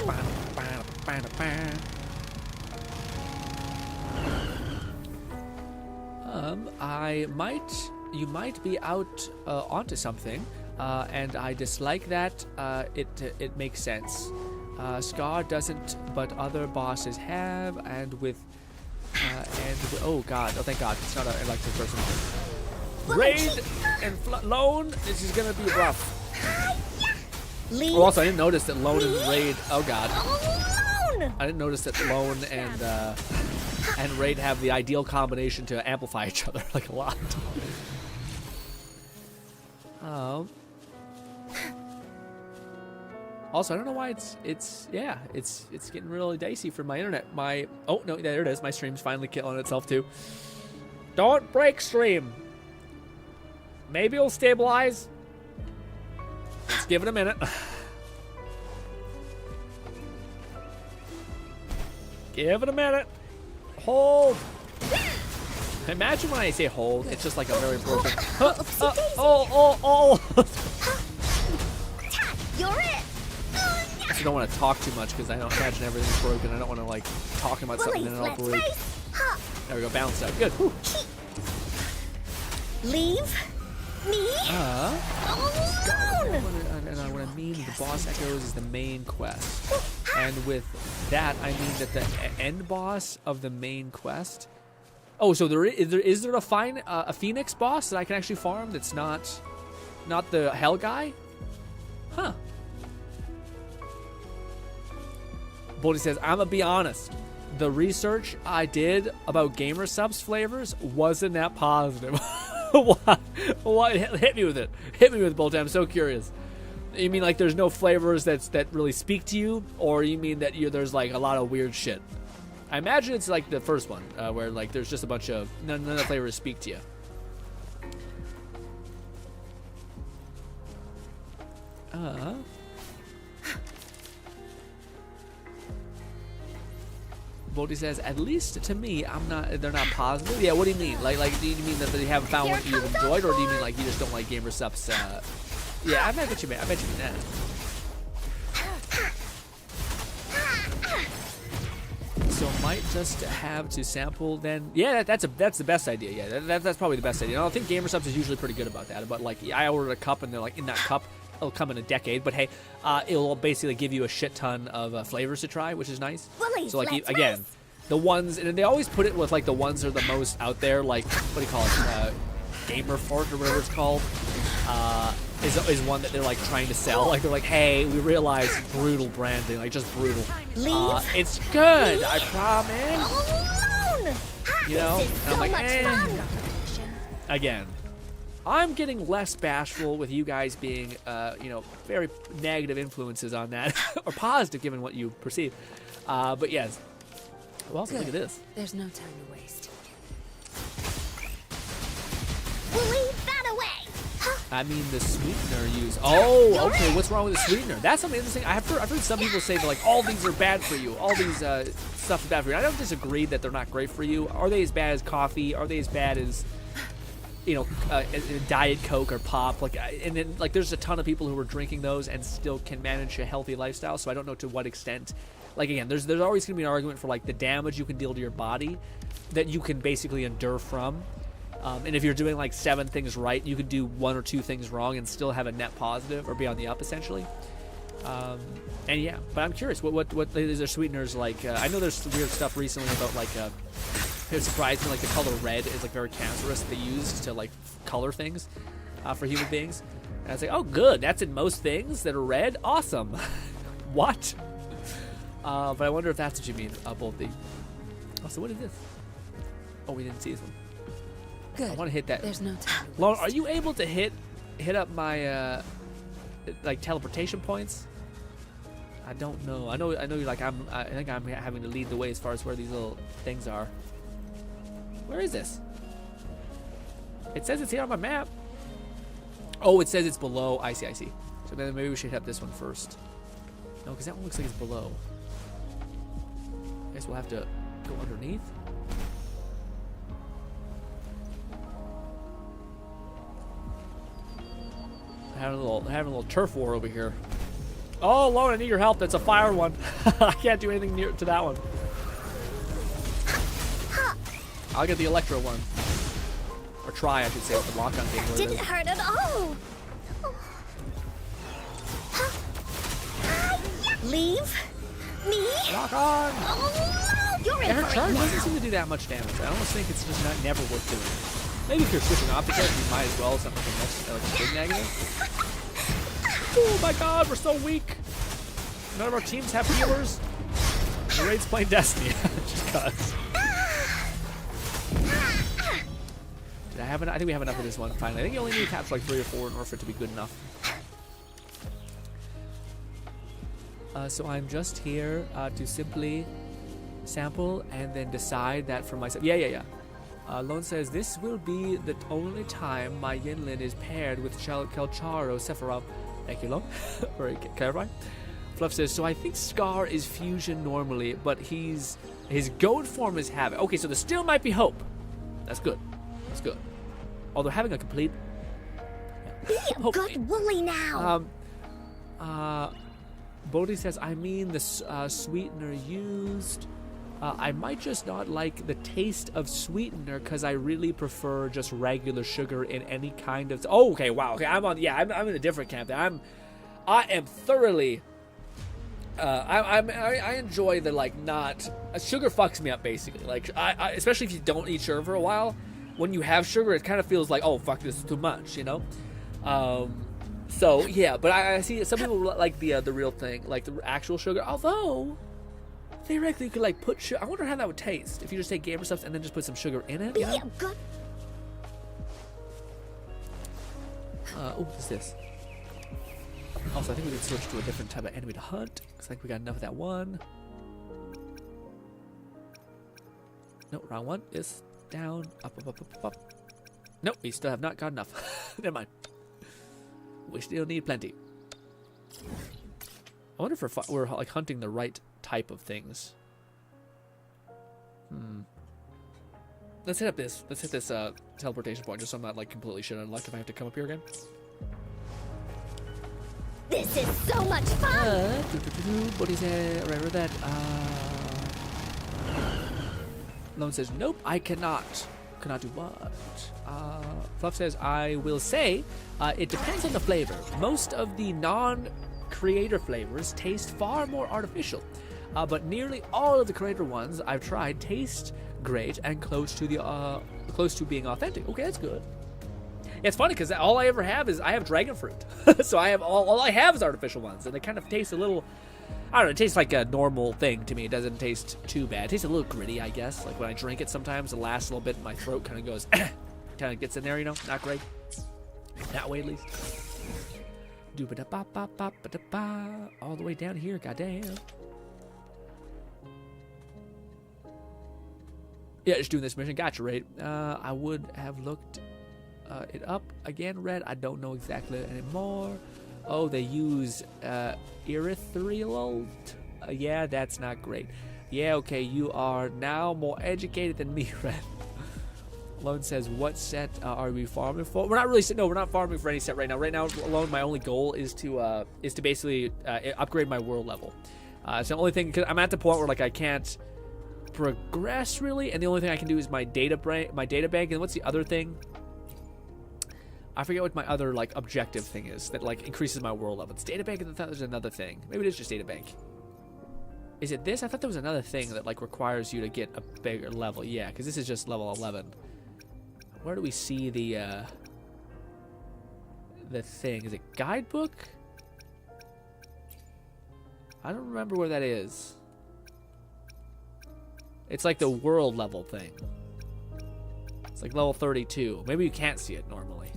You might be out onto something, and I dislike that. It makes sense. Scar doesn't, but other bosses have, and oh god, oh thank god, it's not an electric person. Raid and Lone, this is gonna be rough. Oh, also I didn't notice that Lone and Raid, oh god. I didn't notice that Lone and Raid have the ideal combination to amplify each other like a lot. Also, I don't know why it's getting really dicey for my internet. Oh no, there it is. My stream's finally killing itself too. Don't break stream. Maybe it'll stabilize. Let's give it a minute. Give it a minute. Hold. Imagine when I say hold, it's just like a very important.
You're it.
I just don't want to talk too much because I don't imagine everything's broken. I don't want to like talk about something and then I'll break. There we go, balanced out. Good. Whew.
Leave. Me?
And what I mean, the boss echoes is the main quest. And with that, I mean that the end boss of the main quest. Oh, so is there a Phoenix boss that I can actually farm that's not the Hell guy? Huh. Bodhi says, I'm gonna be honest. The research I did about gamer subs flavors wasn't that positive. What? Hit me with it. Hit me with it, Bolt. I'm so curious. You mean like there's no flavors that really speak to you, or you mean that there's like a lot of weird shit? I imagine it's like the first one, where like there's just a bunch of none of the flavors speak to you. Bodhi says, at least to me, they're not positive. Yeah, what do you mean? Like, do you mean that they haven't found what you've enjoyed, or do you mean like you just don't like gamer subs? Yeah, I bet you mean that. So might just have to sample then. Yeah, that's the best idea. Yeah, that's probably the best idea. I think gamer subs is usually pretty good about that. But like, I ordered a cup and they're like, in that cup, it'll come in a decade. But hey, it'll basically give you a shit ton of flavors to try, which is nice. So like again, the ones, and they always put it with like the ones that are the most out there. Like what do you call it? Gamer Fort or whatever it's called. Is one that they're like trying to sell. Like they're like, hey, we realize brutal branding, like just brutal. It's good, I promise. You know, and I'm like, again, I'm getting less bashful with you guys being, very negative influences on that, or positive given what you perceive. But yes. Well, also look at this.
There's no time to waste.
We'll leave that away.
I mean the sweetener used. Oh, okay. What's wrong with the sweetener? That's something interesting. I've heard some people say that like all these are bad for you. All these stuff is bad for you. I don't disagree that they're not great for you. Are they as bad as coffee? Are they as bad as Diet Coke or pop? Like, and then like there's a ton of people who are drinking those and still can manage a healthy lifestyle. So I don't know to what extent. Like again, there's always going to be an argument for like the damage you can deal to your body that you can basically endure from. And if you're doing like 7 things right, you could do 1 or 2 things wrong and still have a net positive or be on the up essentially. And yeah, but I'm curious, what is there sweeteners like? I know there's weird stuff recently about like it surprised me like the color red is like very cancerous that they use to like color things for human beings. And I was like, oh good, that's in most things that are red. Awesome. What? But I wonder if that's what you mean, both the. Oh, so what is this? Oh, we didn't see this one.
Good.
I want to hit that.
There's no time.
Lauren, are you able to hit up my like teleportation points? I don't know. I know. You're like I think I'm having to lead the way as far as where these little things are. Where is this? It says it's here on my map. Oh, it says it's below. I see. So then maybe we should hit up this one first. No, because that one looks like it's below. I guess we'll have to go underneath. Having a little turf war over here. Oh, Lauren, I need your help. That's a fire one. I can't do anything near to that one. I'll get the electro one. Or try, I should say, with the lock-on thing.
That didn't hurt at all. Leave me.
Lock on.
Oh, no. You're in
her
for
charge
it
doesn't seem to do that much damage. I almost think it's just never worth doing. Maybe if you're switching off the character, you might as well something like a big negative. Oh my god, we're so weak. None of our teams have healers. The Raid's playing Destiny. Just cause. Did I have enough? I think we have enough of this one finally. I think you only need to capture like 3 or 4 in order for it to be good enough. So I'm just here to simply sample and then decide that for myself. Yeah. Lone says, this will be the only time my Yinlin is paired with Kelcharo Sephiroth. Thank you, Lone. Very clarifying. Fluff says, so I think Scar is fusion normally, but his goat form is Havoc. Okay, so there still might be hope. That's good. Although having a complete...
Be a good Wooly now.
Bodhi says, I mean the sweetener used. I might just not like the taste of sweetener because I really prefer just regular sugar in any kind of. Oh, okay, wow. Okay, I'm in a different camp there. I am thoroughly. I enjoy the like not sugar fucks me up basically. Like I especially if you don't eat sugar for a while, when you have sugar, it kind of feels like, oh fuck, this is too much, you know. So yeah, but I see some people like the real thing, like the actual sugar. Although theoretically you could like put sugar. I wonder how that would taste if you just take gamer stuff and then just put some sugar in it. You know? Oh, what's this? Also, I think we can switch to a different type of enemy to hunt. Looks like we got enough of that one. No, wrong one. This down, up, up, up, up, up. Nope, we still have not got enough. Never mind. We still need plenty. I wonder if we're like hunting the right type of things. Let's hit up this. Let's hit this teleportation point, just so I'm not like completely shit on luck if I have to come up here again.
This is so much fun!
What is it? Remember that? Lone says, nope, I cannot. Cannot do what? Fluff says, I will say, it depends on the flavor. Most of the non-creator flavors taste far more artificial. But nearly all of the creator ones I've tried taste great and close to being authentic. Okay, that's good. Yeah, it's funny because all I ever have is I have dragon fruit, so I have all I have is artificial ones, and they kind of taste a little. I don't know. It tastes like a normal thing to me. It doesn't taste too bad. It tastes a little gritty, I guess. Like when I drink it, sometimes it lasts a little bit, and my throat kind of goes, kind of gets in there, you know. Not great. That way, at least. Do-ba-da-ba-ba-ba-ba-da-ba. All the way down here. Goddamn. Yeah, just doing this mission. Gotcha, right? I would have looked it up again. Red. I don't know exactly anymore. Oh, they use erythritol. Yeah, that's not great. Yeah, okay, you are now more educated than me, Red. Lone says, what set are we farming for? We're not really, no, we're not farming for any set right now. Right now, Lone, my only goal is to basically upgrade my world level. It's the only thing, because I'm at the point where like I can't progress really, and the only thing I can do is my data bank. And what's the other thing? I forget what my other like objective thing is that like increases my world level. It's data bank, and I thought there's another thing. Maybe it is just data bank. Is it this? I thought there was another thing that like requires you to get a bigger level. Yeah, because this is just level 11. Where do we see the thing? Is it guidebook? I don't remember where that is. It's like the world level thing. It's like level 32. Maybe you can't see it normally.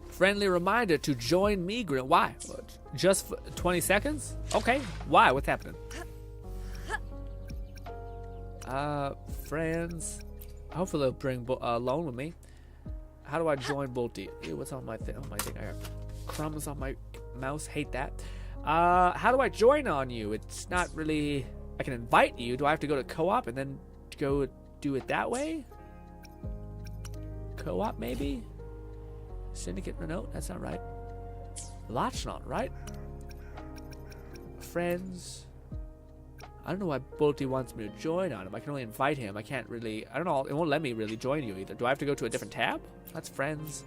Friendly reminder to join me, GRINN. Why? Just for 20 seconds? Okay. Why? What's happening? Friends. Hopefully they'll bring Lone with me. How do I join Bolty? Ew, what's on my thing? Oh my thing. I got crumbs on my mouse. Hate that. How do I join on you? It's not really. I can invite you. Do I have to go to co-op and then go do it that way? Co-op maybe? Syndicate Renault? That's not right. That's not right. Friends. I don't know why Bolty wants me to join on him. I can only invite him. I can't really. I don't know. It won't let me really join you either. Do I have to go to a different tab? That's friends.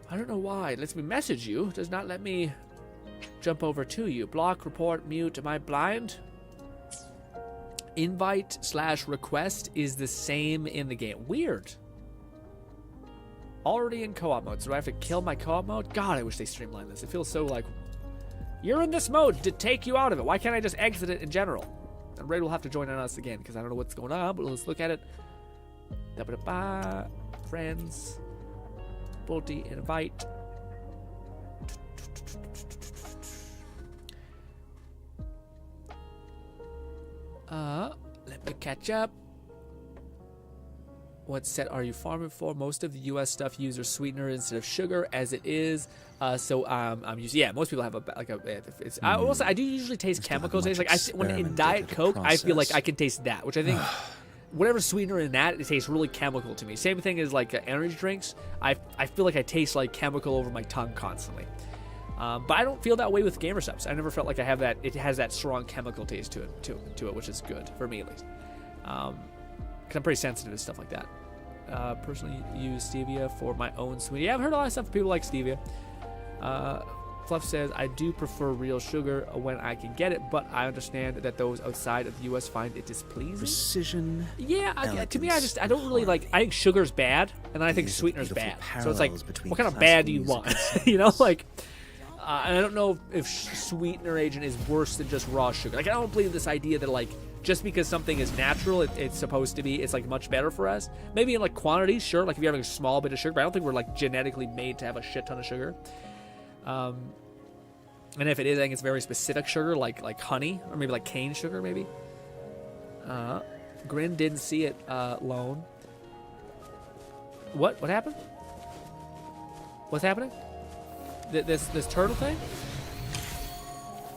I don't know why. It lets me message you. It does not let me jump over to you. Block, report, mute. Am I blind? Invite / request is the same in the game. Weird. Already in co-op mode. So do I have to kill my co-op mode? God, I wish they streamlined this. It feels so like, you're in this mode to take you out of it. Why can't I just exit it in general? And Raid will have to join on us again because I don't know what's going on, but let's look at it. Da-ba-da-ba. Friends. Bolty, invite. Let me catch up. What set are you farming for? Most of the U.S. stuff uses sweetener instead of sugar, as it is. So I'm using. Yeah, most people have it's. I do usually taste chemical taste. Like when in Diet Coke, I feel like I can taste that, which I think. Whatever sweetener in that, it tastes really chemical to me. Same thing as like energy drinks. I feel like I taste like chemical over my tongue constantly. But I don't feel that way with gamer subs. I never felt like I have that. It has that strong chemical taste to it, which is good for me at least. Because I'm pretty sensitive to stuff like that. Personally use stevia for my own sweetie. Yeah, I've heard a lot of stuff. People like stevia. Fluff says, I do prefer real sugar when I can get it, but I understand that those outside of the U.S. find it displeasing.
Precision.
Yeah, to me, I don't really like. I think sugar's bad, and then I think sweetener's bad. So it's like, what kind of bad do you want? You know, like, and I don't know if sweetener agent is worse than just raw sugar. Like, I don't believe this idea that like just because something is natural, it's supposed to be, it's like much better for us. Maybe in like quantities, sure. Like if you're having a small bit of sugar, but I don't think we're like genetically made to have a shit ton of sugar. And if it is, I think it's very specific sugar, like honey, or maybe like cane sugar, maybe. Grin didn't see it, Lone. What happened? What's happening? This turtle thing?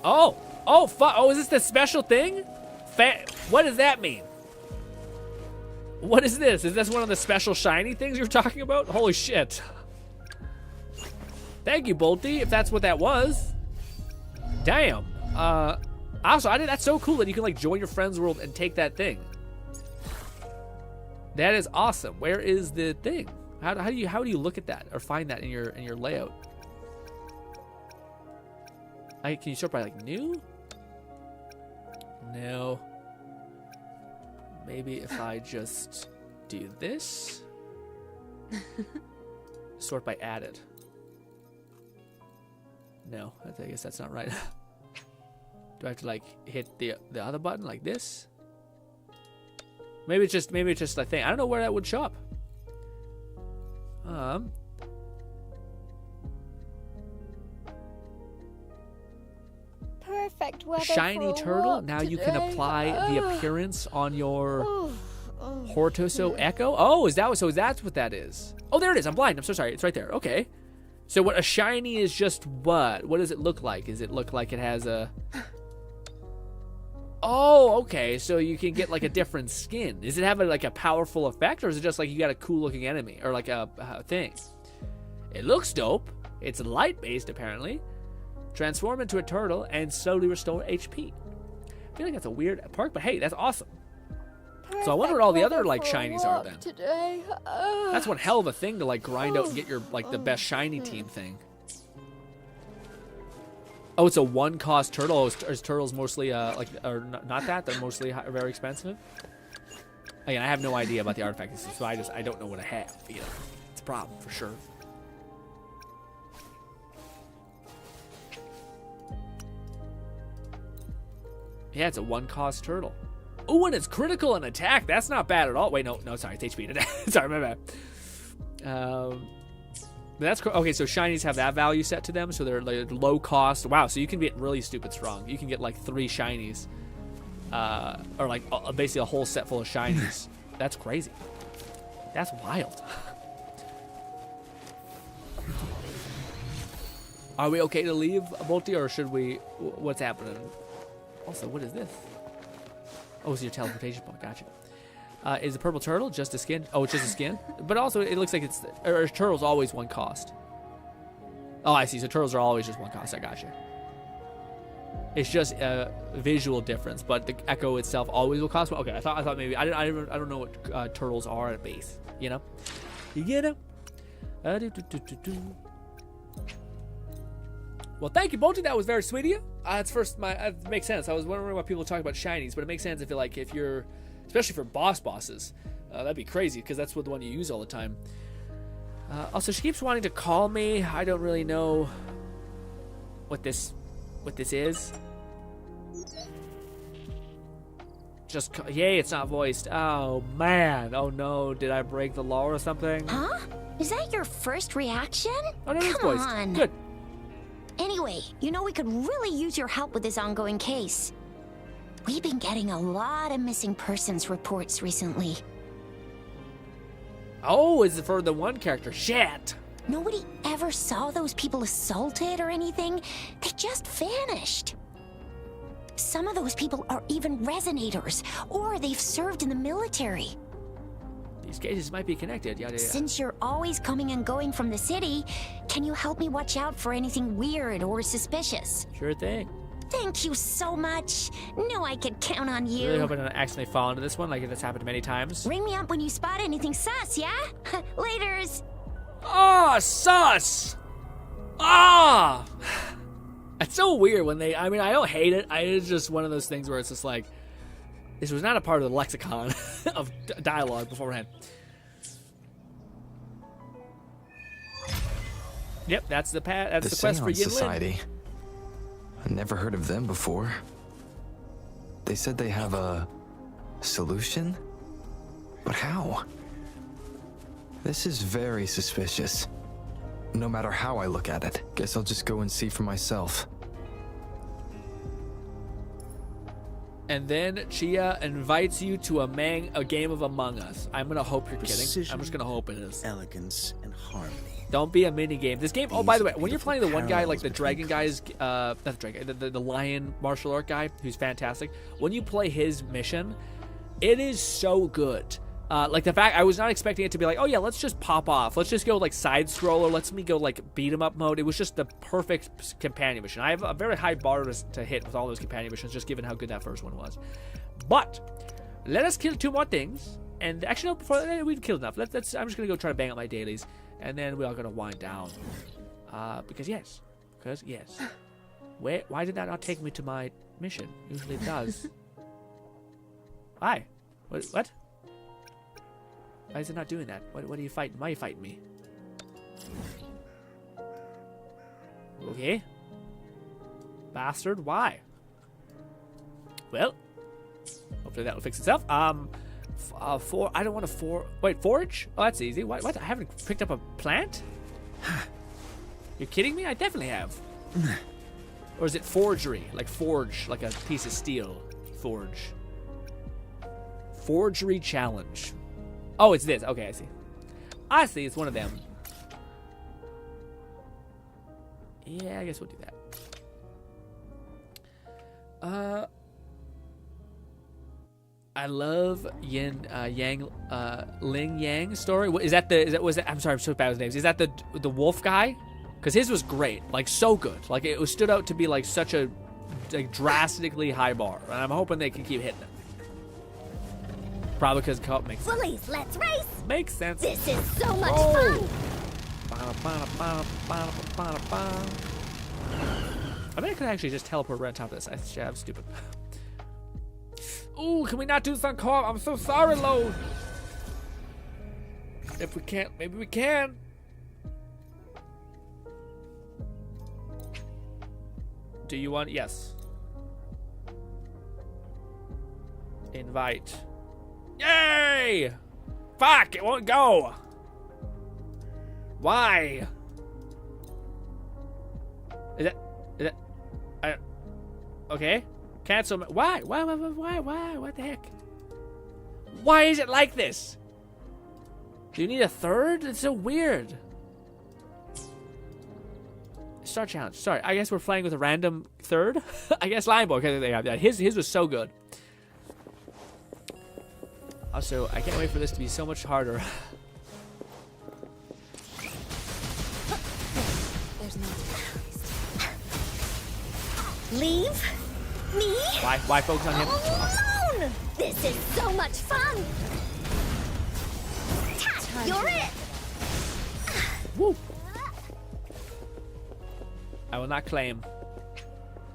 Oh, fuck! Oh, is this the special thing? What does that mean? What is this? Is this one of the special shiny things you're talking about? Holy shit! Thank you, Bolty, if that's what that was. Damn. Also, that's so cool that you can like join your friend's world and take that thing. That is awesome. Where is the thing? How do you look at that or find that in your layout? Can you sort by like new? No. Maybe if I just do this. Sort by added. No, I guess that's not right. Do I have to like hit the other button like this? Maybe it's just a thing. I don't know where that would show up.
Perfect weather.
Shiny turtle. Now you can apply the appearance on your Hortoso Echo. Oh, is that so? That's what that is. Oh, there it is. I'm blind. I'm so sorry. It's right there. Okay. So what a shiny is just what? What does it look like? Does it look like it has a... Oh, okay. So you can get like a different skin. Does it have like a powerful effect, or is it just like you got a cool looking enemy or like a thing? It looks dope. It's light based apparently. Transform into a turtle and slowly restore HP. I feel like that's a weird perk, but hey, that's awesome. So I wonder what all the other like shinies are then.
Today.
That's one hell of a thing to like grind out and get your like the best shiny team thing. Oh, it's a one-cost turtle. Is turtles mostly like or not that? They're mostly very expensive. Again, I have no idea about the artifact system, so I don't know what I have. You know, it's a problem for sure. Yeah, it's a one-cost turtle. Oh, and it's critical and attack. That's not bad at all. Wait, no, sorry, it's HP and attack. Sorry, my bad. That's okay. So shinies have that value set to them, so they're like low cost. Wow, so you can get really stupid strong. You can get like 3 shinies, or like basically a whole set full of shinies. That's crazy. That's wild. Are we okay to leave, Bolty, or should we? What's happening? Also, what is this? Oh, it's your teleportation point. Gotcha. Is the purple turtle just a skin? Oh, it's just a skin? But also, it looks like it's... Or turtle's always one cost. Oh, I see. So turtles are always just one cost. I gotcha. It's just a visual difference, but the echo itself always will cost one. Okay, I thought maybe... I don't know what turtles are at base. You know? You know? Well, thank you, Bolty. That was very sweet of you. That's first. It makes sense. I was wondering why people talk about shinies, but it makes sense if you're, especially for bosses, that'd be crazy because that's the one you use all the time. Also, she keeps wanting to call me. I don't really know what this is. Yay, it's not voiced. Oh man. Oh no. Did I break the law or something?
Huh? Is that your first reaction?
Oh no, it's voiced.
On.
Good.
Anyway, you know we could really use your help with this ongoing case. We've been getting a lot of missing persons reports recently.
Oh, is it for the one character? Shit!
Nobody ever saw those people assaulted or anything. They just vanished. Some of those people are even resonators, or they've served in the military.
These cases might be connected. Yada, yada.
Since you're always coming and going from the city, can you help me watch out for anything weird or suspicious?
Sure thing.
Thank you so much. Knew I could count on you.
Really hope I don't accidentally fall into this one, like that's happened many times.
Ring me up when you spot anything sus, yeah? Laters.
Ah, sus! Ah! It's so weird when they, I mean, I don't hate it. It's just one of those things where it's just like, this was not a part of the lexicon of dialogue beforehand. Yep, that's the that's the quest for Yin
Society. I never heard of them before. They said they have a solution? But how? This is very suspicious. No matter how I look at it. Guess I'll just go and see for myself.
And then Chia invites you to a game of Among Us. I'm gonna hope you're kidding. I'm just gonna hope it is.
Elegance and harmony.
Don't be a mini game. This game. Oh, by the way, when you're playing the one guy, like the dragon guy's, not the dragon, the lion martial art guy, who's fantastic. When you play his mission, it is so good. Like the fact I was not expecting it to be like, oh yeah, let's just pop off. Let's just go like side scroller. Let's me go like beat 'em up mode. It was just the perfect companion mission. I have a very high bar to hit with all those companion missions, just given how good that first one was. But let us kill 2 more things. And actually, no, before we've killed enough. I'm just gonna go try to bang out my dailies, and then we are gonna wind down. Because yes. Why did that not take me to my mission? Usually it does. Why? What? Why is it not doing that? What are you fighting? Why are you fighting me? Okay. Bastard, why? Well, hopefully that will fix itself. I don't want to forage? Oh, that's easy. What? I haven't picked up a plant? You're kidding me? I definitely have. Or is it forgery? Like forge, like a piece of steel. Forge. Forgery challenge. Oh, it's this. Okay, I see. It's one of them. Yeah, I guess we'll do that. I love Ling Yang story. I'm sorry, I'm so bad with names. Is that the wolf guy? Because his was great, like so good. Like it was stood out to be like such a drastically high bar, and I'm hoping they can keep hitting it. Probably because co-op makes sense.
Bullies, let's race.
Makes sense.
This is so much fun.
I bet I could actually just teleport right on top of this. I'm stupid. Ooh, can we not do this on co-op? I'm so sorry, Load. If we can't, maybe we can. Do you want? Yes. Invite. Yay! Fuck, it won't go. Why? Is that? Okay. Cancel. Why? Why? What the heck? Why is it like this? Do you need a third? It's so weird. Start challenge. Sorry, I guess we're playing with a random third. I guess Lion Boy, because they have that. His was so good. Also, I can't wait for this to be so much harder.
There's no Leave me.
Why focus on him?
Alone. This is so much fun. You're it.
Woo. I will not claim.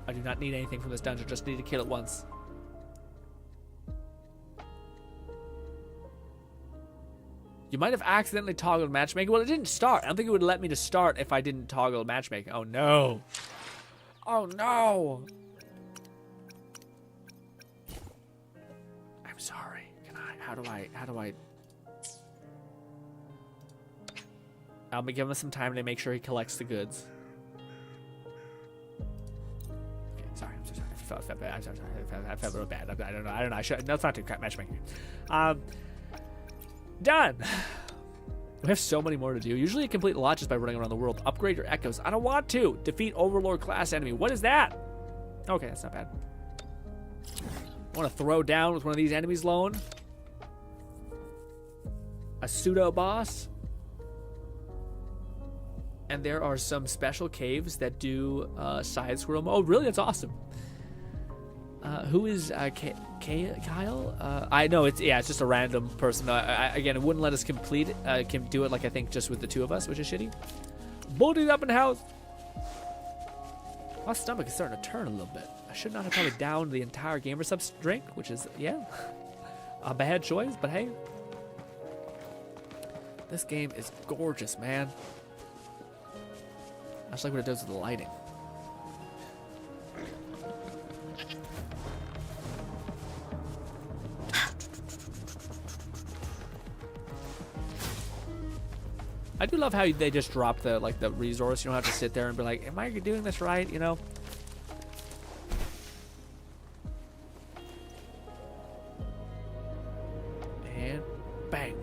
I do not need anything from this dungeon. Just need to kill it once. You might have accidentally toggled matchmaking. Well, it didn't start. I don't think it would let me to start if I didn't toggle matchmaking. Oh no. Oh no. I'm sorry. Can I? How do I? I'll be giving him some time to make sure he collects the goods. Okay, sorry. I'm so sorry. I felt a little bad. I don't know. I should. No, it's not too matchmaking. Done. We have so many more to do. Usually you complete a lot just by running around the world. Upgrade your echoes. I don't want to. Defeat Overlord class enemy. What is that? Okay, that's not bad. I want to throw down with one of these enemies alone. a pseudo boss. And there are some special caves that do side scroll mode. Oh, really? That's awesome. Who is Kyle? I know it's just a random person. Again, it wouldn't let us complete it. Can do it like I think just with the two of us, which is shitty. Bolted up in the house. My stomach is starting to turn a little bit. I should not have probably downed the entire Gamer Subs drink, which is a bad choice. But hey, this game is gorgeous, man. I just like what it does with the lighting. I do love how they just drop the resource. You don't have to sit there and be like, "Am I doing this right?" You know. And bang.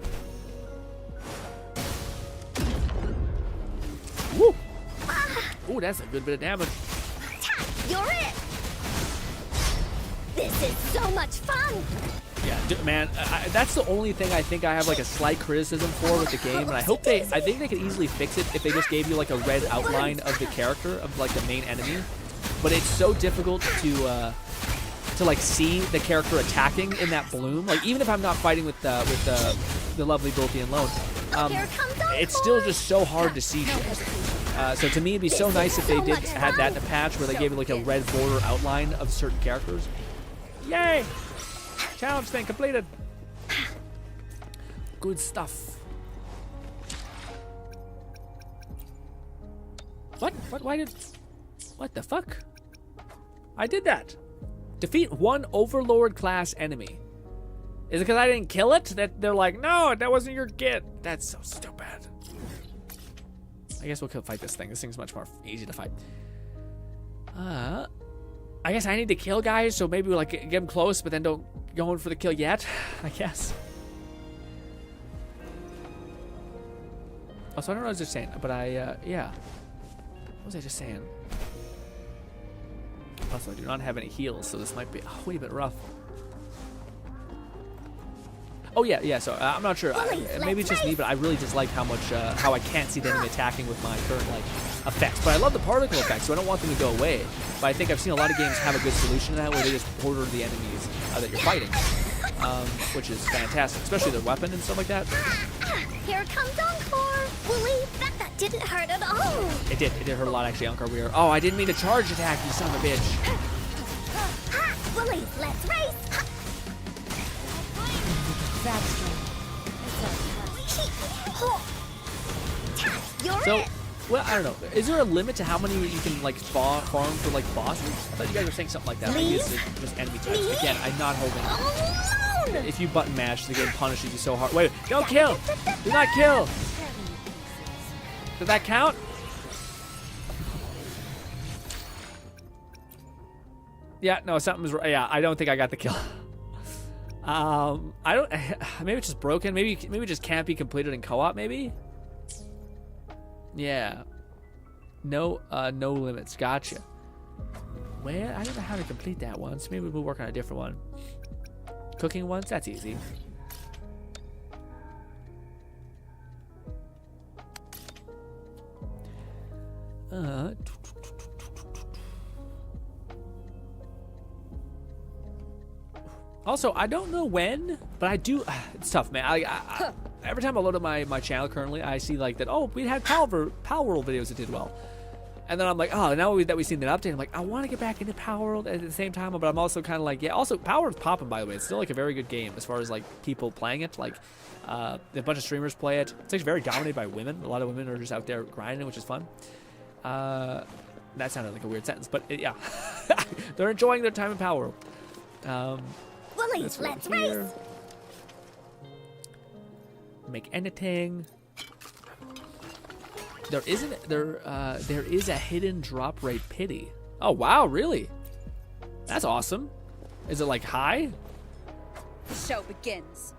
Woo! Ooh, that's a good bit of damage.
You're it! This is so much fun!
Yeah, man, that's the only thing I think I have like a slight criticism for with the game, and I think they could easily fix it if they just gave you like a red outline of the character, of like the main enemy. But it's so difficult to like see the character attacking in that bloom. Like even if I'm not fighting with the lovely Bultian Lone, it's still just so hard to see shit. So to me, it'd be so nice if they had that in a patch where they gave you like a red border outline of certain characters. Yay! Challenge thing completed. Good stuff. What? What the fuck? I did that. Defeat one Overlord class enemy. Is it because I didn't kill it that they're like, no, that wasn't your kid? That's so stupid. I guess we'll fight this thing. This thing's much more easy to fight. I guess I need to kill guys, so maybe we'll like get them close, but then don't go in for the kill yet, I guess. Also, I don't know what I was just saying, but yeah. What was I just saying? Also, I do not have any heals, so this might be a wee bit rough. Oh yeah. So I'm not sure. Maybe it's just me, but I really just like how much how I can't see the enemy attacking with my current like effects. But I love the particle effects, so I don't want them to go away. But I think I've seen a lot of games have a good solution to that, where they just order the enemies that you're fighting, which is fantastic, especially their weapon and stuff like that.
Here comes Encore! Wooly, that didn't hurt at all!
It did hurt a lot actually, Encore. Oh, I didn't mean to charge attack, you son of a bitch.
Wooly, let's race! That's true.
So, well, I don't know. Is there a limit to how many you can like farm for like bosses? I thought you guys were saying something like that. Maybe it's just enemy types. Again, I'm not holding. If you button mash, the game punishes you so hard. Wait, don't kill! Do not kill! Did that count? Yeah, no, something's. Yeah, I don't think I got the kill. I don't. Maybe it's just broken. Maybe it just can't be completed in co-op. Maybe. Yeah. No limits. Gotcha. Well, I don't know how to complete that one, so maybe we'll work on a different one. Cooking ones, that's easy. Also, I don't know when, but I do. It's tough, man. I every time I load up my channel currently, I see like that. Oh, we had Power World videos that did well, and then I'm like, oh, now that we've seen that update, I'm like, I want to get back into Power World at the same time, but I'm also kind of like, yeah. Also, Power World's popping, by the way. It's still like a very good game as far as like people playing it. Like, a bunch of streamers play it. It's like very dominated by women. A lot of women are just out there grinding, which is fun. That sounded like a weird sentence, but yeah, they're enjoying their time in Power World.
Let's race.
Make anything. There is a hidden drop rate pity. Oh wow, really? That's awesome. Is it like high?
The show begins.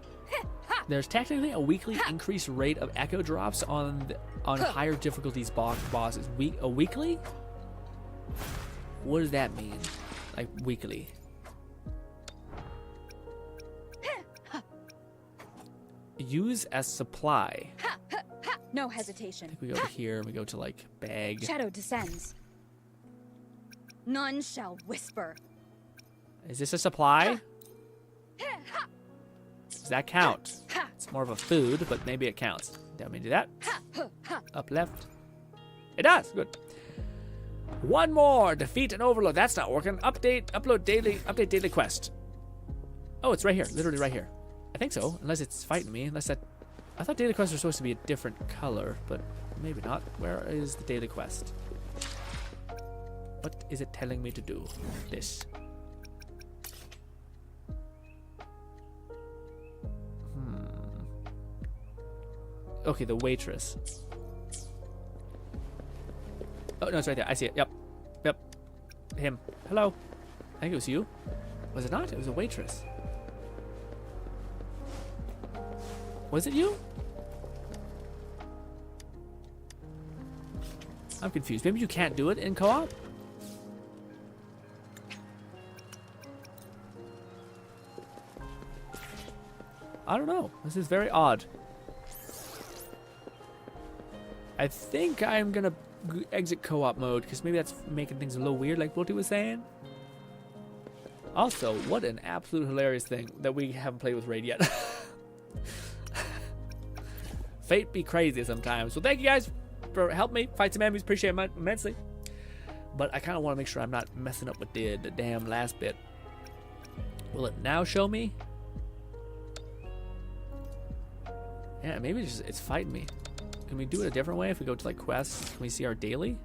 There's technically a weekly increased rate of echo drops on higher difficulties bosses. A weekly? What does that mean? Like weekly? Use as supply.
Ha, ha, ha. No hesitation.
I think we go over here and we go to like bag.
Shadow descends. None shall whisper.
Is this a supply? Does that count? It's more of a food, but maybe it counts. Don't me do that. Up left. It does. Good. One more. Defeat an overload. That's not working. Update daily quest. Oh, it's right here. Literally right here. I think so. Unless it's fighting me. I thought daily quests were supposed to be a different color, but maybe not. Where is the daily quest? What is it telling me to do? This. Okay, the waitress. Oh, no, it's right there. I see it. Yep. Him. Hello. I think it was you. Was it not? It was a waitress. Was it you? I'm confused. Maybe you can't do it in co-op? I don't know. This is very odd. I think I'm gonna exit co-op mode because maybe that's making things a little weird, like Bolty was saying. Also, what an absolute hilarious thing that we haven't played with Raid yet. Fate be crazy sometimes. So thank you guys for helping me fight some enemies. Appreciate it immensely. But I kind of want to make sure I'm not messing up with the damn last bit. Will it now show me? Yeah, maybe it's fighting me. Can we do it a different way if we go to like quests? Can we see our daily?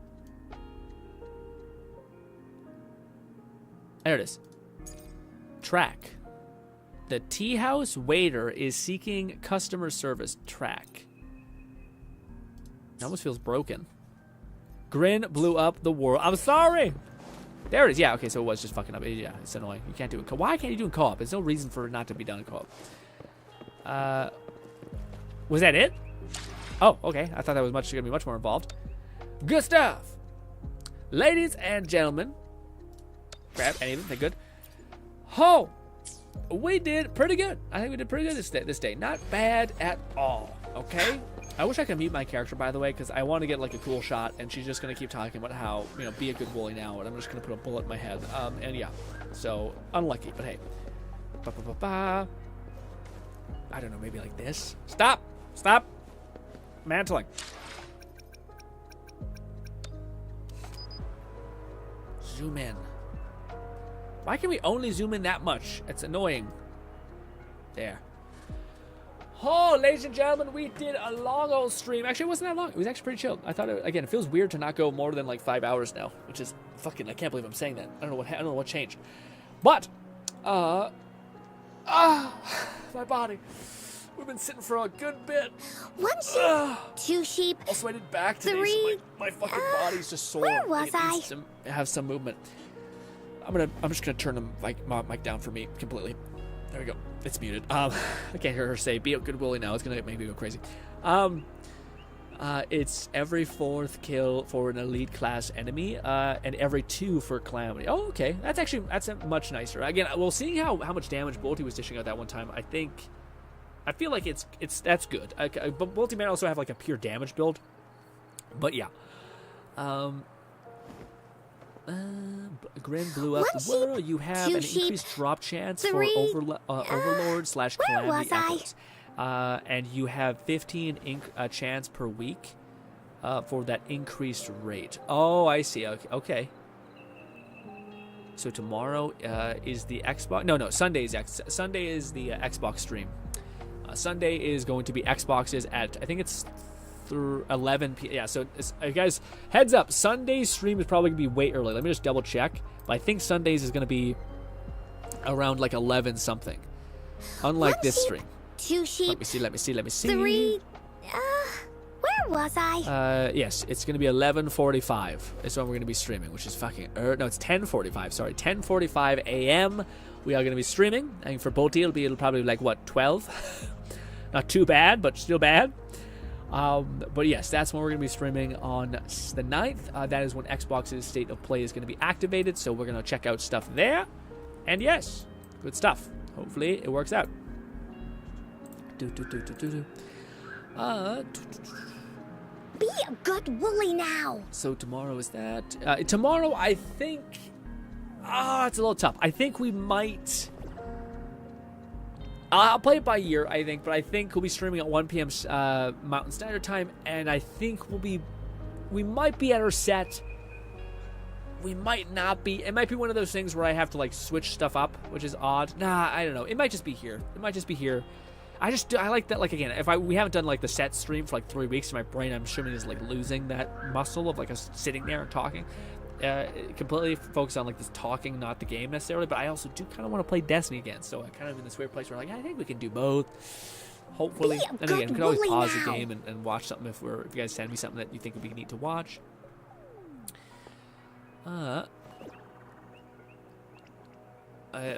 There it is. Track. The tea house waiter is seeking customer service. Track. It almost feels broken. GRINN blew up the world. I'm sorry. There it is. Yeah, okay, so it was just fucking up. Yeah, it's annoying. You can't do it. Why can't you do it in co-op? There's no reason for it not to be done in co-op. Was that it? Oh, okay. I thought that was gonna be much more involved. Good stuff. Ladies and gentlemen. Grab anything. They're good. Oh, we did pretty good. I think we did pretty good this day. Not bad at all. Okay. I wish I could mute my character, by the way, because I want to get like a cool shot, and she's just gonna keep talking about how, you know, be a good bully now, and I'm just gonna put a bullet in my head. And yeah, so unlucky, but hey. I don't know, maybe like this. Stop. Mantling. Zoom in. Why can we only zoom in that much? It's annoying. There. Oh, ladies and gentlemen, we did a long old stream. Actually, it wasn't that long. It was actually pretty chill. I thought, again, it feels weird to not go more than like 5 hours now, which is fucking, I can't believe I'm saying that. I don't know what changed. But, my body. We've been sitting for a good bit.
1 sheep, 2 sheep.
Also, I did back today,
3.
So my fucking body's just sore.
Where was I?
Needs to have some movement. I'm just gonna turn the mic down for me completely. There we go. It's muted. I can't hear her say "be a good bully" now. It's gonna make me go crazy. It's every 4th kill for an elite class enemy, and every 2 for calamity. Oh, okay. That's much nicer. Again, well, seeing how much damage Bolty was dishing out that one time, I feel like that's good. But Bolty might also have like a pure damage build. But yeah. GRINN blew up the world. You have an increased drop chance for Overlord / Calamity Echoes. And you have 15 chance per week for that increased rate. Oh, I see. Okay. So tomorrow is the Xbox. No, Sunday is the Xbox stream. Sunday is going to be Xboxes at, I think it's 11 p.m. Yeah, so guys, heads up. Sunday's stream is probably going to be way early. Let me just double check. But I think Sundays is going to be around like 11 something. Unlike this stream.
2 sheep.
Let me see.
3. Where was I?
Yes, it's going to be 11:45. Is when we're going to be streaming, which is fucking... no, it's 10:45. Sorry, 10:45 a.m. We are going to be streaming. I think for Bolty, it'll probably like, what, 12? Not too bad, but still bad. But yes, that's when we're going to be streaming on the 9th. That is when Xbox's State of Play is going to be activated, so we're going to check out stuff there. And yes, good stuff. Hopefully it works out.
Be a good Wooly now.
So tomorrow is that. Tomorrow, I think. It's a little tough. I think we might. I'll play it by year, I think, but I think we'll be streaming at 1 p.m. Mountain Standard Time, and I think we might be at our set. We might not be. It might be one of those things where I have to like switch stuff up, which is odd. Nah, I don't know. It might just be here. I like that. Like again, we haven't done like the set stream for like 3 weeks, my brain, I'm assuming, is like losing that muscle of like us sitting there and talking. Completely focused on like this talking, not the game necessarily. But I also do kind of want to play Destiny again, so I'm kind of in this weird place where like I think we can do both. Hopefully, and again, we can always pause the game and watch something if you guys send me something that you think would be neat to watch.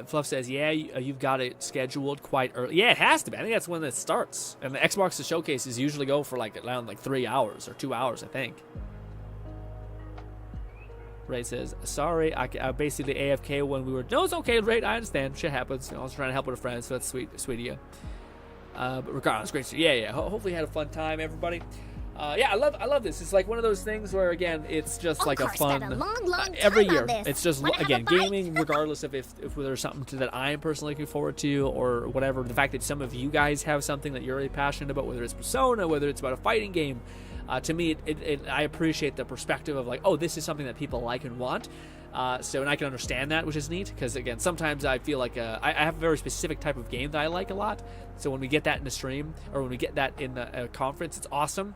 Fluff says, yeah, you've got it scheduled quite early. Yeah, it has to be. I think that's when it starts. And the Xbox showcases usually go for like around like 3 hours or 2 hours, I think. Ray says, sorry, I basically AFK when we were... No, it's okay, Ray, I understand. Shit happens. I was trying to help with a friend, so that's sweet of you. But regardless, great. Yeah. Hopefully you had a fun time, everybody. Yeah, I love this. It's like one of those things where, again, it's just like a fun... every year. It's just, again, gaming, regardless of if there's something that I am personally looking forward to or whatever. The fact that some of you guys have something that you're really passionate about, whether it's Persona, whether it's about a fighting game, to me, I appreciate the perspective of like, oh, this is something that people like and want. And I can understand that, which is neat, because again, sometimes I feel like I have a very specific type of game that I like a lot. So when we get that in the stream, or when we get that in the conference, it's awesome.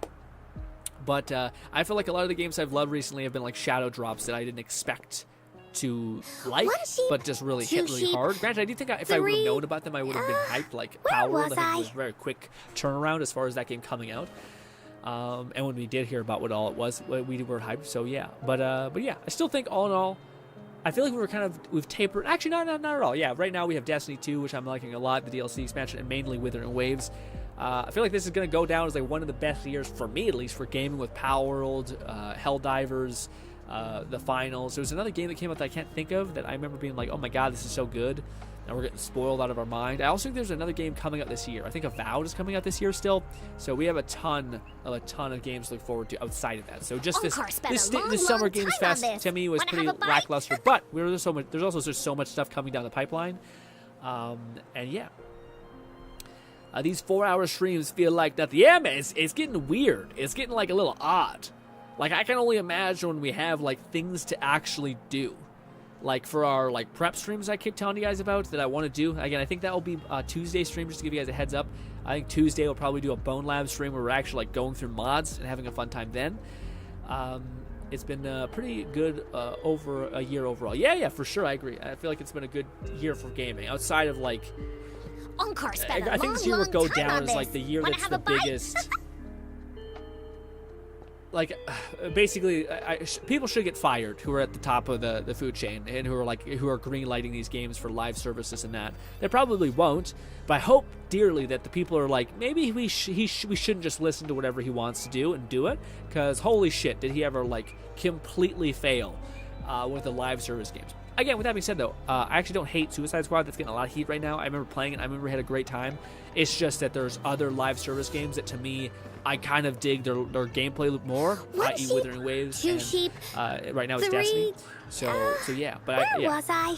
But I feel like a lot of the games I've loved recently have been like shadow drops that I didn't expect to like, but just really hit really hard. Granted, I do think if I would have known about them, I would have been hyped. Like Power, I think it was a very quick turnaround as far as that game coming out. And when we did hear about what all it was, we were hyped. So yeah, but yeah, I still think all in all, I feel like we've tapered. Actually, not at all. Yeah, right now we have Destiny 2, which I'm liking a lot, the DLC expansion, and mainly Withering Waves. I feel like this is going to go down as like one of the best years for me, at least, for gaming, with Power World, Helldivers, the finals. There was another game that came out that I can't think of that I remember being like, oh my god, this is so good, and we're getting spoiled out of our mind. I also think there's another game coming out this year. I think Avowed is coming out this year still. So we have a ton of games to look forward to outside of that. So just this summer Games Fest to me was pretty lackluster, but there's also just so much stuff coming down the pipeline. And yeah. These 4-hour streams feel like that. Yeah, man, it's getting weird. It's getting like a little odd. Like I can only imagine when we have like things to actually do. Like for our like prep streams I keep telling you guys about that I want to do. Again, I think that will be Tuesday stream, just to give you guys a heads up. I think Tuesday we'll probably do a Bone Lab stream where we're actually like going through mods and having a fun time then. It's been pretty good over a year overall. Yeah, for sure, I agree. I feel like it's been a good year for gaming. Outside of like... I think this year will go down as like the year that's the biggest. Like, basically, people should get fired who are at the top of the food chain and who are green lighting these games for live services and that. They probably won't, but I hope dearly that the people are like, maybe we shouldn't just listen to whatever he wants to do and do it, because holy shit, did he ever like completely fail with the live service games. Again, with that being said, though, I actually don't hate Suicide Squad. That's getting a lot of heat right now. I remember playing it. I remember I had a great time. It's just that there's other live service games that, to me, I kind of dig their gameplay more, i.e. Withering Waves. And, right now it's Destiny. So yeah. But
where was I?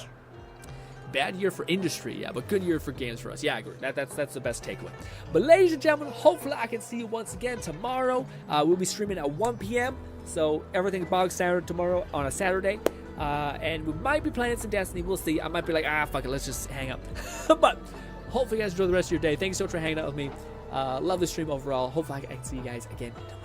Bad year for industry, yeah, but good year for games for us. Yeah, I agree. That's the best takeaway. But ladies and gentlemen, hopefully I can see you once again tomorrow. We'll be streaming at 1 p.m. So everything bog standard tomorrow on a Saturday. And we might be playing some Destiny. We'll see. I might be like, fuck it, let's just hang up. But hopefully you guys enjoy the rest of your day. Thanks so much for hanging out with me. Love the stream overall. Hopefully I can see you guys again tomorrow.